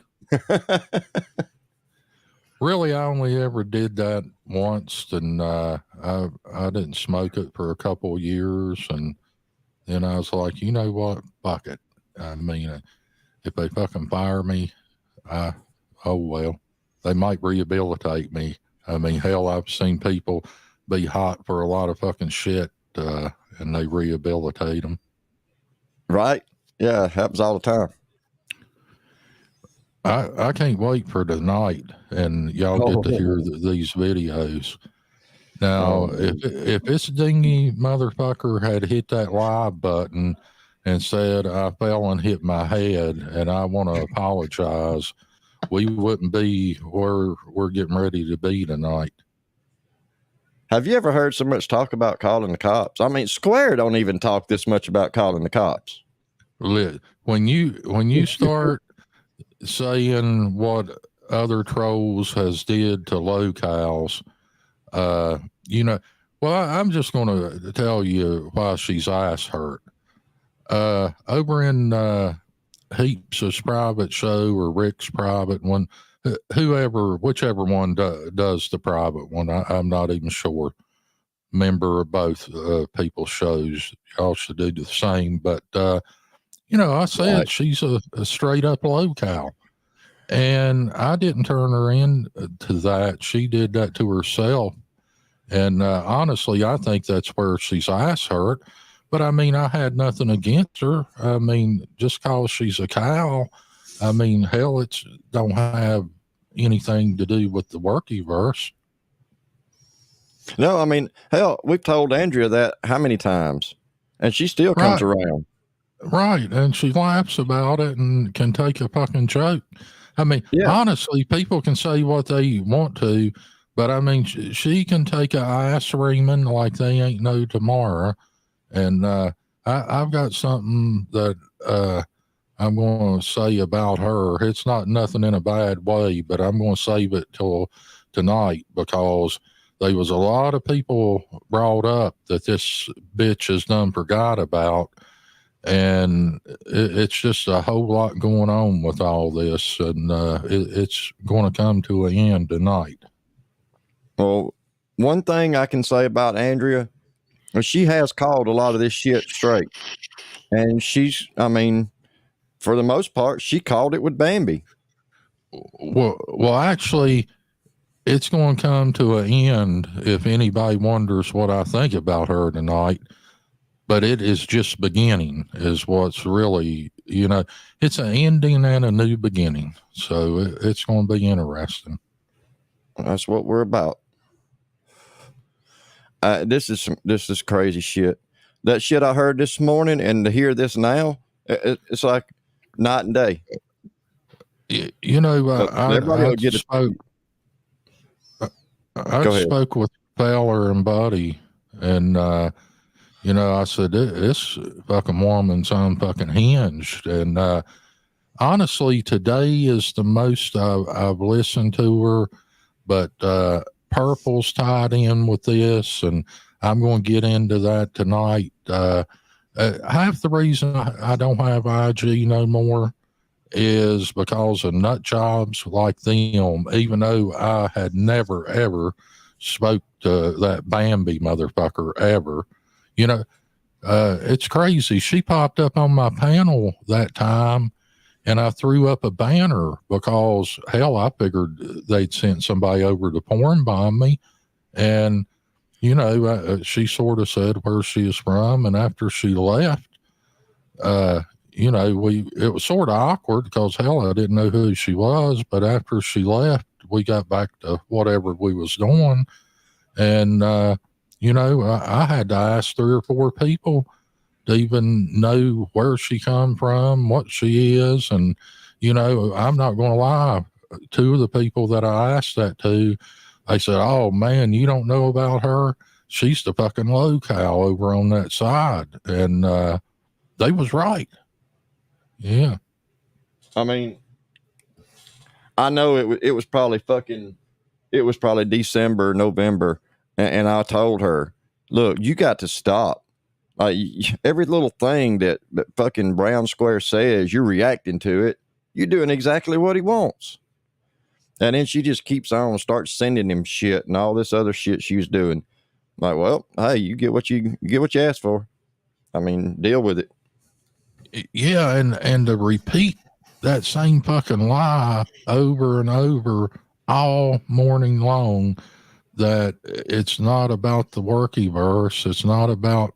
Really, I only ever did that once, and I didn't smoke it for a couple of years, and then I was like, you know what? Fuck it. I mean, if they fucking fire me, oh well, they might rehabilitate me. I mean, hell, I've seen people be hot for a lot of fucking shit, and they rehabilitate them. Right? Yeah, it happens all the time. I can't wait for tonight, and y'all get to hear these videos. Now, if this dingy motherfucker had hit that live button and said, I fell and hit my head and I want to apologize, we wouldn't be where we're getting ready to be tonight. Have you ever heard so much talk about calling the cops? I mean, Square don't even talk this much about calling the cops. When you start saying what other trolls has did to locals, well, I'm just going to tell you why she's ass hurt. Over in Heaps' private show or Rick's private one, whichever one does the private one, I'm not even sure. Member of both people's shows, y'all should do the same. But I said right. She's a straight up local, and I didn't turn her in to that. She did that to herself. And honestly, I think that's where she's ass hurt. But I mean, I had nothing against her. I mean, just because she's a cow, I mean, hell, it don't have anything to do with the workyverse. No, I mean, hell, we've told Andrea that how many times, and she still comes around. Right. And she laughs about it and can take a fucking joke. I mean, honestly, people can say what they want to, but I mean, she can take a ass reaming like they ain't no tomorrow. And I've got something that I'm going to say about her. It's not nothing in a bad way, but I'm going to save it till tonight because there was a lot of people brought up that this bitch has done forgot about. And it's just a whole lot going on with all this, and it's going to come to an end tonight. Well, one thing I can say about Andrea, she has called a lot of this shit straight. And I mean, for the most part, she called it with Bambi. Well, actually, it's going to come to an end if anybody wonders what I think about her tonight. But it is just beginning is what's really, it's an ending and a new beginning. So it's going to be interesting. That's what we're about. This is crazy shit. That shit I heard this morning and to hear this now, it's like night and day. I spoke with Fowler and Buddy, and I said this fucking woman's fucking hinged, and honestly, today is the most I've listened to her, but Purple's tied in with this, and I'm going to get into that tonight. Half the reason I don't have IG no more is because of nut jobs like them, even though I had never, ever spoke to that Bambi motherfucker ever. It's crazy. She popped up on my panel that time, and I threw up a banner because, hell, I figured they'd sent somebody over to porn bomb me. And, she sort of said where she is from. And after she left, it was sort of awkward because, hell, I didn't know who she was. But after she left, we got back to whatever we was doing. And, I had to ask 3 or 4 people to even know where she come from, what she is. And, I'm not going to lie, 2 of the people that I asked that to, they said, oh man, you don't know about her. She's the fucking locale over on that side. And, they was right. Yeah. I mean, I know it was probably December, November. And I told her, look, you got to stop. Every little thing that fucking Brown Square says, you're reacting to it. You're doing exactly what he wants. And then she just keeps on, starts sending him shit and all this other shit she was doing. I'm like, well, hey, you get what you asked for. I mean, deal with it. Yeah, and to repeat that same fucking lie over and over all morning long, that it's not about the workyverse, it's not about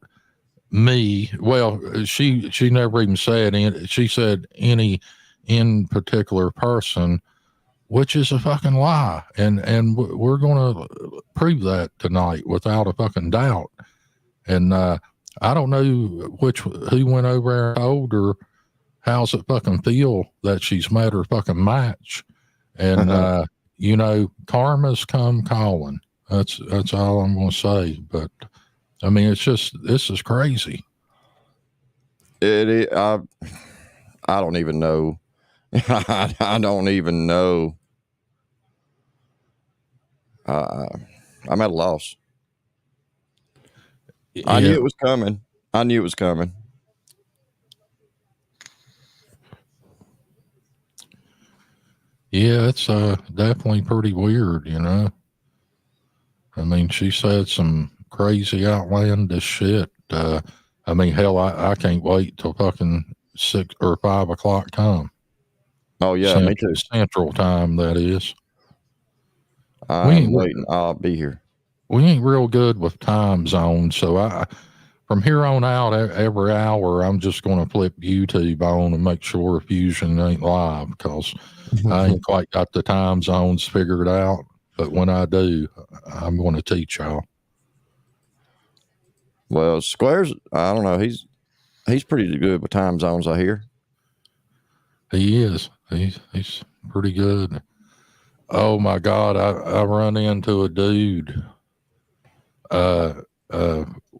me. Well, she never even said any, she said any in particular person, which is a fucking lie. And we're going to prove that tonight without a fucking doubt. And I don't know who went over there and told her how's it fucking feel that she's met her fucking match. And karma's come calling. That's all I'm going to say. But I mean, this is crazy. I don't even know. I don't even know. I'm at a loss. Yeah. I knew it was coming. Yeah, it's definitely pretty weird, I mean, she said some crazy outlandish shit. I mean, hell, I can't wait till fucking 6 or 5 o'clock time. Oh yeah, me too. Central time, that is. I'm waiting. I'll be here. We ain't real good with time zones, so from here on out, every hour, I'm just going to flip YouTube on and make sure Fusion ain't live because I ain't quite got the time zones figured out. But when I do, I'm going to teach y'all. Well, Square's, I don't know. He's pretty good with time zones, I hear. He is. He's pretty good. Oh my God, I run into a dude.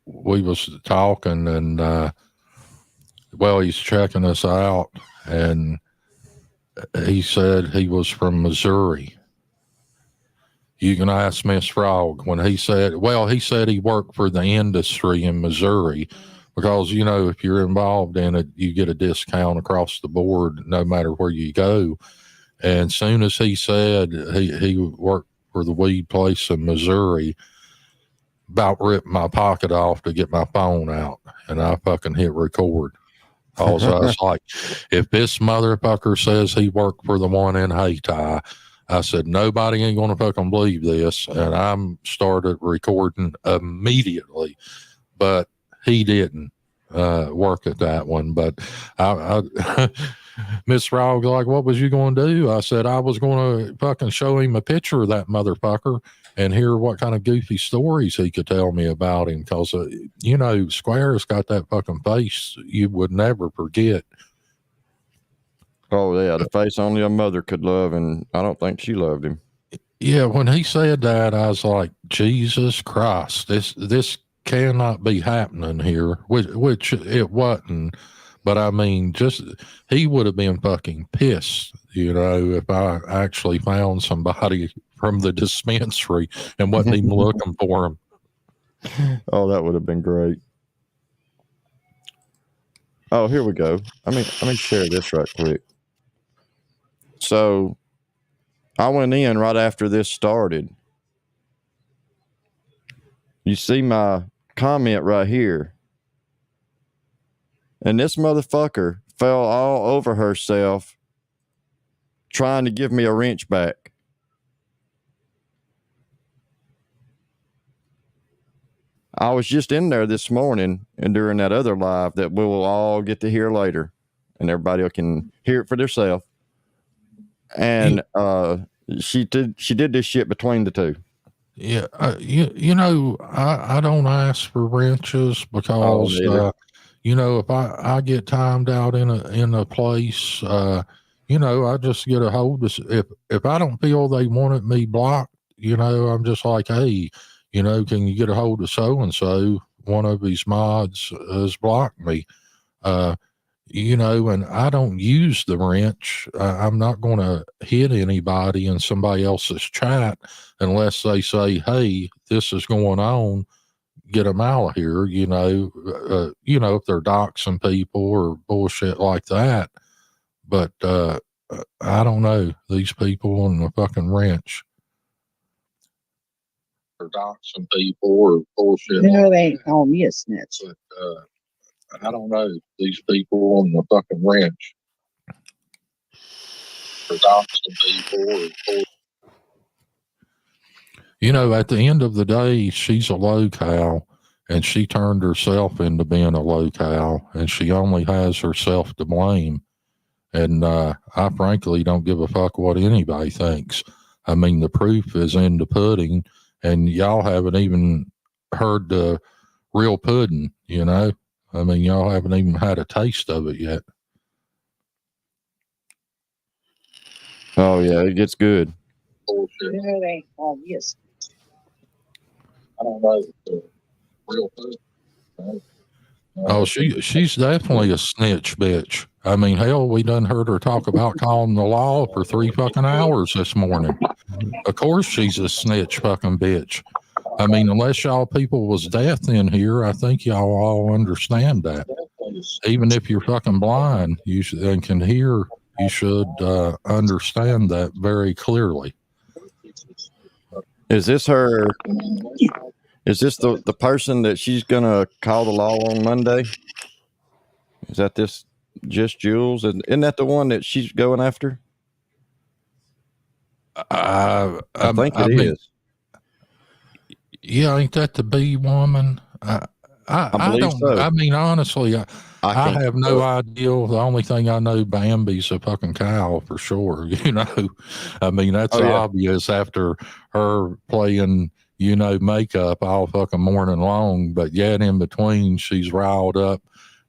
We was talking and well, he's checking us out, and he said he was from Missouri. You can ask Miss Frog when he said he worked for the industry in Missouri because, you know, if you're involved in it, you get a discount across the board no matter where you go. And soon as he said he worked for the weed place in Missouri, about ripped my pocket off to get my phone out, and I fucking hit record. Also, I was like, if this motherfucker says he worked for the one in Haiti, I said, nobody ain't gonna fucking believe this. And I started recording immediately, but he didn't work at that one. But I Miss Frog, like, what was you going to do? I said, I was going to fucking show him a picture of that motherfucker and hear what kind of goofy stories he could tell me about him. Because, you know, Square's got that fucking face you would never forget. Oh, yeah, the face only a mother could love, and I don't think she loved him. Yeah, when he said that, I was like, Jesus Christ, this cannot be happening here, which it wasn't. But I mean, just he would have been fucking pissed, you know, if I actually found somebody from the dispensary and wasn't even looking for him. Oh, that would have been great. Oh, here we go. Let me share this right quick. So I went in right after this started. You see my comment right here. And this motherfucker fell all over herself trying to give me a wrench back. I was just in there this morning and during that other live that we will all get to hear later, and everybody can hear it for themselves. And she did this shit between the two. Yeah, you know, I don't ask for wrenches because you know, if I get timed out in a place, you know, I just get a hold of, if I don't feel they wanted me blocked, you know, I'm just like, hey, you know, can you get a hold of so and so? One of these mods has blocked me. You know, and I don't use the wrench. I'm not going to hit anybody in somebody else's chat unless they say, hey, this is going on, get them out of here, you know, if they're doxing people or bullshit like that. But I don't know, these people on the fucking wrench. They're doxing people or bullshit. No, they ain't calling me a snitch. But, I don't know, these people on the fucking ranch. You know, at the end of the day, she's a low-cal, and she turned herself into being a low-cal, and she only has herself to blame. And I frankly don't give a fuck what anybody thinks. I mean, the proof is in the pudding, and y'all haven't even heard the real pudding, you know? I mean, y'all haven't even had a taste of it yet. Oh, yeah, it gets good. No, they ain't calling me a snitch. I don't know. The real pudding. Oh, she's definitely a snitch bitch. I mean, hell, we done heard her talk about calling the law for 3 fucking hours this morning. Of course she's a snitch fucking bitch. I mean, unless y'all people was deaf in here, I think y'all all understand that. Even if you're fucking blind, you should, and can hear, you should understand that very clearly. Is this her? Is this the person that she's gonna call the law on Monday? Is that this Just Jules? Isn't that the one that she's going after? I think it is. Yeah, ain't that the bee woman? I believe don't. so. I mean, honestly, I can't have no idea. The only thing I know, Bambi's a fucking cow for sure. You know, I mean, that's obvious after her playing, you know, makeup all fucking morning long. But yet in between, she's riled up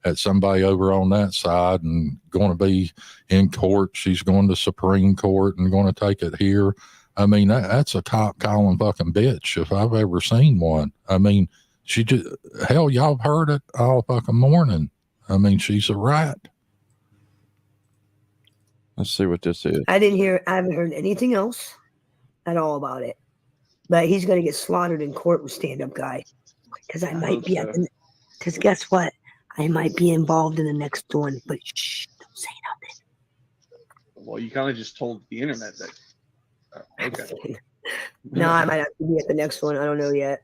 at somebody over on that side and going to be in court. She's going to Supreme Court and going to take it here. I mean, that's a cop calling fucking bitch if I've ever seen one. I mean, she just, hell, y'all have heard it all fucking morning. I mean, she's a rat. Let's see what this is. I haven't heard anything else at all about it. But he's going to get slaughtered in court with stand-up guy. Because I might be because guess what? I might be involved in the next one, but shh, don't say nothing. Well, you kind of just told the internet that. Okay. No, I might have to be at the next one. I don't know yet.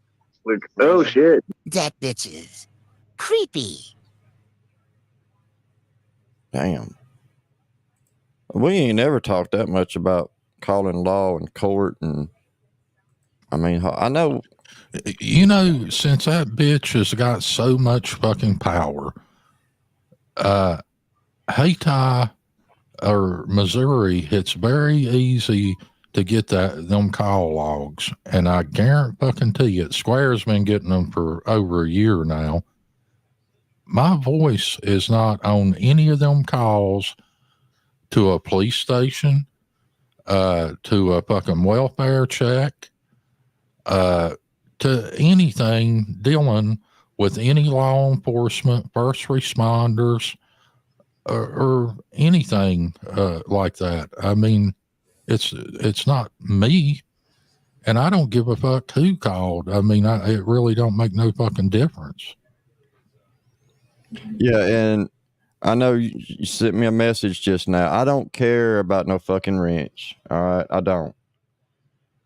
Oh, shit. That bitch is creepy. Damn. We ain't never talked that much about calling law and court. And I mean, I know. You know, since that bitch has got so much fucking power, Hayti or Missouri, it's very easy to get them call logs. And I guarantee you, Square's been getting them for over a year now. My voice is not on any of them calls to a police station, to a fucking welfare check, to anything dealing with any law enforcement, first responders, or anything like that. I mean, it's not me, and I don't give a fuck who called. I mean, it really don't make no fucking difference. Yeah, and I know you sent me a message just now. I don't care about no fucking wrench. All right, I don't.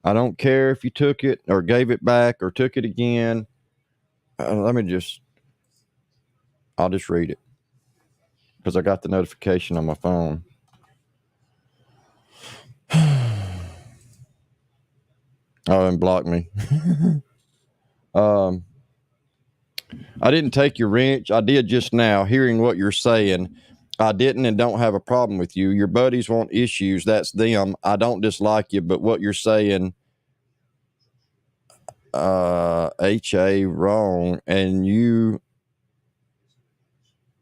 I don't care if you took it or gave it back or took it again. I'll just read it because I got the notification on my phone. Oh, and blocked me. I didn't take your wrench. I did just now. Hearing what you're saying, I didn't and don't have a problem with you. Your buddies want issues. That's them. I don't dislike you, but what you're saying, HA wrong. And you,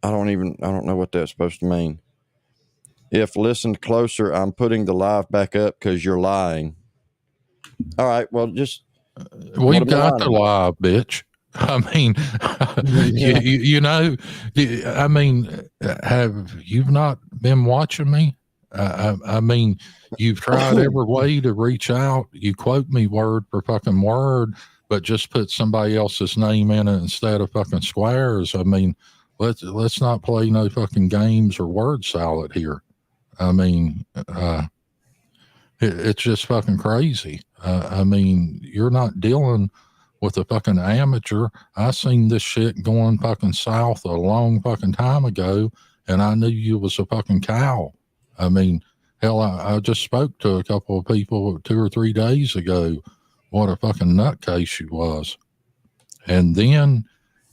I don't know what that's supposed to mean. If listened closer, I'm putting the live back up because you're lying. All right. Well, just. We've got the live, bitch. I mean, you know, I mean, have you not been watching me? I mean, you've tried every way to reach out. You quote me word for fucking word, but just put somebody else's name in it instead of fucking Squares. I mean, let's not play no fucking games or word salad here. I mean, it's just fucking crazy. I mean, you're not dealing with a fucking amateur. I seen this shit going fucking south a long fucking time ago, and I knew you was a fucking cow. I mean, hell, I just spoke to a couple of people 2 or 3 days ago. What a fucking nutcase you was. And then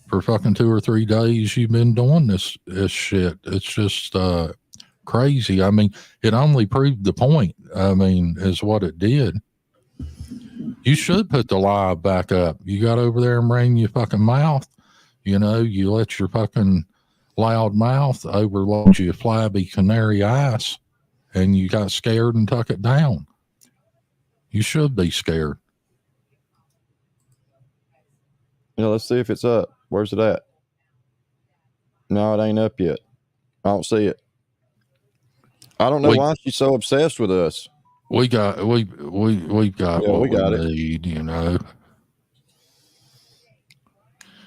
for fucking 2 or 3 days, you've been doing this shit. It's just crazy. I mean, it only proved the point. I mean, is what it did. You should put the live back up. You got over there and ran your fucking mouth. You know, you let your fucking loud mouth overload your flabby canary ass, and you got scared and tuck it down. You should be scared. You know, let's see if it's up. Where's it at? No, it ain't up yet. I don't see it. I don't know why she's so obsessed with us. We've got what we need, you know.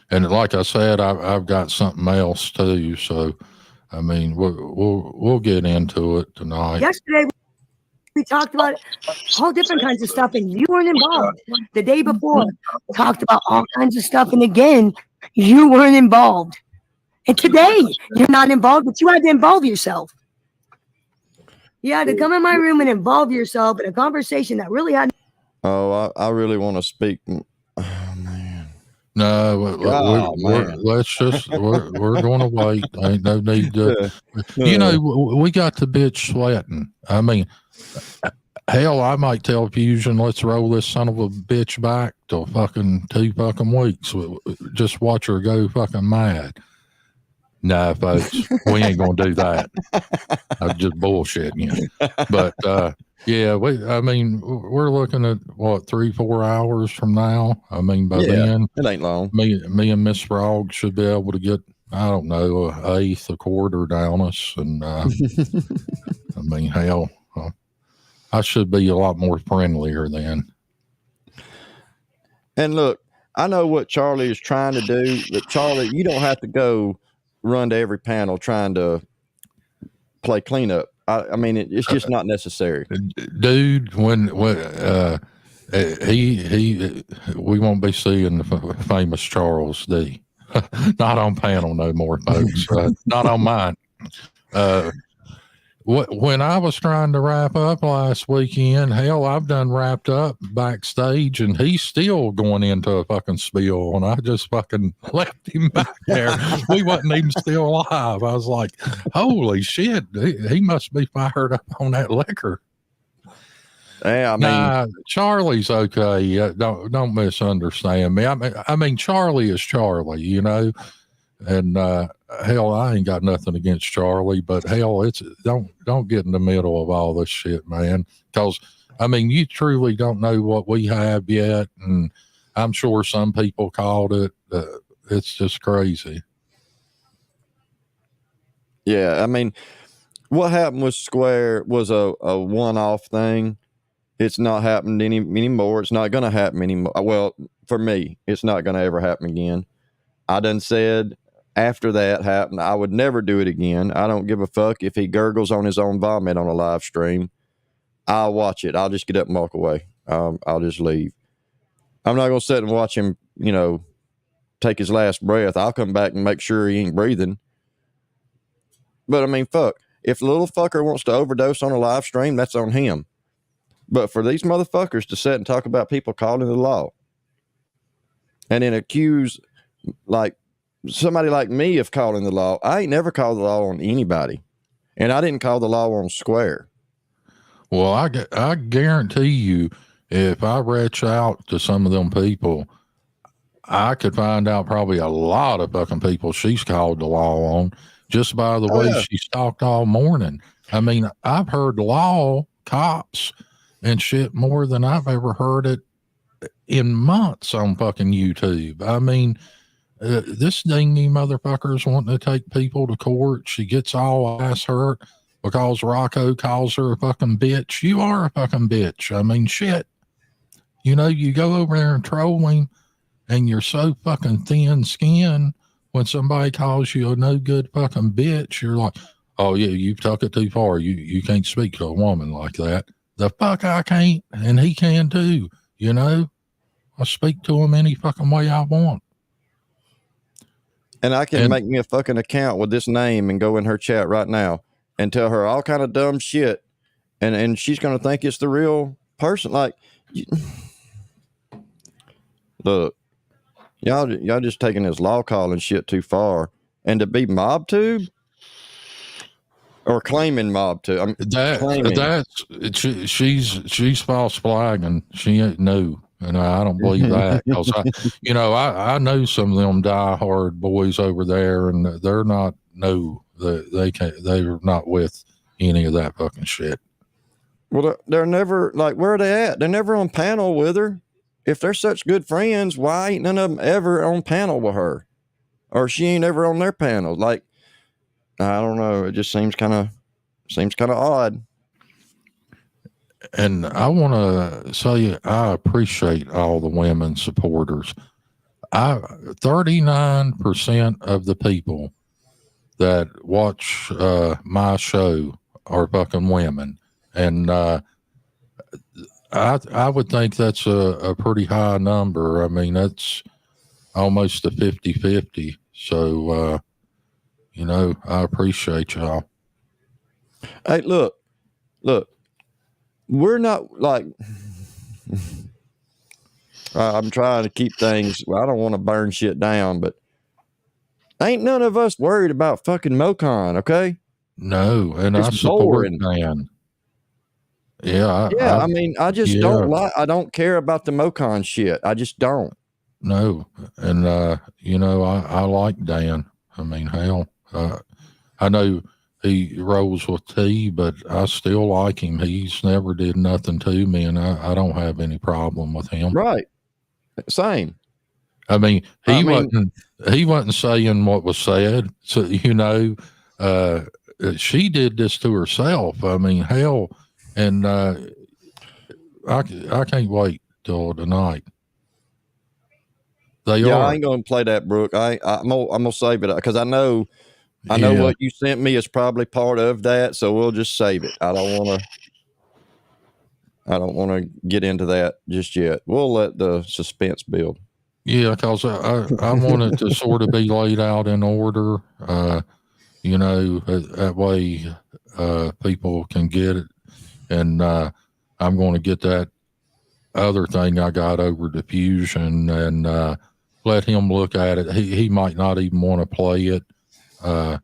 And like I said, I've got something else too. So, I mean, we'll get into it tonight. Yesterday we talked about all different kinds of stuff, and you weren't involved. The day before, we talked about all kinds of stuff, and again, you weren't involved. And today, you're not involved, but you had to involve yourself. You had to come in my room and involve yourself in a conversation that really had. Oh, I really want to speak. No, let's just we're going to wait. Ain't no need to. You know, we got the bitch sweating. I mean, hell, I might tell Fusion, let's roll this son of a bitch back to fucking 2 fucking weeks. Just watch her go fucking mad. Nah, folks, we ain't gonna do that. I'm just bullshitting you. But yeah, I mean, we're looking at what 3-4 hours from now. I mean, by then, it ain't long. Me and Miss Frog should be able to get, I don't know, an eighth, a quarter down us, and I mean, hell, I should be a lot more friendlier then. And look, I know what Charlie is trying to do, but Charlie, you don't have to go run to every panel trying to play cleanup. I mean, it's just not necessary, dude. When we won't be seeing the famous Charles D. Not on panel no more, folks. Not on mine. When I was trying to wrap up last weekend, hell, I've done wrapped up backstage, and he's still going into a fucking spiel, and I just fucking left him back there. We wasn't even still alive. I was like, holy shit, he must be fired up on that liquor. Yeah, I mean, Charlie's okay. Don't misunderstand me. I mean, Charlie is Charlie, you know. And hell, I ain't got nothing against Charlie, but hell, don't get in the middle of all this shit, man. Because I mean, you truly don't know what we have yet, and I'm sure some people called it. It's just crazy. Yeah, I mean, what happened with Square was a one-off thing. It's not happened anymore. It's not going to happen anymore. Well, for me, it's not going to ever happen again. I done said after that happened, I would never do it again. I don't give a fuck if he gurgles on his own vomit on a live stream. I'll watch it. I'll just get up and walk away. I'll just leave. I'm not going to sit and watch him, you know, take his last breath. I'll come back and make sure he ain't breathing. But I mean, fuck. If the little fucker wants to overdose on a live stream, that's on him. But for these motherfuckers to sit and talk about people calling the law and then accuse like somebody like me of calling the law, I ain't never called the law on anybody. And I didn't call the law on Square. Well, I guarantee you, if I reach out to some of them people, I could find out probably a lot of fucking people she's called the law on just by the way she's talked all morning. I mean, I've heard law, cops, and shit more than I've ever heard it in months on fucking YouTube. I mean, this dingy motherfucker's wanting to take people to court. She gets all ass hurt because Rocco calls her a fucking bitch. You are a fucking bitch. I mean, shit. You know, you go over there and troll him, and you're so fucking thin skinned. When somebody calls you a no good fucking bitch, you're like, oh yeah, you've took it too far. You can't speak to a woman like that. The fuck I can't, and he can too. You know, I speak to him any fucking way I want. And I can make me a fucking account with this name and go in her chat right now and tell her all kind of dumb shit, and she's gonna think it's the real person. Like, look, y'all just taking this law calling shit too far, and to be mob tube or claiming mob tube. She's false flagging. She ain't new. And I don't believe that because I know some of them diehard boys over there, and they're not they're not with any of that fucking shit. Well, they're never like, where are they at? They're never on panel with her. If they're such good friends, why ain't none of them ever on panel with her, or she ain't ever on their panel? Like, I don't know. It just seems kind of odd. And I want to say I appreciate all the women supporters. 39% of the people that watch my show are fucking women. And I would think that's a pretty high number. I mean, that's almost a 50-50. So, I appreciate y'all. Hey, look. We're not like, I'm trying to keep things, well, I don't want to burn shit down, but ain't none of us worried about fucking Mocon, okay? No, and I support Dan. Yeah. I mean, I just I don't care about the Mocon shit. I just don't. No. And, I like Dan. I mean, hell, I know he rolls with T, but I still like him. He's never did nothing to me, and I don't have any problem with him. Right. Same. I mean, he wasn't saying what was said. So, she did this to herself. I mean, hell, and I can't wait till tonight. I ain't gonna play that, Brooke. I'm gonna save it because I know what you sent me is probably part of that. So we'll just save it. I don't want to get into that just yet. We'll let the suspense build. Yeah, because I want it to sort of be laid out in order. That way people can get it. And I'm going to get that other thing I got over diffusion and let him look at it. He might not even want to play it. I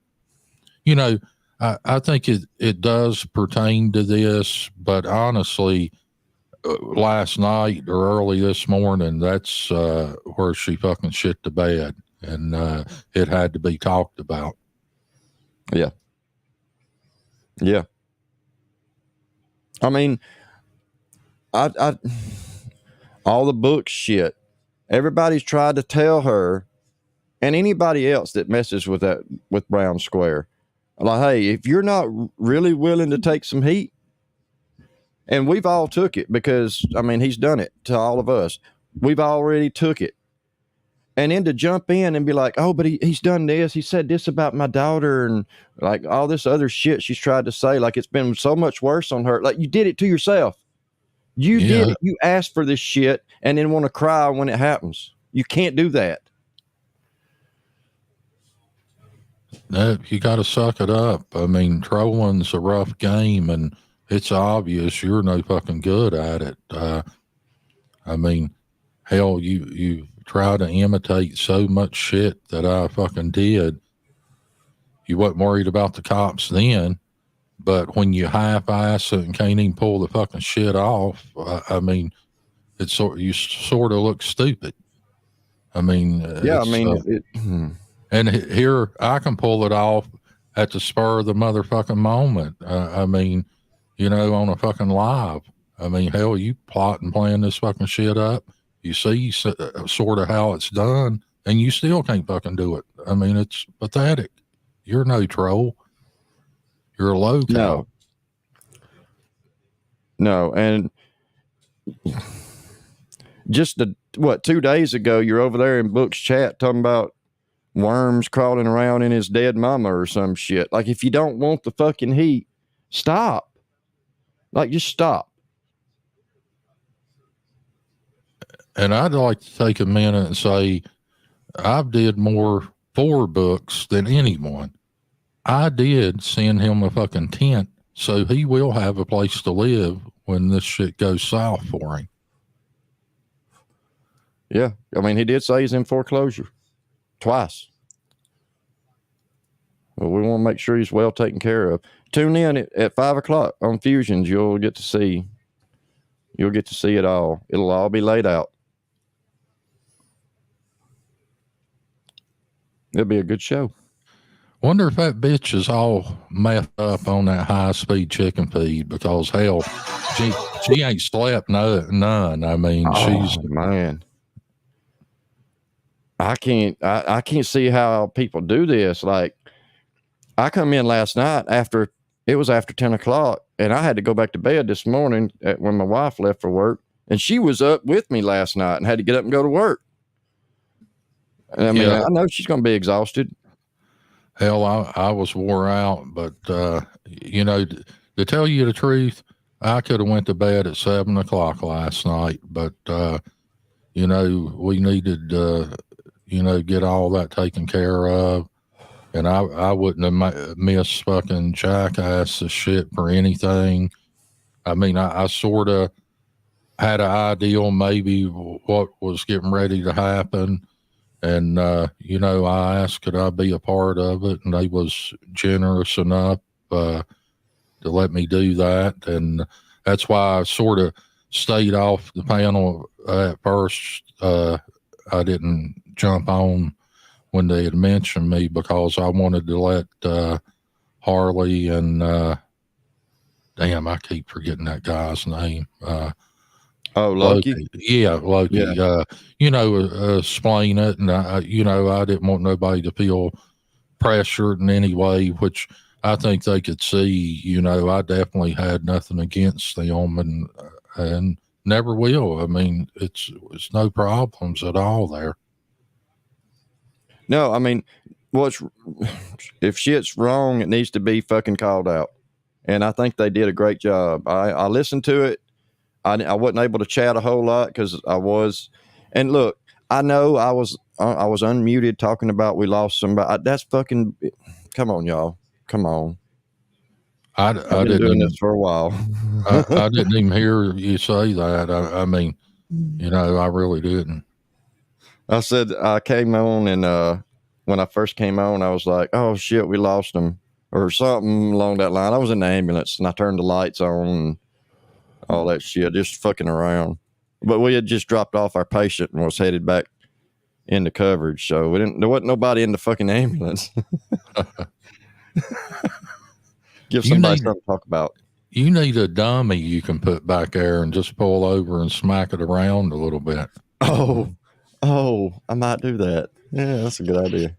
think it does pertain to this, but honestly, last night or early this morning, that's where she fucking shit the bed, and it had to be talked about. Yeah. I mean, I all the book shit. Everybody's tried to tell her, and anybody else that messes with Brown Square, like, hey, if you're not really willing to take some heat, and we've all took it because, I mean, he's done it to all of us. We've already took it. And then to jump in and be like, oh, but he's done this. He said this about my daughter and like all this other shit she's tried to say. Like it's been so much worse on her. Like you did it to yourself. You did it. You asked for this shit and then want to cry when it happens. You can't do that. No, you got to suck it up. I mean, trolling's a rough game, and it's obvious you're no fucking good at it. I mean, hell, you try to imitate so much shit that I fucking did. You wasn't worried about the cops then, but when you half-ass it and can't even pull the fucking shit off, I mean, you sort of look stupid. I mean, and here I can pull it off at the spur of the motherfucking moment. I mean, on a fucking live. I mean, hell, you plot and plan this fucking shit up. You see sort of how it's done, and you still can't fucking do it. I mean, it's pathetic. You're no troll. You're a low cow. No, and just 2 days ago, you're over there in Book's chat talking about worms crawling around in his dead mama or some shit. Like, if you don't want the fucking heat, stop. Like, just stop. And I'd like to take a minute and say, I've did more for Books than anyone. I did send him a fucking tent, so he will have a place to live when this shit goes south for him. Yeah. I mean, he did say he's in foreclosure twice. Well, we want to make sure he's well taken care of. Tune in at 5:00 on Fusions. You'll get to see it all. It'll all be laid out. It'll be a good show. Wonder if that bitch is all messed up on that high-speed chicken feed, because hell, she ain't slept none. I mean, she's man. I can't see how people do this. Like, I come in last night after 10 o'clock, and I had to go back to bed this morning when my wife left for work, and she was up with me last night and had to get up and go to work. And I mean, I know she's going to be exhausted. Hell, I was wore out, but to tell you the truth, I could have went to bed at 7 o'clock last night, but we needed get all that taken care of, and I wouldn't have missed fucking jackass the shit for anything. I mean, I sort of had an idea maybe what was getting ready to happen. And, I asked, could I be a part of it? And they was generous enough to let me do that. And that's why I sort of stayed off the panel at first. I didn't jump on when they had mentioned me because I wanted to let Harley and damn, I keep forgetting that guy's name. Loki. Yeah, Loki. Yeah. Explain it, and I didn't want nobody to feel pressured in any way, which I think they could see. I definitely had nothing against them, and never will. I mean, it's no problems at all there. No, I mean, if shit's wrong, it needs to be fucking called out. And I think they did a great job. I listened to it. I wasn't able to chat a whole lot because I was, and look, I know I was unmuted talking about we lost somebody. That's fucking, come on, y'all. Come on. I've been doing this for a while. I didn't even hear you say that. I mean, I really didn't. I said I came on, and when I first came on, I was like, oh shit, we lost him or something along that line. I was in the ambulance and I turned the lights on and all that shit, just fucking around. But we had just dropped off our patient and was headed back into coverage. So there wasn't nobody in the fucking ambulance. Give somebody something to talk about. You need a dummy you can put back there and just pull over and smack it around a little bit. Oh, I might do that. Yeah, that's a good idea.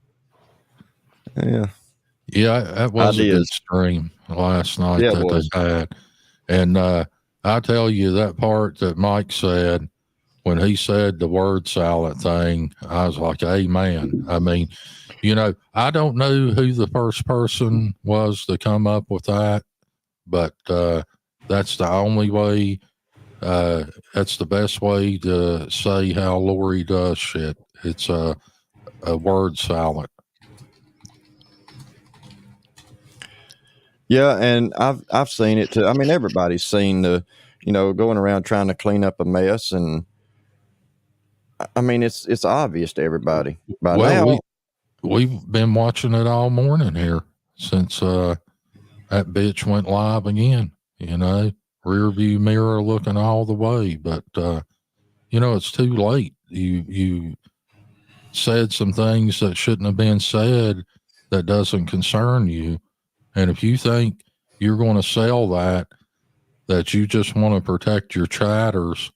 Yeah, that was a good stream last night that they had. And I tell you, that part that Mike said, when he said the word salad thing, I was like, amen. I mean, I don't know who the first person was to come up with that, but that's the only way. That's the best way to say how Lori does shit. It's a word salad. Yeah, and I've seen it too. I mean, everybody's seen going around trying to clean up a mess, and I mean, it's obvious to everybody by now. We've been watching it all morning here since that bitch went live again. Rear view mirror looking all the way, but it's too late. You said some things that shouldn't have been said that doesn't concern you. And if you think you're going to sell that you just want to protect your chatters,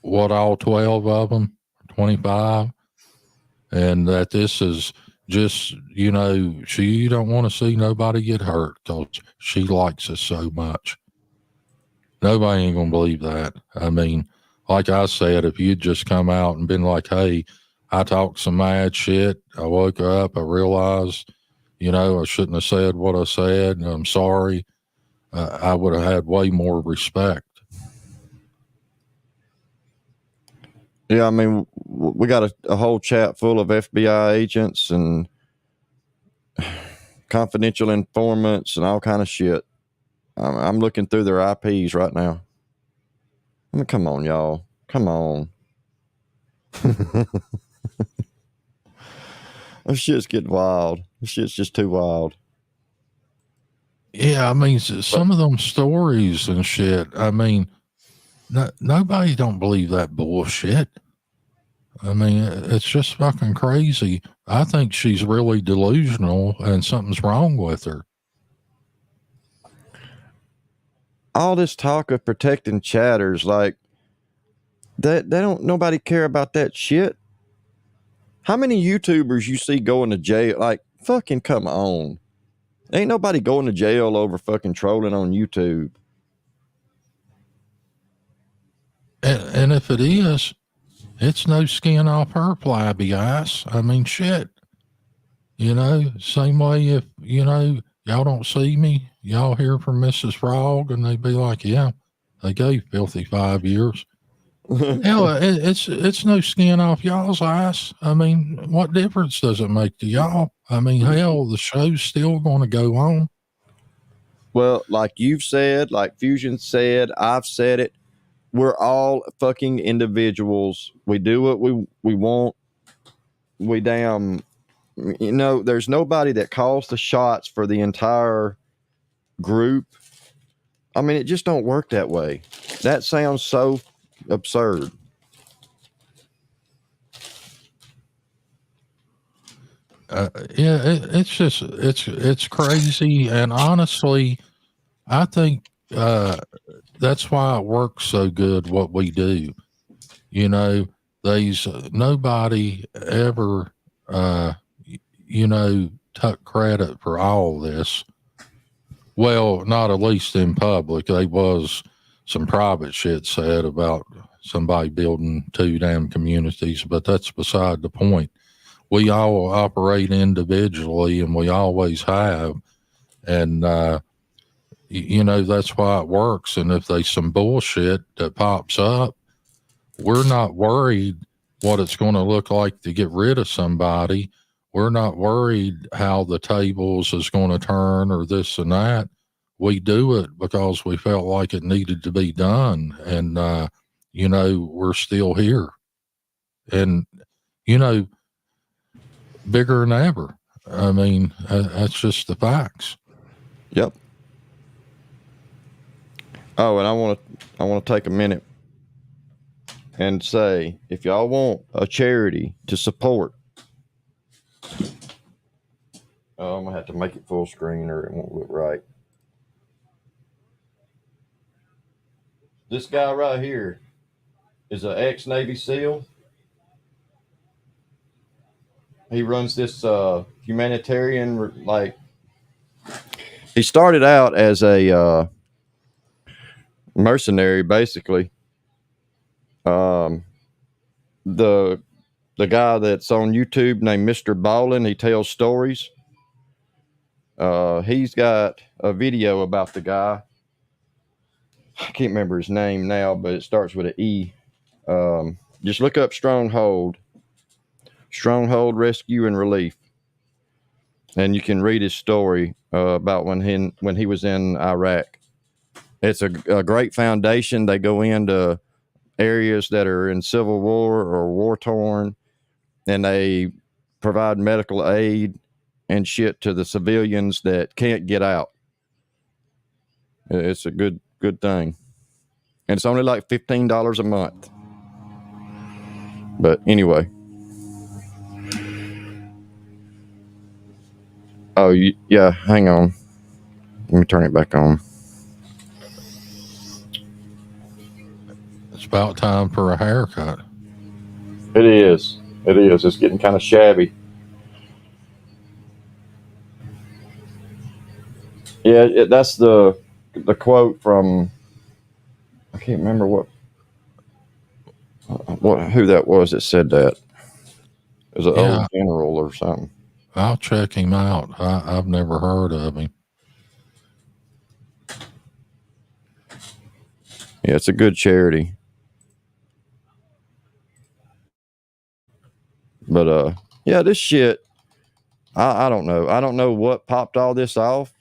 all 12 of them, 25, and that this is just, she don't want to see nobody get hurt because she likes us so much. Nobody ain't going to believe that. I mean, like I said, if you'd just come out and been like, hey, I talked some mad shit. I woke up, I realized, I shouldn't have said what I said. I'm sorry. I would have had way more respect. Yeah, I mean, we got a whole chat full of FBI agents and confidential informants and all kind of shit. I'm looking through their IPs right now. I mean, come on, y'all. Come on. This shit's getting wild. This shit's just too wild. Yeah, I mean, some of them stories and shit, I mean, nobody don't believe that bullshit. I mean, it's just fucking crazy. I think she's really delusional and something's wrong with her. All this talk of protecting chatters, like that, nobody care about that shit. How many YouTubers you see going to jail? Like, fucking come on. Ain't nobody going to jail over fucking trolling on YouTube. And if it is, it's no skin off her flabby ass. I mean, shit. Same way if, y'all don't see me, y'all hear from Mrs. Frog, and they'd be like, yeah, they gave Filthy 5 years. Hell, it's no skin off y'all's ass. I mean, what difference does it make to y'all? I mean, hell, the show's still going to go on. Well, like you've said, like Fusion said, I've said it. We're all fucking individuals. We do what we want. We damn, there's nobody that calls the shots for the entire group. I mean, it just don't work that way. That sounds so absurd. Yeah, it's crazy, and honestly, I think that's why it works so good what we do. You know, there's nobody ever, took credit for all this. Well, not at least in public. There was some private shit said about somebody building 2 damn communities, but that's beside the point. We all operate individually, and we always have. And, that's why it works. And if there's some bullshit that pops up, we're not worried what it's going to look like to get rid of somebody. We're not worried how the tables is going to turn or this and that. We do it because we felt like it needed to be done. And, we're still here. And, bigger than ever. I mean, that's just the facts. Yep. Oh, and I want to take a minute and say, if y'all want a charity to support, I'm gonna have to make it full screen or it won't look right. This guy right here is an ex-Navy SEAL. He runs this humanitarian, he started out as a mercenary, basically. The guy that's on YouTube named Mr. Ballin, he tells stories. He's got a video about the guy. I can't remember his name now, but it starts with an E. Just look up Stronghold Rescue and Relief, and you can read his story about when he was in Iraq. It's a great foundation. They go into areas that are in civil war or war torn, and they provide medical aid and shit to the civilians that can't get out. It's a good thing, and it's only like $15 a month. But anyway, yeah, hang on, let me turn it back on. It's about time for a haircut. It is. It's getting kind of shabby. Yeah, that's the quote from, I can't remember who that was that said that. It was an old general or something. I'll check him out. I've never heard of him. Yeah, it's a good charity. But yeah, this shit, I don't know. I don't know what popped all this off.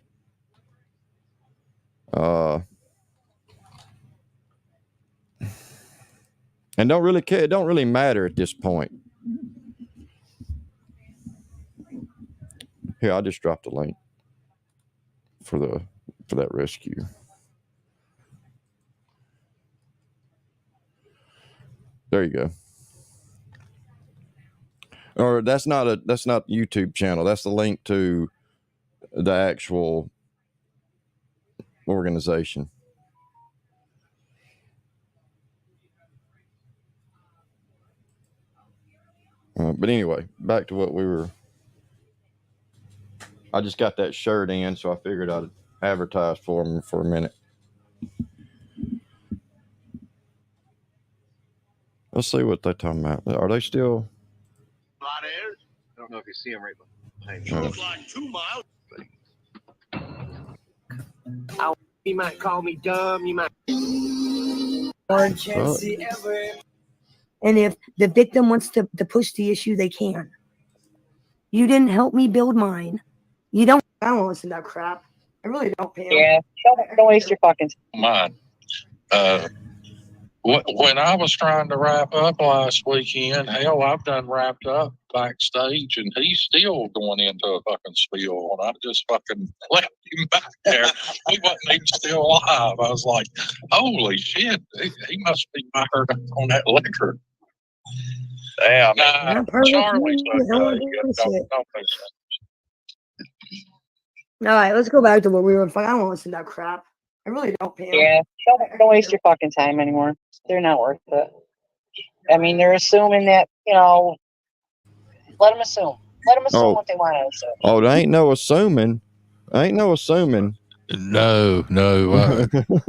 And don't really care. It don't really matter at this point. Here, I just dropped a link for that rescue. There you go. Or that's not YouTube channel. That's the link to the actual organization. But anyway, back to what we were. I just got that shirt in, so I figured I'd advertise for them for a minute. Let's see what they're talking about. Are they still? I don't know if you see them right behind you. Looks like 2 miles. You might call me dumb. You might. And if the victim wants to push the issue, they can. You didn't help me build mine. I don't want to listen to that crap. I really don't, Pam. Yeah, don't waste your fucking time. When I was trying to wrap up last weekend, hell, I've done wrapped up backstage, and he's still going into a fucking spiel, and I just fucking left him back there. He wasn't even still alive. I was like, holy shit, he must be fired on that liquor. Damn, Not perfect. Charlie's You know, you got shit. something. All right, let's go back to what we were. I don't want to listen to that crap. I really don't, Pam. Yeah, don't waste your fucking time anymore. They're not worth it. I mean, they're assuming that, let them assume. Let them assume what they want to assume. Oh, there ain't no assuming. Ain't no assuming. No.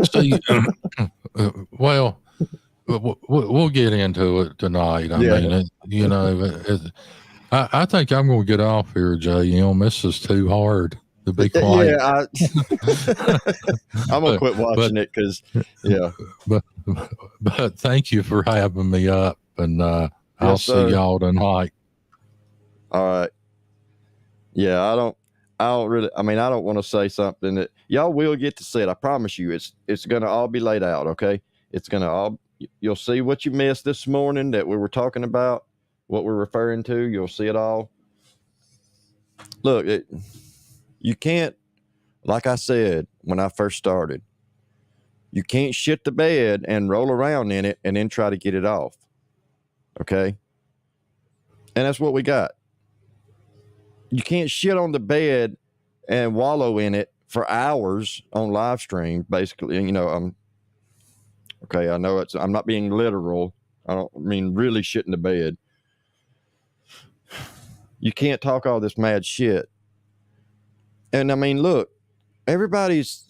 See, well, we'll get into it tonight. I mean, I think I'm going to get off here, JM. This is too hard to be quiet. Yeah, I'm gonna quit watching it because, But thank you for having me up, and I'll see y'all tonight. All right. Yeah, I don't really. I mean, I don't want to say something that y'all will get to see it. I promise you, it's gonna all be laid out. Okay, it's gonna all. You'll see what you missed this morning that we were talking about, what we're referring to. You'll see it all. Look, you can't. Like I said when I first started, you can't shit the bed and roll around in it and then try to get it off. Okay, and that's what we got. You can't shit on the bed and wallow in it for hours on live stream. Basically, okay. I know I'm not being literal. I don't mean really shit in the bed. You can't talk all this mad shit. And I mean, look, everybody's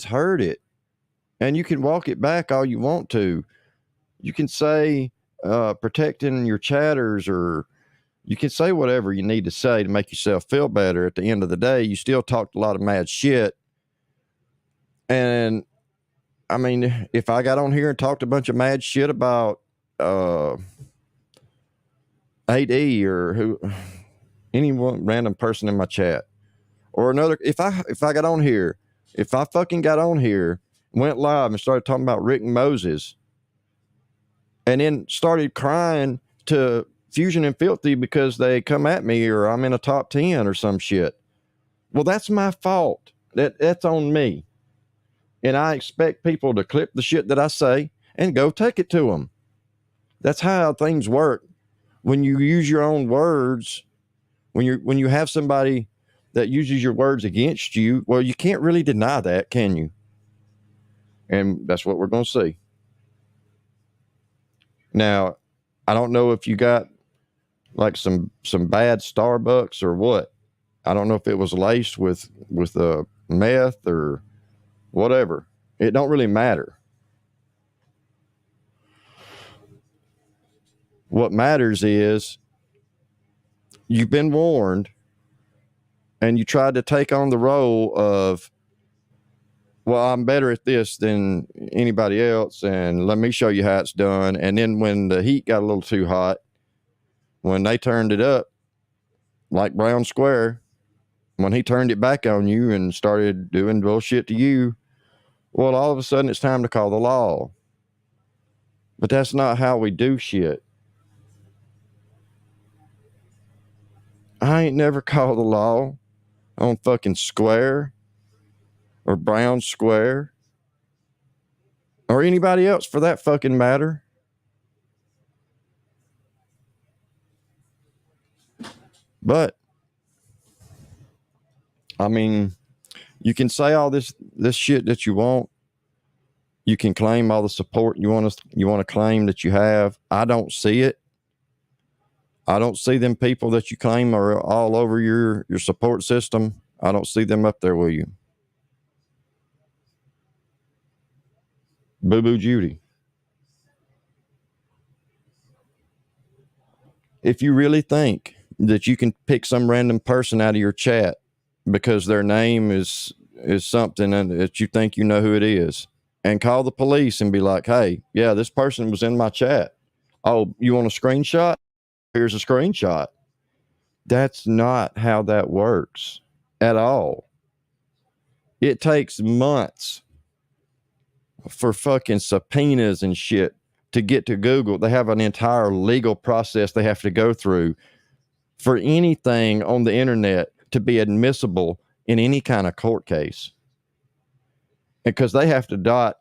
heard it, and you can walk it back all you want to. You can say protecting your chatters, or you can say whatever you need to say to make yourself feel better. At the end of the day, you still talked a lot of mad shit. And I mean, if I got on here and talked a bunch of mad shit about AD or any one random person in my chat or another, if I got on here, if I fucking got on here, went live and started talking about Rick and Moses, and then started crying to Fusion and Filthy because they come at me or I'm in a top 10 or some shit. Well, that's my fault. That's on me. And I expect people to clip the shit that I say and go take it to them. That's how things work. When you use your own words, when you have somebody that uses your words against you, well, you can't really deny that, can you? And that's what we're going to see. Now, I don't know if you got like some bad Starbucks or what. I don't know if it was laced with meth or whatever. It don't really matter. What matters is you've been warned, and you tried to take on the role of, well, I'm better at this than anybody else, and let me show you how it's done. And then when the heat got a little too hot, when they turned it up, like Brown Square, when he turned it back on you and started doing bullshit to you, well, all of a sudden it's time to call the law. But that's not how we do shit. I ain't never called the law on fucking Square or Brown Square or anybody else for that fucking matter. But I mean, you can say all this shit that you want. You can claim all the support you want to claim that you have. I don't see it. I don't see them people that you claim are all over your support system. I don't see them up there with you. Boo Boo Judy. If you really think that you can pick some random person out of your chat because their name is something that you think you know who it is, and call the police and be like, hey, yeah, this person was in my chat. Oh, you want a screenshot? Here's a screenshot. That's not how that works at all. It takes months for fucking subpoenas and shit to get to Google. They have an entire legal process they have to go through for anything on the internet to be admissible in any kind of court case. Because they have to dot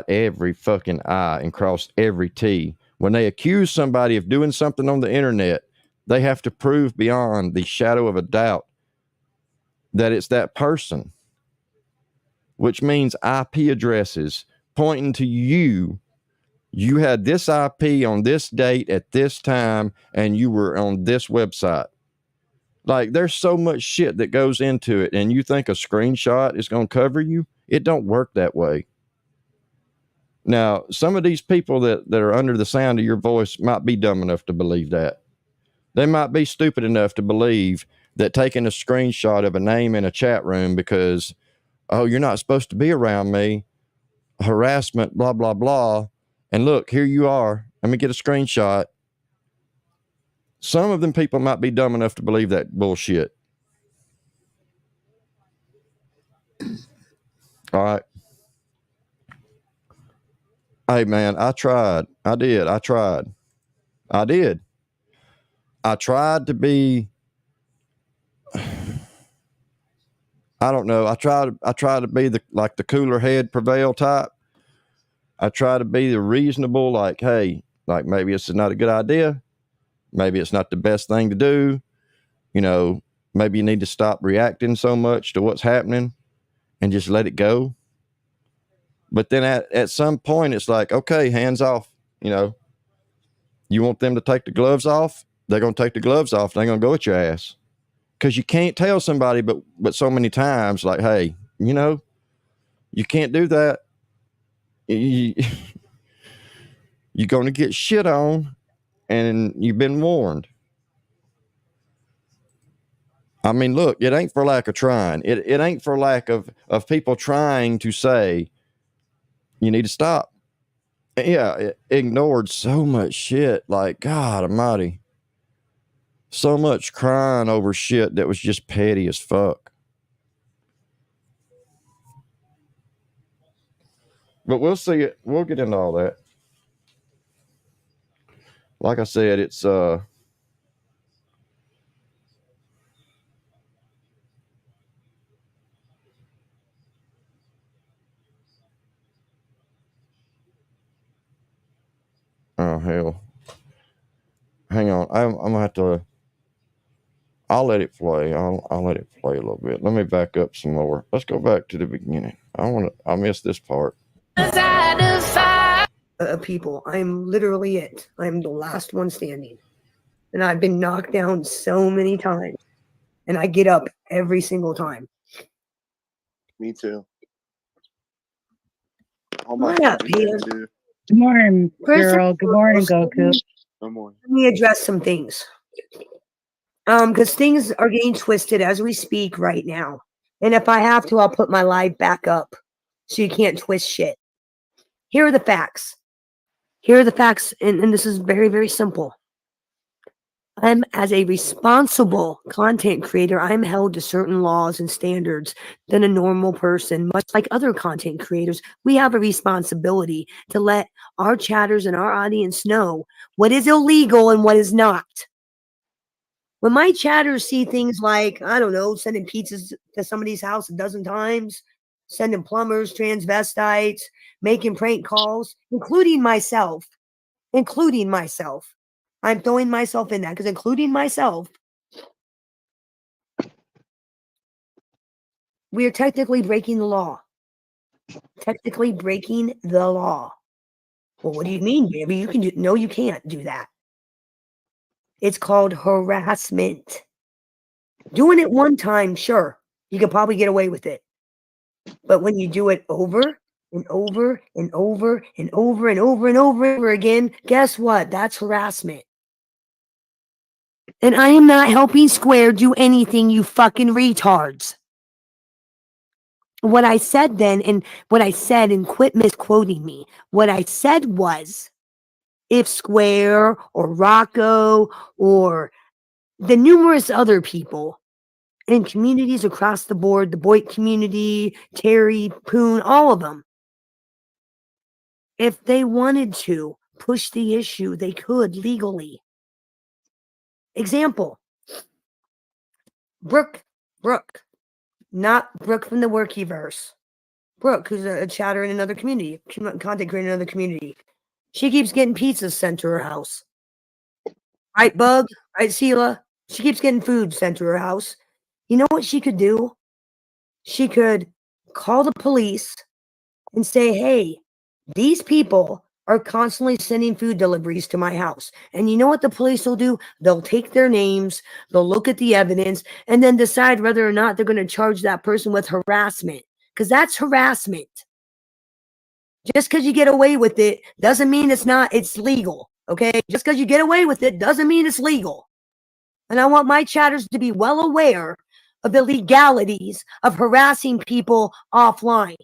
every fucking I and cross every T When they accuse somebody of doing something on the internet, they have to prove beyond the shadow of a doubt that it's that person, which means IP addresses pointing to you. You had this IP on this date at this time, and you were on this website. Like, there's so much shit that goes into it, and you think a screenshot is going to cover you? It don't work that way. Now, some of these people that are under the sound of your voice might be dumb enough to believe that. They might be stupid enough to believe that taking a screenshot of a name in a chat room because, oh, you're not supposed to be around me, harassment, blah, blah, blah. And look, here you are. Let me get a screenshot. Some of them people might be dumb enough to believe that bullshit. All right. Hey, man, I tried. I did. I tried. I did. I tried to be, I don't know. I tried to be the cooler head prevail type. I try to be the reasonable, like, hey, like maybe it's not a good idea. Maybe it's not the best thing to do. You know, maybe you need to stop reacting so much to what's happening and just let it go. But then at some point, it's like, okay, hands off. You know, you want them to take the gloves off? They're going to take the gloves off. They're going to go at your ass. Because you can't tell somebody but so many times, like, hey, you know, you can't do that. You're going to get shit on, and you've been warned. I mean, look, it ain't for lack of trying. It ain't for lack of people trying to say, you need to stop. Yeah, it ignored so much shit. Like, God almighty. So much crying over shit that was just petty as fuck. But we'll see it. We'll get into all that. Like I said, it's oh hell. Hang on. I'm gonna have to. I'll let it play. I'll let it play a little bit. Let me back up some more. Let's go back to the beginning. I missed this part. People, I'm literally it. I'm the last one standing. And I've been knocked down so many times. And I get up every single time. Me too. What up, Peter? Good morning, First girl. Good morning, Goku. Good morning. Let me address some things. Because things are getting twisted as we speak right now. And if I have to, I'll put my live back up so you can't twist shit. Here are the facts. Here are the facts, and this is very, very simple. I'm, as a responsible content creator, I'm held to certain laws and standards than a normal person. Much like other content creators, we have a responsibility to let our chatters and our audience know what is illegal and what is not. When my chatters see things like, I don't know, sending pizzas to somebody's house a dozen times, sending plumbers, transvestites, making prank calls, including myself, I'm throwing myself in that because including myself, we are technically breaking the law. Technically breaking the law. Well, what do you mean, baby? You can do, no, you can't do that. It's called harassment. Doing it one time, sure, you could probably get away with it. But when you do it over and over and over and over and over and over again, guess what? That's harassment. And I am not helping Square do anything, you fucking retards. What I said then, and what I said, and quit misquoting me, what I said was, if Square or Rocco or the numerous other people in communities across the board, the Boyd community, Terry, Poon, all of them, if they wanted to push the issue, they could legally. Example, Brooke, not Brooke from the Workyverse. Brooke, who's a chatter in another community, content creator in another community. She keeps getting pizzas sent to her house. Right, Bug? Right, Sheila? She keeps getting food sent to her house. You know what she could do? She could call the police and say, hey, these people are constantly sending food deliveries to my house. And you know what the police will do? They'll take their names, they'll look at the evidence, and then decide whether or not they're going to charge that person with harassment. Because that's harassment. Just because you get away with it doesn't mean it's legal. Okay? Just because you get away with it doesn't mean it's legal. And I want my chatters to be well aware of the legalities of harassing people offline.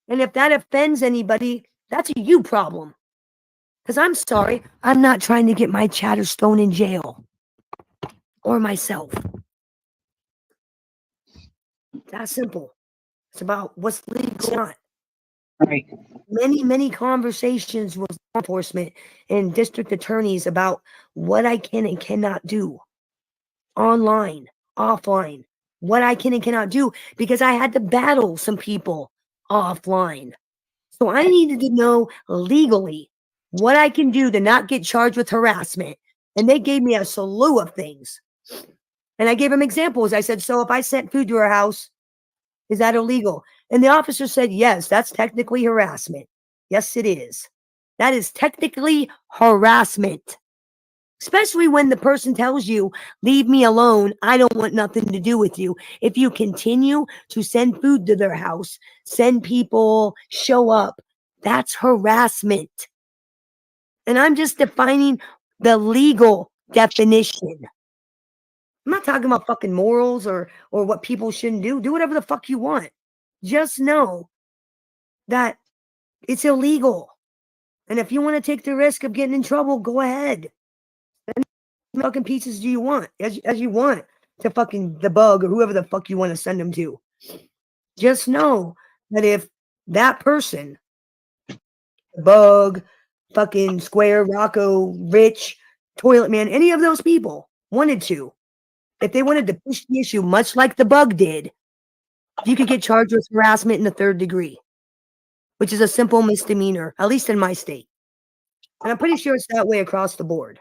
And if that offends anybody, that's a you problem. Because I'm sorry, I'm not trying to get my chatters thrown in jail. Or myself. That's simple. It's about what's legal or not. Right. Many conversations with law enforcement and district attorneys about what I can and cannot do. Online, offline. What I can and cannot do. Because I had to battle some people offline. So I needed to know legally what I can do to not get charged with harassment. And they gave me a slew of things. And I gave them examples. I said, so if I sent food to her house, is that illegal? And the officer said, yes, that's technically harassment. Yes, it is. That is technically harassment. Especially when the person tells you, leave me alone. I don't want nothing to do with you. If you continue to send food to their house, send people, show up, that's harassment. And I'm just defining the legal definition. I'm not talking about fucking morals or what people shouldn't do. Do whatever the fuck you want. Just know that it's illegal. And if you want to take the risk of getting in trouble, go ahead. And fucking pizzas do you want as you want to fucking the Bug or whoever the fuck you want to send them to. Just know that if that person, the Bug, fucking Square, Rocco, Rich, Toilet Man, any of those people wanted to, if they wanted to push the issue much like the Bug did, you could get charged with harassment in the 3rd degree, which is a simple misdemeanor, at least in my state. And I'm pretty sure it's that way across the board.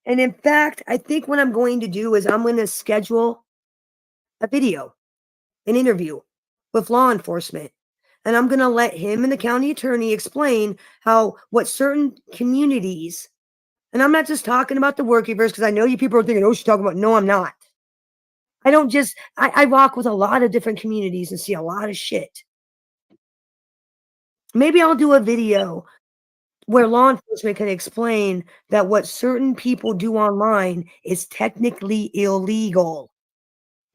And in fact, I think what I'm going to do is I'm going to schedule a video, an interview with law enforcement. And I'm going to let him and the county attorney explain what certain communities, and I'm not just talking about the workers, because I know you people are thinking, oh, she's talking about, no, I'm not. I rock with a lot of different communities and see a lot of shit. Maybe I'll do a video where law enforcement can explain that what certain people do online is technically illegal.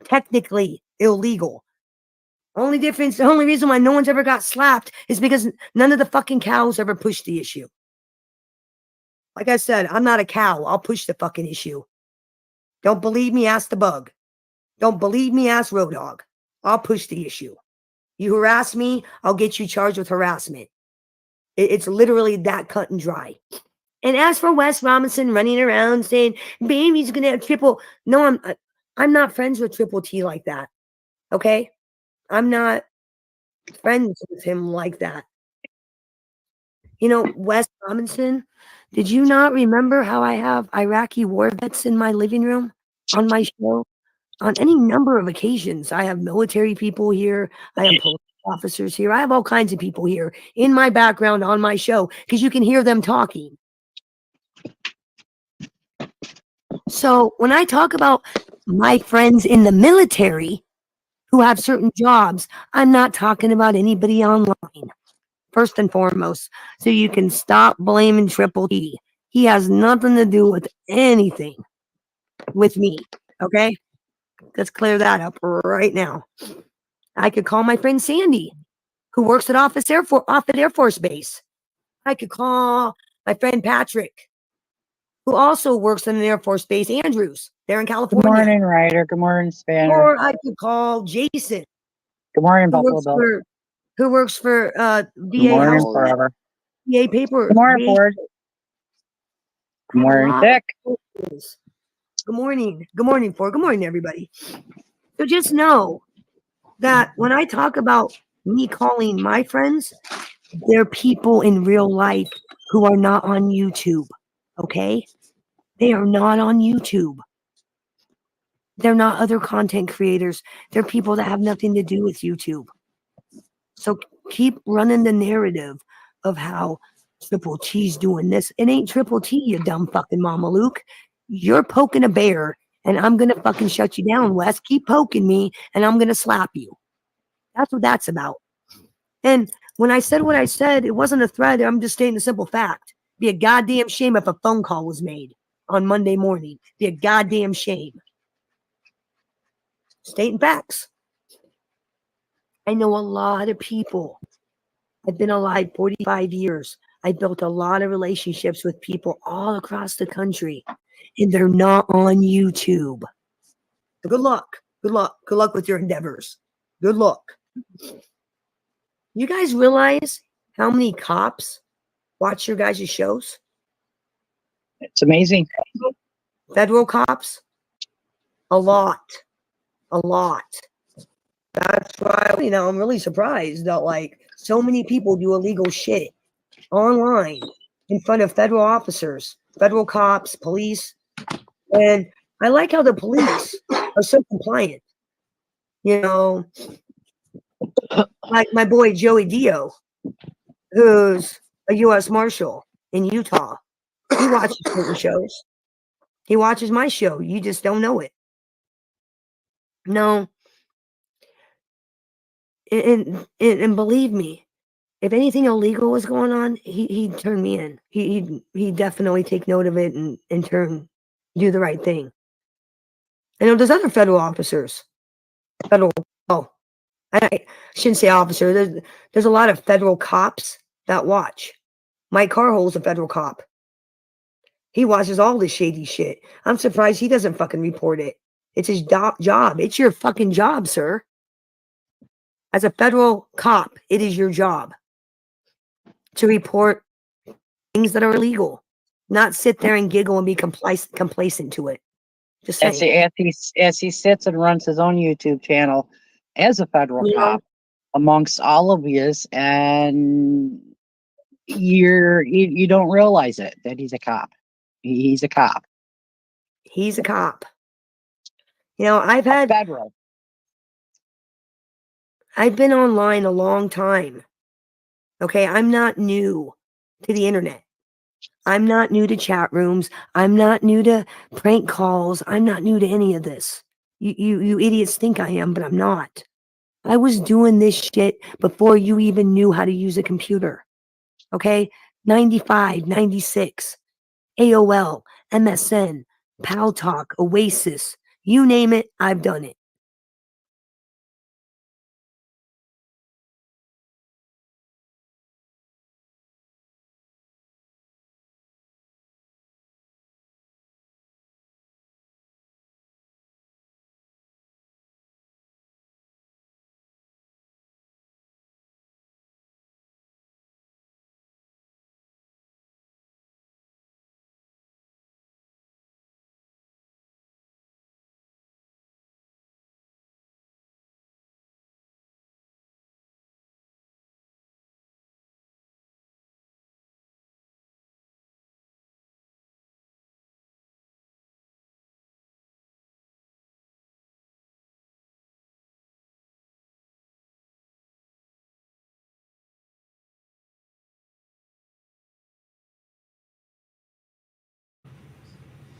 Technically illegal. The only reason why no one's ever got slapped is because none of the fucking cows ever pushed the issue. Like I said, I'm not a cow. I'll push the fucking issue. Don't believe me? Ask the Bug. Don't believe me? Ask Road Dog. I'll push the issue. You harass me, I'll get you charged with harassment. It's literally that cut and dry. And as for Wes Robinson running around saying, baby's going to have triple. No, I'm not friends with Triple T like that. Okay? I'm not friends with him like that. You know, Wes Robinson, did you not remember how I have Iraqi war vets in my living room on my show? On any number of occasions, I have military people here. I have police officers here. I have all kinds of people here in my background on my show because you can hear them talking. So when I talk about my friends in the military who have certain jobs, I'm not talking about anybody online, first and foremost. So you can stop blaming Triple T. He has nothing to do with anything with me, okay? Let's clear that up right now. I could call my friend Sandy, who works at Offutt Air Force Base. I could call my friend Patrick, who also works in an Air Force Base, Andrews, there in California. Good morning, Ryder. Good morning, Spanner. Or I could call Jason. Good morning, Buffalo Bill. Who works for VA Good morning, Health, forever. VA paper. Good morning, Ford. Good morning, Dick. Good morning. Good morning, Ford. Good morning, everybody. So just know that when I talk about me calling my friends, they're people in real life who are not on YouTube. Okay? They are not on YouTube. They're not other content creators. They're people that have nothing to do with YouTube. So keep running the narrative of how Triple T's doing this. It ain't Triple T, you dumb fucking Mama Luke. You're poking a bear, and I'm gonna fucking shut you down, Wes. Keep poking me, and I'm gonna slap you. That's what that's about. And when I said what I said, it wasn't a threat. I'm just stating a simple fact. Be a goddamn shame if a phone call was made on Monday morning. Be a goddamn shame. Stating facts. I know a lot of people. I've been alive 45 years. I built a lot of relationships with people all across the country, and they're not on YouTube. So good luck. Good luck. Good luck with your endeavors. Good luck. You guys realize how many cops watch your guys' shows? It's amazing. Federal cops? A lot. A lot. That's why, I'm really surprised that, like, so many people do illegal shit online in front of federal officers, federal cops, police. And I like how the police are so compliant. Like my boy Joey Dio, who's a U.S. Marshal in Utah. He watches certain shows. He watches my show. You just don't know it. No. And believe me, if anything illegal was going on, he'd turn me in. He'd definitely take note of it and do the right thing. I know there's other federal officers. I shouldn't say officer. There's a lot of federal cops that watch. Mike Carhol's a federal cop. He watches all this shady shit. I'm surprised he doesn't fucking report it. It's his job. It's your fucking job, sir. As a federal cop, it is your job to report things that are illegal, not sit there and giggle and be complacent to it. Just saying. As he sits and runs his own YouTube channel as a federal cop amongst all of yous, and you don't realize it that he's a cop. He's a cop. He's a cop. I've had federal. I've been online a long time. Okay, I'm not new to the internet. I'm not new to chat rooms. I'm not new to prank calls. I'm not new to any of this. You idiots think I am, but I'm not. I was doing this shit before you even knew how to use a computer. Okay? 95, 96, AOL, MSN, Pal Talk, Oasis, you name it, I've done it.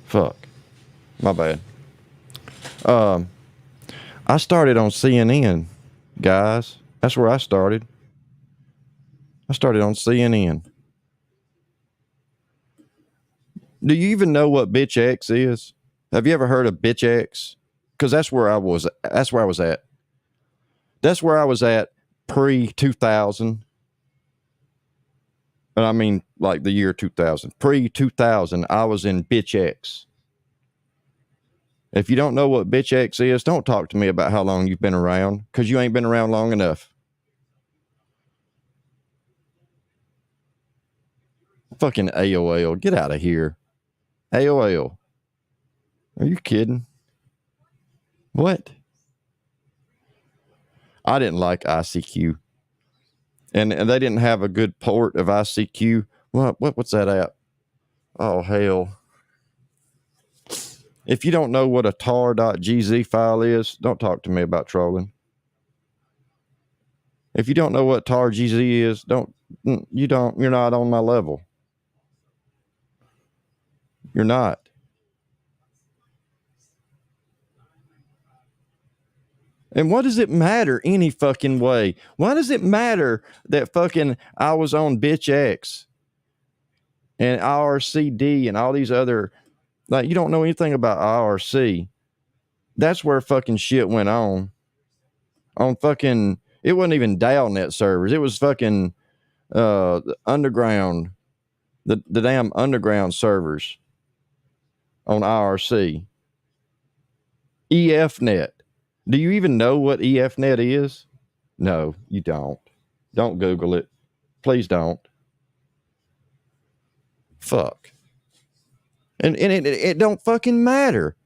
Fuck. My bad. I started on CNN, guys. That's where I started. I started on CNN. Do you even know what Bitch X is? Have you ever heard of Bitch X? Because that's where I was. That's where I was at. That's where I was at pre-2000. And I mean, like the year 2000. Pre-2000, I was in Bitch X. If you don't know what Bitch X is, don't talk to me about how long you've been around, because you ain't been around long enough. Fucking AOL. Get out of here. AOL. Are you kidding? What? I didn't like ICQ. and they didn't have a good port of ICQ. What's that app? Oh hell! If you don't know what a tar.gz file is, don't talk to me about trolling. If you don't know what tar.gz is, you're not on my level. You're not. And what does it matter any fucking way? Why does it matter that fucking I was on Bitch X and IRCD and all these other, like, you don't know anything about IRC. That's where fucking shit went on fucking, it wasn't even DALnet servers. It was fucking the underground, the damn underground servers on IRC. EFNet. Do you even know what EFNet is? No, you don't. Don't Google it. Please don't. Fuck. And it don't fucking matter.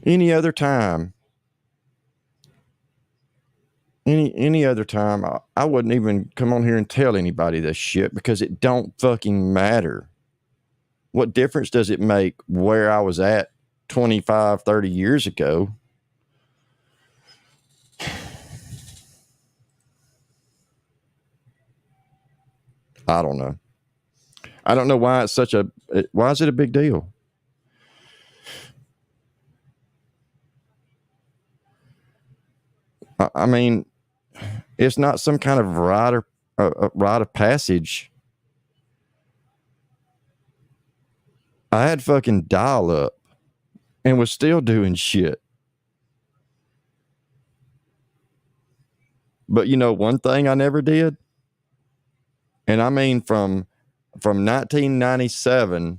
Any other time. Any other time, I wouldn't even come on here and tell anybody this shit because it don't fucking matter. What difference does it make where I was at 25, 30 years ago? I don't know. I don't know why it's why is it a big deal? I mean, it's not some kind of rite of passage. I had fucking dial up and was still doing shit. But you know, one thing I never did, and I mean from 1997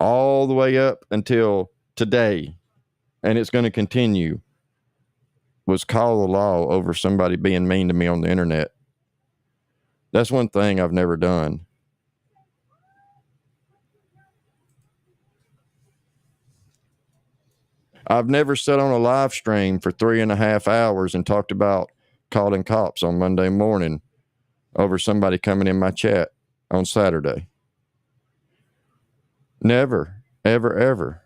all the way up until today, and it's going to continue, was call the law over somebody being mean to me on the internet. That's one thing I've never done. I've never sat on a live stream for 3.5 hours and talked about calling cops on Monday morning over somebody coming in my chat on Saturday. Never, ever, ever.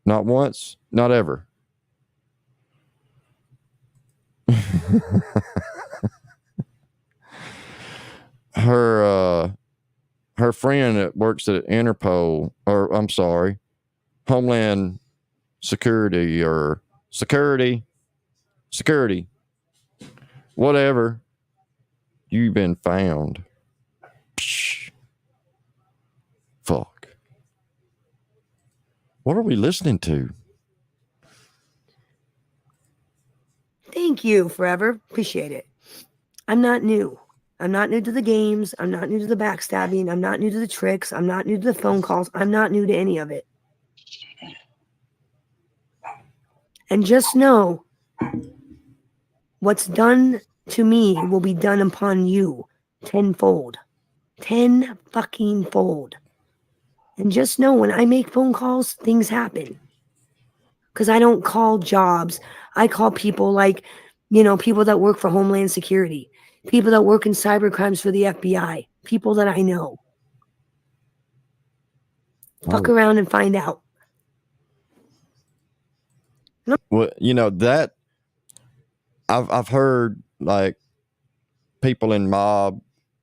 Not once, not ever. Her friend that works at Interpol, or I'm sorry, Homeland Security or Security, whatever, you've been found. Psh. Fuck. What are we listening to? Thank you, Forever. Appreciate it. I'm not new. I'm not new to the games. I'm not new to the backstabbing. I'm not new to the tricks. I'm not new to the phone calls. I'm not new to any of it. And just know what's done to me will be done upon you tenfold. 10 fucking fold. And just know when I make phone calls, things happen. Because I don't call jobs. I call people like, people that work for Homeland Security, people that work in cyber crimes for the FBI, people that I know. Fuck around and find out. Well, that I've heard like people in Mob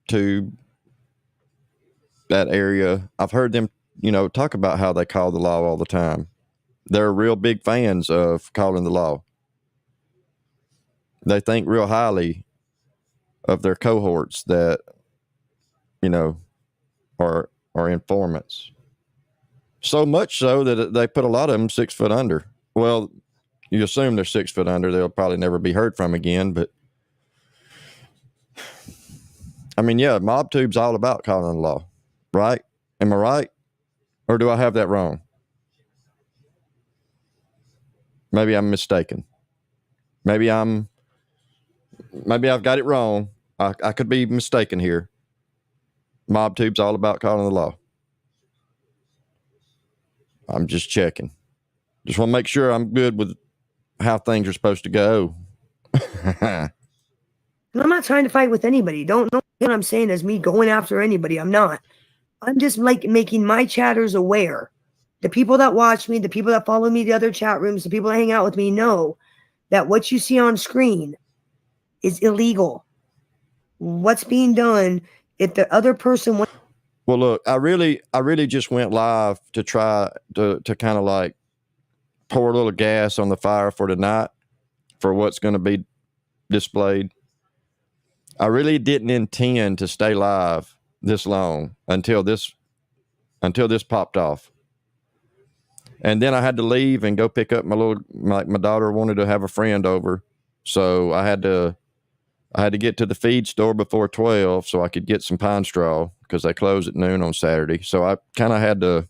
Tube, that area. I've heard them, talk about how they call the law all the time. They're real big fans of calling the law. They think real highly of their cohorts that, are informants. So much so that they put a lot of them 6 foot under. Well, you assume they're 6 foot under. They'll probably never be heard from again. But I mean, yeah, MobTube's all about calling the law, right? Am I right? Or do I have that wrong? Maybe I'm mistaken. Maybe I've got it wrong. I could be mistaken here. MobTube's all about calling the law. I'm just checking. Just want to make sure I'm good with how things are supposed to go. And I'm not trying to fight with anybody. Don't know what I'm saying as me going after anybody. I'm not. I'm just like making my chatters aware. The people that watch me, the people that follow me, the other chat rooms, the people that hang out with me know that what you see on screen is illegal. What's being done if the other person wants. Well, look, I really just went live to try to kind of like pour a little gas on the fire for tonight for what's going to be displayed. I really didn't intend to stay live this long until this popped off. And then I had to leave and go pick up my daughter wanted to have a friend over. So I had to get to the feed store before 12 so I could get some pine straw because they close at noon on Saturday. So I kind of had to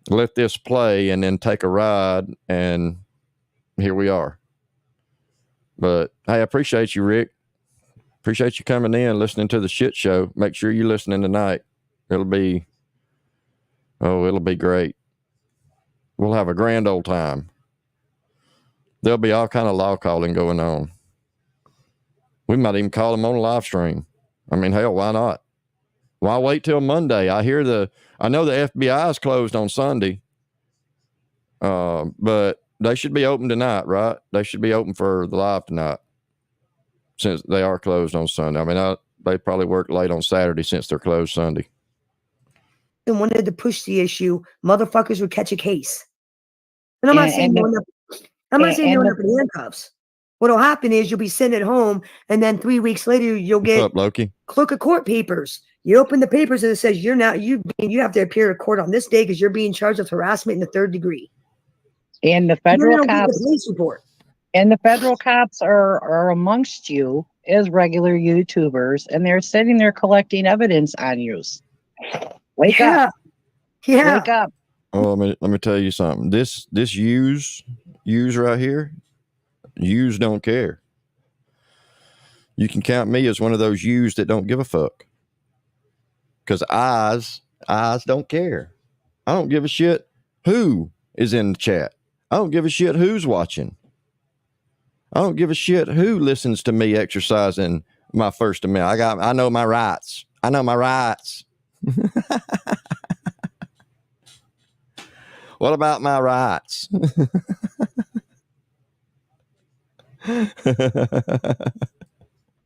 let this play and then take a ride, and here we are. But hey, I appreciate you, Rick. Appreciate you coming in, listening to the shit show. Make sure you're listening tonight. It'll be great. We'll have a grand old time. There'll be all kind of law calling going on. We might even call them on a live stream. I mean, hell, why not? Why wait till Monday? I know the FBI is closed on Sunday, but they should be open tonight, right? They should be open for the live tonight since they are closed on Sunday. I mean, they probably work late on Saturday since they're closed Sunday. And wanted to push the issue, motherfuckers would catch a case. And I'm not saying you'll end up in handcuffs. What'll happen is you'll be sitting at home, and then 3 weeks later you'll get What's up, Loki? clerk of court papers. You open the papers and it says you have to appear in court on this day because you're being charged with harassment in the 3rd degree. And the federal Get cops, the police report. and the federal cops are amongst you as regular YouTubers, and they're sitting there collecting evidence on you. Wake up! Yeah. Wake up! Oh, let me tell you something. This use right here, use don't care. You can count me as one of those yous that don't give a fuck. Because eyes don't care. I don't give a shit who is in the chat. I don't give a shit who's watching. I don't give a shit who listens to me exercising my First Amendment. I know my rights. I know my rights. What about my rights? I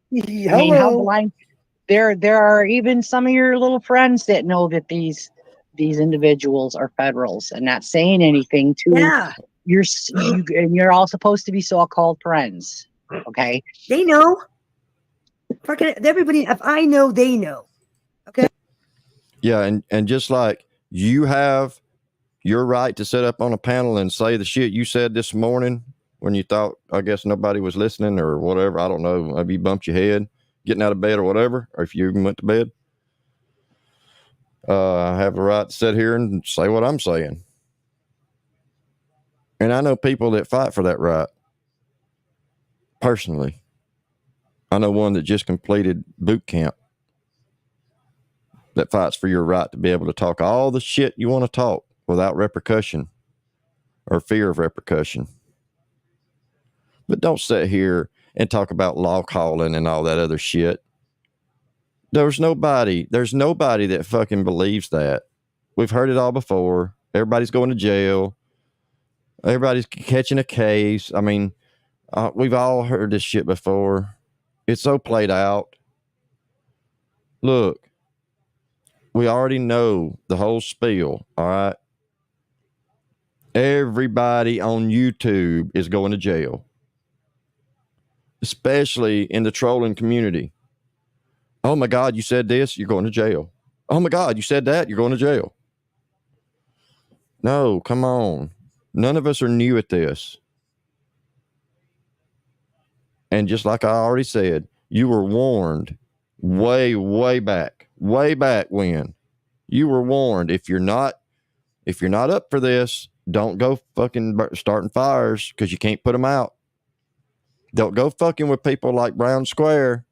mean, how blind? There are even some of your little friends that know that these individuals are federals and not saying anything to. Yeah. You're all supposed to be so-called friends. Okay. They know. Fucking everybody. If I know, they know. Okay. Yeah, and just like you have your right to sit up on a panel and say the shit you said this morning when you thought, I guess, nobody was listening or whatever. I don't know. Maybe you bumped your head getting out of bed or whatever, or if you even went to bed. I have the right to sit here and say what I'm saying. And I know people that fight for that right. Personally. I know one that just completed boot camp that fights for your right to be able to talk all the shit you want to talk without repercussion or fear of repercussion. But don't sit here and talk about law calling and all that other shit. There's nobody that fucking believes that. We've heard it all before. Everybody's going to jail. Everybody's catching a case. I mean, we've all heard this shit before. It's so played out. Look, we already know the whole spiel, all right? Everybody on YouTube is going to jail, especially in the trolling community. Oh my God, you said this, you're going to jail. Oh my God, you said that, you're going to jail. No, come on. None of us are new at this. And just like I already said, you were warned way back when. You were warned, if you're not up for this, don't go fucking starting fires because you can't put them out. Don't go fucking with people like Brown Square.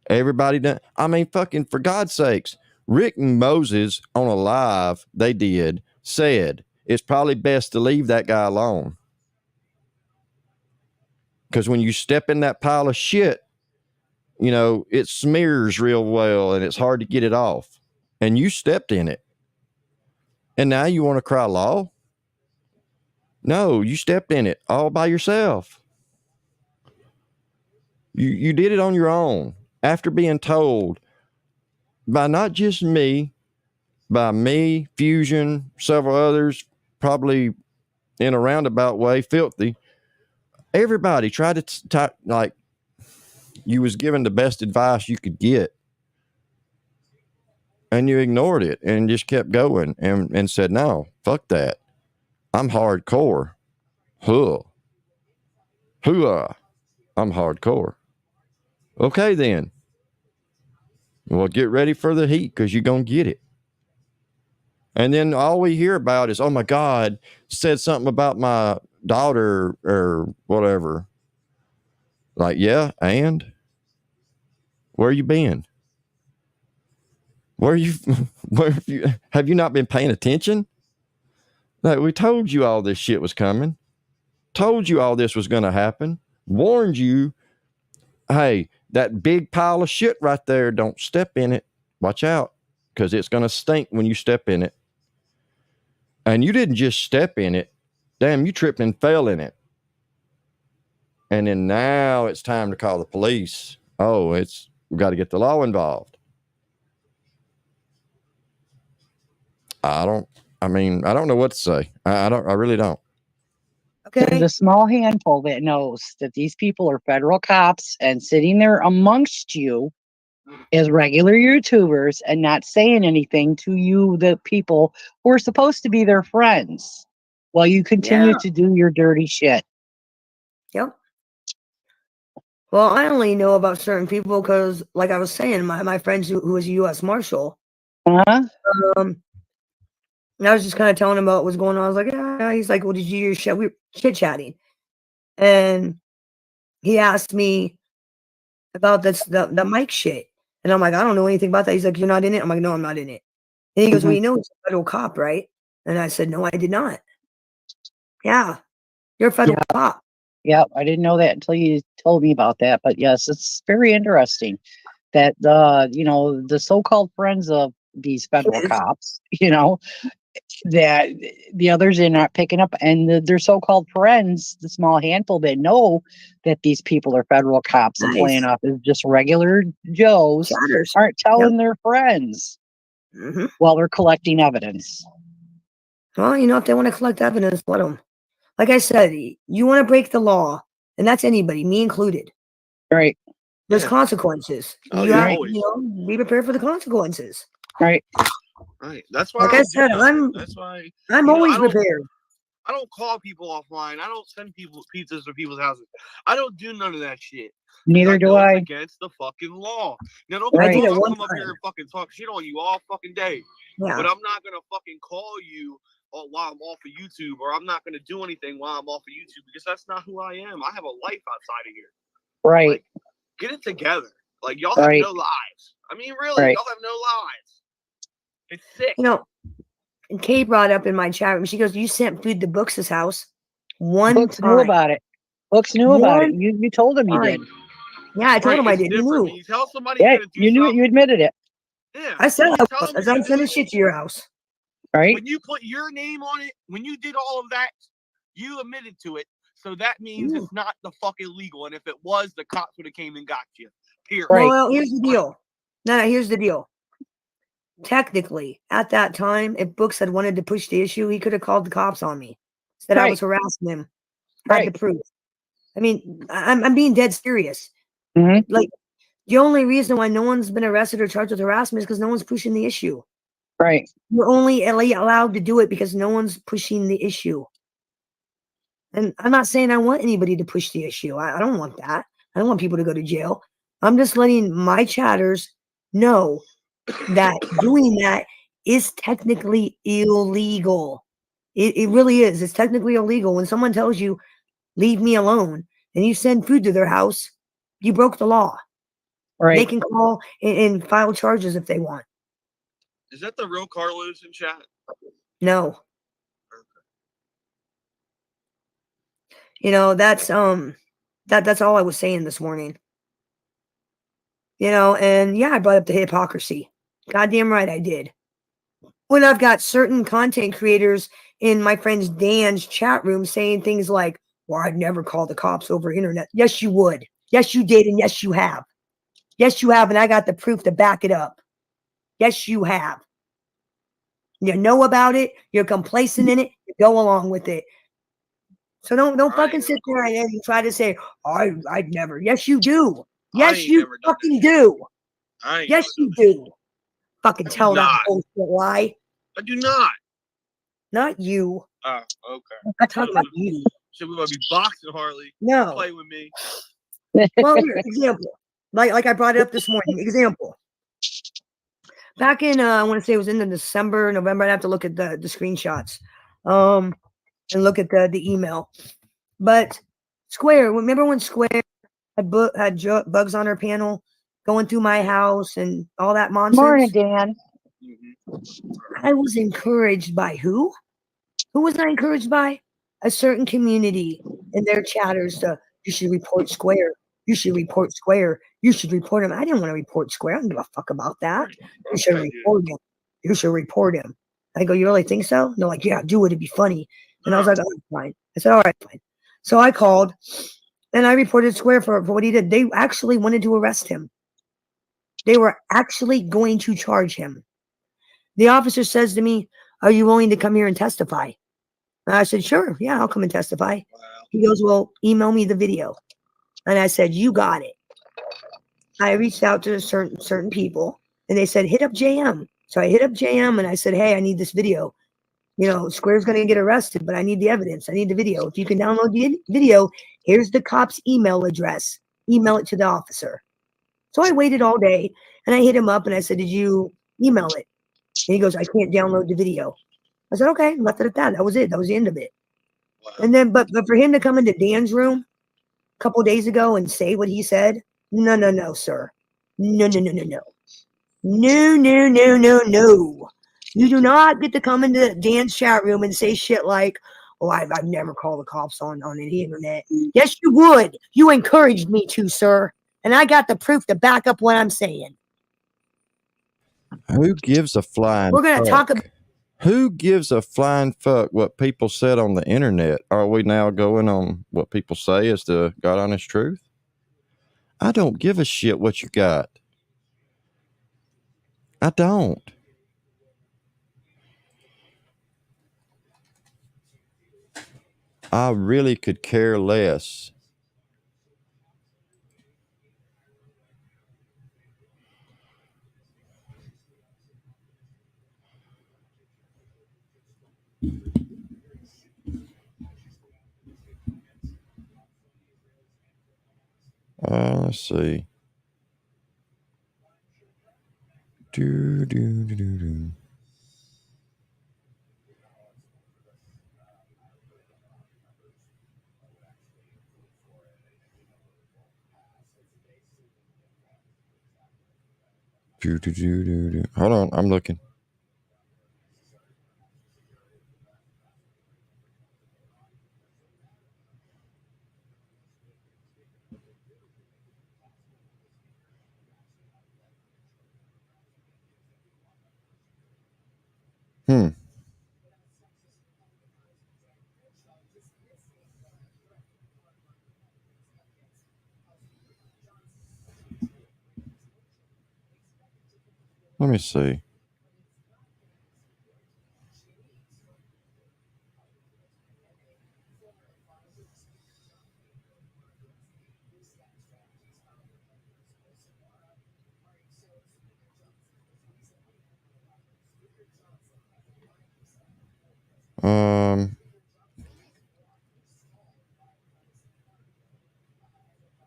Everybody done. I mean, fucking for God's sakes, Rick and Moses on a live they did said it's probably best to leave that guy alone. Because when you step in that pile of shit, you know, it smears real well and it's hard to get it off. And you stepped in it. And now you want to cry law? No, you stepped in it all by yourself. You did it on your own after being told by not just me, by me, Fusion, several others, probably in a roundabout way, filthy. Everybody tried to like you was given the best advice you could get. And you ignored it and just kept going and said, no, fuck that. I'm hardcore. Huh. Hooah. I'm hardcore. Okay, then. Well, get ready for the heat because you're going to get it. And then all we hear about is, oh my God, said something about my daughter or whatever. Like, yeah, and where you been? Where have you not been paying attention? Like, we told you all this shit was coming. Told you all this was going to happen. Warned you, hey, that big pile of shit right there, don't step in it. Watch out, because it's going to stink when you step in it. And you didn't just step in it. Damn, you tripped and fell in it. And then now it's time to call the police. Oh, we got to get the law involved. I don't know what to say. I really don't. There's Okay. a small handful that knows that these people are federal cops and sitting there amongst you as regular YouTubers and not saying anything to you, the people who are supposed to be their friends, while you continue Yeah. to do your dirty shit. Yep. Well, I only know about certain people because, like I was saying, my friend who was a U.S. Marshal, Uh-huh. and I was just kind of telling him about what was going on. I was like, yeah. He's like, well, did you hear your shit? We were chit-chatting. And he asked me about the mic shit. And I'm like, I don't know anything about that. He's like, you're not in it? I'm like, no, I'm not in it. And he goes, well, you know, he's a federal cop, right? And I said, no, I did not. Yeah, you're a federal cop. Yep, I didn't know that until you told me about that. But yes, it's very interesting that the so-called friends of these federal cops, that the others are not picking up, and their so-called friends, the small handful that know that these people are federal cops and playing off as just regular Joes, Chatters. aren't telling their friends while they're collecting evidence. Well, if they want to collect evidence, let them. Like I said, you want to break the law, and that's anybody, me included. Right. There's consequences. Oh, you yeah, have, always. be prepared for the consequences. Right. Right. That's why Like I said, that's why I'm always prepared. I don't call people offline. I don't send people pizzas to people's houses. I don't do none of that shit. Neither do know I. It's against the fucking law. Now don't I did it I'll one come up here and fucking talk shit on you all fucking day. Yeah. But I'm not gonna fucking call you while I'm off of YouTube, or I'm not gonna do anything while I'm off of YouTube, because that's not who I am. I have a life outside of here. Right. Like, get it together. Like, y'all have no lives. I mean, really, y'all have no lives. It's sick. And Kay brought up in my chat room, she goes, you sent food to Books' house one Books time. knew about it. Books knew about it. You told him you did. Yeah, I told him I did. He knew. When you tell somebody Yeah, you're gonna do you knew it. You admitted it. Yeah. I said I I was. I'm sending shit to your house. Right. When you put your name on it, when you did all of that, you admitted to it. So that means it's not the fucking legal. And if it was, the cops would have came and got you. Period. Well, here's the deal. No, here's the deal. Technically, at that time, if Books had wanted to push the issue, he could have called the cops on me. Said I was harassing him. Had the proof. I mean, I'm being dead serious. Like, the only reason why no one's been arrested or charged with harassment is because no one's pushing the issue. Right. You're only allowed to do it because no one's pushing the issue. And I'm not saying I want anybody to push the issue. I don't want that. I don't want people to go to jail. I'm just letting my chatters know that doing that is technically illegal. It really is. It's technically illegal. When someone tells you, leave me alone, and you send food to their house, you broke the law. Right. They can call and file charges if they want. Is that the real Carlos in chat? No. That's That's all I was saying this morning. You know, and yeah, I brought up the hypocrisy. Goddamn right I did. When I've got certain content creators in my friend's Dan's chat room saying things like, well, I'd never call the cops over internet. Yes, you would. Yes, you did. And yes, you have. Yes, you have. And I got the proof to back it up. Yes, you have. You know about it. You're complacent in it. You go along with it. So don't fucking sit there and try to say, I'd never. Yes, you do. Yes, you fucking do. Yes, you do. Fucking tell that bullshit lie. I do not. Not you. Oh, okay. I'm talking about you. So we want to be boxing Harley. No. Play with me. Well, here, example. Like I brought it up this morning. Example. Back in I want to say it was in the December, November. I'd have to look at the screenshots. And look at the email. But Square, remember when Square had bugs on her panel going through my house and all that nonsense? Morning, Dan. I was encouraged by who? Who was I encouraged by? A certain community and their chatters to, you should report Square. You should report Square. You should report him. I didn't want to report Square. I don't give a fuck about that. You should report him. You should report him. I go, you really think so? And they're like, yeah, do it. It'd be funny. And I was like, oh, fine. I said, all right, fine. So I called and I reported Square for what he did. They actually wanted to arrest him. They were actually going to charge him. The officer says to me, are you willing to come here and testify? And I said, sure. Yeah, I'll come and testify. He goes, well, email me the video. And I said, you got it. I reached out to certain people and they said, hit up JM. So I hit up JM and I said, hey, I need this video. You know, Square's going to get arrested, but I need the evidence. I need the video. If you can download the video, here's the cop's email address. Email it to the officer. So I waited all day and I hit him up and I said, did you email it? And he goes, I can't download the video. I said, okay, left it at that. That was it. That was the end of it. And then, but for him to come into Dan's room a couple days ago and say what he said, no, sir. No. No. You do not get to come into Dan's chat room and say shit like, oh, I've never called the cops on the internet. Yes, you would. You encouraged me to, sir. And I got the proof to back up what I'm saying. Who gives a flying We're going to talk about. Who gives a flying fuck what people said on the internet? Are we now going on what people say is the God honest truth? I don't give a shit what you got. I don't. I really could care less. Let's see. Do. Do. Hold on, I'm looking. Let me see.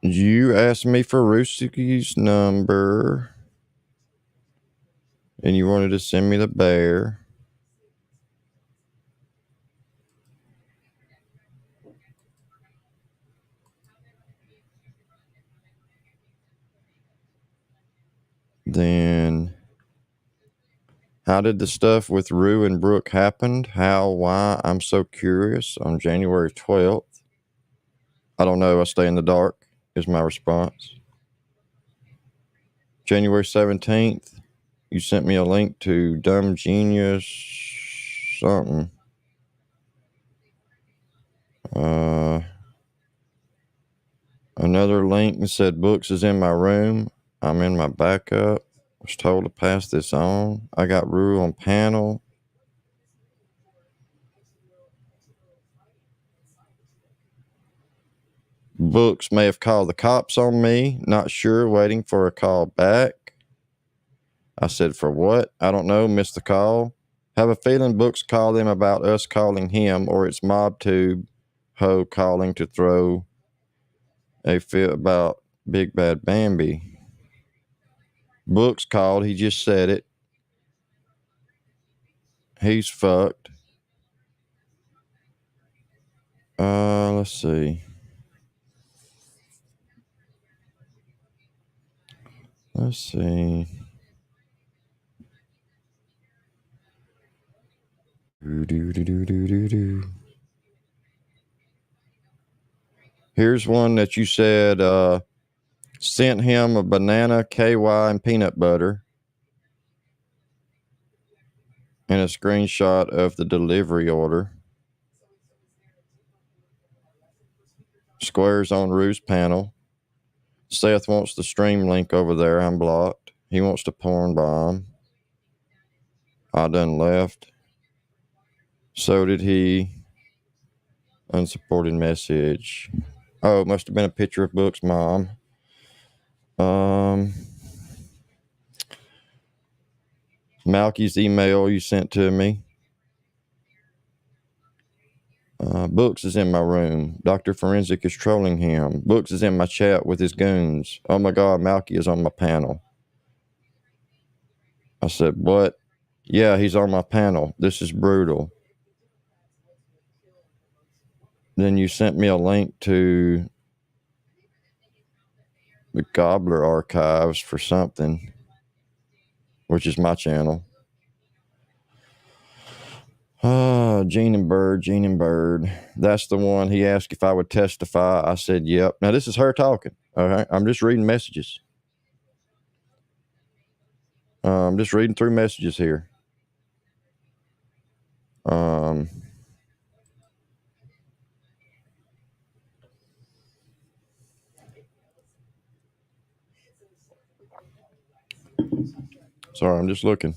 You asked me for Rooster's number, and you wanted to send me the bear. Then, how did the stuff with Rue and Brooke happen? How, why? I'm so curious. On January 12th. I don't know. I stay in the dark is my response. January 17th, you sent me a link to Dumb Genius something. Another link that said books is in my room. I'm in my backup. Was told to pass this on. I got rule on panel. Books may have called the cops on me. Not sure. Waiting for a call back. I said, for what? I don't know. Missed the call. Have a feeling Books called them about us calling him, or it's MobTube Ho calling to throw a fit about Big Bad Bambi. Books called. He just said it. He's fucked. Let's see. Let's see. Here's one that you said sent him a banana, KY, and peanut butter, and a screenshot of the delivery order. Squares on Roo's panel. Seth wants the stream link over there. I'm blocked. He wants to porn bomb. I done left. So did he. Unsupported message. Oh, it must have been a picture of Book's mom. Malky's email you sent to me. Books is in my room. Dr. Forensic is trolling him. Books is in my chat with his goons. Oh my God, Malky is on my panel. I said, what? Yeah, he's on my panel. This is brutal. Then you sent me a link to the Gobbler archives for something, which is my channel. Gene and Bird. That's the one. He asked if I would testify. I said, yep. Now, this is her talking. Okay. I'm just reading messages. I'm just reading through messages here. Sorry, I'm just looking.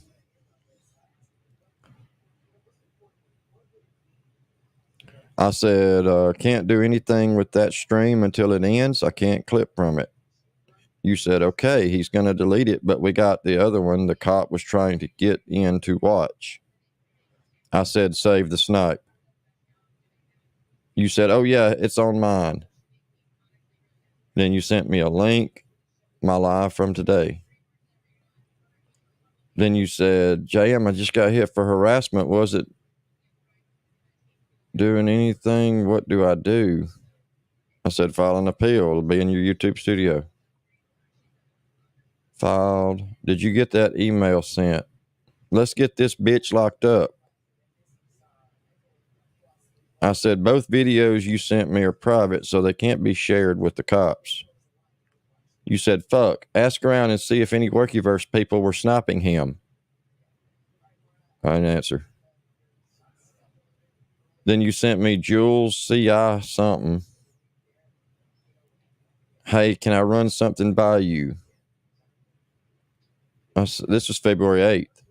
I said, can't do anything with that stream until it ends. I can't clip from it. You said, okay, he's going to delete it, but we got the other one. The cop was trying to get in to watch. I said, save the snipe. You said, oh, yeah, it's on mine. Then you sent me a link, my live from today. Then you said, JM, I just got hit for harassment. Was it doing anything? What do I do? I said, file an appeal. It'll be in your YouTube studio. Filed. Did you get that email sent? Let's get this bitch locked up. I said, both videos you sent me are private, so they can't be shared with the cops. You said, fuck, ask around and see if any Workyverse people were sniping him. I didn't answer. Then you sent me Jules CI something. Hey, can I run something by you? This was February 8th.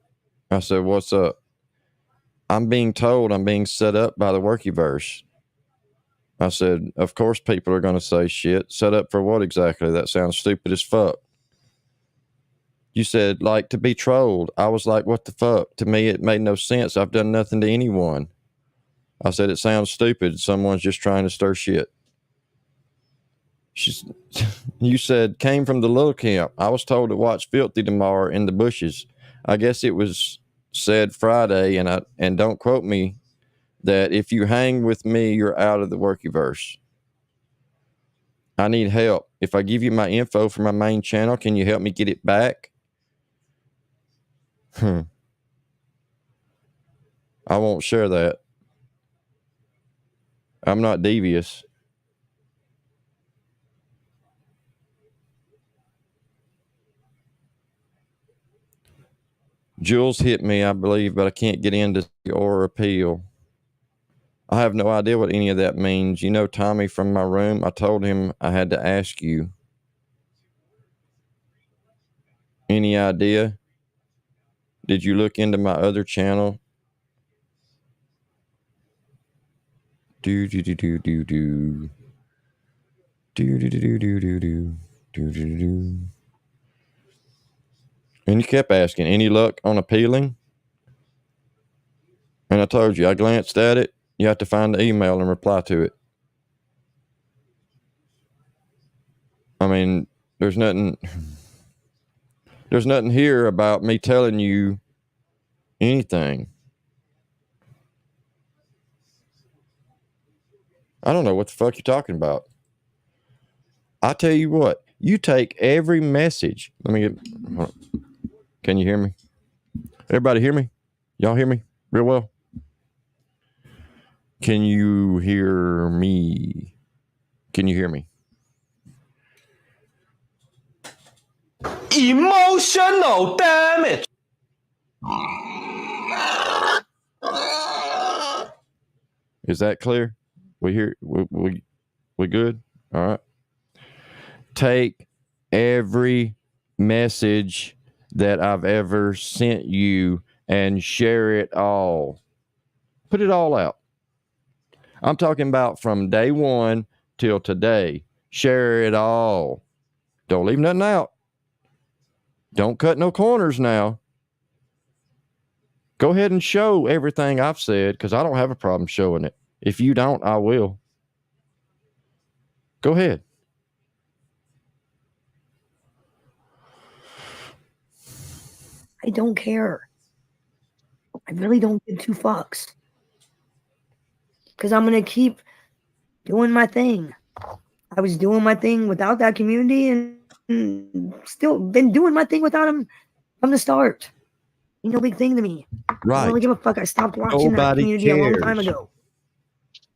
I said, what's up? I'm being told I'm being set up by the Workyverse. I said, of course people are going to say shit. Set up for what exactly? That sounds stupid as fuck. You said, like, to be trolled. I was like, what the fuck? To me, it made no sense. I've done nothing to anyone. I said, it sounds stupid. Someone's just trying to stir shit. You said, came from the little camp. I was told to watch Filthy tomorrow in the bushes. I guess it was said Friday, and don't quote me, that if you hang with me, you're out of the Workyverse. I need help. If I give you my info for my main channel, can you help me get it back? I won't share that. I'm not devious. Jules hit me, I believe, but I can't get into or appeal. I have no idea what any of that means. You know Tommy from my room? I told him I had to ask you. Any idea? Did you look into my other channel? Do do do do do do. Do do do do do do do do do do. And you kept asking, any luck on appealing? And I told you, I glanced at it. You have to find the email and reply to it. I mean, there's nothing here about me telling you anything. I don't know what the fuck you're talking about. I tell you what, you take every message. Let me get, hold on. Can you hear me? Everybody hear me? Y'all hear me real well? Can you hear me? Can you hear me? Emotional damage. Is that clear? We hear, we good? All right. Take every message that I've ever sent you and share it all. Put it all out. I'm talking about from day one till today. Share it all. Don't leave nothing out. Don't cut no corners now. Go ahead and show everything I've said, because I don't have a problem showing it. If you don't, I will. Go ahead. I don't care. I really don't give two fucks. Because I'm going to keep doing my thing. I was doing my thing without that community and still been doing my thing without them from the start. Ain't no big thing to me. I don't really give a fuck. I stopped watching that community a long time ago.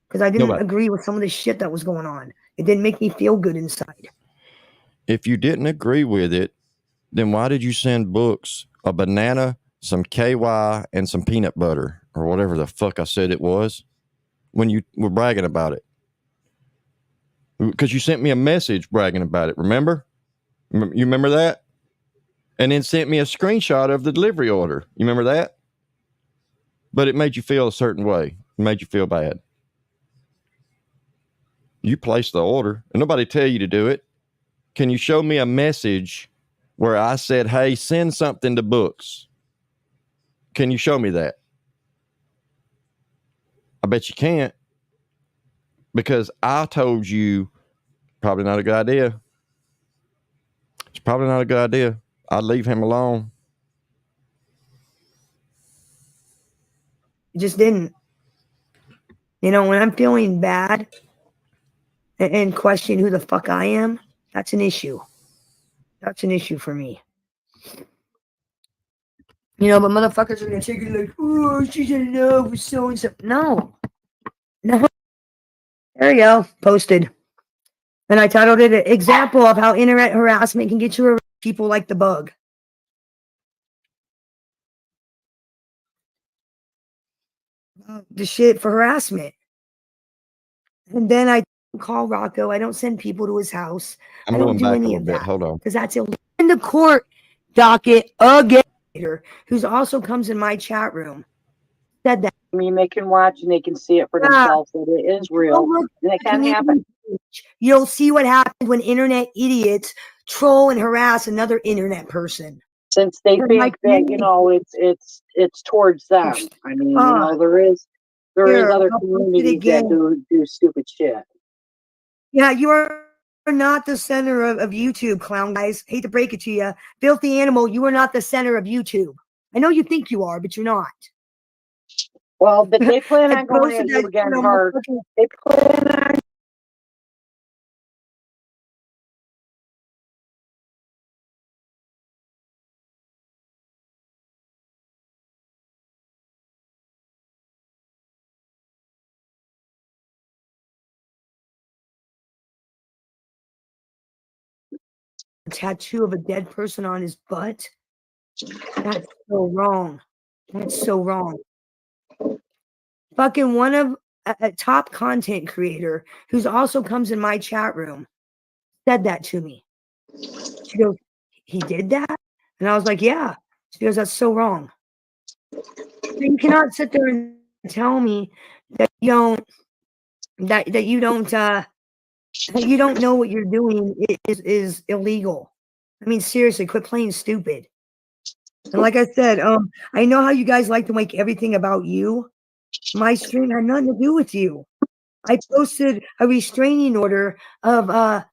Because I didn't agree with some of the shit that was going on. It didn't make me feel good inside. If you didn't agree with it, then why did you send books, a banana, some KY, and some peanut butter, or whatever the fuck I said it was, when you were bragging about it? Because you sent me a message bragging about it, remember? You remember that? And then sent me a screenshot of the delivery order. You remember that? But it made you feel a certain way. It made you feel bad. You placed the order, and nobody tell you to do it. Can you show me a message where I said, hey, send something to Books? Can you show me that? I bet you can't, because I told you probably not a good idea. It's probably not a good idea. I'd leave him alone. It just didn't. You know, when I'm feeling bad and questioning who the fuck I am, that's an issue. That's an issue for me. You know, but motherfuckers are gonna take it like, oh, she's in love with so and so. No. No. There you go. Posted. And I titled it an example of how internet harassment can get you around people like the bug. The shit for harassment. And then I call Rocco. I don't send people to his house. I'm I don't going do back a any little of bit. that. Hold on. Because that's illegal. In the court docket again, who's also comes in my chat room, said that. I mean, they can watch and they can see it for themselves that it is real and it can happen. You'll see what happens when internet idiots troll and harass another internet person. Since they think that, you know, it's towards them. I mean, you know, there is other communities that do stupid shit. Yeah, you are not the center of YouTube, clown guys. Hate to break it to you. Filthy animal, you are not the center of YouTube. I know you think you are, but you're not. Well, but they plan on going at you again hard. They plan on. A tattoo of a dead person on his butt. That's so wrong. That's so wrong. Fucking one of a top content creator who's also comes in my chat room said that to me. She goes, he did that? And I was like, yeah. She goes, that's so wrong. You cannot sit there and tell me that you don't that you don't know what you're doing is illegal. I mean, seriously, quit playing stupid. And like I said, I know how you guys like to make everything about you. My stream had nothing to do with you. I posted a restraining order of a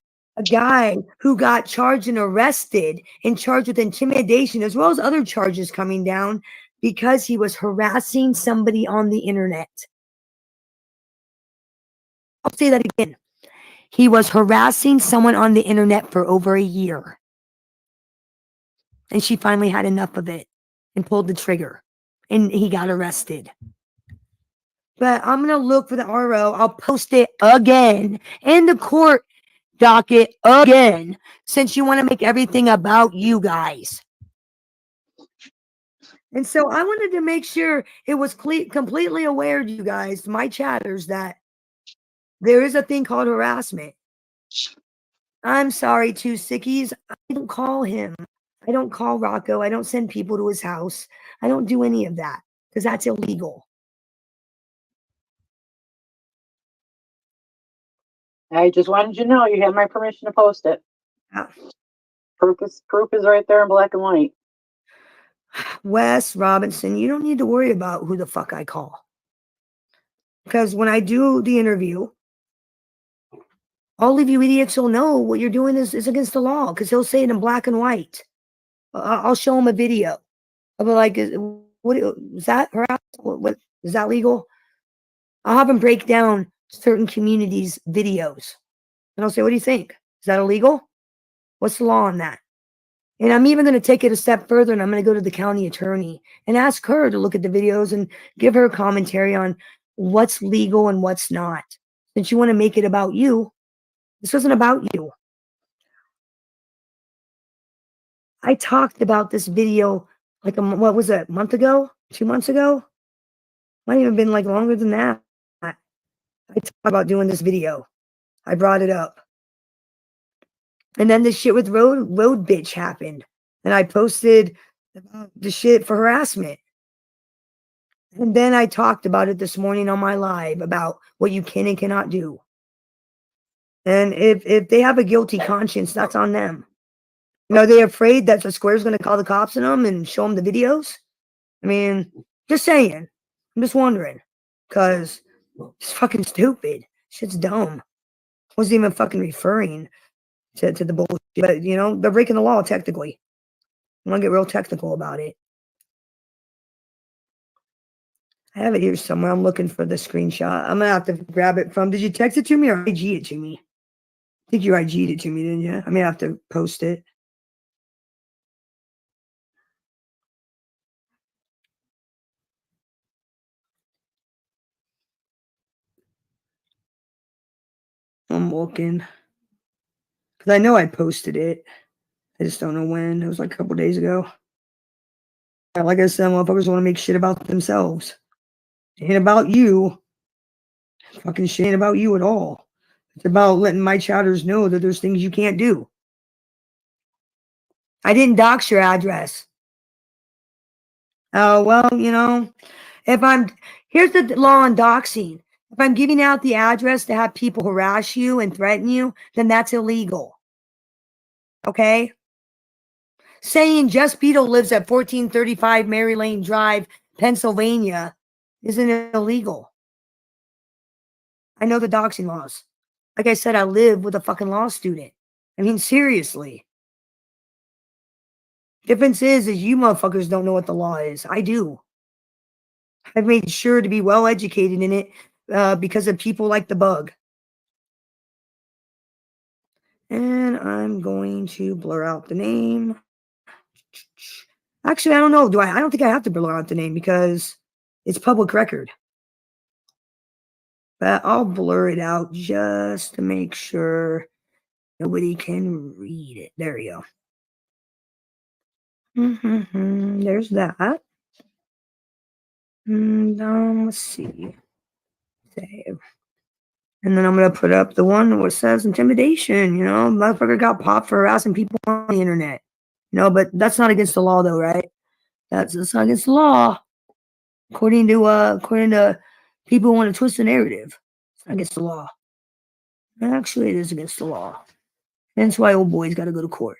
guy who got charged and arrested and charged with intimidation, as well as other charges coming down because he was harassing somebody on the internet. I'll say that again. He was harassing someone on the internet for over a year. And she finally had enough of it and pulled the trigger. And he got arrested. But I'm going to look for the RO. I'll post it again in the court docket again, since you want to make everything about you guys. And so I wanted to make sure it was completely aware to you guys, my chatters, that there is a thing called harassment. I'm sorry, two sickies. I don't call him. I don't call Rocco. I don't send people to his house. I don't do any of that because that's illegal. I just wanted you to know you have my permission to post it. Yeah. Proof is right there in black and white. Wes Robinson, you don't need to worry about who the fuck I call. Because when I do the interview, all of you idiots will know what you're doing is against the law, because he'll say it in black and white. I'll show him a video. I'll be like, what is that? What is that legal? I'll have him break down certain communities' videos. And I'll say, what do you think? Is that illegal? What's the law on that? And I'm even going to take it a step further, and I'm going to go to the county attorney and ask her to look at the videos and give her commentary on what's legal and what's not. Since you want to make it about you, this wasn't about you. I talked about this video like what was it, a month ago? 2 months ago? Might even been like longer than that. I talked about doing this video. I brought it up. And then this shit with road bitch happened. And I posted about the shit for harassment. And then I talked about it this morning on my live about what you can and cannot do. And if they have a guilty conscience, that's on them. Are they afraid that the square's going to call the cops on them and show them the videos? I mean, just saying. I'm just wondering. Because it's fucking stupid. Shit's dumb. Wasn't even fucking referring to the bullshit. But, they're breaking the law technically. I'm going to get real technical about it. I have it here somewhere. I'm looking for the screenshot. I'm going to have to grab it from. Did you text it to me or IG it to me? I think you IG'd it to me, didn't you? I may have to post it. I'm looking. Because I know I posted it. I just don't know when. It was like a couple days ago. Like I said, motherfuckers want to make shit about themselves. It ain't about you. Fucking shit ain't about you at all. It's about letting my chatters know that there's things you can't do. I didn't dox your address. Oh, well, here's the law on doxing. If I'm giving out the address to have people harass you and threaten you, then that's illegal. Okay? Saying Jess Beadle lives at 1435 Mary Lane Drive, Pennsylvania, isn't illegal. I know the doxing laws. Like I said, I live with a fucking law student. I mean, seriously. Difference is you motherfuckers don't know what the law is. I do. I've made sure to be well educated in it because of people like the bug. And I'm going to blur out the name. Actually, I don't know. I don't think I have to blur out the name because it's public record. But I'll blur it out just to make sure nobody can read it. There we go. There's that. And let's see. Save. And then I'm gonna put up the one where it says intimidation. Motherfucker got popped for harassing people on the internet. But that's not against the law, though, right? That's not against the law, according to people who want to twist the narrative. It's not against the law. Actually, it is against the law. That's why old boys got to go to court.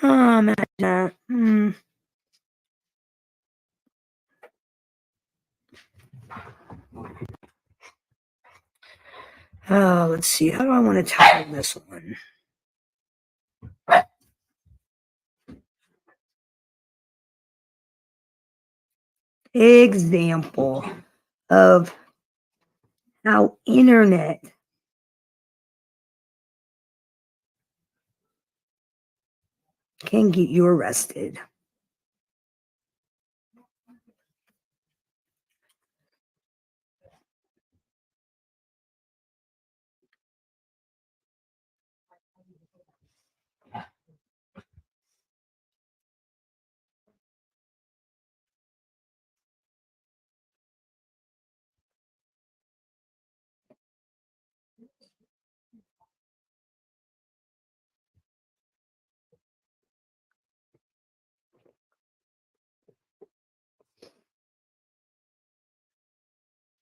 Imagine that. Let's see. How do I want to tackle this one? Example of how internet can get you arrested.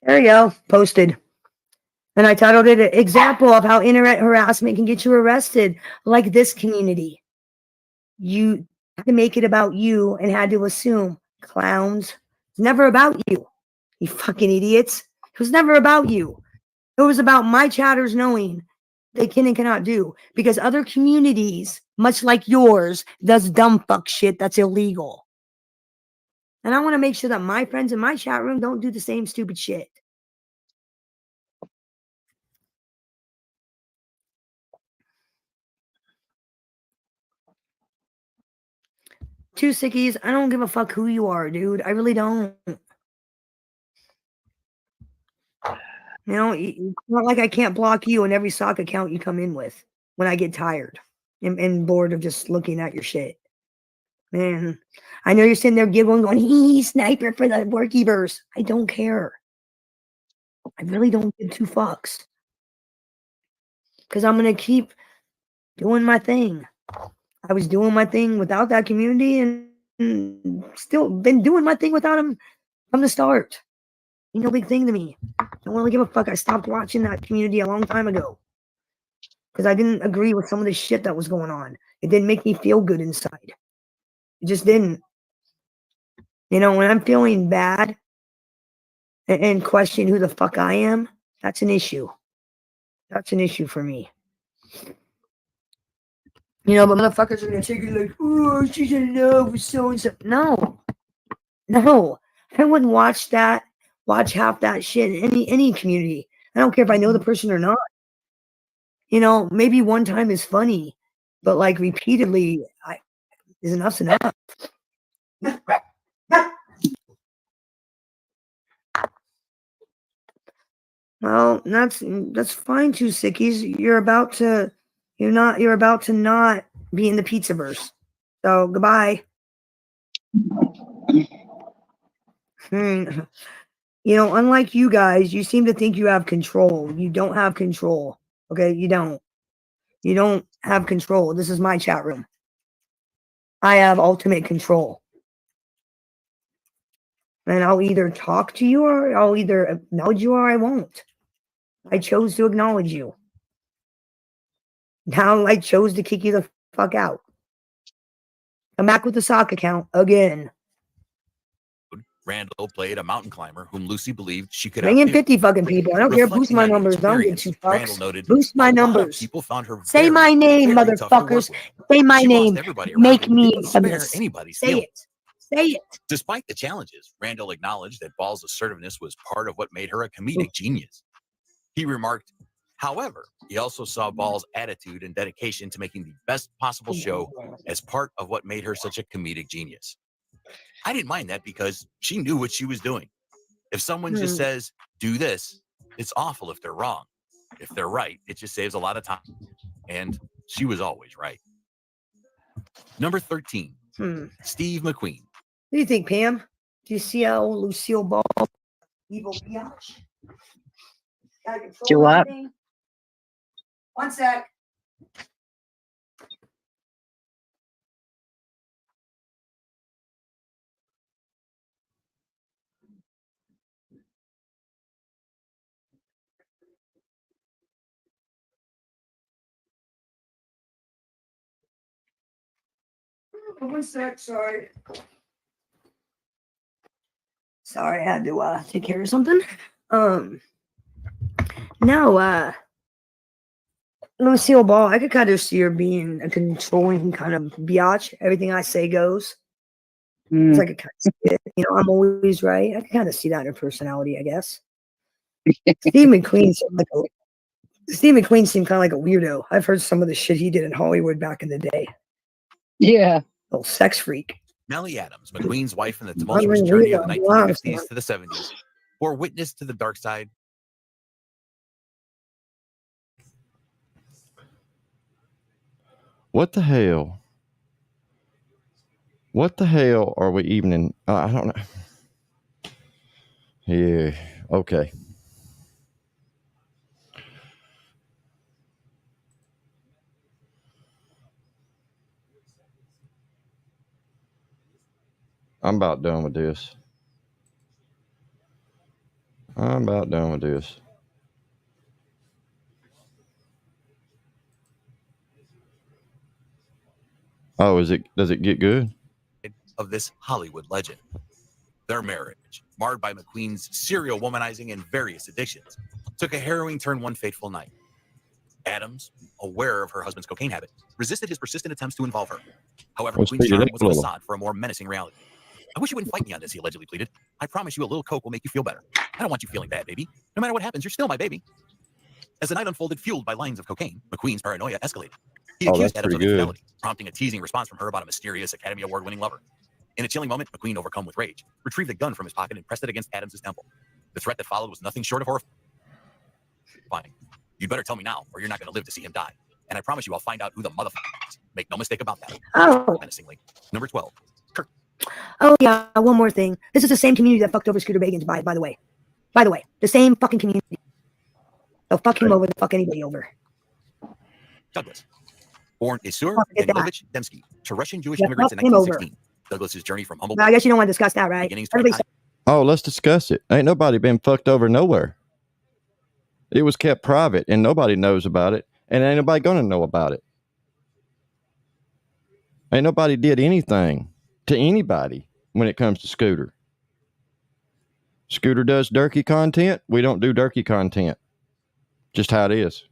There you go. Posted. And I titled it an example of how internet harassment can get you arrested, like this community. You had to make it about you and had to assume clowns. It's never about you, you fucking idiots. It was never about you. It was about my chatters knowing they can and cannot do, because other communities, much like yours, does dumb fuck shit that's illegal. And I want to make sure that my friends in my chat room don't do the same stupid shit. Two sickies, I don't give a fuck who you are, dude. I really don't. It's not like I can't block you in every sock account you come in with when I get tired and bored of just looking at your shit. Man, I know you're sitting there giggling, going, sniper for the workieverse. I don't care. I really don't give two fucks. Because I'm going to keep doing my thing. I was doing my thing without that community and still been doing my thing without them from the start. Ain't no big thing to me. I don't really give a fuck. I stopped watching that community a long time ago because I didn't agree with some of the shit that was going on. It didn't make me feel good inside. It just didn't. When I'm feeling bad and question who the fuck I am, that's an issue. That's an issue for me. But motherfuckers are gonna take it like, oh, she's in love with so and so. No, I wouldn't watch half that shit in any community. I don't care if I know the person or not. Maybe one time is funny, but like repeatedly, is enough's enough. Well, that's fine, two sickies. You're about to not be in the pizzaverse. So goodbye. Unlike you guys, you seem to think you have control. You don't have control. Okay, you don't. You don't have control. This is my chat room. I have ultimate control. And I'll either talk to you or I'll either acknowledge you or I won't. I chose to acknowledge you. Now I chose to kick you the fuck out. I'm back with the sock account again. Randall played a mountain climber whom Lucy believed she could Bring in outdo. 50 fucking people. I don't care. Boost my numbers. Don't give two Randall fucks. noted Boost my a lot of numbers. people found her Say very, my name, very tough to work motherfuckers. with. Say my She name. lost everybody around Make and me didn't spare infamous. anybody's Say feelings. it. Say it. Despite the challenges, Randall acknowledged that Ball's assertiveness was part of what made her a comedic genius. He remarked, however, he also saw Ball's attitude and dedication to making the best possible show as part of what made her such a comedic genius. I didn't mind that because she knew what she was doing. If someone just says, do this, it's awful if they're wrong. If they're right, it just saves a lot of time. And she was always right. Number 13, Steve McQueen. What do you think, Pam? Do you see how Lucille Ball, evil biatch? Gotta control Do what? everything. One sec. One sec, sorry. Sorry, I had to take care of something. No, Lucille Ball, I could kind of see her being a controlling kind of biatch. Everything I say goes. It's like a kind of see it. You know, I'm always right. I can kind of see that in her personality, I guess. Steve McQueen seemed kind of like a weirdo. I've heard some of the shit he did in Hollywood back in the day. Yeah. Little sex freak. Melly Adams, McQueen's wife in the tumultuous journey of the 1950s to the 70s, bore witness to the dark side. What the hell? What the hell are we even in? I don't know. Yeah. Okay. I'm about done with this. I'm about done with this. Oh, does it get good? Of this Hollywood legend. Their marriage, marred by McQueen's serial womanizing and various addictions, took a harrowing turn one fateful night. Adams, aware of her husband's cocaine habit, resisted his persistent attempts to involve her. However, Let's McQueen's speed it charm up was a a little. facade for a more menacing reality. I wish you wouldn't fight me on this, he allegedly pleaded. I promise you a little coke will make you feel better. I don't want you feeling bad, baby. No matter what happens, you're still my baby. As the night unfolded, fueled by lines of cocaine, McQueen's paranoia escalated. He Oh, accused that's Adams of pretty good. infidelity, prompting a teasing response from her about a mysterious Academy Award-winning lover. In a chilling moment, McQueen, overcome with rage, retrieved a gun from his pocket and pressed it against Adams' temple. The threat that followed was nothing short of horrifying. You'd better tell me now, or you're not going to live to see him die. And I promise you I'll find out who the motherfucker is. Make no mistake about that. Oh. Menacingly. Number 12. Kirk. Oh yeah, one more thing. This is the same community that fucked over Scooter Bagans, by the way. By the way, the same fucking community. They'll fuck him over, they'll fuck anybody over. Douglas. Born Isur Forget that. Danilovich Dembski to Russian Jewish Yeah, immigrants in fuck him over. 1916. Douglas's journey from humble Well, I guess you don't want to discuss that, right? beginnings to Everybody's Oh, let's discuss it. Ain't nobody been fucked over nowhere. It was kept private, and nobody knows about it, and ain't nobody gonna know about it. Ain't nobody did anything to anybody when it comes to Scooter. Scooter does dirty content. We don't do dirty content. Just how it is.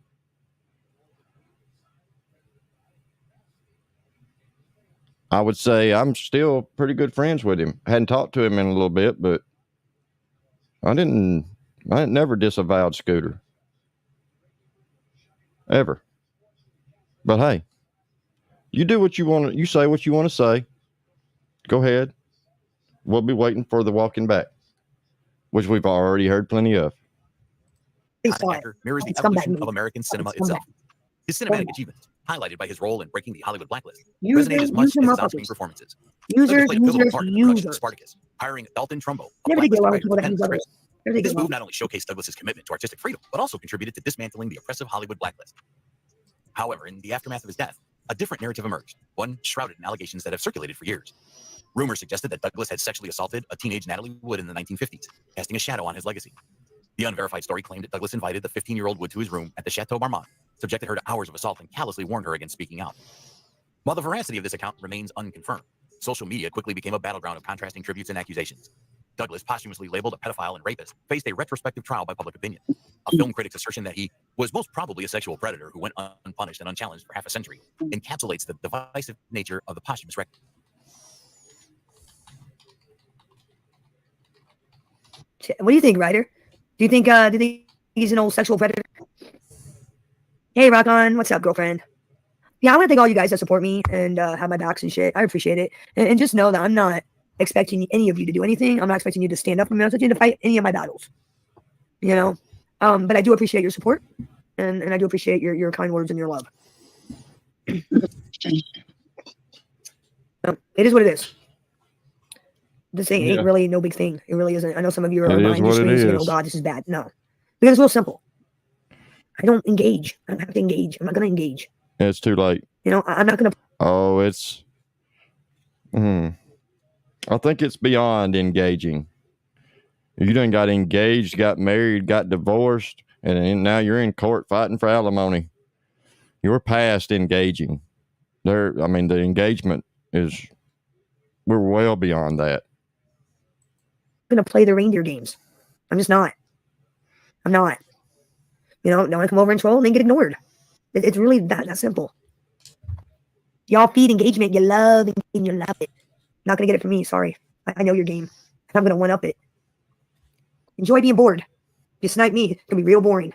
I would say I'm still pretty good friends with him. I hadn't talked to him in a little bit, but I never disavowed Scooter. Ever. But hey, you do what you want to, you say what you want to say. Go ahead. We'll be waiting for the walking back, which we've already heard plenty of. actor mirrors the evolution of American cinema itself. His cinematic achievements, highlighted by his role in breaking the Hollywood blacklist, resonate as much as his on-screen performances. Douglas played a pivotal part in the production of Spartacus, hiring Dalton Trumbo, a blacklist writer, to pen the script. This move not only showcased Douglas's commitment to artistic freedom, but also contributed to dismantling the oppressive Hollywood blacklist. However, in the aftermath of his death, a different narrative emerged, one shrouded in allegations that have circulated for years. Rumors suggested that Douglas had sexually assaulted a teenage Natalie Wood in the 1950s, casting a shadow on his legacy. The unverified story claimed that Douglas invited the 15-year-old Wood to his room at the Chateau Marmont, subjected her to hours of assault, and callously warned her against speaking out. While the veracity of this account remains unconfirmed, social media quickly became a battleground of contrasting tributes and accusations. Douglas, posthumously labeled a pedophile and rapist, faced a retrospective trial by public opinion. A film critic's assertion that he was most probably a sexual predator who went unpunished and unchallenged for half a century encapsulates the divisive nature of the posthumous record. What do you think, Ryder? Do you think he's an old sexual predator? Hey, Rock On, what's up, girlfriend? Yeah, I want to thank all you guys that support me and have my backs and shit. I appreciate it. And just know that I'm not expecting any of you to do anything. I'm not expecting you to stand up for me. I'm not expecting you to fight any of my battles. You know? But I do appreciate your support. and I do appreciate your kind words and your love. It is what it is. This ain't really no big thing. It really isn't. I know some of you are behind your screens saying, "Oh God, this is bad." No, because it's real simple. I don't engage. I don't have to engage. I'm not going to engage. It's too late. You know, I'm not going to. Oh, it's. I think it's beyond engaging. You done got engaged, got married, got divorced, and now you're in court fighting for alimony. You're past engaging. The engagement is. We're well beyond that. I'm going to play the reindeer games. I'm just not. I'm not. You know, don't want to come over and troll and then get ignored. It's really that simple. Y'all feed engagement. You love and you love it. Not going to get it from me. Sorry. I know your game. I'm going to one-up it. Enjoy being bored. If you snipe me, it's going to be real boring.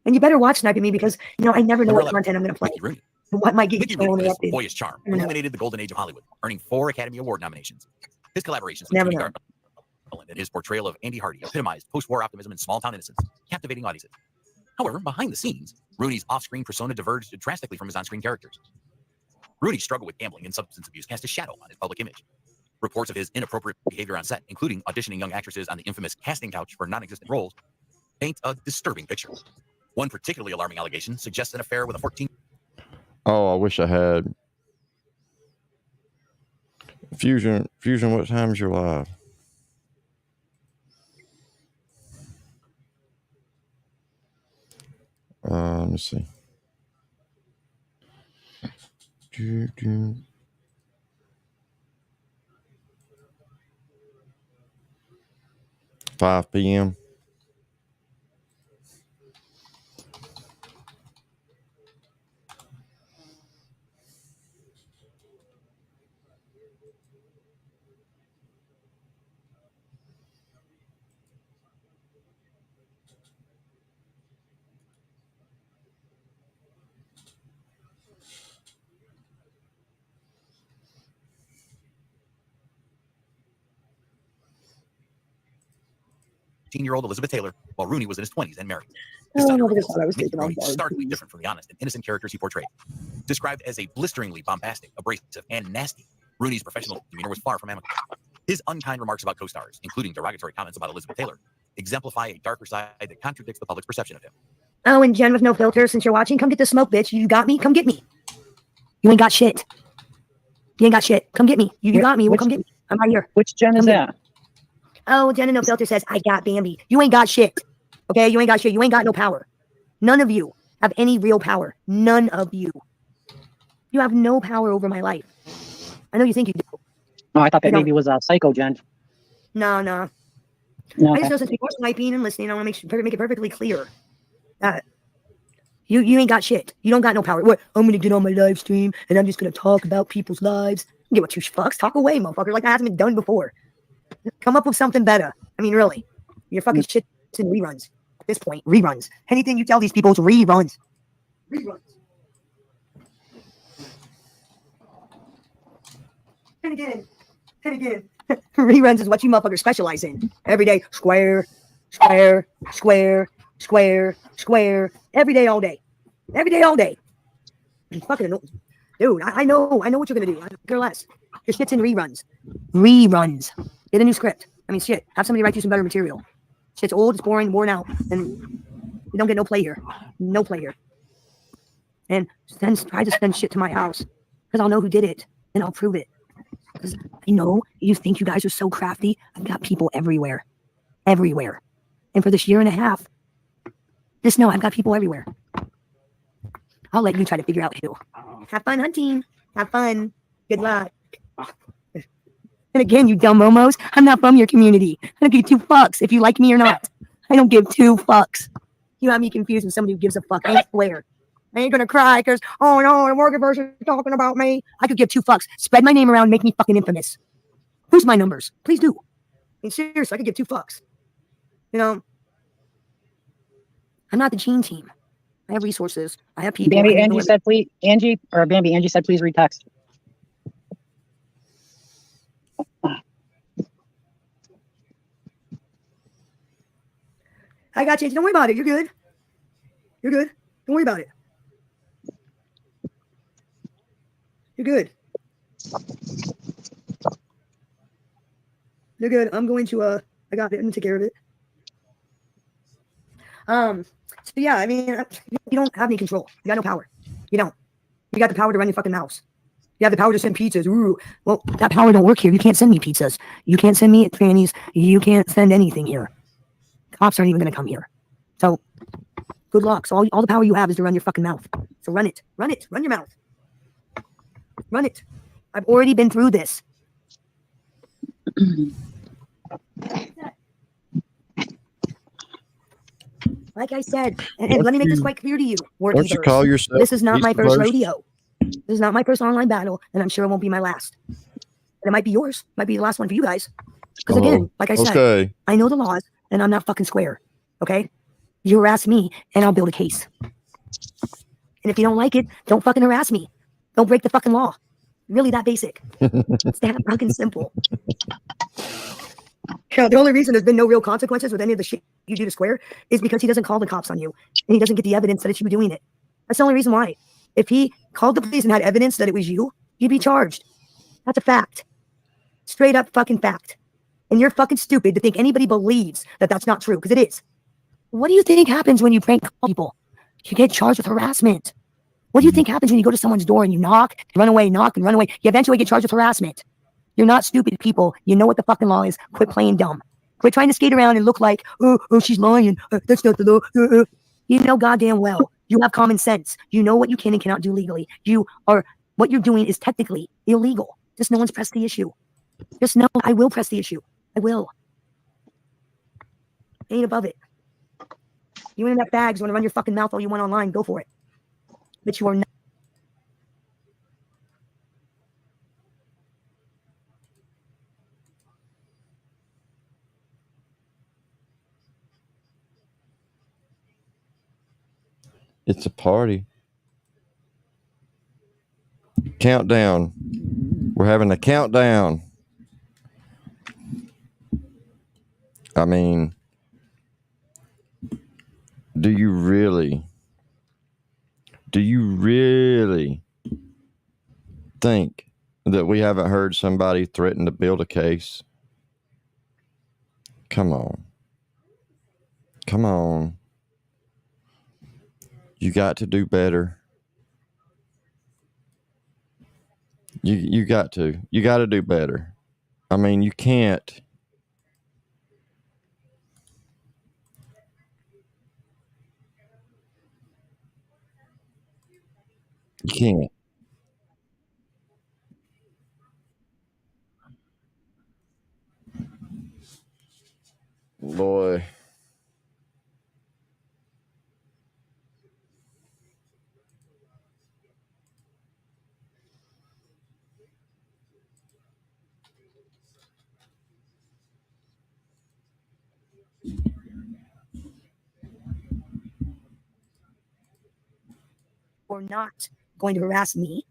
And you better watch sniping me because, you know, I never know what content I'm going to play. What might get you interrupted. Boyish charm illuminated the golden age of Hollywood, earning 4 Academy Award nominations. His collaborations with Judy Garland and his portrayal of Andy Hardy epitomized post-war optimism and small-town innocence, captivating audiences. However, behind the scenes, Rooney's off-screen persona diverged drastically from his on-screen characters. Rooney's struggle with gambling and substance abuse cast a shadow on his public image. Reports of his inappropriate behavior on set, including auditioning young actresses on the infamous casting couch for non-existent roles, paint a disturbing picture. One particularly alarming allegation suggests an affair with a 14. Oh, I wish I had. Fusion, what time's your live? Let me see. 5 p.m. Year-old Elizabeth Taylor, while Rooney was in his 20s and married. His son Rooney was starkly different from the honest and innocent characters he portrayed. Described as a blisteringly bombastic, abrasive, and nasty, Rooney's professional demeanor was far from amicable. His unkind remarks about co-stars, including derogatory comments about Elizabeth Taylor, exemplify a darker side that contradicts the public's perception of him. Oh, and Jen with no filter, since you're watching, come get the smoke, bitch. You got me? Come get me. You ain't got shit. You ain't got shit. Come get me. You got me. Well, come get me. I'm right here. Which Jen is that? Oh, Jen no filter says, I got Bambi. You ain't got shit. Okay? You ain't got shit. You ain't got no power. None of you have any real power. None of you. You have no power over my life. I know you think you do. No, I thought that baby was a psycho, Jen. No. No, I just know since people are sniping and listening, I want to make it perfectly clear that you ain't got shit. You don't got no power. What? I'm going to get on my live stream and I'm just going to talk about people's lives. Give a two fucks. Talk away, motherfucker. Like that hasn't been done before. Come up with something better. I mean, really. You're fucking shit in reruns. At this point, reruns. Anything you tell these people is reruns. Reruns. And again. Reruns is what you motherfuckers specialize in. Every day, square. Every day, all day. Fucking annoying. Dude, I know what you're gonna do. I don't care less. Your shit's in reruns. Reruns. Get a new script. I mean, shit. Have somebody write you some better material. Shit's old, it's boring, worn out, and you don't get no play here. No play here. And then try to send shit to my house because I'll know who did it and I'll prove it. Because I know you think you guys are so crafty. I've got people everywhere. Everywhere. And for this year and a half, just know I've got people everywhere. I'll let you try to figure out who. Have fun hunting. Have fun. Good luck. And again, you dumb momos, I'm not from your community. I don't give 2 fucks if you like me or not. I don't give 2 fucks. You have me confused with somebody who gives a fuck. I swear. I ain't gonna cry because, oh no, the Morgan person is talking about me. I could give 2 fucks. Spread my name around, make me fucking infamous. Boost my numbers. Please do. I mean, seriously, I could give 2 fucks. You know, I'm not the Gene team. I have resources. I have people. Angie said, please read text. I got you. Don't worry about it. You're good. Don't worry about it. You're good. You're good. I'm going to I got it. I'm gonna take care of it. So yeah, I mean, you don't have any control. You got no power. You don't. You got the power to run your fucking mouth. You have the power to send pizzas. Ooh. Well, that power don't work here. You can't send me pizzas. You can't send me fannies. You can't send anything here. Cops aren't even going to come here. So, good luck. So all the power you have is to run your fucking mouth. So run it. Run it. Run your mouth. Run it. I've already been through this. Like I said, and let me make this quite clear to you, Don't you call yourself this is not my first Poser-Xposer? rodeo. This is not my first online battle, and I'm sure it won't be my last. And it might be yours. Might be the last one for you guys. Because again, like I said, okay. I know the laws, and I'm not fucking square. Okay? You harass me, and I'll build a case. And if you don't like it, don't fucking harass me. Don't break the fucking law. Really that basic. It's that fucking simple. Yeah, the only reason there's been no real consequences with any of the shit you do to Square is because he doesn't call the cops on you, and he doesn't get the evidence that it's you doing it. That's the only reason why. If he called the police and had evidence that it was you, you'd be charged. That's a fact. Straight up fucking fact. And you're fucking stupid to think anybody believes that that's not true, because it is. What do you think happens when you prank call people? You get charged with harassment. What do you think happens when you go to someone's door and you knock, run away, knock, and run away? You eventually get charged with harassment. You're not stupid people. You know what the fucking law is. Quit playing dumb. Quit trying to skate around and look like, oh, she's lying. That's not the law. You know goddamn well. You have common sense. You know what you can and cannot do legally. What you're doing is technically illegal. Just no one's pressed the issue. Just know I will press the issue. I will. Ain't above it. You in that bags want to run your fucking mouth all you want online. Go for it. But you are not. It's a party. Countdown. We're having a countdown. I mean, do you really think that we haven't heard somebody threaten to build a case? Come on. Come on. You got to do better. You got to. You got to do better. I mean, you can't. You can't. Boy. Or not going to harass me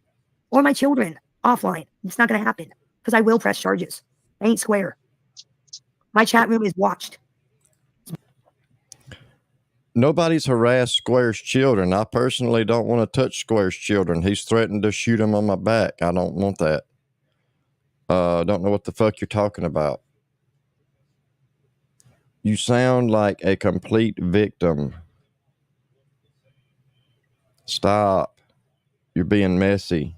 or my children offline. It's not going to happen because I will press charges. I ain't Square. My chat room is watched. Nobody's harassed Square's children. I personally don't want to touch Square's children. He's threatened to shoot him on my back. I don't want that. Don't know what the fuck you're talking about. You sound like a complete victim. Stop. You're being messy.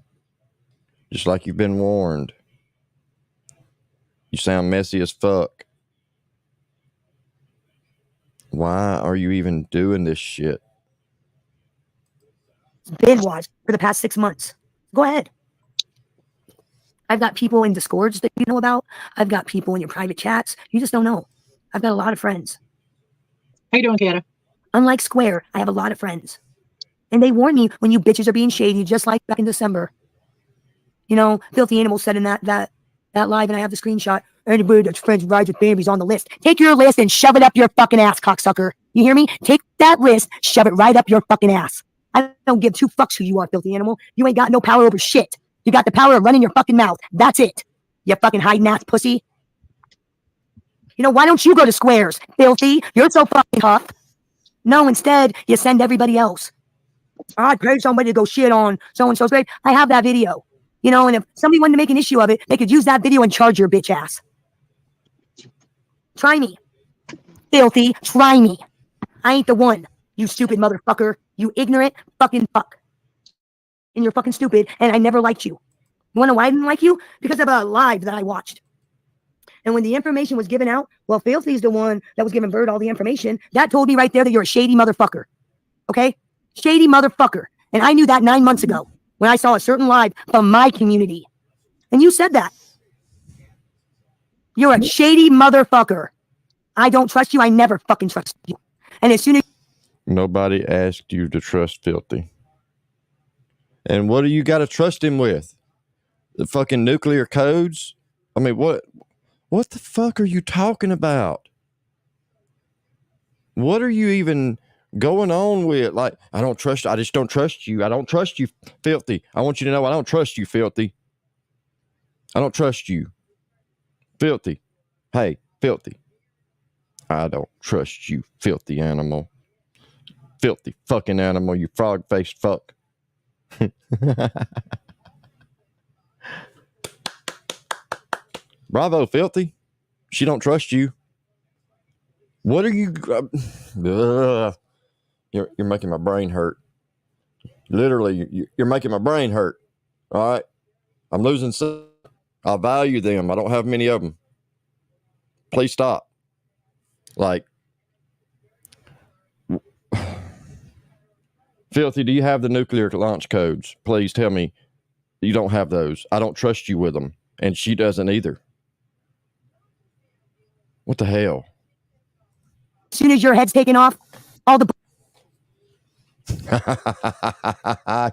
Just like you've been warned. You sound messy as fuck. Why are you even doing this shit? It's been watched for the past 6 months. Go ahead. I've got people in Discords that you know about. I've got people in your private chats. You just don't know. I've got a lot of friends. How you doing, Kata? Unlike Square, I have a lot of friends. And they warn me when you bitches are being shady, just like back in December. You know, Filthy Animal said in that live, and I have the screenshot, anybody that's friends rides with babies on the list. Take your list and shove it up your fucking ass, cocksucker. You hear me? Take that list, shove it right up your fucking ass. I don't give 2 fucks who you are, Filthy Animal. You ain't got no power over shit. You got the power of running your fucking mouth. That's it. You fucking hiding ass pussy. You know, why don't you go to Squares, Filthy? You're so fucking tough. No, instead, you send everybody else. I paid somebody to go shit on so-and-so's grave. I have that video. You know, and if somebody wanted to make an issue of it, they could use that video and charge your bitch ass. Try me. Filthy, try me. I ain't the one, you stupid motherfucker. You ignorant fucking fuck. And you're fucking stupid, and I never liked you. You wanna know why I didn't like you? Because of a live that I watched. And when the information was given out, well, Filthy's the one that was giving Bird all the information. That told me right there that you're a shady motherfucker. Okay? Shady motherfucker. And I knew that 9 months ago when I saw a certain live from my community. And you said that. You're a shady motherfucker. I don't trust you. I never fucking trust you. And as soon as Nobody asked you to trust Filthy. And what do you got to trust him with? The fucking nuclear codes? I mean, what the fuck are you talking about? What are you even going on with? Like, I just don't trust you. I don't trust you, Filthy. I want you to know I don't trust you, Filthy. I don't trust you. Filthy. Hey, Filthy. I don't trust you, filthy animal. Filthy fucking animal, you frog-faced fuck. Bravo, Filthy. She don't trust you. What are you... You're making my brain hurt. Literally, you're making my brain hurt. All right? I'm losing some. I value them. I don't have many of them. Please stop. Like, Filthy, do you have the nuclear launch codes? Please tell me you don't have those. I don't trust you with them. And she doesn't either. What the hell? As soon as your head's taken off, all the...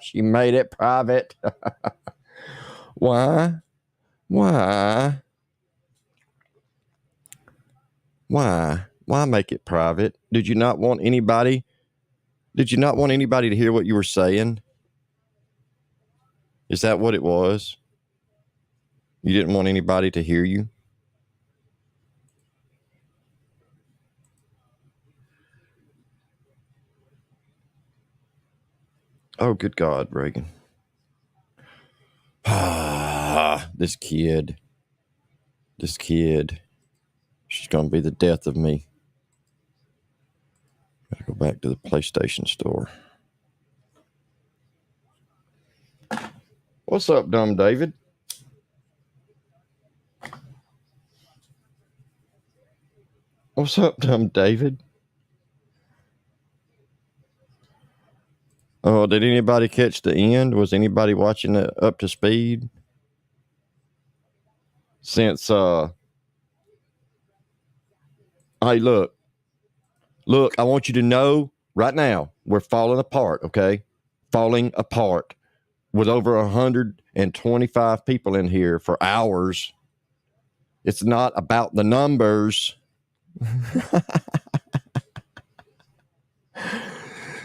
She made it private. Why? Why? Why? Why make it private? Did you not want anybody? Did you not want anybody to hear what you were saying? Is that what it was? You didn't want anybody to hear you? Oh, good God, Reagan. This kid. She's going to be the death of me. Gotta go back to the PlayStation store. What's up, dumb David? What's up, dumb David? Oh, did anybody catch the end? Was anybody watching it up to speed? Since, hey, look, I want you to know right now, we're falling apart, okay? Falling apart with over 125 people in here for hours. It's not about the numbers.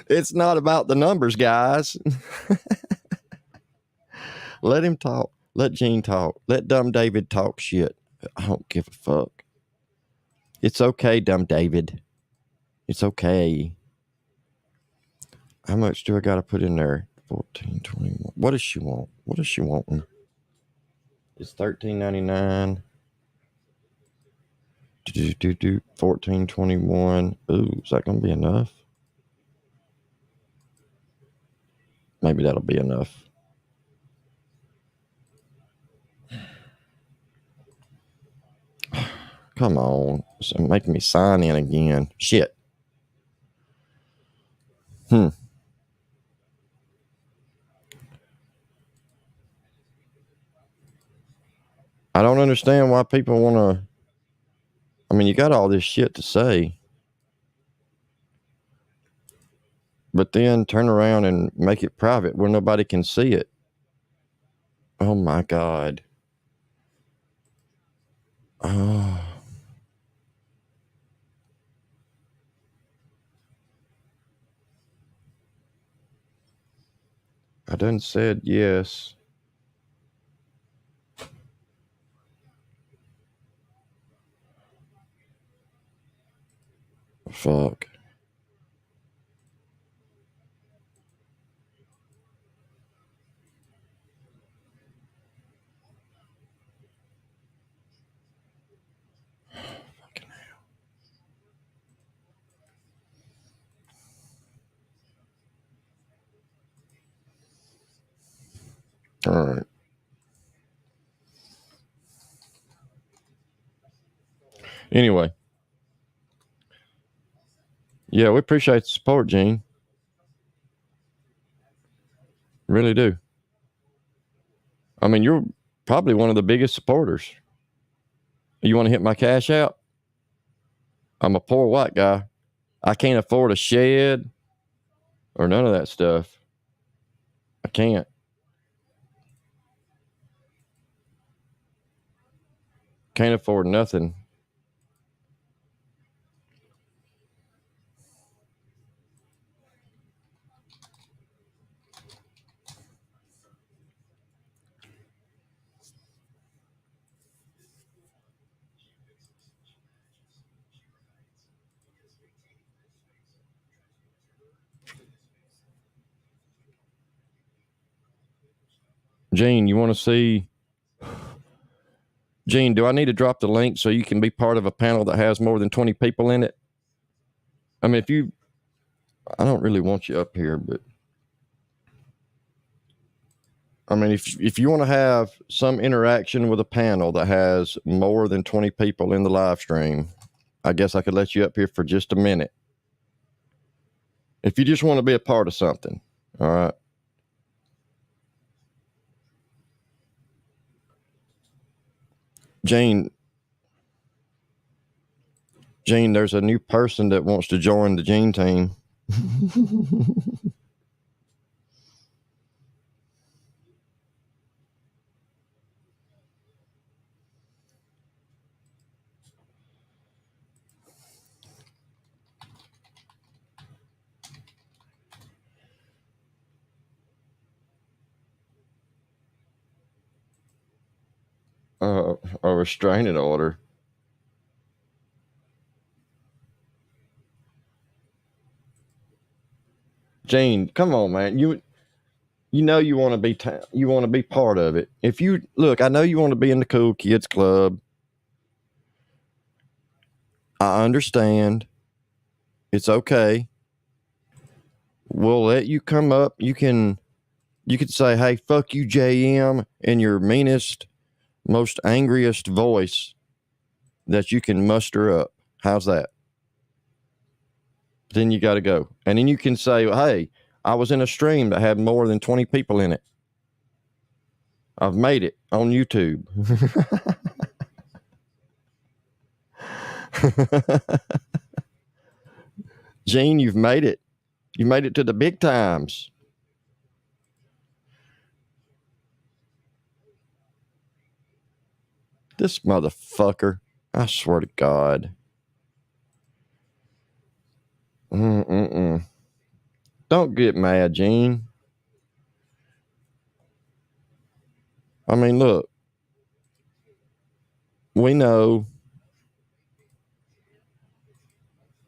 It's not about the numbers, guys. Let him talk. Let Gene talk. Let dumb David talk shit. I don't give a fuck. It's okay, dumb David. It's okay. How much do I got to put in there? 14, 21. What does she want? What is she wanting? It's $13.99. 14.21. Ooh, is that going to be enough? Maybe that'll be enough. Come on. It's making me sign in again. Shit. I don't understand why people want to. I mean, you got all this shit to say, but then turn around and make it private where nobody can see it. Oh my God. Oh. I done said yes. Fuck. All right. Anyway. Yeah, we appreciate the support, Gene. Really do. I mean, you're probably one of the biggest supporters. You want to hit my cash out? I'm a poor white guy. I can't afford a shed or none of that stuff. I can't. Can't afford nothing. Gene, you want to see? Gene, do I need to drop the link so you can be part of a panel that has more than 20 people in it? I mean, I don't really want you up here, but I mean, if you want to have some interaction with a panel that has more than 20 people in the live stream, I guess I could let you up here for just a minute. If you just want to be a part of something, all right? Jane, there's a new person that wants to join the Gene team. A restraining order. Gene, come on, man. You know you want to be you want to be part of it. If you look, I know you want to be in the cool kids club. I understand. It's okay. We'll let you come up. You could say, "Hey, fuck you, JM," in your meanest, most angriest voice that you can muster up. How's that? Then you got to go. And then you can say, "Hey, I was in a stream that had more than 20 people in it. I've made it on YouTube." Gene, you've made it. You made it to the big times. This motherfucker. I swear to God. Don't get mad, Gene. I mean, look. We know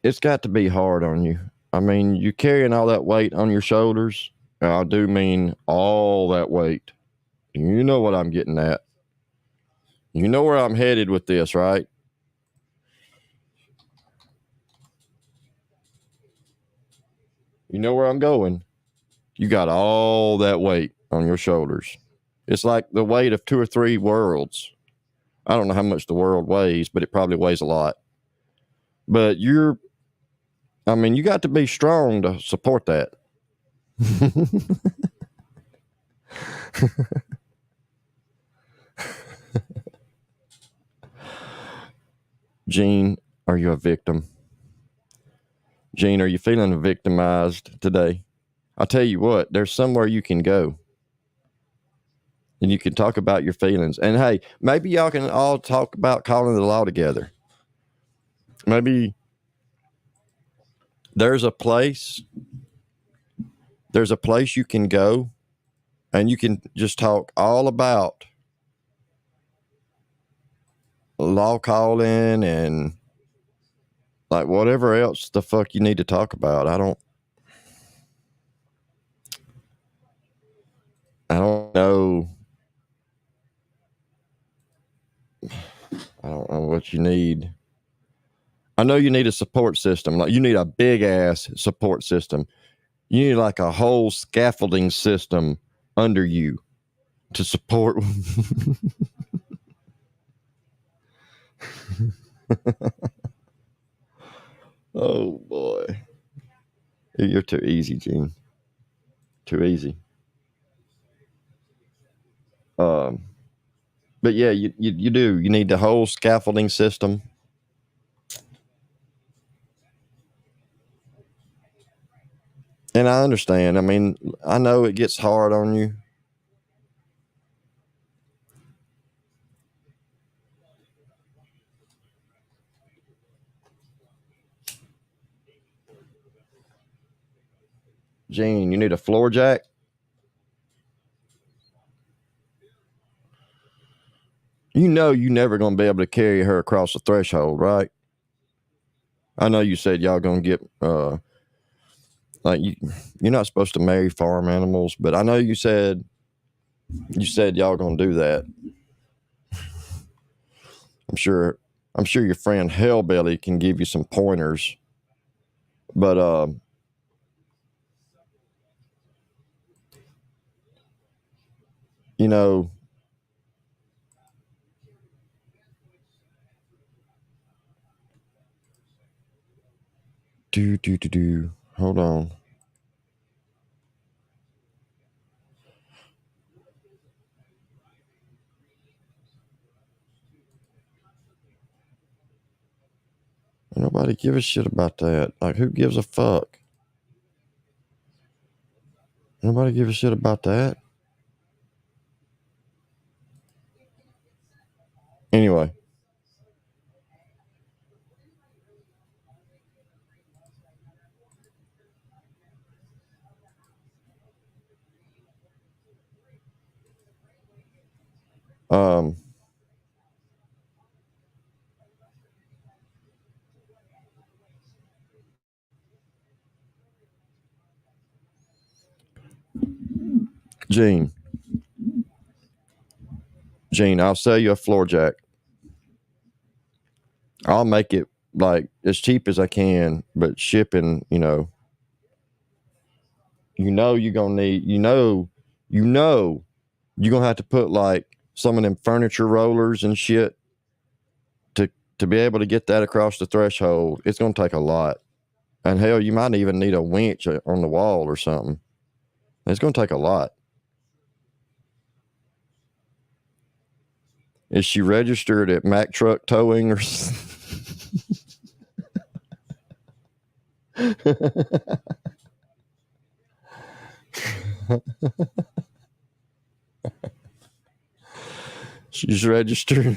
it's got to be hard on you. I mean, you're carrying all that weight on your shoulders. I do mean all that weight. You know what I'm getting at. You know where I'm headed with this, right? You know where I'm going. You got all that weight on your shoulders. It's like the weight of 2 or 3 worlds. I don't know how much the world weighs, but it probably weighs a lot. But you got to be strong to support that. Gene, are you a victim? Gene, are you feeling victimized today? I'll tell you what, there's somewhere you can go. And you can talk about your feelings. And hey, maybe y'all can all talk about calling the law together. Maybe there's a place you can go and you can just talk all about law calling and like whatever else the fuck you need to talk about. I don't know. I don't know what you need. I know you need a support system. Like you need a big ass support system. You need like a whole scaffolding system under you to support. Oh boy, you're too easy, Gene. Too easy. But yeah, you do. You need the whole scaffolding system. And I understand. I mean, I know it gets hard on you. Gene, you need a floor jack? You know you're never going to be able to carry her across the threshold, right? I know you said y'all going to get, like, you're not supposed to marry farm animals, but I know you said y'all going to do that. I'm sure your friend Hellbelly can give you some pointers, but, you know, hold on. Nobody give a shit about that. Like, who gives a fuck? Nobody give a shit about that. Anyway. Gene, I'll sell you a floor jack. I'll make it like as cheap as I can, but shipping, you're gonna need, you're gonna have to put like some of them furniture rollers and shit to be able to get that across the threshold. It's gonna take a lot. And hell, you might even need a winch on the wall or something. It's gonna take a lot. Is she registered at Mack Truck Towing or She's registered.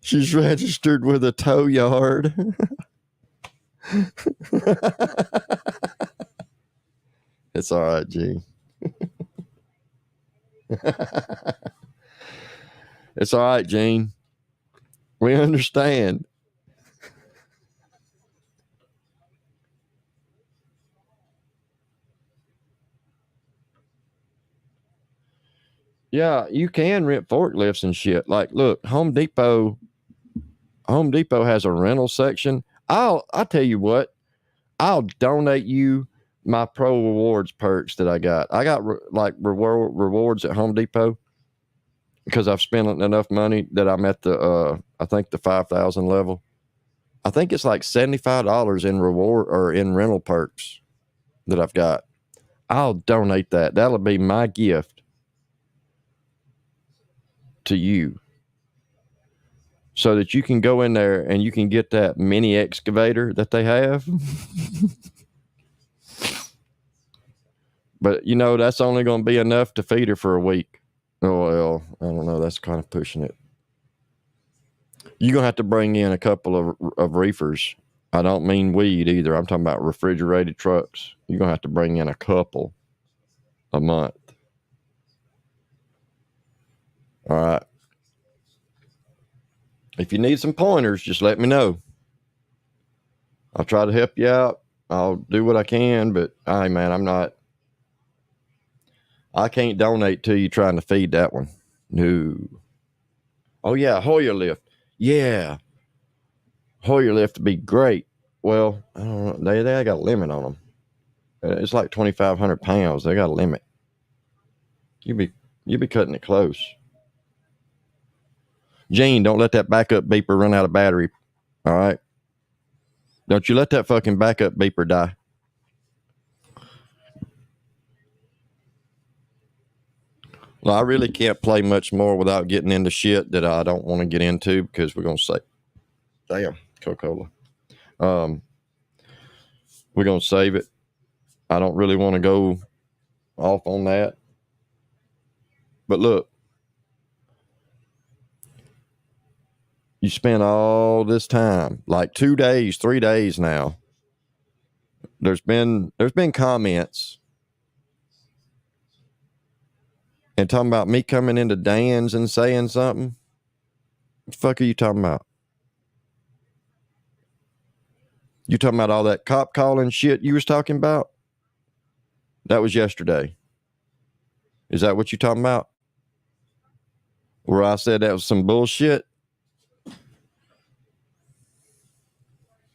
She's registered with a tow yard. It's all right, Gene. It's all right, Gene. We understand. Yeah, you can rent forklifts and shit. Like, look, Home Depot has a rental section. I'll tell you what, I'll donate you my Pro Rewards perks that I got. I got rewards at Home Depot because I've spent enough money that I'm at the I think the 5,000 level. I think it's like $75 in reward or in rental perks that I've got. I'll donate that. That'll be my gift to you, so that you can go in there and you can get that mini excavator that they have. But that's only going to be enough to feed her for a week. Oh, well, I don't know. That's kind of pushing it. You're going to have to bring in a couple of reefers. I don't mean weed either. I'm talking about refrigerated trucks. You're going to have to bring in a couple a month. All right. If you need some pointers, just let me know. I'll try to help you out. I'll do what I can, but hey, man, I can't donate to you trying to feed that one. No. Oh, yeah, Hoyer lift. Yeah. Hoyer lift would be great. Well, I don't know. They got a limit on them. It's like 2,500 pounds. They got a limit. You be cutting it close. Gene, don't let that backup beeper run out of battery. All right. Don't you let that fucking backup beeper die. Well, I really can't play much more without getting into shit that I don't want to get into because we're going to say, damn, Coca-Cola. We're going to save it. I don't really want to go off on that. But look, you spend all this time, like 2 days, 3 days now. There's been comments and talking about me coming into Dan's and saying something. What the fuck are you talking about? You talking about all that cop calling shit you was talking about? That was yesterday. Is that what you talking about? Where I said that was some bullshit?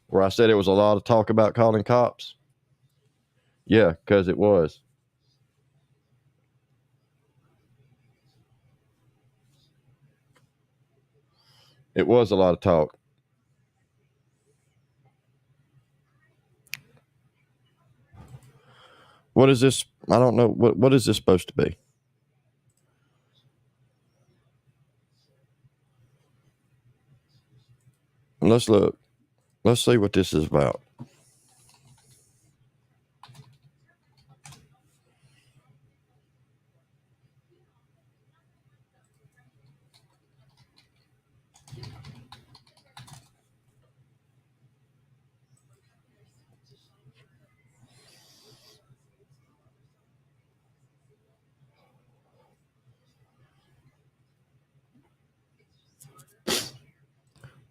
Where I said it was a lot of talk about calling cops? Yeah, because it was. It was a lot of talk. What is this? I don't know. What is this supposed to be? Let's look. Let's see what this is about.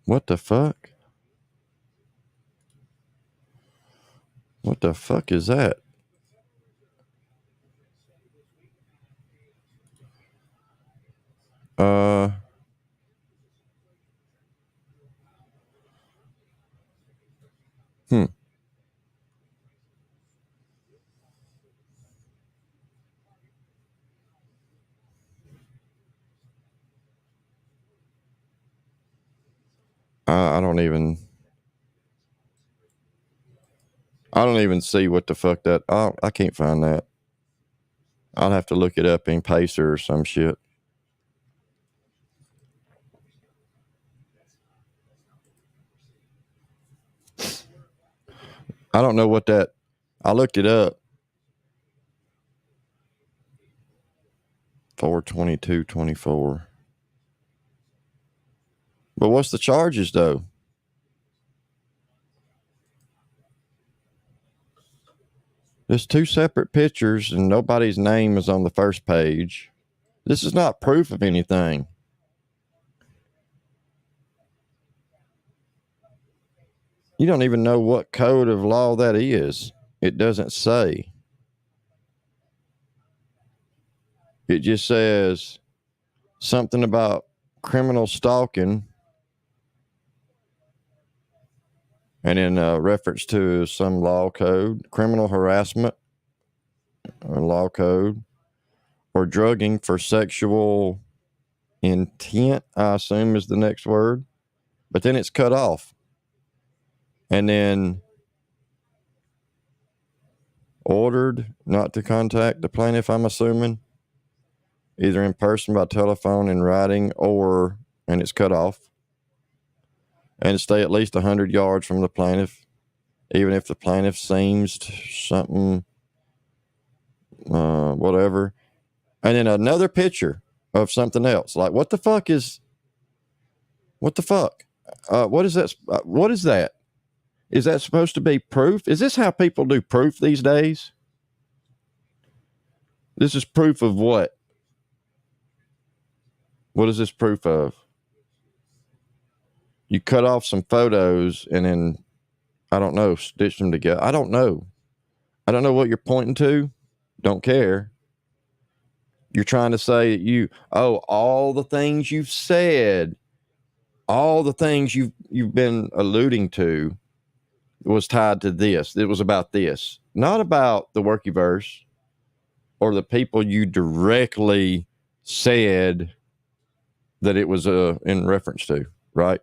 What the fuck? What the fuck is that? I don't even see what the fuck that. I can't find that. I'll have to look it up in Poser or some shit. I don't know what that. I looked it up. 4/22/24. But what's the charges though? There's 2 separate pictures and nobody's name is on the first page. This is not proof of anything. You don't even know what code of law that is. It doesn't say. It just says something about criminal stalking and in reference to some law code, criminal harassment law code, or drugging for sexual intent, I assume is the next word. But then it's cut off. And then ordered not to contact the plaintiff, I'm assuming, either in person, by telephone, in writing, or, and it's cut off. And stay at least 100 yards from the plaintiff, even if the plaintiff seems something, whatever. And then another picture of something else. Like, what the fuck? What is that? What is that? Is that supposed to be proof? Is this how people do proof these days? This is proof of what? What is this proof of? You cut off some photos and then, I don't know, stitch them together. I don't know. I don't know what you're pointing to. Don't care. You're trying to say that all the things you've said, all the things you've been alluding to was tied to this. It was about this, not about the Workyverse. or the people you directly said that it was in reference to, right?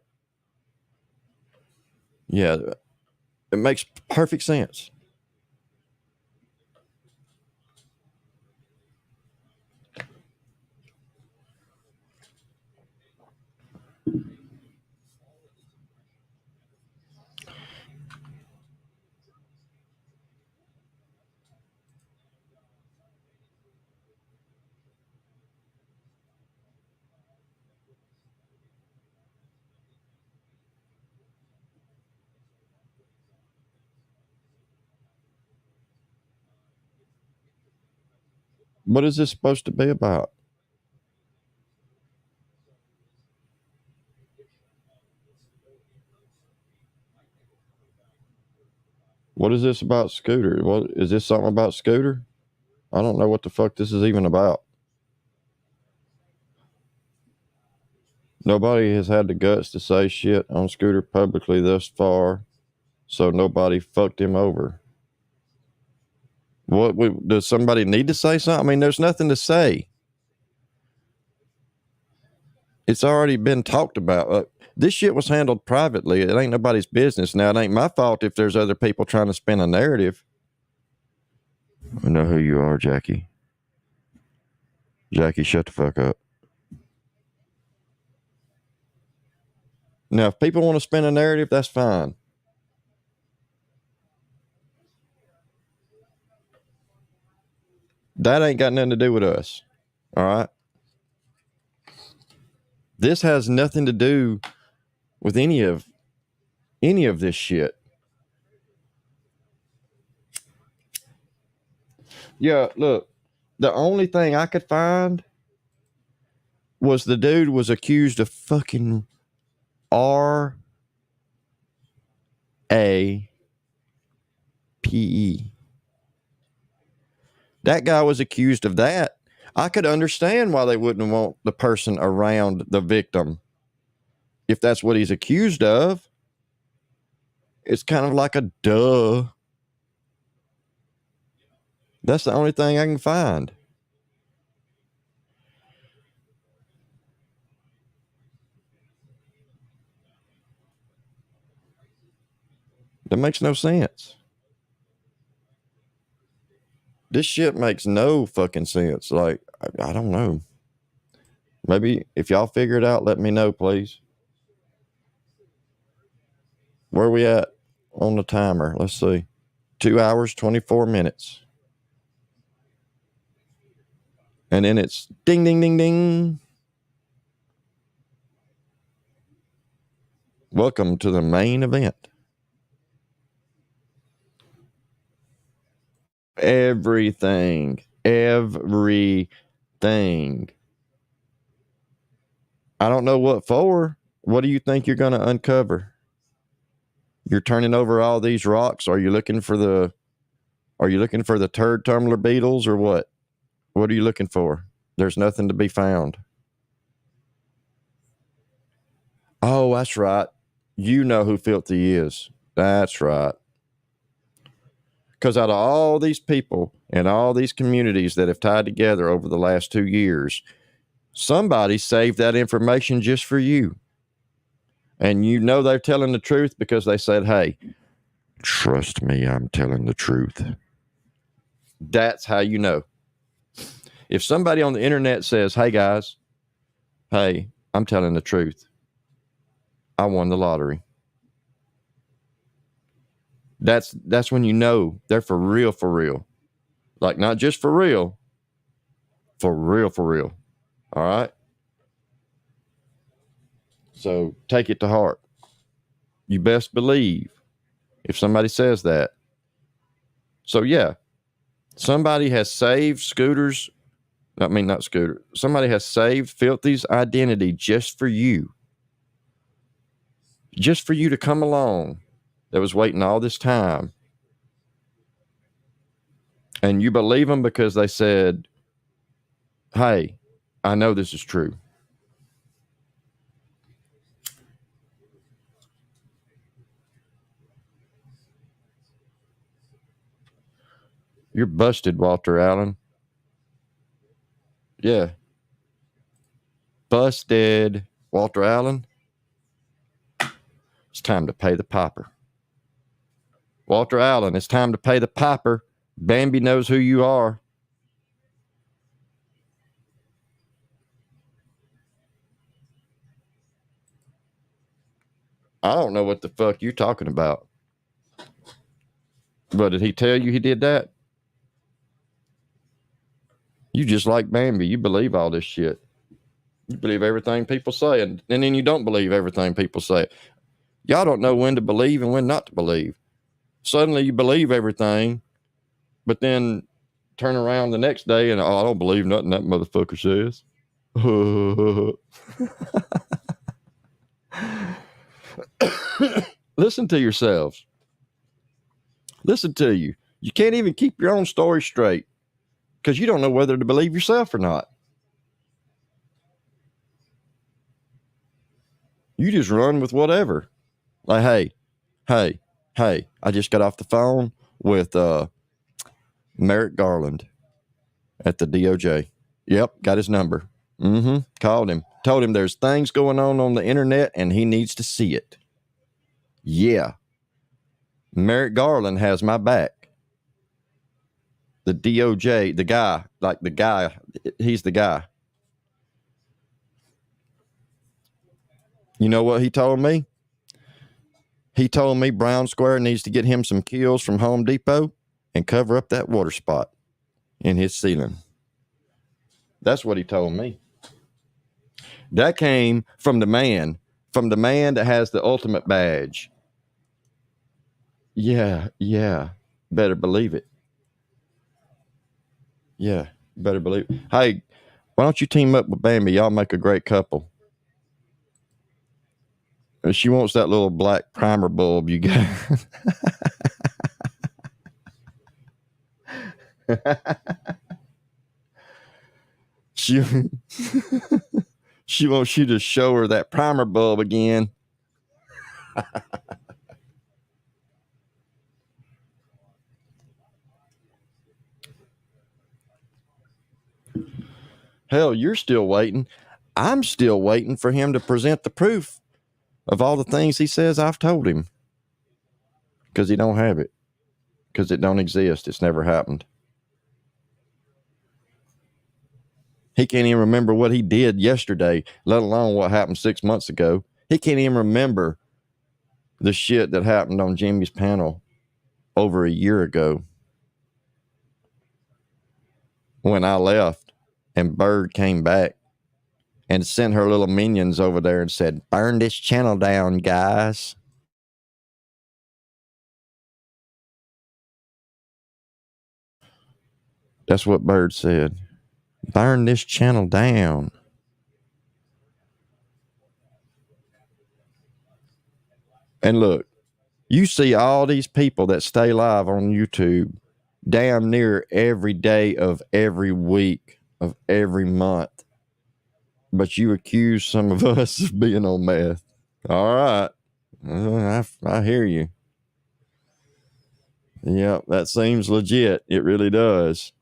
Yeah, it makes perfect sense. What is this supposed to be about? What is this about Scooter? What is this something about Scooter? I don't know what the fuck this is even about. Nobody has had the guts to say shit on Scooter publicly thus far, so nobody fucked him over. Does somebody need to say something? I mean, there's nothing to say. It's already been talked about. This shit was handled privately. It ain't nobody's business. Now, it ain't my fault if there's other people trying to spin a narrative. I know who you are, Jackie. Jackie, shut the fuck up. Now, if people want to spin a narrative, that's fine. That ain't got nothing to do with us. All right? This has nothing to do with any of this shit. Yeah, look, the only thing I could find was the dude was accused of fucking RAPE. That guy was accused of that. I could understand why they wouldn't want the person around the victim if that's what he's accused of. It's kind of like a duh. That's the only thing I can find. That makes no sense. This shit makes no fucking sense. Like, I don't know. Maybe if y'all figure it out, let me know, please. Where are we at on the timer? Let's see. 2 hours, 24 minutes. And then it's ding, ding, ding, ding. Welcome to the main event. Everything. I don't know what for. What do you think you're going to uncover? You're turning over all these rocks. Are you looking for the turd tumbler beetles or what? What are you looking for? There's nothing to be found. Oh, that's right. You know who Filthy is. That's right. Because out of all these people and all these communities that have tied together over the last 2 years, somebody saved that information just for you. And you know they're telling the truth because they said, hey, trust me, I'm telling the truth. That's how you know. If somebody on the internet says, hey, guys, hey, I'm telling the truth. I won the lottery. That's when you know they're for real, for real. Like, not just for real, for real, for real. All right? So take it to heart. You best believe if somebody says that. So, yeah, somebody has saved Scooter's, not Scooter. Somebody has saved Filthy's identity just for you. Just for you to come along that was waiting all this time. And you believe them because they said, hey, I know this is true. You're busted, Walter Allen. Yeah. Busted. Walter Allen. It's time to pay the piper. Walter Allen, it's time to pay the piper. Bambi knows who you are. I don't know what the fuck you're talking about. But did he tell you he did that? You just like Bambi. You believe all this shit. You believe everything people say, and then you don't believe everything people say. Y'all don't know when to believe and when not to believe. Suddenly you believe everything, but then turn around the next day and, I don't believe nothing that motherfucker says. Listen to yourselves. Listen to you. You can't even keep your own story straight because you don't know whether to believe yourself or not. You just run with whatever. Like, hey, I just got off the phone with Merrick Garland at the DOJ. Yep, got his number. Called him. Told him there's things going on the internet and he needs to see it. Yeah. Merrick Garland has my back. The DOJ, the guy, he's the guy. You know what he told me? He told me Brown Square needs to get him some kills from Home Depot and cover up that water spot in his ceiling. That's what he told me. That came from the man that has the ultimate badge. Yeah. Better believe it. Yeah, better believe it. Hey, why don't you team up with Bambi? Y'all make a great couple. She wants that little black primer bulb you got. She wants you to show her that primer bulb again. Hell, you're still waiting. I'm still waiting for him to present the proof of all the things he says I've told him. Because he don't have it. Because it don't exist. It's never happened. He can't even remember what he did yesterday, let alone what happened 6 months ago. He can't even remember the shit that happened on Jimmy's panel over a year ago when I left and Bird came back and sent her little minions over there and said, burn this channel down, guys. That's what Bird said. Burn this channel down. And look, you see all these people that stay live on YouTube damn near every day of every week of every month. But you accuse some of us of being on meth. All right. I hear you. Yep, that seems legit. It really does.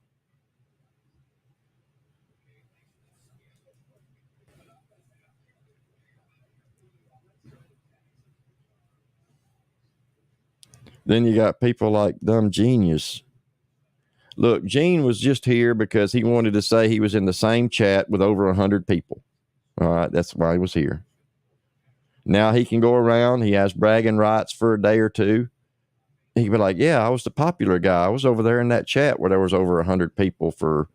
Then you got people like Dumb Genius. Look, Gene was just here because he wanted to say he was in the same chat with over 100 people. All right, that's why he was here. Now he can go around. He has bragging rights for a day or two. He can be like, yeah, I was the popular guy. I was over there in that chat where there was over 100 people for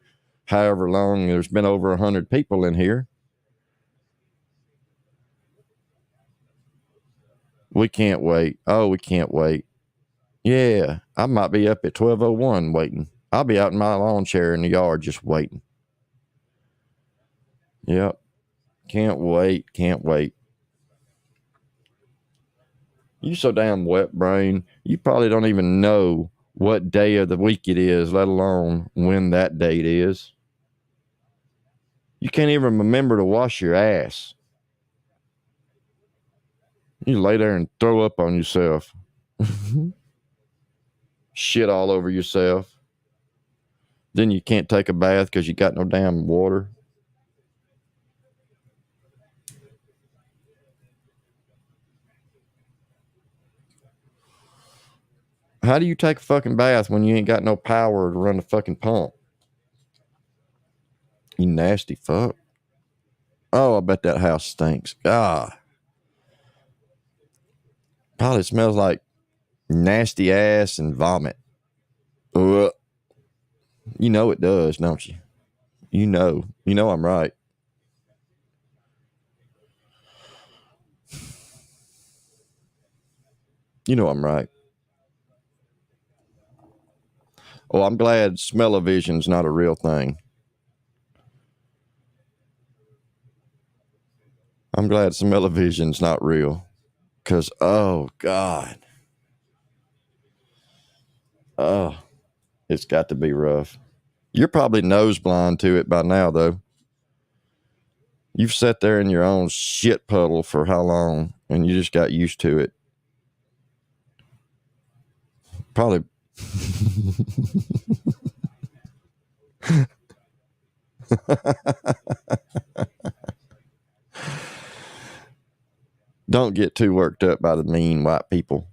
however long. There's been over 100 people in here. We can't wait. Oh, we can't wait. Yeah, I might be up at 12:01 waiting. I'll be out in my lawn chair in the yard just waiting. Yep. Can't wait. You so damn wet brain. You probably don't even know what day of the week it is, let alone when that date is. You can't even remember to wash your ass. You lay there and throw up on yourself. Shit all over yourself. Then you can't take a bath because you got no damn water. How do you take a fucking bath when you ain't got no power to run the fucking pump? You nasty fuck. Oh, I bet that house stinks. God. Probably smells like nasty ass and vomit. Ugh. You know it does, don't you? You know I'm right. You know I'm right. Oh, I'm glad smell-o-vision's not a real thing. I'm glad smell-o-vision's not real. Because, oh, God. Oh, it's got to be rough. You're probably nose blind to it by now, though. You've sat there in your own shit puddle for how long, and you just got used to it. Probably. Don't get too worked up by the mean white people.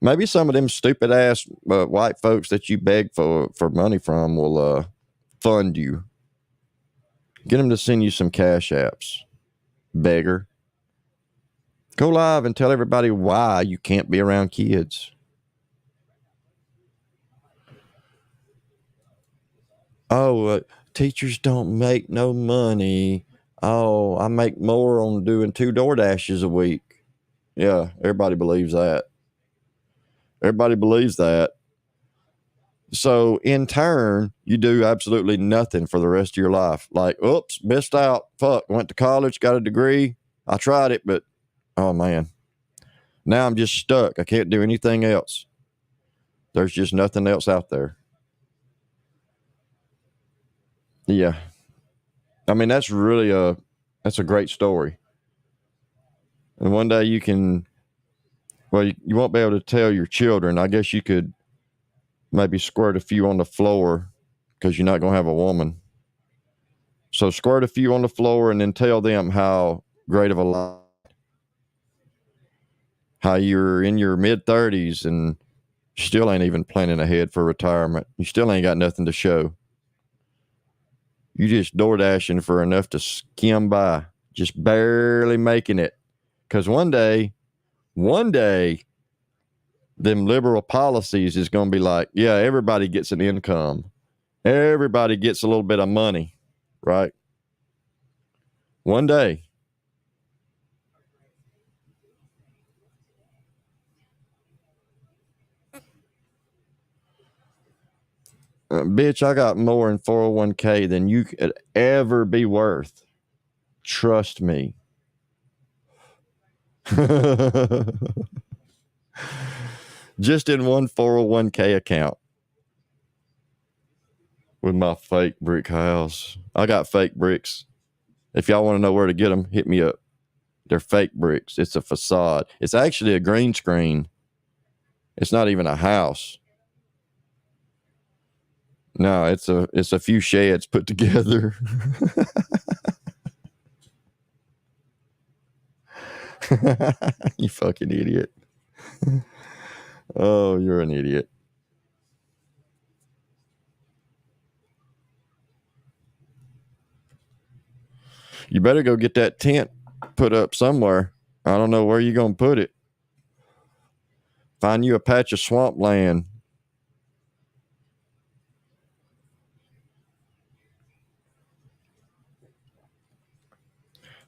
Maybe some of them stupid ass white folks that you beg for money from will fund you. Get them to send you some cash apps. Beggar. Go live and tell everybody why you can't be around kids. Oh, teachers don't make no money. Oh, I make more on doing 2 DoorDashes a week. Yeah, everybody believes that. Everybody believes that. So in turn, you do absolutely nothing for the rest of your life. Like, oops, missed out. Fuck, went to college, got a degree. I tried it, but oh man, now I'm just stuck. I can't do anything else. There's just nothing else out there. Yeah. I mean, that's really that's a great story. And one day you can, well, you won't be able to tell your children. I guess you could maybe squirt a few on the floor because you're not going to have a woman. So squirt a few on the floor and then tell them how great of a life, how you're in your mid-30s and still ain't even planning ahead for retirement. You still ain't got nothing to show. You just door dashing for enough to skim by, just barely making it. Because one day, them liberal policies is going to be like, yeah, everybody gets an income. Everybody gets a little bit of money, right? One day. Bitch, I got more in 401k than you could ever be worth. Trust me. Just in one 401k account with my fake brick house. I got fake bricks. If y'all want to know where to get them, hit me up. They're fake bricks. It's a facade. It's actually a green screen. It's not even a house. No, it's a few sheds put together. You fucking idiot. Oh, you're an idiot. You better go get that tent put up somewhere. I don't know where you're going to put it. Find you a patch of swampland.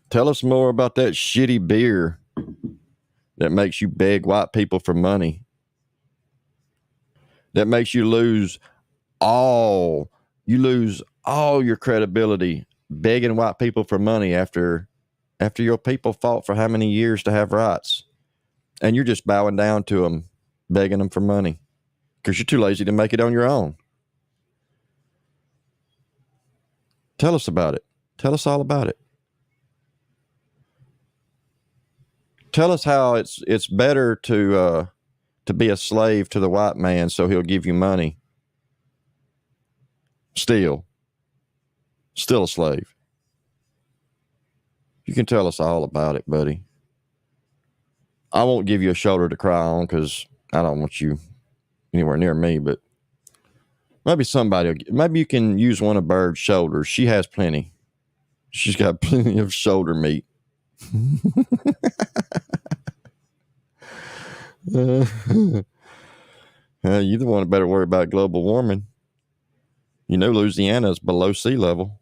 Tell us more about that shitty beer that makes you beg white people for money. That makes you lose all your credibility begging white people for money after your people fought for how many years to have rights. And you're just bowing down to them, begging them for money because you're too lazy to make it on your own. Tell us about it. Tell us all about it. Tell us how it's better to be a slave to the white man so he'll give you money Still a slave. You can tell us all about it, buddy. I won't give you a shoulder to cry on because I don't want you anywhere near me, but maybe maybe you can use one of Bird's shoulders. She has plenty. She's got plenty of shoulder meat. You're the one that better worry about global warming. You know Louisiana's below sea level.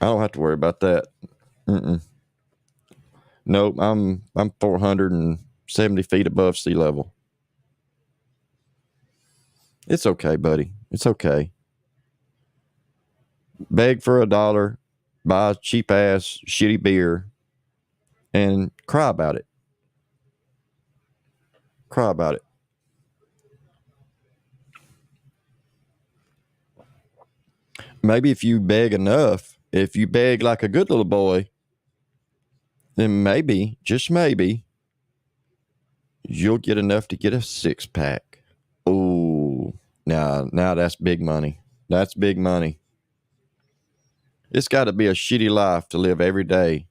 I don't have to worry about that. Nope, I'm 470 feet above sea level. It's okay, buddy. It's okay. Beg for $1, buy cheap ass shitty beer, and cry about it. Cry about it. Maybe if you beg enough, if you beg like a good little boy, then maybe, just maybe, you'll get enough to get a 6-pack. Oh, now that's big money. That's big money. It's got to be a shitty life to live every day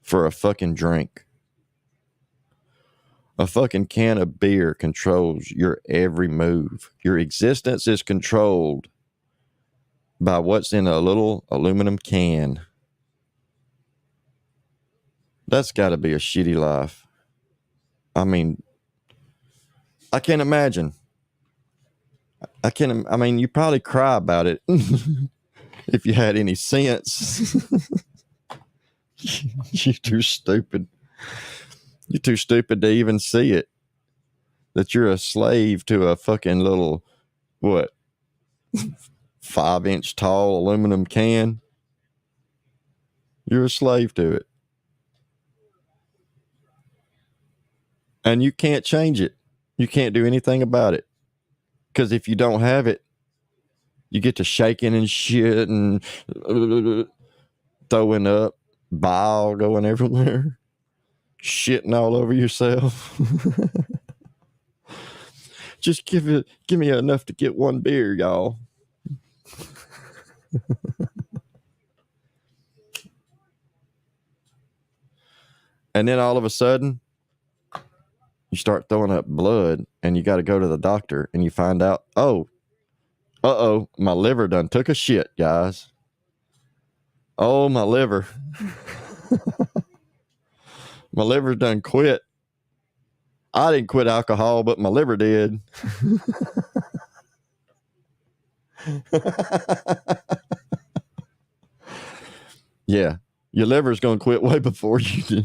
for a fucking drink. A fucking can of beer controls your every move. Your existence is controlled by what's in a little aluminum can. That's got to be a shitty life. I mean, I can't imagine. I mean, you probably cry about it if you had any sense. You're too stupid. You're too stupid to even see it. That you're a slave to a fucking little, 5-inch tall aluminum can. You're a slave to it. And you can't change it. You can't do anything about it. Because if you don't have it, you get to shaking and shit and throwing up, bile going everywhere, shitting all over yourself. Just give me enough to get one beer, y'all. And then all of a sudden, you start throwing up blood and you got to go to the doctor and you find out, my liver done took a shit, guys. Oh, my liver. My liver done quit. I didn't quit alcohol, but my liver did. Yeah, your liver's going to quit way before you do.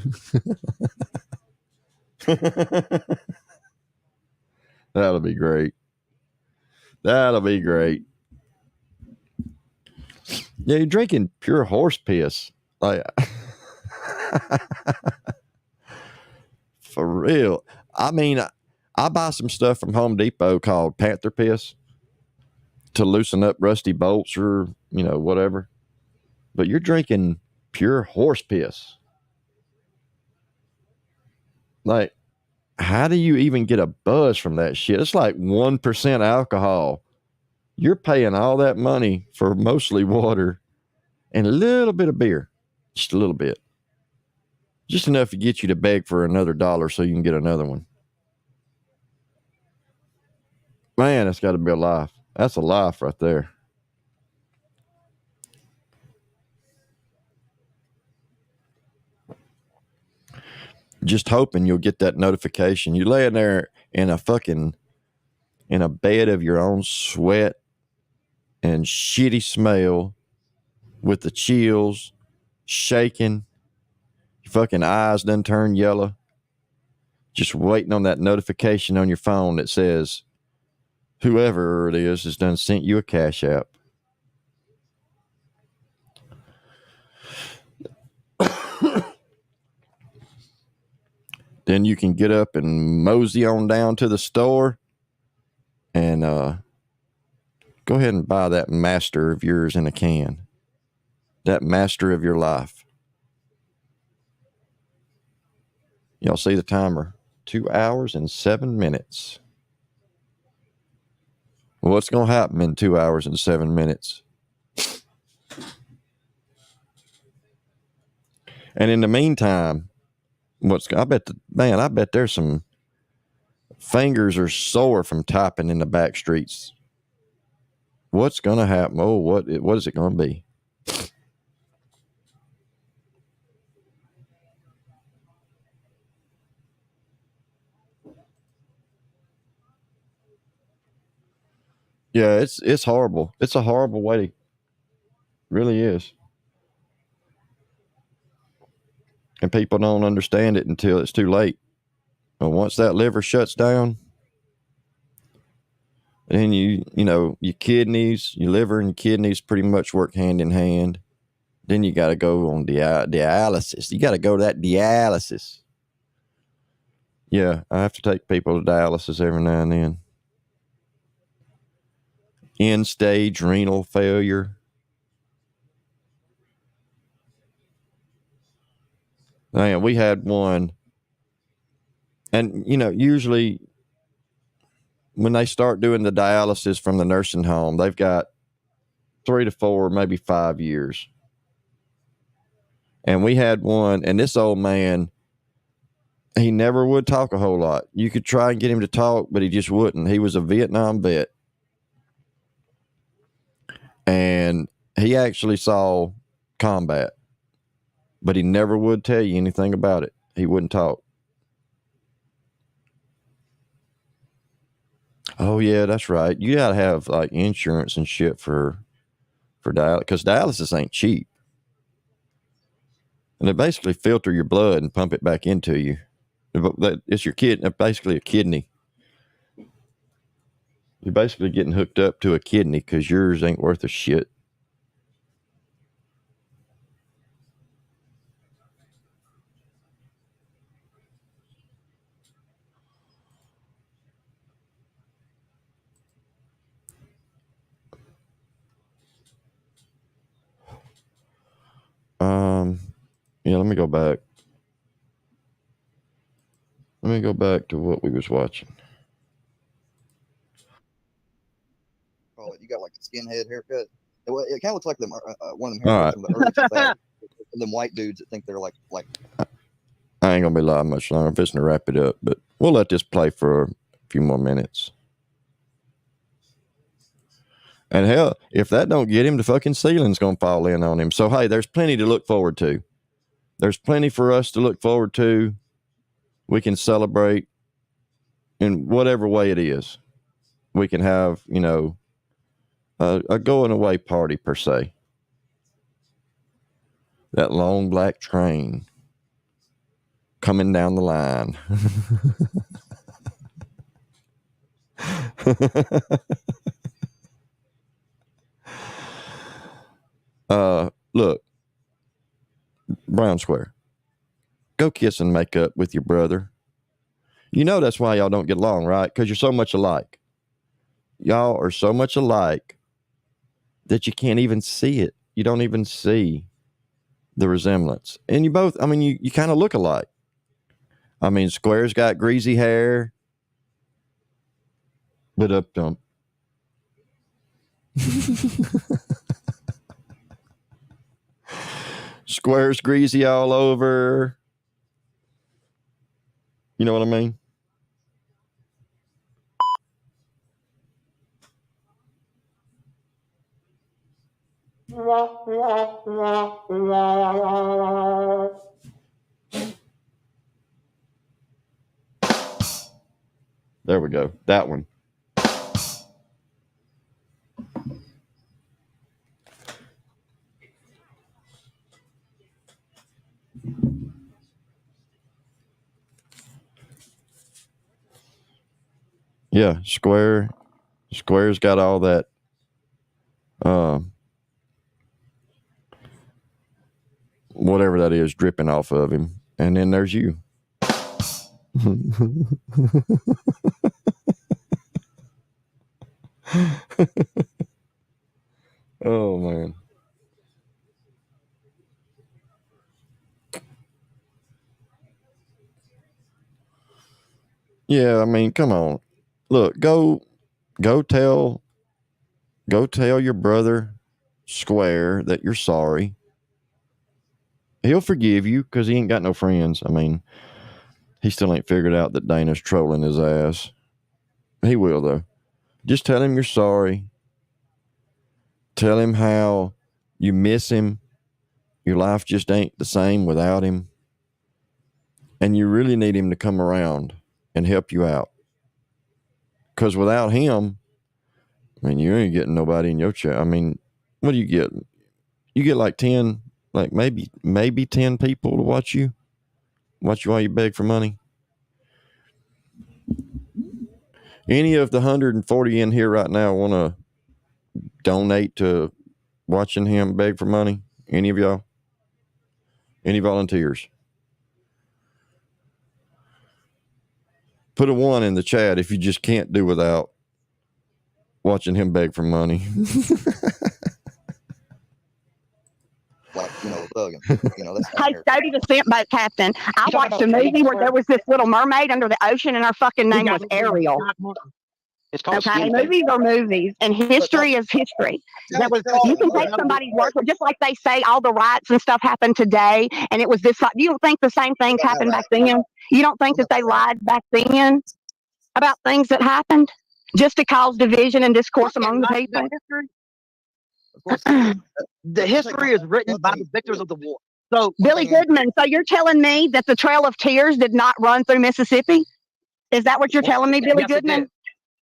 That'll be great. That'll be great. Yeah, you're drinking pure horse piss. Like, for real. I mean, I buy some stuff from Home Depot called Panther piss to loosen up rusty bolts or, whatever. But you're drinking pure horse piss. Like, how do you even get a buzz from that shit? It's like 1% alcohol. You're paying all that money for mostly water and a little bit of beer. Just a little bit. Just enough to get you to beg for another $1 so you can get another one. Man, that's got to be a life. That's a life right there. Just hoping you'll get that notification. You're laying there in a bed of your own sweat and shitty smell with the chills, shaking, your fucking eyes done turn yellow, just waiting on that notification on your phone that says, whoever it is has done sent you a cash app. Then you can get up and mosey on down to the store and go ahead and buy that master of yours in a can. That master of your life. Y'all see the timer? 2 hours and 7 minutes. What's going to happen in 2 hours and 7 minutes? And in the meantime, I bet there's some fingers are sore from typing in the back streets. What's going to happen? Oh, what is it going to be? Yeah, it's horrible. It's a horrible way. It really is. And people don't understand it until it's too late. And once that liver shuts down, then your kidneys, your liver and your kidneys pretty much work hand in hand. Then you got to go on dialysis. You got to go to that dialysis. Yeah, I have to take people to dialysis every now and then. End-stage renal failure. Man, we had one. And, usually when they start doing the dialysis from the nursing home, they've got 3 to 4, maybe 5 years. And we had one, and this old man, he never would talk a whole lot. You could try and get him to talk, but he just wouldn't. He was a Vietnam vet. And he actually saw combat, but he never would tell you anything about it. He wouldn't talk. Oh, yeah, that's right. You got to have like insurance and shit for dialysis, because dialysis ain't cheap. And they basically filter your blood and pump it back into you. It's your basically a kidney. You're basically getting hooked up to a kidney because yours ain't worth a shit. Yeah, let me go back. Let me go back to what we was watching. Oh, you got like a skinhead haircut. It kind of looks like them, one of them All haircuts right. from the early 2000s. Them white dudes that think they're like. I ain't gonna be live much longer. I'm fixing to wrap it up, but we'll let this play for a few more minutes. And hell, if that don't get him, the fucking ceiling's gonna fall in on him. So hey, there's plenty to look forward to. There's plenty for us to look forward to. We can celebrate in whatever way it is. We can have, a going away party per se. That long black train coming down the line. Look, Brown Square, go kiss and make up with your brother. You know that's why y'all don't get along, right? Because you're so much alike. Y'all are so much alike that you can't even see it. You don't even see the resemblance. And you both, you kind of look alike. Square's got greasy hair. But up dump. Square's greasy all over. You know what I mean? There we go. That one. Yeah, Square's got all that whatever that is dripping off of him. And then there's you. Oh man. Yeah, come on. Look, go tell Go tell your brother square that you're sorry. He'll forgive you because he ain't got no friends. I mean, he still ain't figured out that Dana's trolling his ass. He will, though. Just tell him you're sorry. Tell him how you miss him. Your life just ain't the same without him. And you really need him to come around and help you out. Because without him, I mean, you ain't getting nobody in your chat. I mean, what do you get? You get like 10, like maybe 10 people to watch you while you beg for money. Any of the 140 in here right now want to donate to watching him beg for money? Any of y'all? Any volunteers? Put a 1 in the chat if you just can't do without watching him beg for money. Like, thugging. That's Hey, Jody, the Stamp Boat Captain. I watched a movie where there was this little mermaid under the ocean, and her fucking name was Ariel. It's called Okay, movies are movies, and history is history. You can take somebody's word for, just like they say all the riots and stuff happened today, and it was this. You don't think the same things happened back then? You don't think that they lied back then about things that happened just to cause division and discourse among the people? The history is written by the victors of the war. So Billy Goodman, so you're telling me that the Trail of Tears did not run through Mississippi? Is that what you're telling me, Billy Goodman?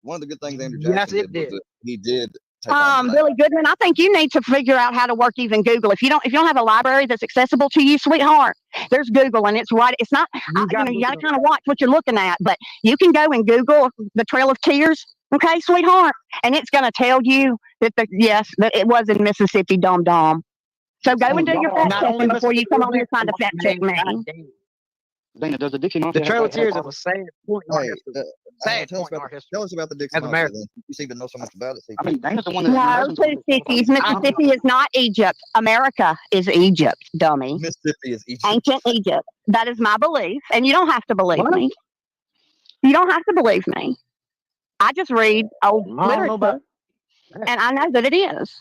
One of the good things Andrew Jackson did was that he did take Billy Goodman, I think you need to figure out how to work even Google. If you don't have a library that's accessible to you, sweetheart, there's Google, and it's right. It's not. You got to kind of watch what you're looking at, but you can go and Google the Trail of Tears, okay, sweetheart, and it's going to tell you that that it was in Mississippi, dum. So go and do your fact checking before you come on here trying to fact check me. Dana, does the Dixie Mafia? The Trail of Tears is a sad point in our history. Tell us about the Dixie Mafia. You seem to know so much about it. I mean, Dana's the one that. No, Mississippi is not Egypt. America is Egypt, dummy. Mississippi is Egypt. Ancient Egypt. That is my belief, and you don't have to believe me. You don't have to believe me. I just read old literature, and I know that it is.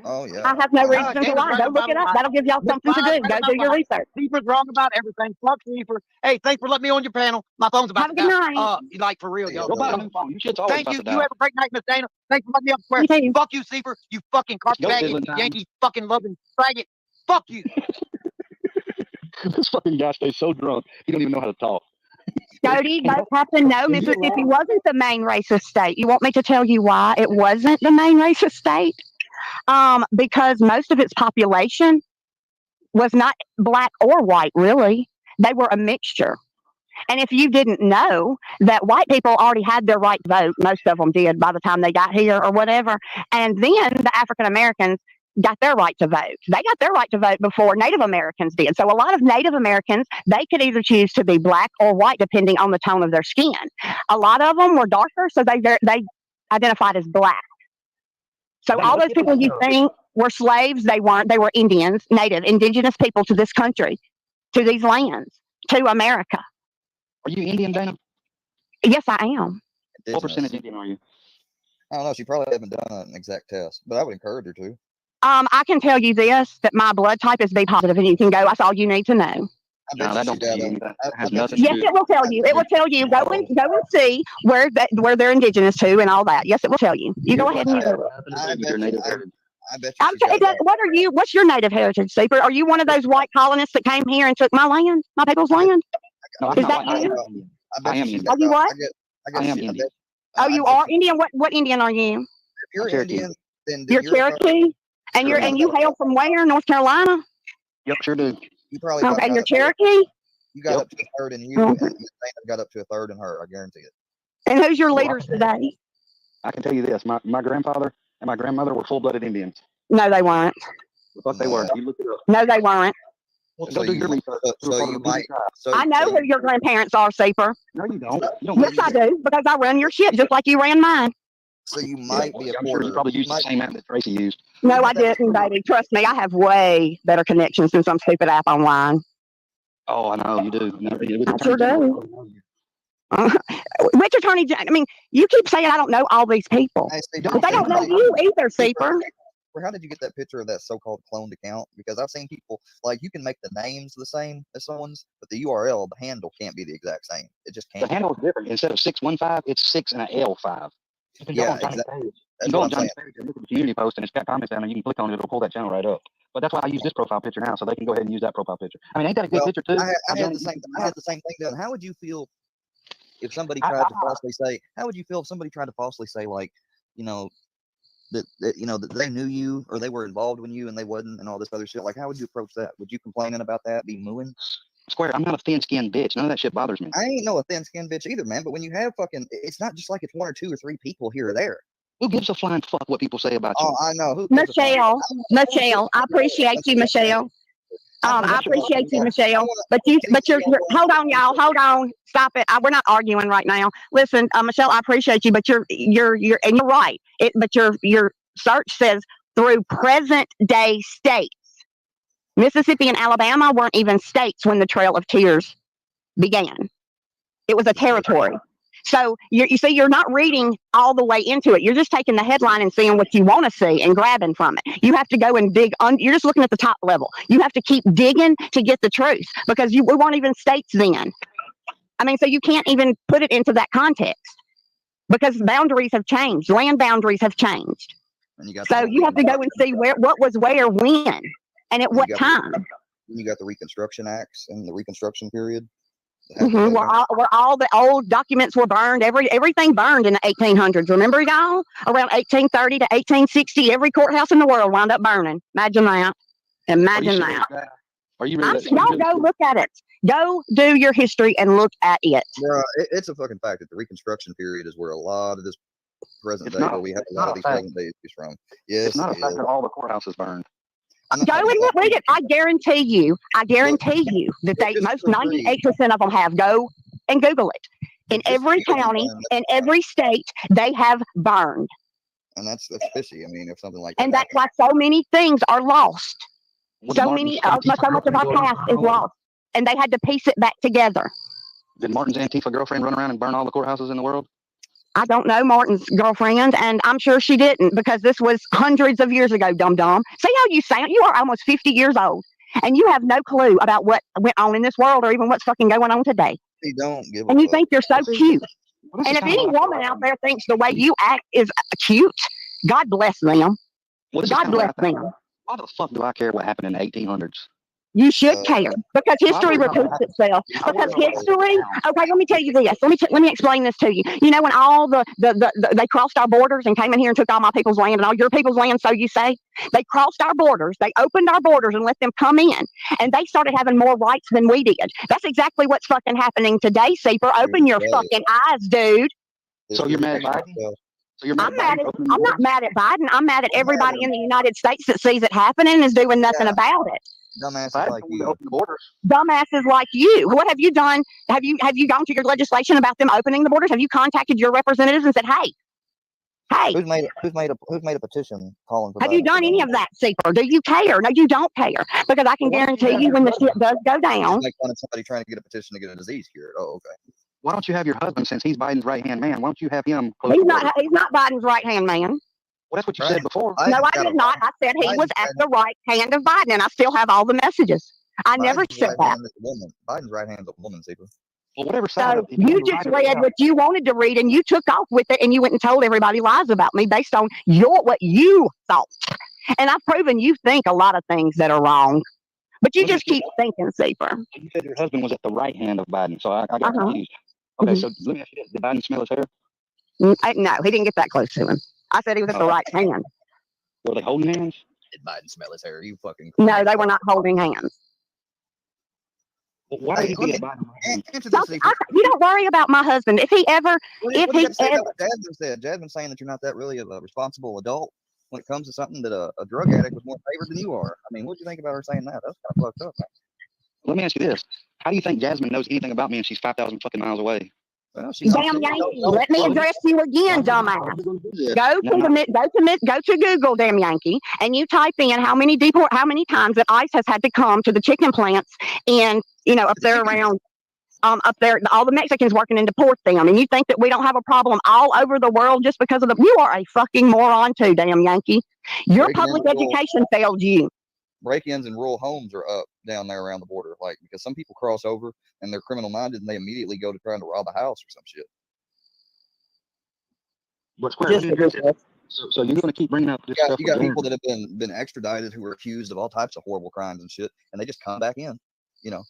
Oh, yeah. I have no reason to lie. Go look it up. That'll give y'all something to do. Go do your research. Seafer's wrong about everything. Fuck Seafer. Hey, thanks for letting me on your panel. My phone's about to die. Have a good night. Like, for real, y'all. Thank you. You have a great night, Miss Dana. Thanks for letting me up square. Fuck you, Seafer. You fucking carpetbag, Yankee fucking loving faggot. Fuck you. This fucking guy stays so drunk, he don't even know how to talk. Jody, both have to know Mississippi wasn't the main racist state. You want me to tell you why it wasn't the main racist state? Because most of its population was not black or white, really. They were a mixture. And if you didn't know that white people already had their right to vote, most of them did by the time they got here or whatever, and then the African Americans got their right to vote. They got their right to vote before Native Americans did. So a lot of Native Americans, they could either choose to be black or white depending on the tone of their skin. A lot of them were darker, so they identified as black. So all those people you think were slaves, they weren't. They were Indians, native, indigenous people to this country, to these lands, to America. Are you Indian, Dana? Yes, I am. What percentage Indian are you? I don't know. She probably haven't done an exact test, but I would encourage her to. I can tell you this, that my blood type is B positive, and you can go. That's all you need to know. No, that don't tell you. That has nothing Yes, to do. it will tell you. It will tell you. Go and see where they're indigenous to and all that. Yes, it will tell you. You go ahead and do it. I bet you. What are you? What's your native heritage, Seaper? Are you one of those white colonists that came here and took my land, my people's land? No, is that you? I am Indian. Are you what? I am Indian. Oh, you are Indian. What Indian are you? If you're Indian, then you're Cherokee, and you hail from where? North Carolina. Yep, sure do. You probably okay. You're Cherokee. You got up to a third in you, and Dana got up to a third in her. I guarantee it. And who's your leaders today? I can tell you this: my grandfather and my grandmother were full-blooded Indians. No, they weren't. I thought they were. You look it up. No, they weren't. Well, so do your research. I know who your grandparents are, Seaper. No, you don't. Yes, I do, because I run your shit just like you ran mine. So you might be a I'm sure you probably used the same app that Tracy used. No, I didn't, baby. Trust me, I have way better connections than some stupid app online. Oh, I know you do. I sure do. Which attorney? I mean, you keep saying I don't know all these people, Hey, Steve, but they don't know you either, Seeper. How did you get that picture of that so-called cloned account? Because I've seen people like you can make the names the same as someone's, but the URL, the handle can't be the exact same. It just can't. The handle is different. Instead of 615, it's 6 and an L5. You can go on Johnny's page. You can go on Johnny's page and look at the community post, and it's got comments down there. You can click on it; it'll pull that channel right up. But that's why I use this profile picture now, so they can go ahead and use that profile picture. I mean, ain't that a good picture too? I had the same thing done. How would you feel if somebody tried to falsely say? How would you feel if somebody tried to falsely say, like, that they knew you or they were involved when you and they wasn't, and all this other shit? Like, how would you approach that? Would you complaining about that? Be mooing? Square, I'm not a thin-skinned bitch. None of that shit bothers me. I ain't no a thin-skinned bitch either, man. But when you have it's not just like it's 1 or 2 or 3 people here or there. Who gives a flying fuck what people say about you? Oh, I know. Michelle, I appreciate you, Michelle. I appreciate you, Michelle. But you're hold on, y'all. Hold on. Stop it. We're not arguing right now. Listen, Michelle, I appreciate you, but you're and you're right. But your search says through present day states. Mississippi and Alabama weren't even states when the Trail of Tears began. It was a territory. So you see, you're not reading all the way into it. You're just taking the headline and seeing what you want to see and grabbing from it. You have to go and dig. You're just looking at the top level. You have to keep digging to get the truth because we weren't even states then. I mean, so you can't even put it into that context because boundaries have changed. Land boundaries have changed. So you have to go and see what was where, when, and at what time. You got the Reconstruction Acts and the Reconstruction period. Mm-hmm. Where all the old documents were burned. Everything burned in the 1800s. Remember, y'all? Around 1830 to 1860, every courthouse in the world wound up burning. Imagine that. Imagine that. Are you really y'all go look at it. Go do your history and look at it. Yeah, it's a fucking fact that the Reconstruction period is where a lot of this present day, where we have a lot of these present day issues from. Yes, it's not a fact that all the courthouses burned. Go and read it. I guarantee you that most 98% of them have. Go and Google it. In every county, in every state, they have burned. And that's fishy. I mean, if something like that. And that's why so many things are lost. So much of our past is lost. And they had to piece it back together. Did Martin's Antifa girlfriend run around and burn all the courthouses in the world? I don't know Martin's girlfriend, and I'm sure she didn't because this was hundreds of years ago, dum-dum. See how you sound? You are almost 50 years old, and you have no clue about what went on in this world or even what's fucking going on today. You don't give and you think you're so cute. And if any woman out there thinks the way you act is cute, God bless them. God bless them. Why the fuck do I care what happened in the 1800s? You should care because history repeats itself. Because history. Okay, let me tell you this. Let me explain this to you. You know when all they crossed our borders and came in here and took all my people's land and all your people's land, so you say? They crossed our borders. They opened our borders and let them come in, and they started having more rights than we did. That's exactly what's fucking happening today, Seeper. Open your fucking eyes, dude. So you're mad at Biden? So I'm not mad at Biden. I'm mad at everybody in the United States that sees it happening and is doing nothing about it. Dumbasses like you. Dumbasses like you. What have you done? Have you gone to your legislation about them opening the borders? Have you contacted your representatives and said, hey? Who's made a petition calling for? Have you done any of that, Seeper? Do you care? No, you don't care because I can guarantee you when the shit does go down. Like somebody trying to get a petition to get a disease cured. Oh, okay. Why don't you have your husband, since he's Biden's right-hand man? Why don't you have him? He's not Biden's right-hand man. Well, that's what you said before. No, I did not. I said he was at the right hand of Biden, and I still have all the messages. I never said that. Biden's right hand is a woman, Seeper. Well, whatever side. So you just read what you wanted to read, and you took off with it, and you went and told everybody lies about me based on what you thought. And I've proven you think a lot of things that are wrong, but you just keep thinking, Seeper. You said your husband was at the right hand of Biden, so I got confused. Okay, so let me ask you this: did Biden smell his hair? No, he didn't get that close to him. I said he was at the right hand. Were they holding hands? Did Biden smell his hair? You fucking. No, they were not holding hands. Well, why did he be at Biden? You don't worry about my husband. If he ever, Jasmine said. Jasmine's saying that you're not that really a responsible adult when it comes to something that a drug addict was more favored than you are. I mean, what do you think about her saying that? That's kind of fucked up. Let me ask you this: how do you think Jasmine knows anything about me and she's 5,000 fucking miles away? Well, damn Yankee! Let me address you again, dumbass. Go to Google, damn Yankee, and you type in how many times that ICE has had to come to the chicken plants and up there around up there, all the Mexicans working to deport them, and you think that we don't have a problem all over the world just because of you are a fucking moron too, damn Yankee. Your public education failed you. Break-ins in rural homes are up down there around the border, like because some people cross over and they're criminal minded and they immediately go to trying to rob a house or some shit. But so you're going to keep bringing up this stuff? You got people that have been extradited who are accused of all types of horrible crimes and shit, and they just come back in, you know.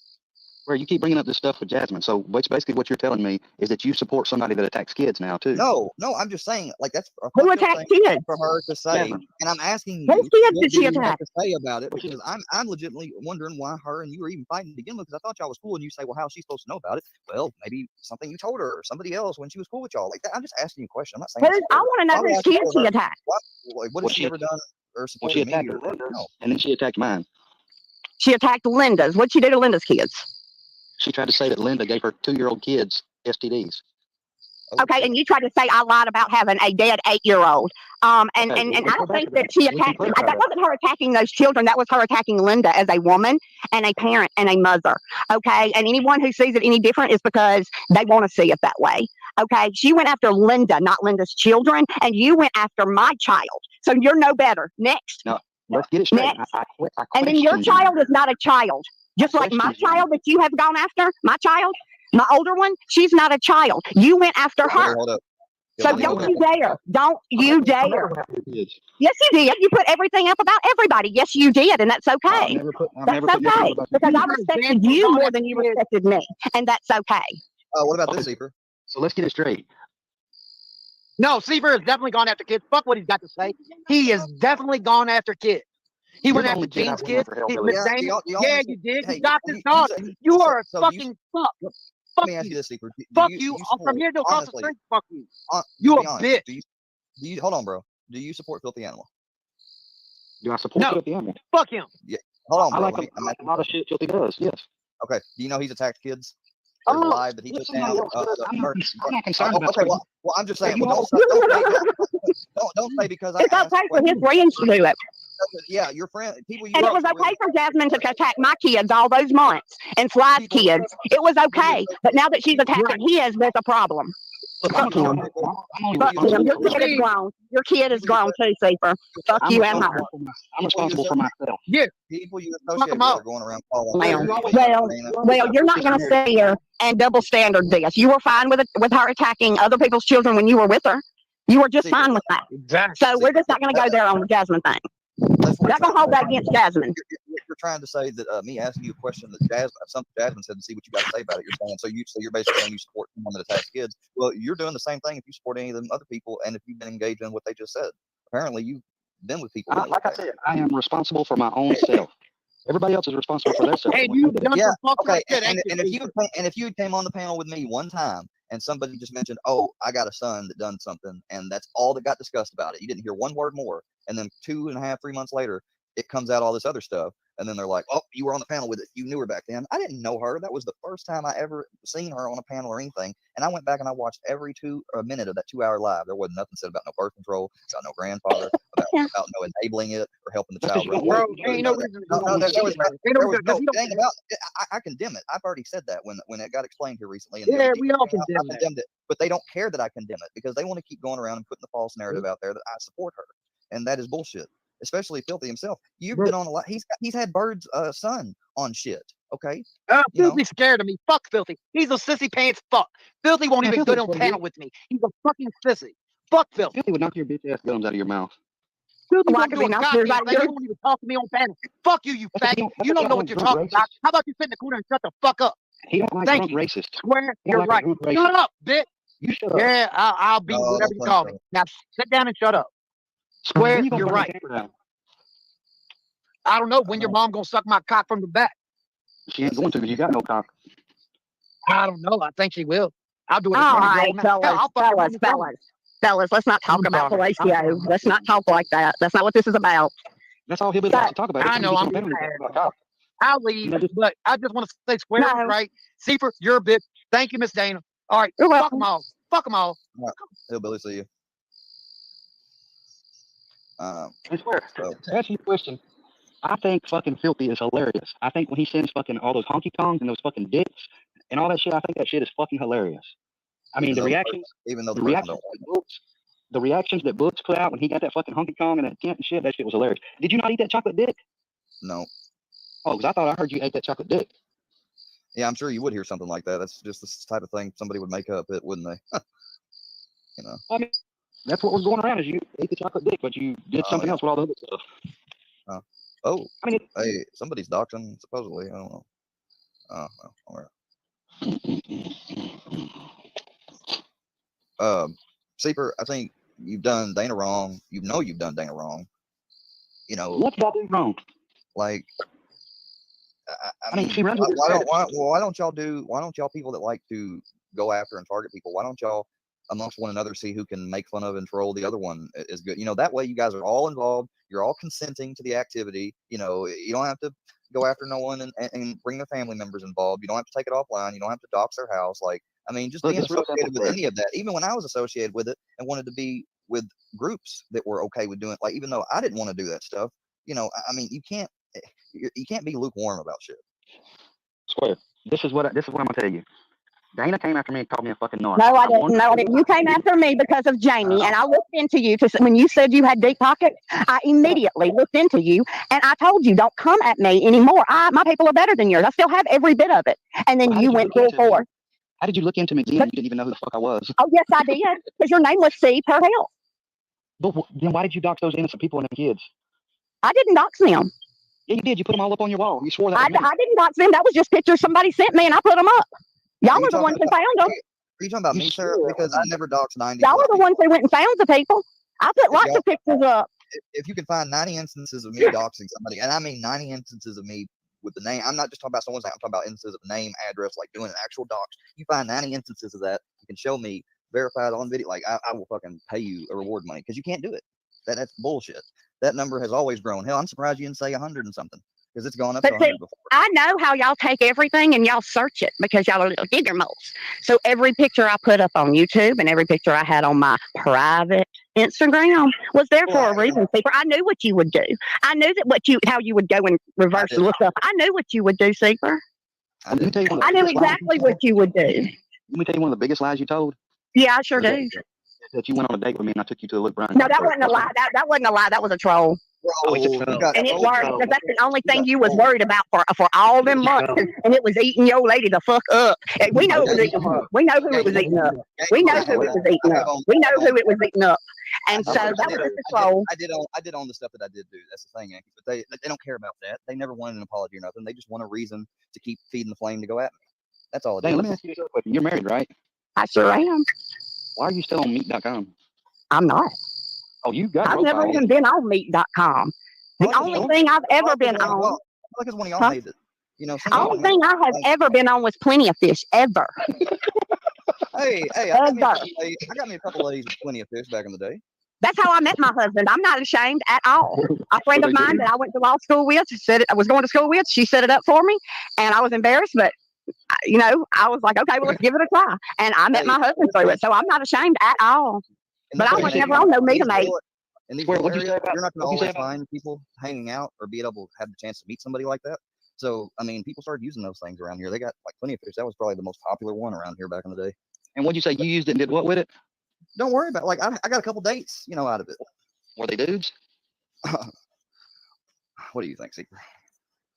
Where you keep bringing up this stuff with Jasmine. So basically what you're telling me is that you support somebody that attacks kids now too. No, I'm just saying, like, that's who attacks kids for her to say. Jasmine. And I'm asking you, what did she have attack? to say about it, because I'm legitimately wondering why her and you were even fighting to begin with, because I thought y'all was cool, and you say, well, how's she supposed to know about it? Well, maybe something you told her or somebody else when she was cool with y'all. Like that. I'm just asking you a question. I'm not saying I want to know whose kids she attacked. What has she ever done or supported me? No. And then she attacked mine. She attacked Linda's. What'd she do to Linda's kids? She tried to say that Linda gave her 2-year-old kids STDs. Okay, and you tried to say I lied about having a dead 8-year-old. And I don't think that she attacked. That wasn't her attacking those children. That was her attacking Linda as a woman and a parent and a mother. Okay, and anyone who sees it any different is because they want to see it that way. Okay, she went after Linda, not Linda's children, and you went after my child. So you're no better. Next. No, let's get it straight. I and then your child is not a child. Just like my child that you have gone after, my child, my older one, she's not a child. You went after her. So don't you dare. Don't you dare. Yes, you did. You put everything up about everybody. Yes, you did. And that's okay. That's okay. Because I respected you more than you respected me. And that's okay. What about this, Seeper? So let's get it straight. No, Seaver has definitely gone after kids. Fuck what he's got to say. He is definitely gone after kids. He went after Gene's kids. Yeah, you did. You got his daughter. You are a fucking fuck. Let me ask you this, Seeper. Fuck you. From here to across the street, fuck you. You a bitch. Do you hold on, bro? Do you support Filthy Animal? Do I support Filthy Animal? Fuck him. Yeah. Hold on, bro. I like a lot of shit Filthy does. Yes. Okay. Do you know he's attacked kids? There's a live that he took down. I'm not concerned about okay, well, I'm just saying. Don't say because it's okay for his friends to do it. Yeah, your friend, people. And it was okay for Jasmine to attack my kids all those months and Sly's kids. It was okay, but now that she's attacking his, there's a problem. Fuck him. Fuck him. Your kid is grown. Your kid is grown too, Seeper. Fuck you and her. I'm responsible for myself. Yeah. People you associate with are going around calling. Well, you're not going to stay here and double standard this. You were fine with her attacking other people's children when you were with her. You were just fine with that. Exactly. So we're just not going to go there on the Jasmine thing. We're not going to hold that against Jasmine. You're trying to say that me asking you a question that something Jasmine said and see what you got to say about it. You're saying so you're basically saying you support someone that attacks kids. Well, you're doing the same thing if you support any of them other people and if you've been engaged in what they just said. Apparently, you've been with people. Like I said, I am responsible for my own self. Everybody else is responsible for their self. And you done okay. And if you came on the panel with me one time and somebody just mentioned, oh, I got a son that done something, and that's all that got discussed about it. You didn't hear one word more. And then 2.5, 3 months later, it comes out all this other stuff. And then they're like, oh, you were on the panel with it. You knew her back then. I didn't know her. That was the first time I ever seen her on a panel or anything. And I went back and I watched every minute of that 2-hour live. There wasn't nothing said about no birth control, about no grandfather, about no enabling it or helping the child. I condemn it. I've already said that when it got explained here recently. Yeah, we all condemn it. But they don't care that I condemn it because they want to keep going around and putting the false narrative out there that I support her. And that is bullshit. Especially Filthy himself. You've been on a lot. He's had Bird's son on shit. Okay. Filthy's scared of me. Fuck Filthy. He's a sissy pants fuck. Filthy won't even go on panel with me. He's a fucking sissy. Fuck Filthy. Filthy would knock your bitch ass gums out of your mouth. Filthy won't do a goddamn thing. You won't even talk to me on panel. Fuck you, you faggot. You don't know what you're talking about. How about you sit in the corner and shut the fuck up? He don't like drunk racist. Swear, you're right. Shut up, bitch. You shut up. Yeah, I'll be whatever you call me. Now sit down and shut up. Square, you're right. I don't know when your mom gonna suck my cock from the back. She ain't going to because you got no cock. I don't know. I think she will. I'll do it. All right, fellas, let's not talk about fellatio. Let's not talk like that. That's not what this is about. That's all he'll be able to talk about. I know. I'll leave, but I just want to say Square is right. Seaper, you're a bitch. Thank you, Miss Dana. All right, fuck them all. Fuck them all. Hillbilly, see you. I swear. To answer your question, I think fucking Filthy is hilarious. I think when he sends fucking all those honky tongs and those fucking dicks and all that shit. I think that shit is fucking hilarious. I mean, the reactions that Books put out when he got that fucking Honky Kong and that tent and shit, that shit was hilarious. Did you not eat that chocolate dick? No. Oh, because I thought I heard you ate that chocolate dick. Yeah, I'm sure you would hear something like that. That's just the type of thing somebody would make up, wouldn't they? You know. I mean, that's what was going around is you ate the chocolate dick, but you did something else with all the other stuff. Oh, I mean, hey, somebody's doxing, supposedly. I don't know. Oh, well, all right. Seeper, I think you've done Dana wrong. You know you've done Dana wrong. You know. What did I do wrong? Like, I mean, she runs why don't y'all people that like to go after and target people, why don't y'all amongst one another see who can make fun of and troll the other one is good? You know, that way you guys are all involved. You're all consenting to the activity. You know, you don't have to go after no one and bring their family members involved. You don't have to take it offline. You don't have to dox their house. Like, I mean, just being associated with any of that, even when I was associated with it and wanted to be with groups that were okay with doing it, like, even though I didn't want to do that stuff, you know, I mean, you can't be lukewarm about shit. Square. This is what I'm gonna tell you. Dana came after me and called me a fucking narc. No, I didn't. No, I didn't. You came after me because of Jamie, and I looked into you. When you said you had deep pockets, I immediately looked into you, and I told you, don't come at me anymore. My people are better than yours. I still have every bit of it. And then you went full force. How did you look into me again? You didn't even know who the fuck I was. Oh, yes, I did, because your name was C per hell. But then why did you dox those innocent people and the kids? I didn't dox them. Yeah, you did. You put them all up on your wall. You swore that. I didn't dox them. That was just pictures somebody sent me, and I put them up. Y'all are the ones who found them. Are you talking about me, Sarah? Because I never doxed 90. Y'all are the ones who went and found the people. I put lots of pictures up. If you can find 90 instances of me doxing somebody, and I mean 90 instances of me with the name, I'm not just talking about someone's name, I'm talking about instances of name, address, like doing an actual dox. You find 90 instances of that, you can show me verified on video. Like, I will fucking pay you a reward money, because you can't do it. That's bullshit. That number has always grown. Hell, I'm surprised you didn't say 100 and something, because it's gone up to 100 before. I know how y'all take everything and y'all search it, because y'all are little digger moles. So every picture I put up on YouTube and every picture I had on my private Instagram was there for a reason, Seeper. I knew what you would do. I knew that how you would go and reverse and look up. I knew what you would do, Seeper. I knew exactly what you would do. Let me tell you one of the biggest lies you told. Yeah, I sure do. That you went on a date with me and I took you to a Luke Bryan. No, that wasn't a lie. That wasn't a lie. That was a troll. And it worked, because that's the only thing you was worried about for all them months, and it was eating your lady the fuck up. And we know it was eating her. We know who it was eating up. We know who it was eating up. We know who it was eating up. And so that was just a troll. I did own the stuff that I did do. That's the thing, Yankee. But they don't care about that. They never wanted an apology or nothing. They just want a reason to keep feeding the flame to go at me. That's all it is. Let me ask you this question. You're married, right? I sure am. Why are you still on meat.com? I'm not. Oh, you got I've never even been on meat.com. The only thing I've ever been on. Like it's one of y'all made it. You know, the only thing I have ever been on was Plenty of Fish, ever. Hey, I got me a couple ladies with Plenty of Fish back in the day. That's how I met my husband. I'm not ashamed at all. A friend of mine that I went to law school with I was going to school with. She set it up for me, and I was embarrassed, but you know, I was like, okay, well, let's give it a try. And I met my husband through it, so I'm not ashamed at all. But I was never on no Meet-A-Mate. In these areas, you're not going to always find people hanging out or be able to have the chance to meet somebody like that. So, I mean, people started using those things around here. They got like Plenty of Fish. That was probably the most popular one around here back in the day. And what'd you say? You used it and did what with it? Don't worry about it. Like, I got a couple dates, you know, out of it. Were they dudes? What do you think, Seeker?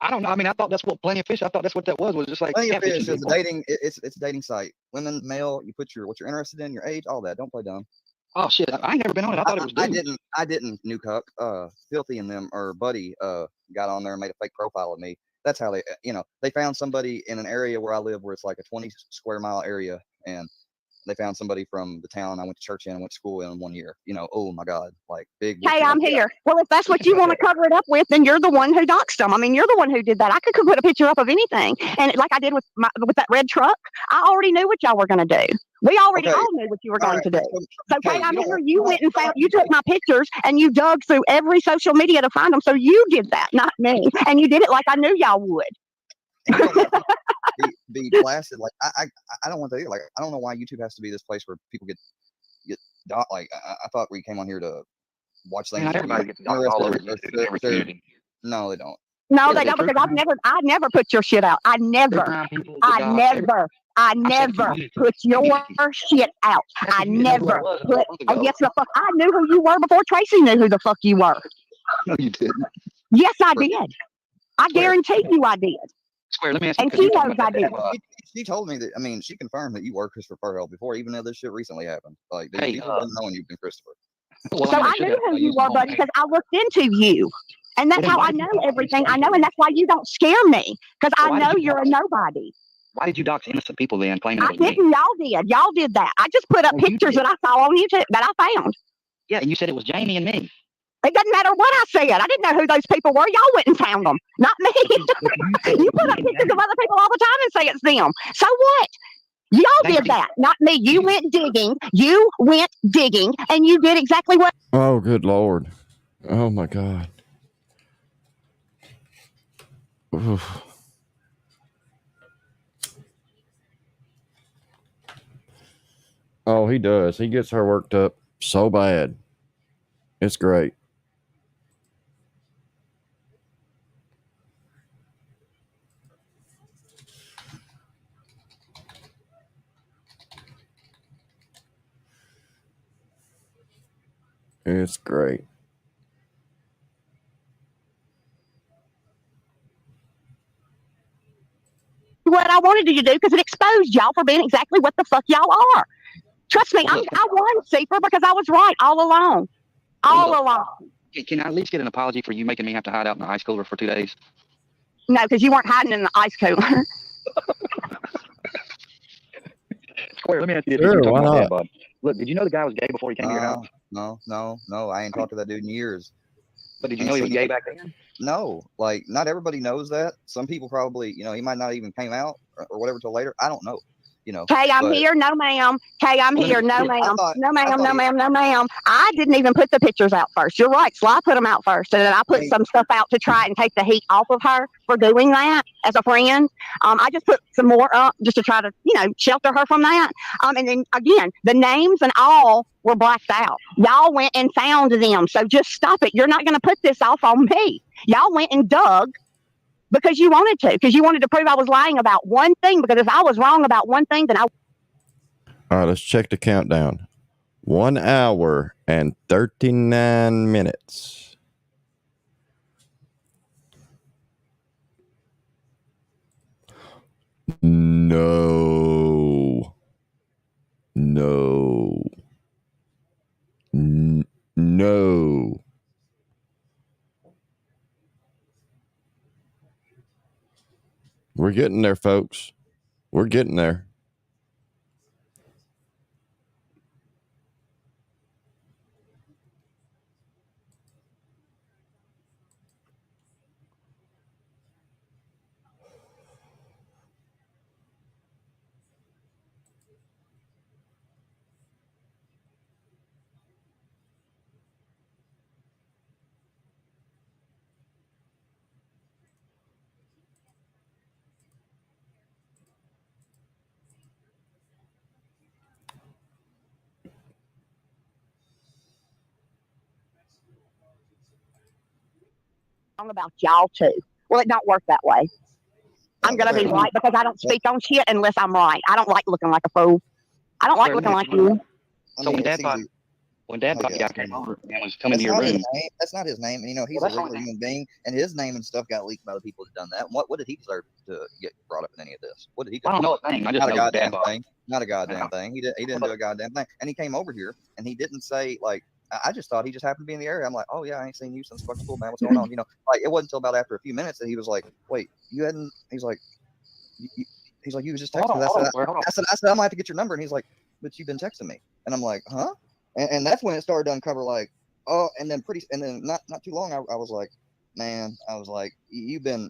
I don't know. I mean, I thought that's what Plenty of Fish. I thought that's what that was. Was just like Plenty of Fish is a dating. It's a dating site. Women, male. You put what you're interested in, your age, all that. Don't play dumb. Oh shit! I ain't never been on it. I thought it was dudes. I didn't. New Cuck. Filthy and them or Buddy got on there and made a fake profile of me. That's how they found somebody in an area where I live, where it's like a 20 square mile area, and they found somebody from the town I went to church in and went to school in 1 year. You know, oh my God, like big. Hey, I'm here. Well, if that's what you want to cover it up with, then you're the one who doxed them. I mean, you're the one who did that. I could put a picture up of anything, and like I did with that red truck, I already knew what y'all were going to do. We already all knew what you were going to do. So, Kate, I'm here. You went and you took my pictures and you dug through every social media to find them. So you did that, not me. And you did it like I knew y'all would. be blasted. Like I don't want to. Like I don't know why YouTube has to be this place where people get like. I thought we came on here to watch things. Not everybody gets all over every community. No, they don't. No, they don't, because I've never put your shit out. I never. I never put your shit out. I never put. Oh yes, the fuck. I knew who you were before Tracy knew who the fuck you were. No, you didn't. Yes, I did. I guarantee you, I did. Square, let me ask you. And she knows I did. She told me that. I mean, she confirmed that you were Christopher Pearl before, even though this shit recently happened. Like, Hey, people have been knowing you've been Christopher. Well, So I knew who you were, buddy, because I looked into you. And that's how I know everything I know. And that's why you don't scare me, because I know you're a nobody. Why did you dox innocent people then, claiming I it was me? didn't. Y'all did. Y'all did that. I just put up pictures that I saw on YouTube that I found. Yeah, and you said it was Jamie and me. It doesn't matter what I said. I didn't know who those people were. Y'all went and found them, not me. You put up pictures of other people all the time and say it's them. So what? Y'all did that, not me. You went digging. You went digging, and you did exactly what. Oh, good Lord. Oh, my God. Oof. Oh, he does. He gets her worked up so bad. It's great. It's great. What I wanted you to do because it exposed y'all for being exactly what the fuck y'all are. Trust me, I won, Seeper, because I was right all along. All along. Can I at least get an apology for you making me have to hide out in the ice cooler for 2 days? No, because you weren't hiding in the ice cooler. Square, let me ask you this. Sure, You're talking why about not? dad bod. Look, did you know the guy was gay before he came to your house? No. I ain't talked to that dude in years. But did you know he was gay back then? No, like not everybody knows that. Some people probably, he might not even came out or whatever till later. I don't know. Kay, I'm here. No, ma'am. Kay, I'm here. No, ma'am. No, ma'am. No, ma'am. No, ma'am. I didn't even put the pictures out first. You're right. Sly put them out first. And then I put some stuff out to try and take the heat off of her for doing that as a friend. I just put some more up just to try to, shelter her from that. And then again, the names and all were blacked out. Y'all went and found them. So just stop it. You're not going to put this off on me. Y'all went and dug. Because you wanted to, because you wanted to prove I was lying about one thing. Because if I was wrong about one thing, then I. All right, let's check the countdown. 1 hour and 39 minutes. No. No. We're getting there, folks. We're getting there. Wrong about y'all too. Well, it don't work that way. I'm gonna be right because I don't speak on shit unless I'm right. I don't like looking like a fool. I don't like looking like you. So when Dad got came over and was coming to your room, that's not his name. And he's a regular human being, and his name and stuff got leaked by the people that done that. What did he deserve to get brought up in any of this? What did he do? I don't know his name. I just not know a goddamn Dad thing. Not a goddamn thing. He didn't do a goddamn thing. And he came over here and he didn't say like. I just thought he just happened to be in the area. I'm like, oh yeah, I ain't seen you since fucking school, man. What's going on? Like it wasn't until about after a few minutes that he was like, wait, you hadn't? He's like, you was just texting me. I said, I'm gonna have to get your number. And he's like, but you've been texting me. And I'm like, huh? And that's when it started to uncover like, oh, and then not too long, I was like, man, you've been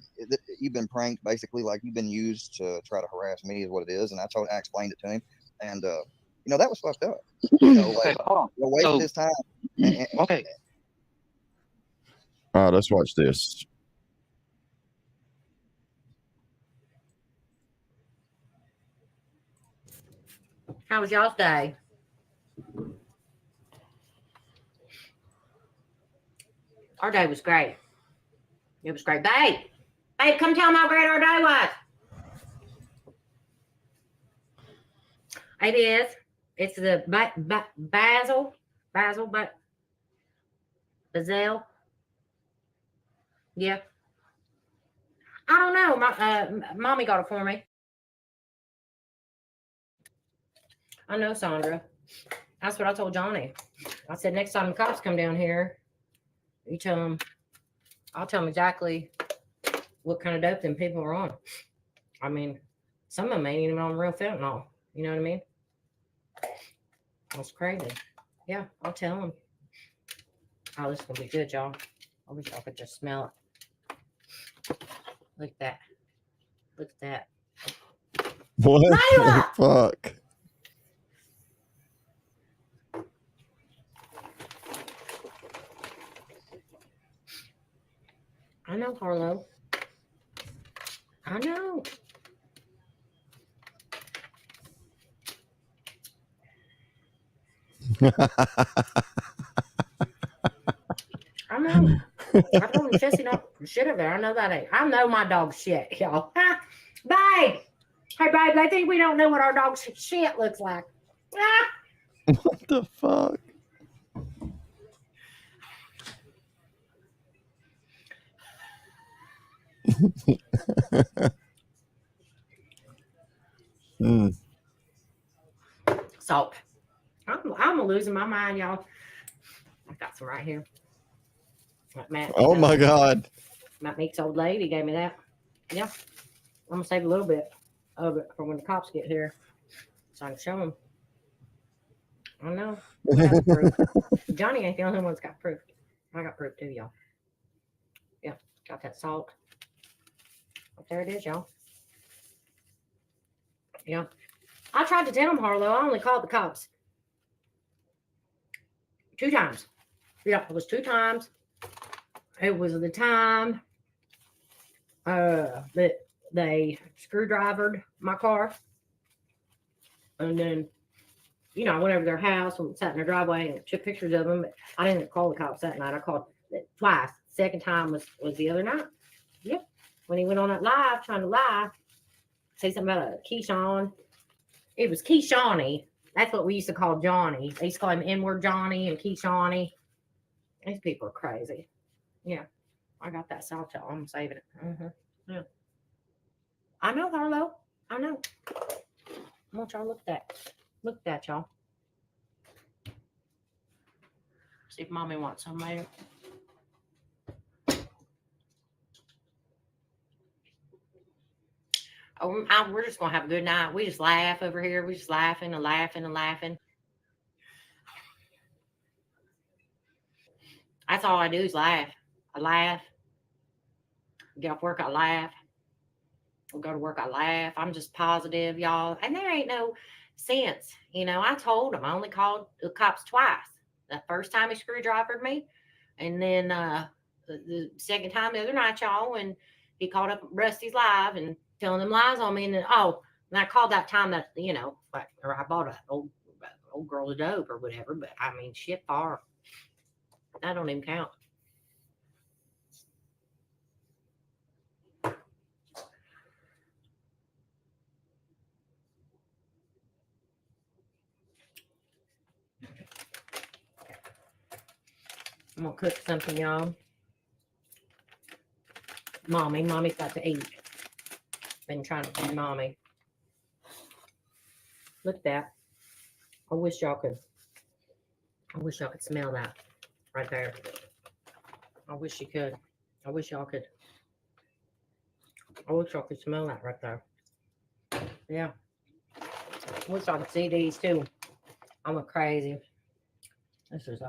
pranked basically, like you've been used to try to harass me is what it is. And I explained it to him, and that was fucked up. Like you're wasting his time. Okay. All right, let's watch this. How was y'all's day? Our day was great. It was great. Babe, come tell me how great our day was. It is. It's the Basil, but Basil. Yeah. I don't know. My mommy got it for me. I know, Sandra. That's what I told Johnny. I said, next time the cops come down here, you tell them, I'll tell them exactly what kind of dope them people are on. I mean, some of them ain't even on real fentanyl. You know what I mean? That's crazy. Yeah, I'll tell them. Oh, this is going to be good, y'all. I wish y'all could just smell it. Look at that. Look at that. What Layla! the fuck? I know, Harlow. I know. I know. I told him Jesse don't shit over there. I know that ain't. I know my dog's shit, y'all. Babe! Hey, babe, they think we don't know what our dog's shit looks like. What the fuck? Salt. I'm losing my mind, y'all. I got some right here. Matt, Oh my God. Matt Meek's old lady gave me that. Yeah. I'm going to save a little bit of it for when the cops get here so I can show them. I know. We got proof. Johnny ain't the only one that's got proof. I got proof too, y'all. Yeah. Got that salt. But there it is, y'all. Yeah. I tried to tell him, Harlow. I only called the cops 2 times. Yeah, it was 2 times. It was the time that they screwdrivered my car. And then, you know, I went over to their house and sat in their driveway and took pictures of them. But I didn't call the cops that night. I called twice. Second time was the other night. Yep. When he went on that live, trying to lie, say something about a Keyshawn. It was Keyshawney. That's what we used to call Johnny. They used to call him N-word Johnny and Keyshawney. These people are crazy. Yeah. I got that salt, y'all. I'm saving it. Yeah. I know, Harlow. I know. I want y'all to look at that. Look at that, y'all. See if Mommy wants some later. Oh, we're just going to have a good night. We just laugh over here. We just laughing and laughing and laughing. That's all I do is laugh. I laugh. Get off work, I laugh. I'll go to work, I laugh. I'm just positive, y'all. And there ain't no sense. You know, I told him I only called the cops twice. The first time he screwdrivered me. And then the second time the other night, y'all, when he called up Rusty's Live and telling them lies on me. And then, and I called that time that, you know, or I bought an old girl a dope or whatever. But I mean, shit far. That don't even count. I'm gonna cook something, y'all. Mommy's got to eat. Been trying to feed Mommy. Look at that. I wish y'all could smell that right there. I wish you could. I wish y'all could. I wish y'all could smell that right there. Yeah. I wish y'all could see these too. I went crazy. This is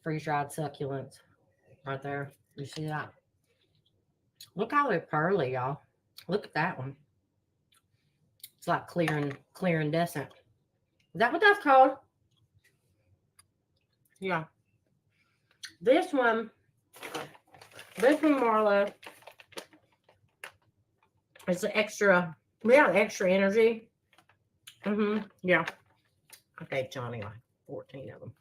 freeze-dried succulents right there. You see that? Look how they're pearly, y'all. Look at that one. It's like clear and decent. Is that what that's called? Yeah. This one, Marla, it's the extra, extra energy. Yeah. I gave Johnny like 14 of them.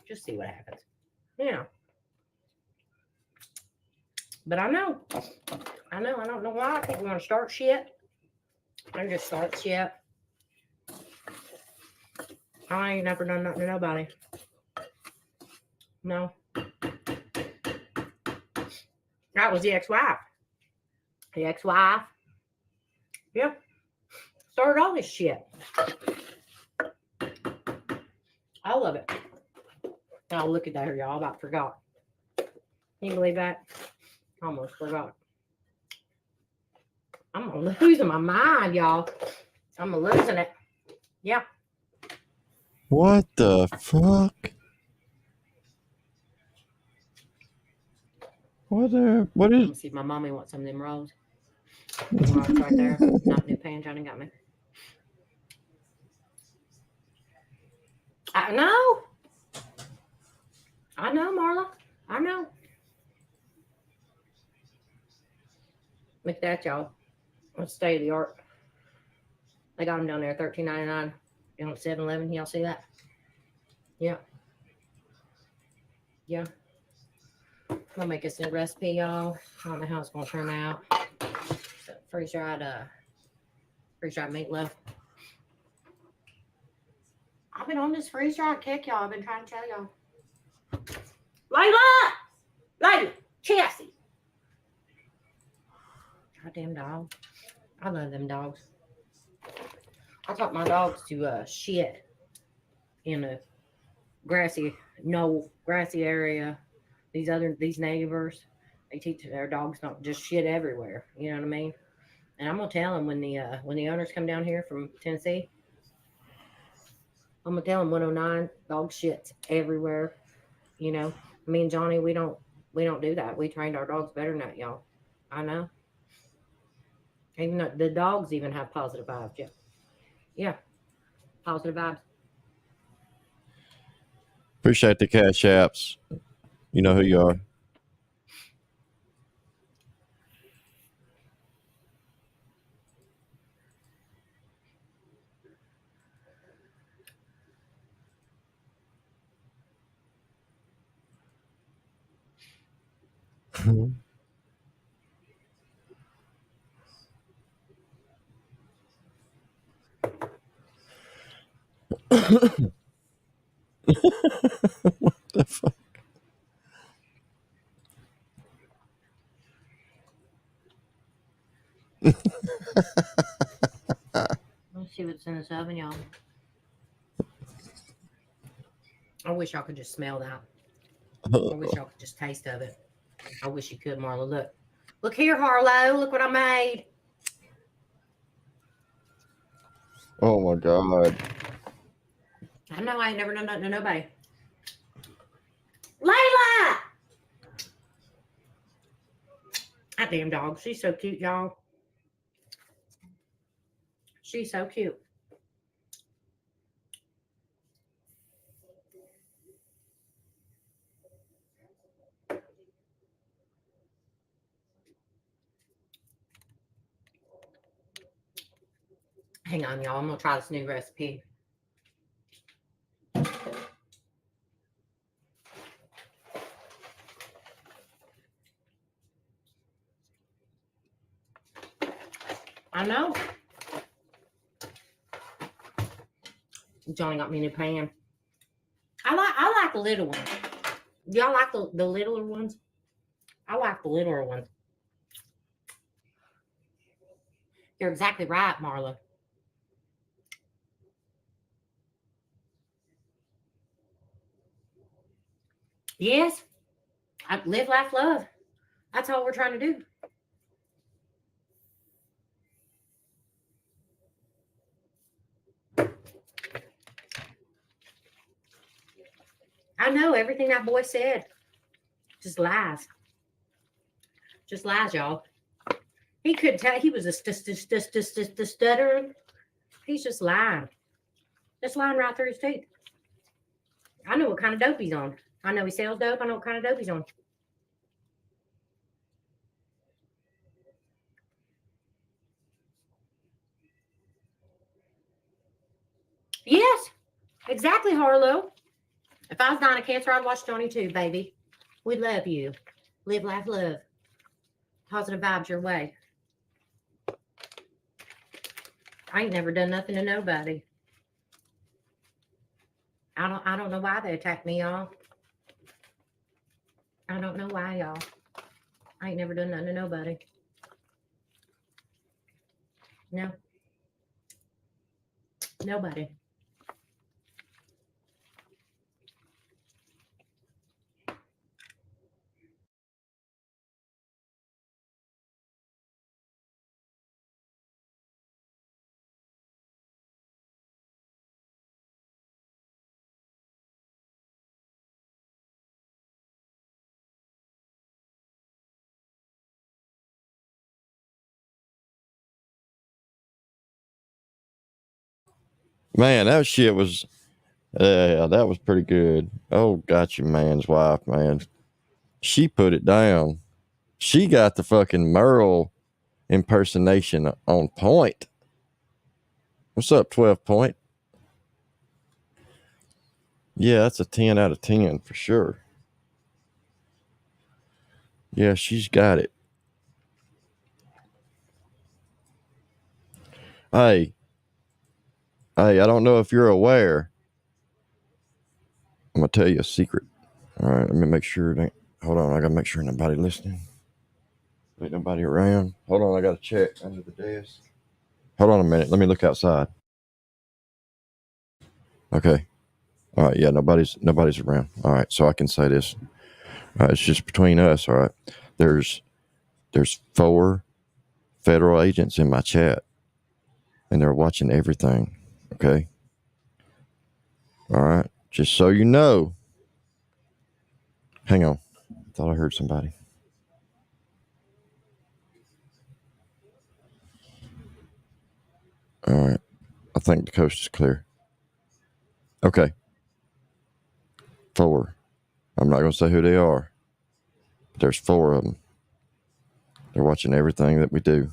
Just see what happens. Yeah. But I don't know why people want to start shit. I just start shit. I ain't never done nothing to nobody. No. That was the ex-wife. The ex-wife. Yeah. Started all this shit. All of it. Oh, look at that here, y'all. I about forgot. Can you believe that? Almost forgot. I'm losing my mind, y'all. I'm losing it. Yeah. What the fuck? What is? Let me see if my mommy wants some of them rolls. Them rolls right there. Not new pan. Johnny got me. I know. I know, Marla. I know. Look at that, y'all. Let's state of the art. They got them down there, $13.99. You know, 7-Eleven. Y'all see that? Yeah. Yeah. I'll make us a recipe, y'all. I don't know how it's gonna turn out. Freeze-dried meatloaf. I've been on this freeze-dried kick, y'all. I've been trying to tell y'all. Layla, Chassie. Goddamn dog. I love them dogs. I taught my dogs to shit in a grassy area. These neighbors, they teach their dogs not just shit everywhere. You know what I mean? And I'm gonna tell them when the owners come down here from Tennessee, I'm gonna tell them 109 dog shits everywhere. You know, me and Johnny, we don't do that. We trained our dogs better than that, y'all. I know. Even though the dogs even have positive vibes. Yeah. Yeah. Positive vibes. Appreciate the cash apps. You know who you are. What the fuck? Let's see what's in this oven, y'all. I wish y'all could just smell that. I wish y'all could just taste of it. I wish you could, Marla. Look. Look here, Harlow. Look what I made. Oh my God. I know I ain't never done nothing to nobody. Layla! That damn dog. She's so cute, y'all. She's so cute. Hang on, y'all. I'm going to try this new recipe. I know. Johnny got me a new pan. I like the little ones. Y'all like the littler ones? I like the littler ones. You're exactly right, Marla. Yes. I live, laugh, love. That's all we're trying to do. I know everything that boy said. Just lies. Just lies, y'all. He couldn't tell. He was a stuttering. He's just lying. Just lying right through his teeth. I know what kind of dope he's on. I know he sells dope. I know what kind of dope he's on. Yes, exactly, Harlow. If I was dying of cancer, I'd watch Johnny too, baby. We love you. Live, laugh, love. Positive vibes your way. I ain't never done nothing to nobody. I don't know why they attacked me, y'all. I don't know why, y'all. I ain't never done nothing to nobody. No. Nobody. Man, that shit was, yeah, that was pretty good. Oh, got you, man's wife, man. She put it down. She got the fucking Merle impersonation on point. What's up, 12 Point? Yeah, that's a 10 out of 10 for sure. Yeah, she's got it. Hey, I don't know if you're aware. I'm going to tell you a secret. All right, let me make sure. Hold on, I got to make sure nobody listening. Ain't nobody around. Hold on, I got to check under the desk. Hold on a minute. Let me look outside. Okay. All right, yeah, nobody's around. All right, so I can say this. All right, it's just between us, all right? There's 4 federal agents in my chat, and they're watching everything, okay? All right, just so you know. Hang on. I thought I heard somebody. All right, I think the coast is clear. Okay. 4. I'm not going to say who they are. But there's 4 of them. They're watching everything that we do.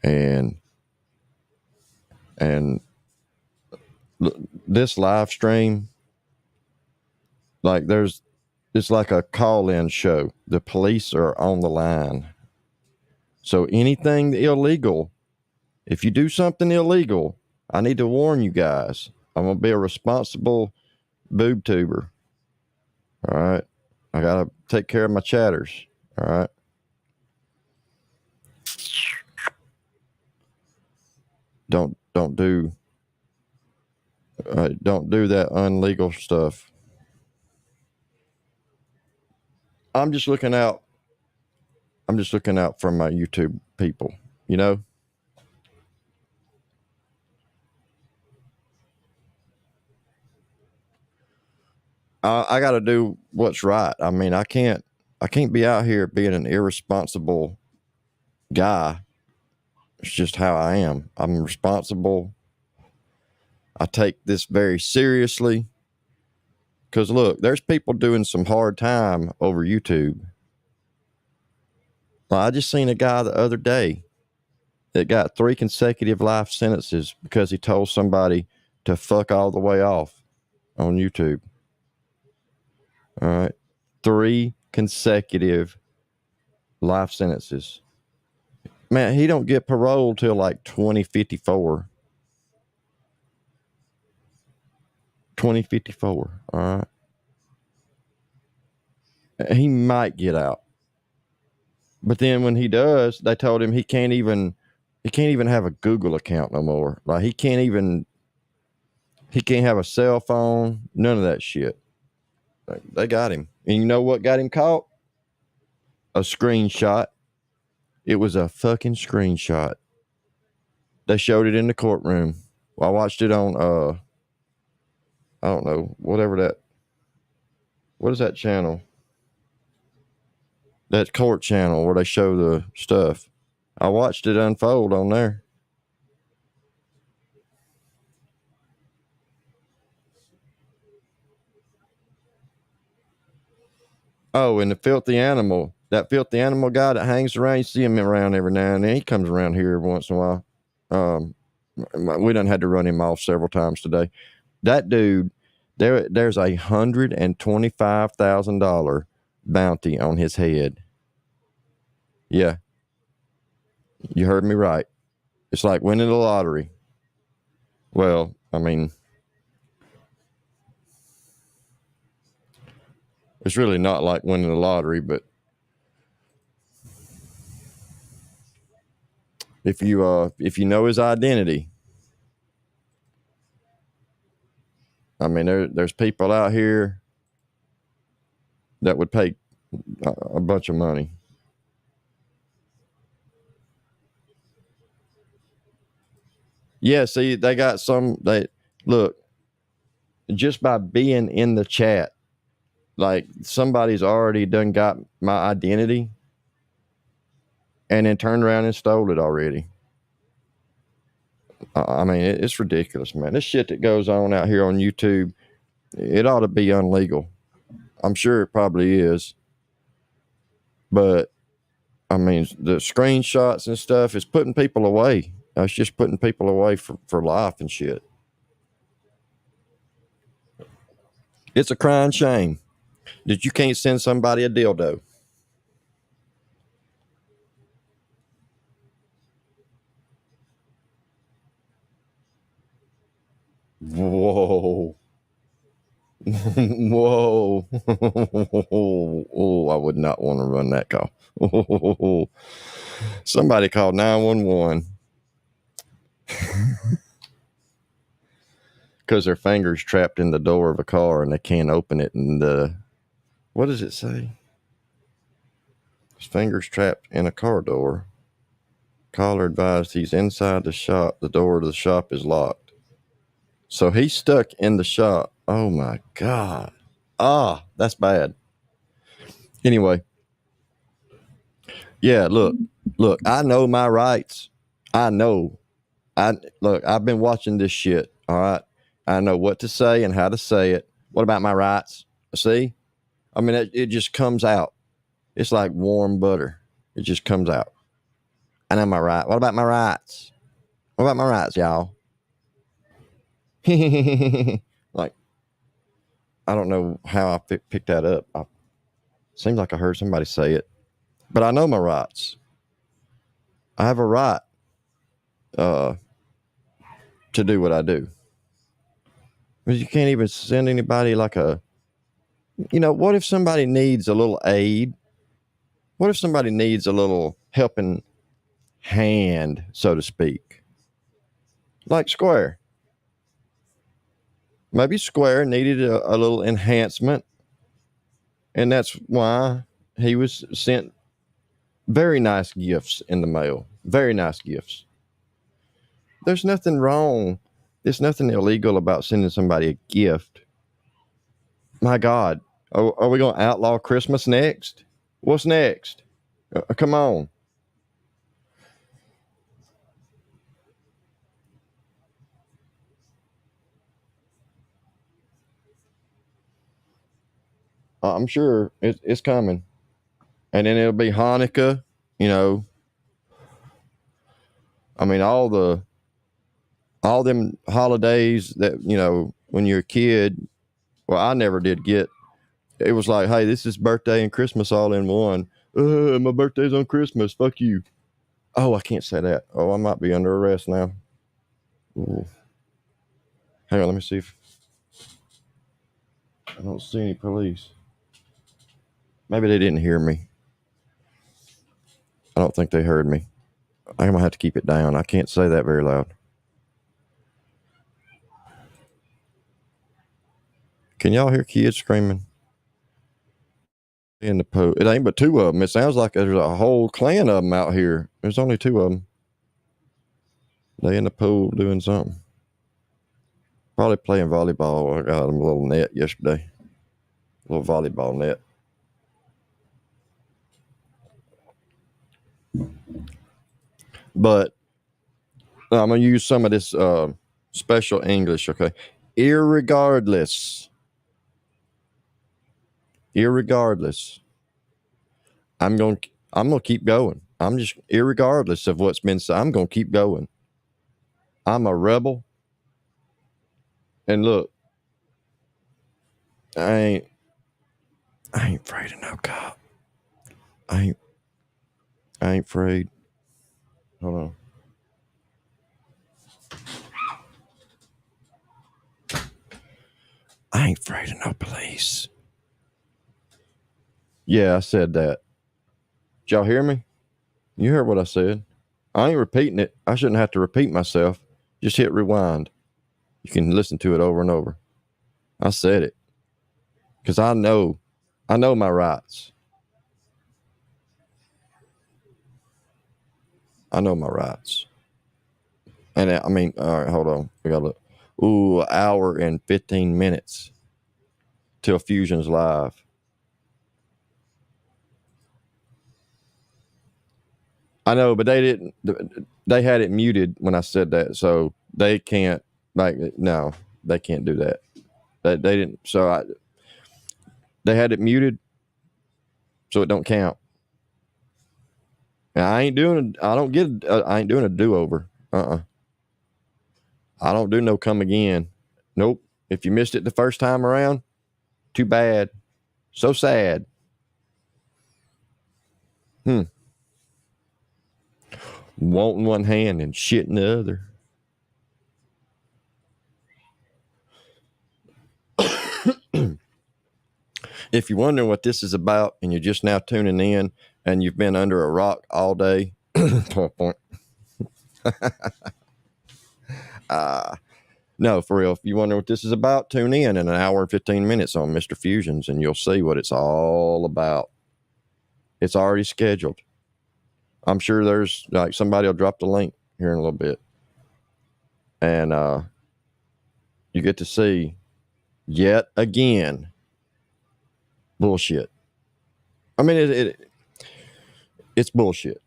And this live stream, like it's like a call-in show. The police are on the line. So anything illegal, if you do something illegal, I need to warn you guys. I'm going to be a responsible boob tuber. All right. I got to take care of my chatters. All right. Don't do that illegal stuff. I'm just looking out for my YouTube people, you know? I got to do what's right. I mean, I can't be out here being an irresponsible guy. It's just how I am. I'm responsible. I take this very seriously. Because look, there's people doing some hard time over YouTube. Well, I just seen a guy the other day that got 3 consecutive life sentences because he told somebody to fuck all the way off on YouTube. All right. 3 consecutive life sentences. Man, he don't get parole till like 2054. 2054. All right. He might get out. But then when he does, they told him he can't even have a Google account no more. Like he can't have a cell phone, none of that shit. They got him. And you know what got him caught? A screenshot. It was a fucking screenshot. They showed it in the courtroom. I watched it on I don't know, what is that channel? That court channel where they show the stuff. I watched it unfold on there. Oh, and that filthy animal guy that hangs around, you see him around every now and then. He comes around here every once in a while. We done had to run him off several times today. That dude, there's $125,000 bounty on his head. Yeah. You heard me right. It's like winning the lottery. Well, I mean, It's really not like winning the lottery, but if you know his identity, I mean, there's people out here that would pay a bunch of money. Yeah, see, they got look, just by being in the chat, like somebody's already done got my identity and then turned around and stole it already. I mean, it's ridiculous, man. This shit that goes on out here on YouTube, it ought to be illegal. I'm sure it probably is. But, I mean, the screenshots and stuff is putting people away. It's just putting people away for life and shit. It's a crying shame that you can't send somebody a dildo. Whoa. Whoa. Oh, I would not want to run that call. Somebody called 911 because their finger's trapped in the door of a car and they can't open it. And what does it say? His finger's trapped in a car door. Caller advised he's inside the shop. The door to the shop is locked. So he's stuck in the shop. Oh my God. That's bad. Anyway. Yeah, look, I know my rights. I've been watching this shit. All right. I know what to say and how to say it. What about my rights? See? I mean, it just comes out. It's like warm butter. It just comes out. I know my right. What about my rights? What about my rights, y'all? Like, I don't know how I picked that up. Seems like I heard somebody say it, but I know my rights. I have a right to do what I do. But you can't even send anybody like what if somebody needs a little aid? What if somebody needs a little helping hand, so to speak? Like Square. Maybe Square needed a little enhancement, and that's why he was sent very nice gifts in the mail. Very nice gifts. There's nothing wrong. There's nothing illegal about sending somebody a gift. My God. Are we going to outlaw Christmas next? What's next? Come on. I'm sure it's coming. And then it'll be Hanukkah, I mean, all them holidays that, when you're a kid, well, I never did get. It was like, hey, this is birthday and Christmas all in one. My birthday's on Christmas. Fuck you. Oh, I can't say that. Oh, I might be under arrest now. Ooh. Hang on, let me see if I don't see any police. Maybe they didn't hear me. I don't think they heard me. I'm going to have to keep it down. I can't say that very loud. Can y'all hear kids screaming in the pool? It ain't but two of them. It sounds like there's a whole clan of them out here. There's only two of them. They in the pool doing something. Probably playing volleyball. I got them a little net yesterday. A little volleyball net. But I'm going to use some of this special English, okay? Irregardless, I'm going to keep going. I'm just, irregardless of what's been said, I'm going to keep going. I'm a rebel. And look, I ain't afraid of no cop. I ain't afraid. Hold on. I ain't afraid of no police. Yeah, I said that. Did y'all hear me? You heard what I said. I ain't repeating it. I shouldn't have to repeat myself. Just hit rewind. You can listen to it over and over. I said it. Because I know my rights. I know my rights. And I mean, all right, hold on. We got to look. Ooh, an hour and 15 minutes till Fusion's live. I know, but they didn't. They had it muted when I said that, so they can't. Like, no, they can't do that. They didn't. So they had it muted, so it don't count. And I ain't doing. I don't get. I ain't doing a do-over. I don't do no come again. Nope. If you missed it the first time around, too bad. So sad. Wanting one hand and shit in the other. If you're wondering what this is about and you're just now tuning in and you've been under a rock all day, no, for real. If you wonder what this is about, tune in an hour and 15 minutes on Mr. Fusions and you'll see what it's all about. It's already scheduled. I'm sure there's like somebody will drop the link here in a little bit. And you get to see yet again bullshit. I mean, it's bullshit.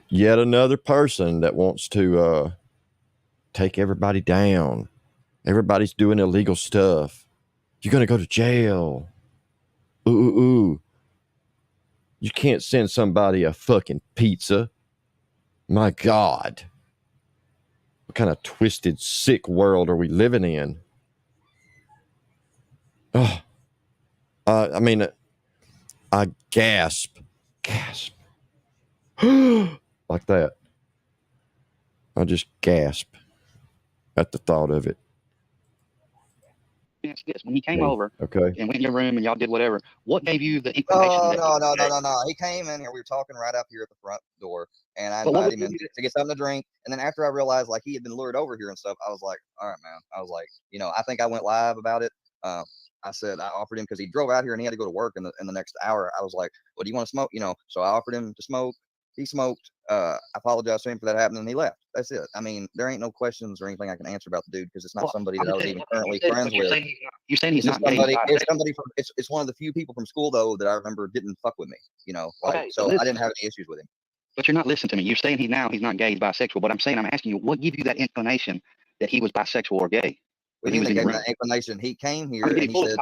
Yet another person that wants to take everybody down. Everybody's doing illegal stuff. You're going to go to jail. Ooh. You can't send somebody a fucking pizza. My God. What kind of twisted, sick world are we living in? Oh, I mean, I gasp. Like that. I just gasp at the thought of it. Yes, when he came over okay, and went in your room and y'all did whatever, what gave you the inclination? No. He came in here. We were talking right up here at the front door, and I invited him in to get something to drink. And then after I realized like he had been lured over here and stuff, I was like, all right, man. I was like, I think I went live about it. I said I offered him because he drove out here and he had to go to work in the next hour. I was like, "What do you want to smoke?" So I offered him to smoke. He smoked. I apologized to him for that happening, and he left. That's it. I mean, there ain't no questions or anything I can answer about the dude because it's not somebody that I was even currently friends with. You're saying he's not somebody. It's somebody from. It's one of the few people from school though that I remember didn't fuck with me. So I didn't have any issues with him. But you're not listening to me. You're saying he's not gay, he's bisexual. But I'm asking you, what gave you that inclination that he was bisexual or gay? When he gave that inclination, he came here and he said,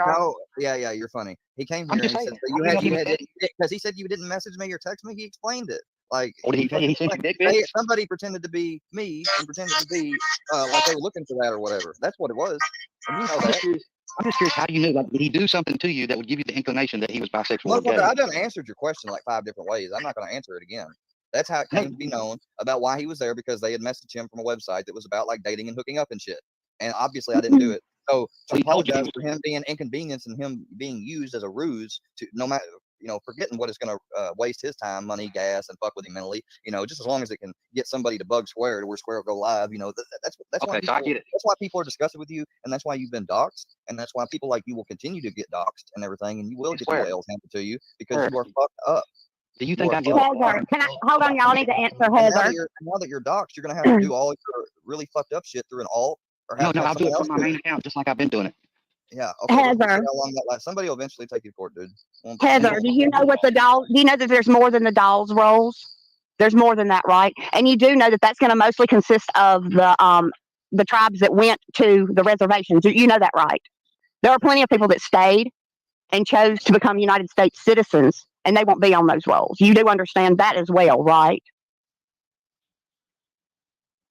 "No, yeah, you're funny." He came here and he said, because he said you didn't message me or text me. He explained it. Like, he sent you dick pics? Somebody pretended to be me and pretended to be like they were looking for that or whatever. That's what it was. And you know that. I'm just curious, how do you know? Like, did he do something to you that would give you the inclination that he was bisexual or gay? I done answered your question like 5 different ways. I'm not going to answer it again. That's how it came to be known about why he was there, because they had messaged him from a website that was about like dating and hooking up and shit. And obviously I didn't do it. So I apologize for him being inconvenienced and him being used as a ruse to no matter, forgetting what is going to waste his time, money, gas, and fuck with him mentally, just as long as it can get somebody to bug Square to where Square will go live, that's why people, that's why people are disgusted with you, and that's why you've been doxxed, and that's why people like you will continue to get doxxed and everything, and you will get your L's handed to you because you are fucked up. Do you think Heather, can I hold on? Y'all need to answer Heather. Now that you're doxxed, you're going to have to do all your really fucked up shit through an alt. No, I'll do it from my main account, just like I've been doing it. Yeah, okay. Heather. How long that lasts. Somebody will eventually take you to court, dude. Heather, do you know what the dolls? Do you know that there's more than the dolls rolls? There's more than that, right? And you do know that that's going to mostly consist of the tribes that went to the reservations. You know that, right? There are plenty of people that stayed and chose to become United States citizens, and they won't be on those rolls. You do understand that as well, right?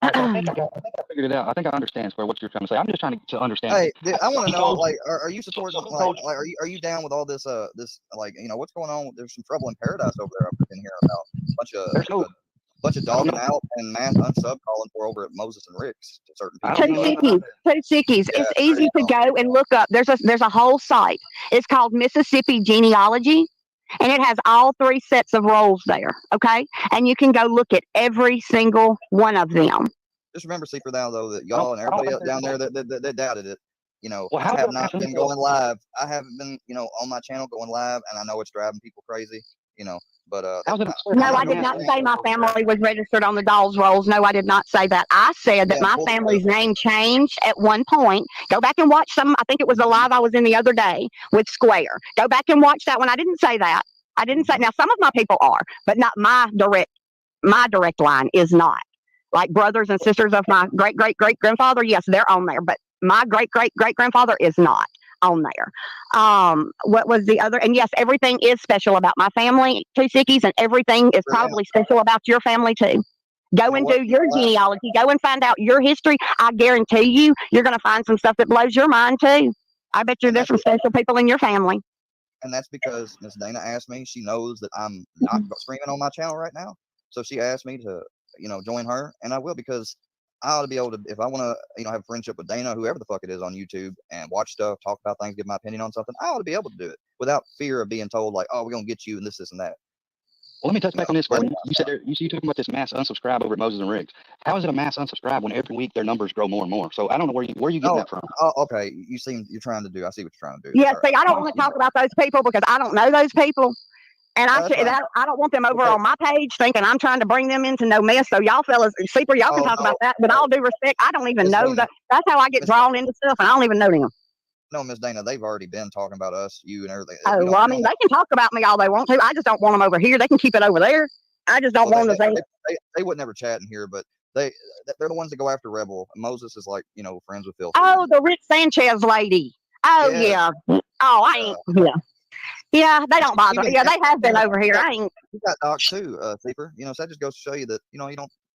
I think I figured it out. I think I understand, Square, what you're trying to say. I'm just trying to understand. Hey, dude, I want to know, like, are you supporting, like, are you down with all this, what's going on? There's some trouble in paradise over there I've been hearing about. bunch of dogging out and mass unsub calling for over at Moses and Rick's to certain people. Two sickies. It's easy to go and look up. There's a whole site. It's called Mississippi Genealogy, and it has all 3 sets of rolls there. Okay, and you can go look at every single one of them. Just remember, Seeker, though, that y'all and everybody else down there that doubted it, Well, I have not been going live. I haven't been, on my channel going live, and I know it's driving people crazy, but no, I did not say my family was registered on the Dolls rolls. No, I did not say that. I said that my family's name changed at one point. Go back and watch some. I think it was a live I was in the other day with Square. Go back and watch that one. I didn't say that. I didn't say. Now some of my people are, but not my direct line is not. Like brothers and sisters of my great grandfather, yes, they're on there, but my great grandfather is not on there. What was the other? And yes, everything is special about my family, two sickies, and everything is probably special about your family too. Go and do your genealogy. Go and find out your history. I guarantee you're going to find some stuff that blows your mind too. I bet there's some special people in your family. And that's because Miss Dana asked me. She knows that I'm not streaming on my channel right now, so she asked me to, join her, and I will, because I ought to be able to, if I want to, have a friendship with Dana, whoever the fuck it is on YouTube, and watch stuff, talk about things, give my opinion on something, I ought to be able to do it without fear of being told like, oh, we're gonna get you and this and that. Well, let me touch back on this. You said you talking about this mass unsubscribe over at Moses and Riggs. How is it a mass unsubscribe when every week their numbers grow more and more? So I don't know where you getting that from. Oh, okay. You're trying to do. I see what you're trying to do. Yeah, see, I don't want to talk about those people because I don't know those people. And I don't want them over on my page thinking I'm trying to bring them into no mess. So y'all fellas, Sleeper, y'all can talk about that. But all due respect, I don't even know that. That's how I get drawn into stuff, and I don't even know them. No, Miss Dana, they've already been talking about us, you, and everything. Oh, well, I mean, they can talk about me all they want to. I just don't want them over here. They can keep it over there. I just don't want them to say. They would never chat in here, but they're the ones that go after Rebel. Moses is like, friends with Phil. Oh, the Rick Sanchez lady. Oh, yeah. Oh, I ain't. Yeah. Yeah, they don't bother. Yeah, they have been over here. I ain't. You got docs too, Sleeper. So that just goes to show you that,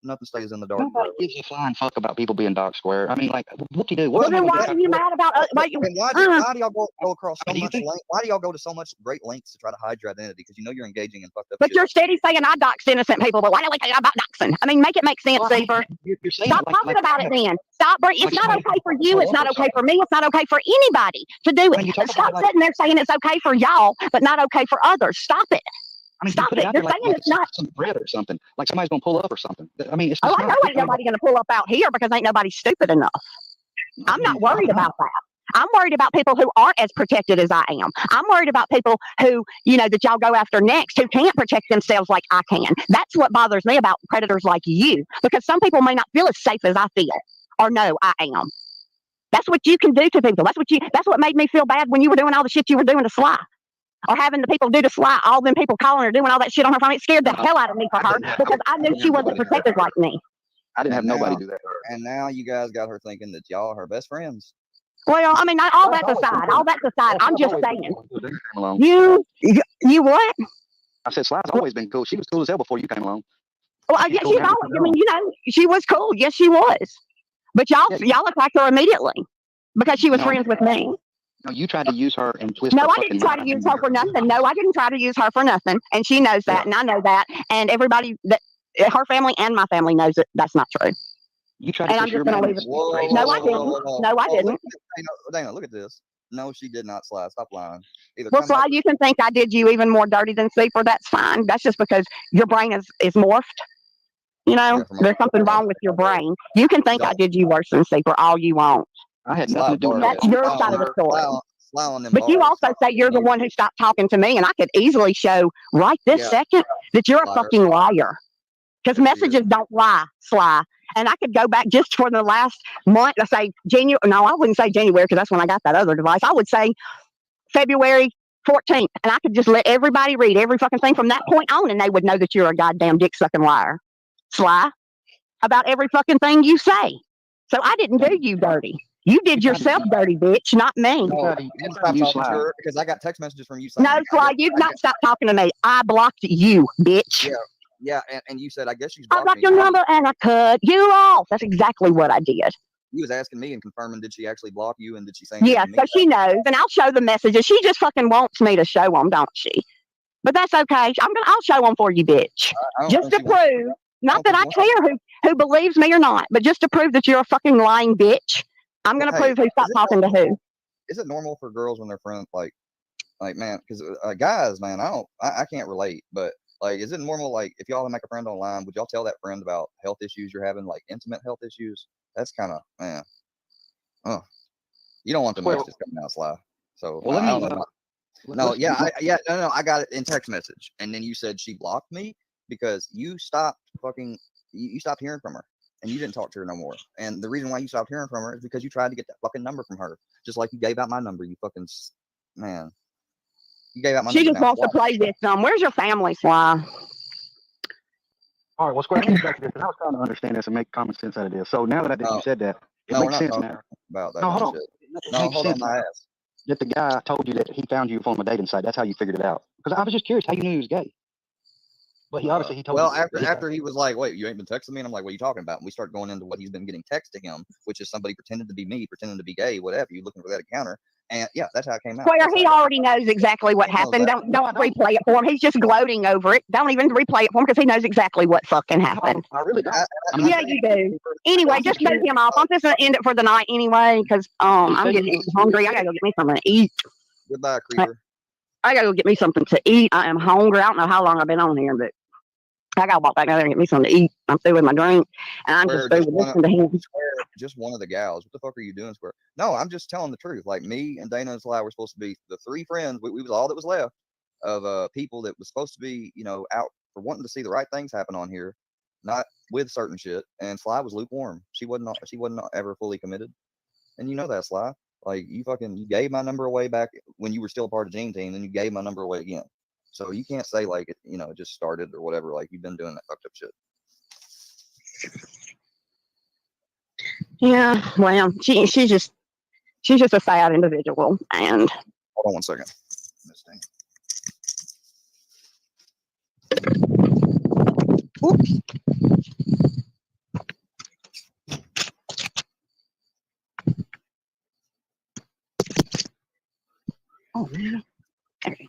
nothing stays in the dark. Nobody gives a flying fuck about people being doc square. I mean, like, what do you do? Well, then why are you mad about us? Why do y'all go across so much length? Why do y'all go to so much great lengths to try to hide your identity? Because you're engaging in fucked up But shit. you're steady saying I dox innocent people, but why do we talk about doxing? I mean, make it make sense, Sleeper. Stop talking about it then. Stop. It's not okay for you. It's not okay for me. It's not okay for anybody to do it. Stop sitting there saying it's okay for y'all, but not okay for others. Stop it. I mean, stop it. You're saying it's not some bread or something. Like somebody's gonna pull up or something. I mean, it's I know ain't nobody gonna pull up out here because ain't nobody stupid enough. I'm not worried about that. I'm worried about people who aren't as protected as I am. I'm worried about people who, that y'all go after next who can't protect themselves like I can. That's what bothers me about predators like you, because some people may not feel as safe as I feel or know I am. That's what you can do to people. That's what made me feel bad when you were doing all the shit you were doing to Sly. Or having the people do to Sly, all them people calling her, doing all that shit on her phone. It scared the hell out of me for her because I knew she wasn't protected like me. I didn't have nobody do that. And now you guys got her thinking that y'all are her best friends. Well, I mean, all that aside, I'm just saying. You what? I said Sly's always been cool. She was cool as hell before you came along. Well, yeah, she's always. I mean, she was cool. Yes, she was. But y'all attacked her immediately because she was friends with me. No, you tried to use her and twist. No, I didn't try to use her for nothing. No, I didn't try to use her for nothing, and she knows that, and I know that, and everybody that her family and my family knows that that's not true. You tried and to I'm just going to leave it. No, I didn't. No, I didn't. Dana, look at this. No, she did not, Sly. Stop lying. Well, Sly, you can think I did you even more dirty than Sleeper. That's fine. That's just because your brain is morphed. There's something wrong with your brain. You can think I did you worse than Sleeper all you want. I had nothing to do with That's your side of the story. But you also say you're the one who stopped talking to me, and I could easily show right this second that you're a fucking liar. Because messages don't lie, Sly. And I could go back just for the last month. I say January. No, I wouldn't say January because that's when I got that other device. I would say February 14th, and I could just let everybody read every fucking thing from that point on, and they would know that you're a goddamn dick sucking liar, Sly, about every fucking thing you say. So I didn't do you dirty. You did yourself dirty, bitch, not me. No, because I got text messages from you saying, no, Sly, you've not stopped talking to me. I blocked you, bitch. Yeah, and you said, I guess she's I blocked your number and I cut you off. That's exactly what I did. You was asking me and confirming, did she actually block you, and did she say yeah, so she knows, and I'll show the messages. She just fucking wants me to show them, don't she? But that's okay. I'll show them for you, bitch. Just to prove Not that I care who believes me or not, but just to prove that you're a fucking lying bitch, I'm going to prove who stopped talking to who. Is it normal for girls when they're friends, like man, because guys, man, I can't relate, but like, is it normal, like, if y'all make a friend online, would y'all tell that friend about health issues you're having, like intimate health issues? That's kind of, man, you don't want the messages coming out, Sly. So well, I don't know. No, no, I got it in text message, and then you said she blocked me because you stopped you stopped hearing from her, and you didn't talk to her no more. And the reason why you stopped hearing from her is because you tried to get that fucking number from her, just like you gave out my number. You fucking man. You gave out my she number. just wants to play with them. Where's your family, Sly? All right, well, Square, let me get back to this, because I was trying to understand this and make common sense out of this. So now that you said that, it makes sense now. About that no, hold on. shit. It No, makes hold sense on, my now ass. that the guy told you that he found you from a dating site. That's how you figured it out. Because I was just curious how you knew he was gay. But he obviously he told you. Well, after he was like, "Wait, you ain't been texting me," and I'm like, "What are you talking about?" And we start going into what he's been getting text to him, which is somebody pretending to be me, pretending to be gay, whatever. You looking for that encounter, and yeah, that's how it came out. Square, he already knows exactly what happened. Don't replay it for him. He's just gloating over it. Don't even replay it for him because he knows exactly what fucking happened. I really don't. Yeah, you do. Anyway, just move him off. I'm just gonna end it for the night anyway because I'm getting hungry. I gotta go get me something to eat. Goodbye, creeper. I gotta go get me something to eat. I am hungry. I don't know how long I've been on here, but I gotta walk back out there and get me something to eat. I'm through with my drink, and I'm just through with listening to him. Just one of the gals. What the fuck are you doing, Square? No, I'm just telling the truth. Like, me and Dana and Sly were supposed to be the three friends. We was all that was left of people that was supposed to be, out for wanting to see the right things happen on here, not with certain shit. And Sly was lukewarm. She wasn't ever fully committed. And you know that, Sly. Like, you gave my number away back when you were still a part of Dream Team, and you gave my number away again. So you can't say like it, it just started or whatever. Like, you've been doing that fucked up shit. Yeah, well, she's just a sad individual. And hold on one second. This thing. Oops. Oh man. Okay.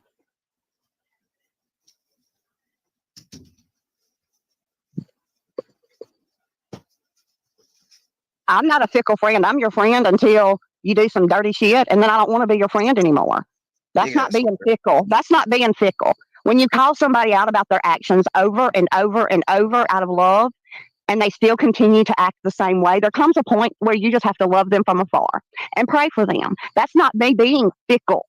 I'm not a fickle friend. I'm your friend until you do some dirty shit, and then I don't want to be your friend anymore. That's not being fickle. That's not being fickle. When you call somebody out about their actions over and over and over out of love, and they still continue to act the same way, there comes a point where you just have to love them from afar and pray for them. That's not me being fickle.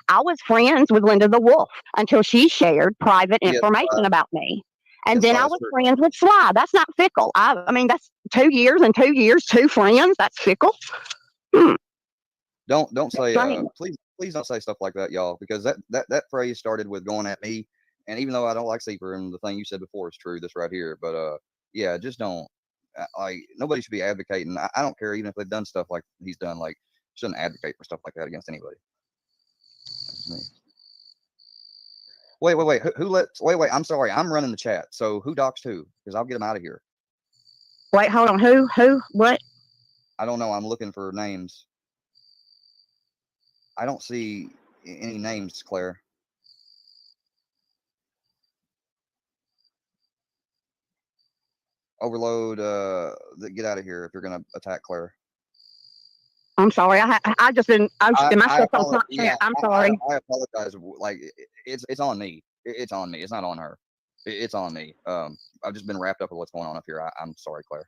I was friends with Linda the Wolf until she shared private information about me. And then I was friends with Sly. That's not fickle. I mean, that's 2 years and 2 years, 2 friends. That's fickle. Don't say please don't say stuff like that, y'all, because that phrase started with going at me. And even though I don't like Seeper, and the thing you said before is true, this right here, but yeah, just don't. Like, nobody should be advocating. I don't care even if they've done stuff like he's done. Like, shouldn't advocate for stuff like that against anybody. Wait. Wait. I'm sorry. I'm running the chat. So who doxed who? Because I'll get them out of here. Wait, hold on. Who? What? I don't know. I'm looking for names. I don't see any names, Claire. Overload. Get out of here if you're gonna attack Claire. I'm sorry. I just didn't. I'm sorry. I apologize. Like, it's on me. It's on me. It's not on her. It's on me. I've just been wrapped up with what's going on up here. I'm sorry, Claire.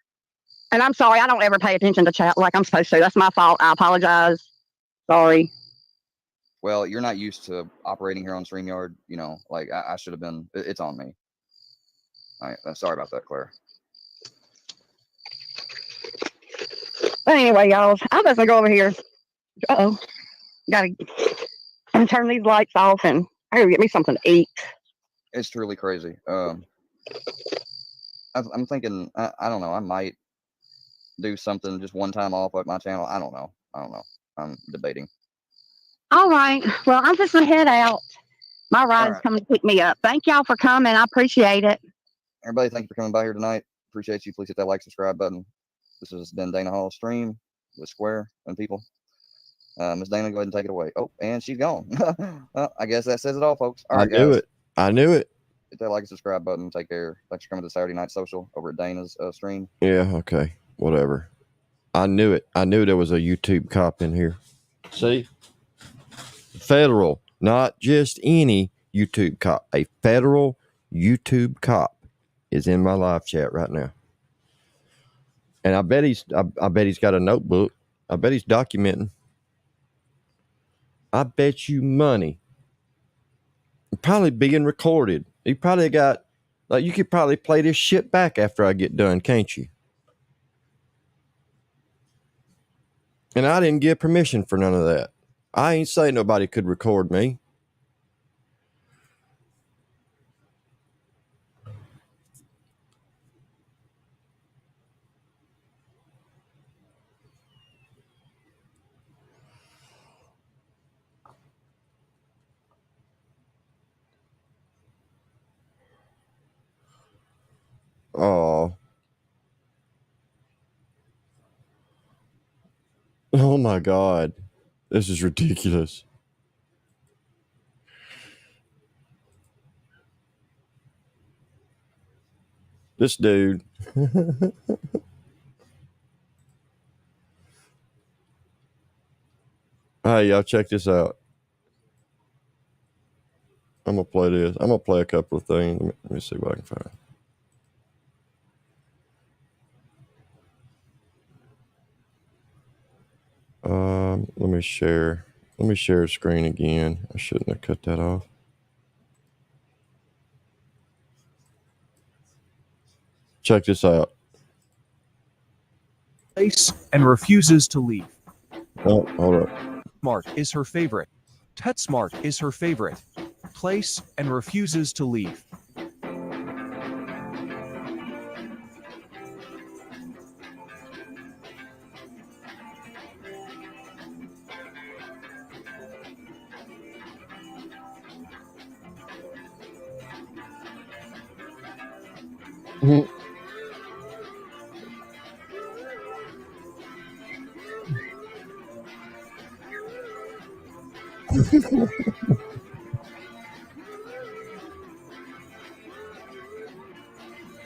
And I'm sorry. I don't ever pay attention to chat like I'm supposed to. That's my fault. I apologize. Sorry. Well, you're not used to operating here on StreamYard. Like, I should have been. It's on me. All right. Sorry about that, Claire. But anyway, y'all, I'm just gonna go over here. Gotta turn these lights off, and I gotta get me something to eat. It's truly crazy. I'm thinking. I don't know. I might do something just one time off at my channel. I don't know. I'm debating. All right. Well, I'm just gonna head out. My ride's coming to pick me up. Thank y'all for coming. I appreciate it. Everybody, thank you for coming by here tonight. Appreciate you. Please hit that like, subscribe button. This has been Dana Hall stream with Square and people. Miss Dana, go ahead and take it away. Oh, and she's gone. Well, I guess that says it all, folks. All right, I knew it. hit that like and subscribe button. Take care. Thanks for coming to Saturday Night Social over at Dana's stream. Yeah, okay. Whatever. I knew it. I knew there was a YouTube cop in here. See? Federal, not just any YouTube cop. A federal YouTube cop is in my live chat right now. And I bet he's got a notebook. I bet he's documenting. I bet you money. Probably being recorded. He probably got, like, you could probably play this shit back after I get done, can't you? And I didn't give permission for none of that. I ain't say nobody could record me. Oh. Oh my God. This is ridiculous. This dude. Hey, y'all check this out. I'm going to play this. I'm going to play a couple of things. Let me see what I can find. Let me share a screen again. I shouldn't have cut that off. Check this out. Place and refuses to leave. Oh, hold up. Smart is her favorite. TetSmart is her favorite. Place and refuses to leave.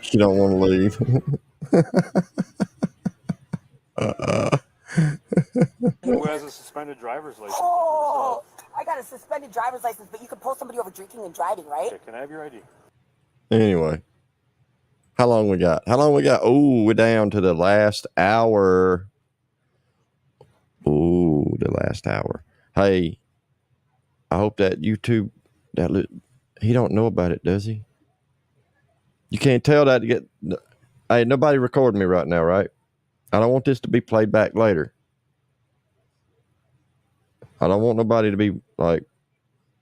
She don't want to leave. Who has a suspended driver's license? Oh, I got a suspended driver's license, but you can pull somebody over drinking and driving, right? Okay, can I have your ID? Anyway, how long we got? Oh, we're down to the last hour. Oh, the last hour. Hey, I hope that YouTube, he don't know about it, does he? You can't tell that to get. Hey, nobody recording me right now, right? I don't want this to be played back later. I don't want nobody to be like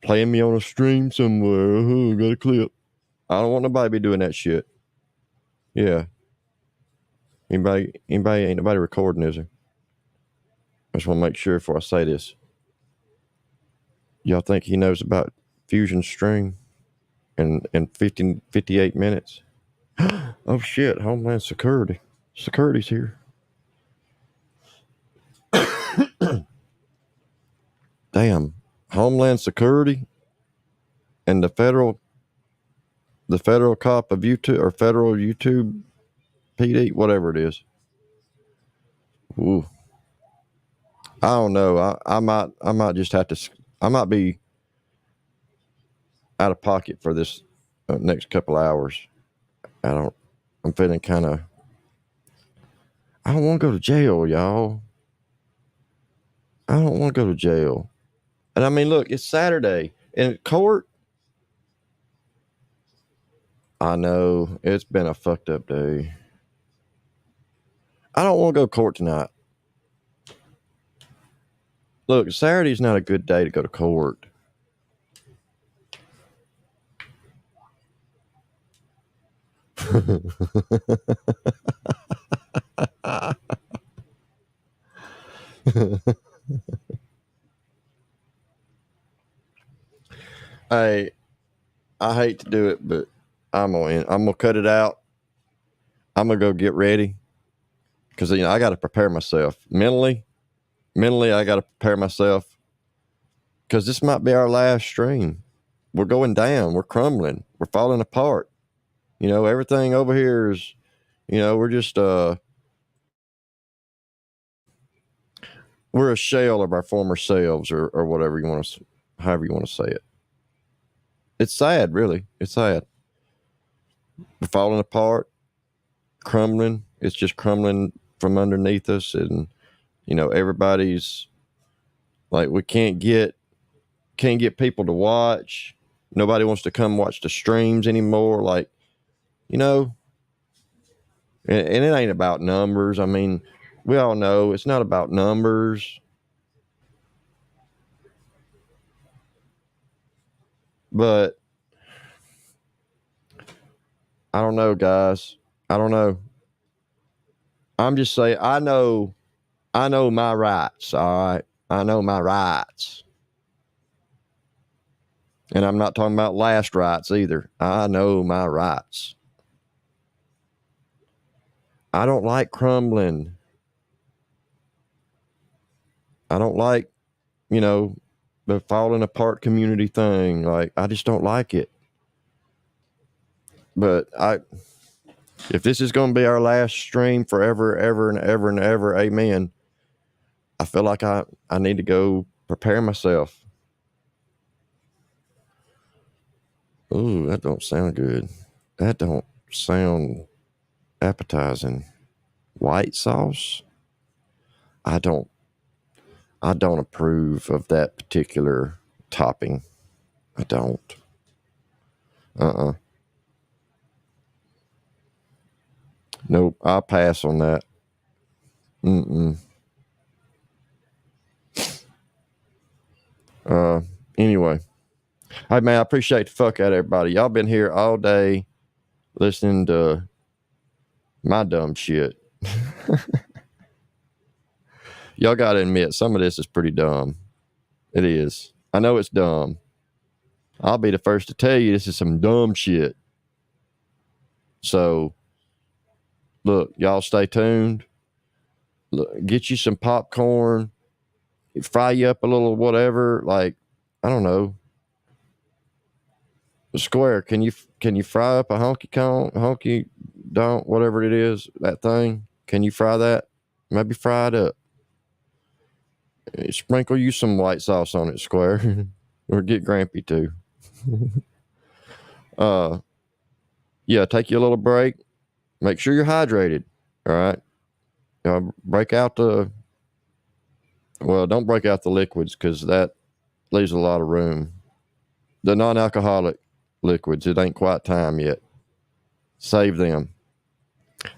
playing me on a stream somewhere. Oh, got a clip. I don't want nobody to be doing that shit. Yeah. Anybody ain't nobody recording, is there? I just want to make sure before I say this. Y'all think he knows about Fusion Stream in 58 minutes? Oh shit, Homeland Security. Security's here. Damn. Homeland Security and the federal cop of YouTube, or federal YouTube PD, whatever it is. Ooh. I don't know. I might just have to. I might be out of pocket for this next couple hours. I'm feeling kind of. I don't want to go to jail, y'all. I don't want to go to jail. And I mean, look, it's Saturday in court. I know it's been a fucked up day. I don't want to go to court tonight. Look, Saturday's not a good day to go to court. Hey, I hate to do it, but I'm gonna cut it out. I'm gonna go get ready because I got to prepare myself mentally. I got to prepare myself because this might be our last stream. we're going down. We're crumbling. We're falling apart. You know, everything over here is, you know, we're just, we're a shell of our former selves, or whatever you want to, however you want to say it. It's sad, really. It's sad. We're falling apart, crumbling. It's just crumbling from underneath us. And, you know, everybody's like, we can't get people to watch. Nobody wants to come watch the streams anymore. Like, you know, and it ain't about numbers. I mean, we all know it's not about numbers. But I don't know, guys. I don't know. I'm just saying, I know my rights, all right? I know my rights. And I'm not talking about last rights either. I know my rights. I don't like crumbling. I don't like, you know, the falling apart community thing. Like, I just don't like it. But if this is going to be our last stream forever, ever, and ever, and ever, amen, I feel like I need to go prepare myself. Ooh, that don't sound good. That don't sound appetizing. White sauce? I don't approve of that particular topping. I don't. Nope, I'll pass on that. Anyway. Hey, man, I appreciate the fuck out of everybody. Y'all been here all day listening to my dumb shit. Y'all got to admit, some of this is pretty dumb. It is. I know it's dumb. I'll be the first to tell you this is some dumb shit. So, look, y'all stay tuned. Look, get you some popcorn. Fry you up a little whatever. Like, I don't know. Square, can you fry up a honky donk, whatever it is, that thing? Can you fry that? Maybe fry it up. Sprinkle you some white sauce on it, Square. Or get Grampy too. Yeah, take you a little break. Make sure you're hydrated. All right. Don't break out the liquids, because that leaves a lot of room. The non-alcoholic liquids, it ain't quite time yet. Save them.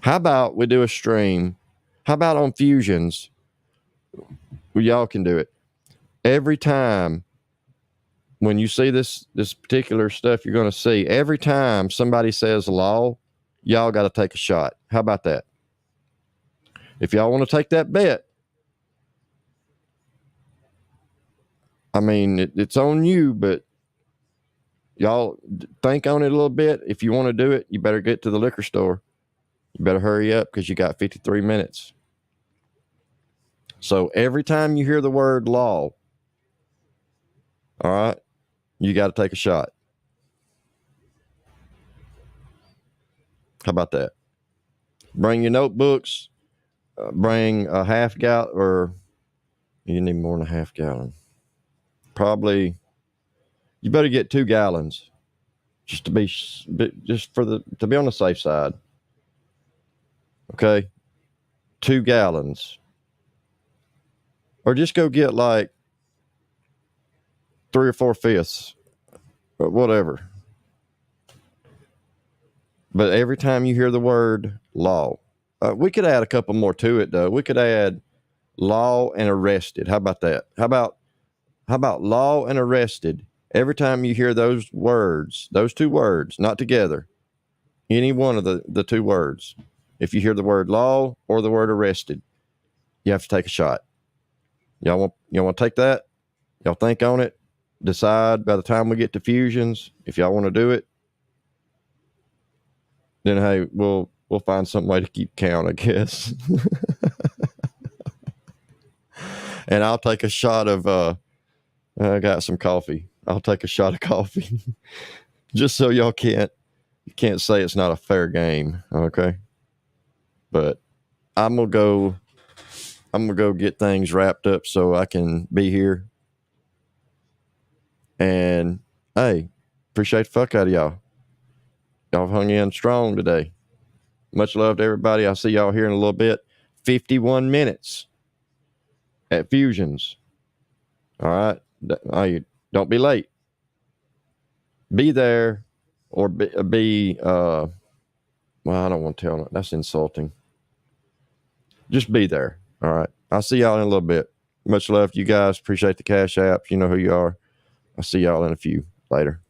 How about we do a stream? How about on Fusions? Well, y'all can do it. Every time when you see this particular stuff you're going to see, every time somebody says law, y'all got to take a shot. How about that? If y'all want to take that bet, I mean, it's on you, but y'all think on it a little bit. If you want to do it, you better get to the liquor store. You better hurry up, because you got 53 minutes. So every time you hear the word law, all right, you got to take a shot. How about that? Bring your notebooks. Bring a half gallon, or you need more than a half gallon. Probably, you better get 2 gallons, just to be on the safe side. Okay, 2 gallons, or just go get like 3 or 4 fifths, or whatever. But every time you hear the word law, we could add a couple more to it, though. We could add law and arrested. How about that? How about law and arrested? Every time you hear those words, those 2 words, not together, any one of the 2 words, if you hear the word law or the word arrested, you have to take a shot. Y'all want to take that? Y'all think on it. Decide by the time we get to Fusions if y'all want to do it. Then, hey, we'll find some way to keep count, I guess. And I'll take a shot of, I got some coffee. I'll take a shot of coffee. Just so y'all can't say it's not a fair game, okay? But I'm gonna go get things wrapped up so I can be here. And hey, appreciate the fuck out of y'all. Y'all hung in strong today. Much love to everybody. I'll see y'all here in a little bit. 51 minutes at Fusions. All right. Don't be late. Be there or be well, I don't want to tell them. That's insulting. Just be there. All right. I'll see y'all in a little bit. Much love to you guys. Appreciate the Cash Apps. You know who you are. I'll see y'all in a few. Later.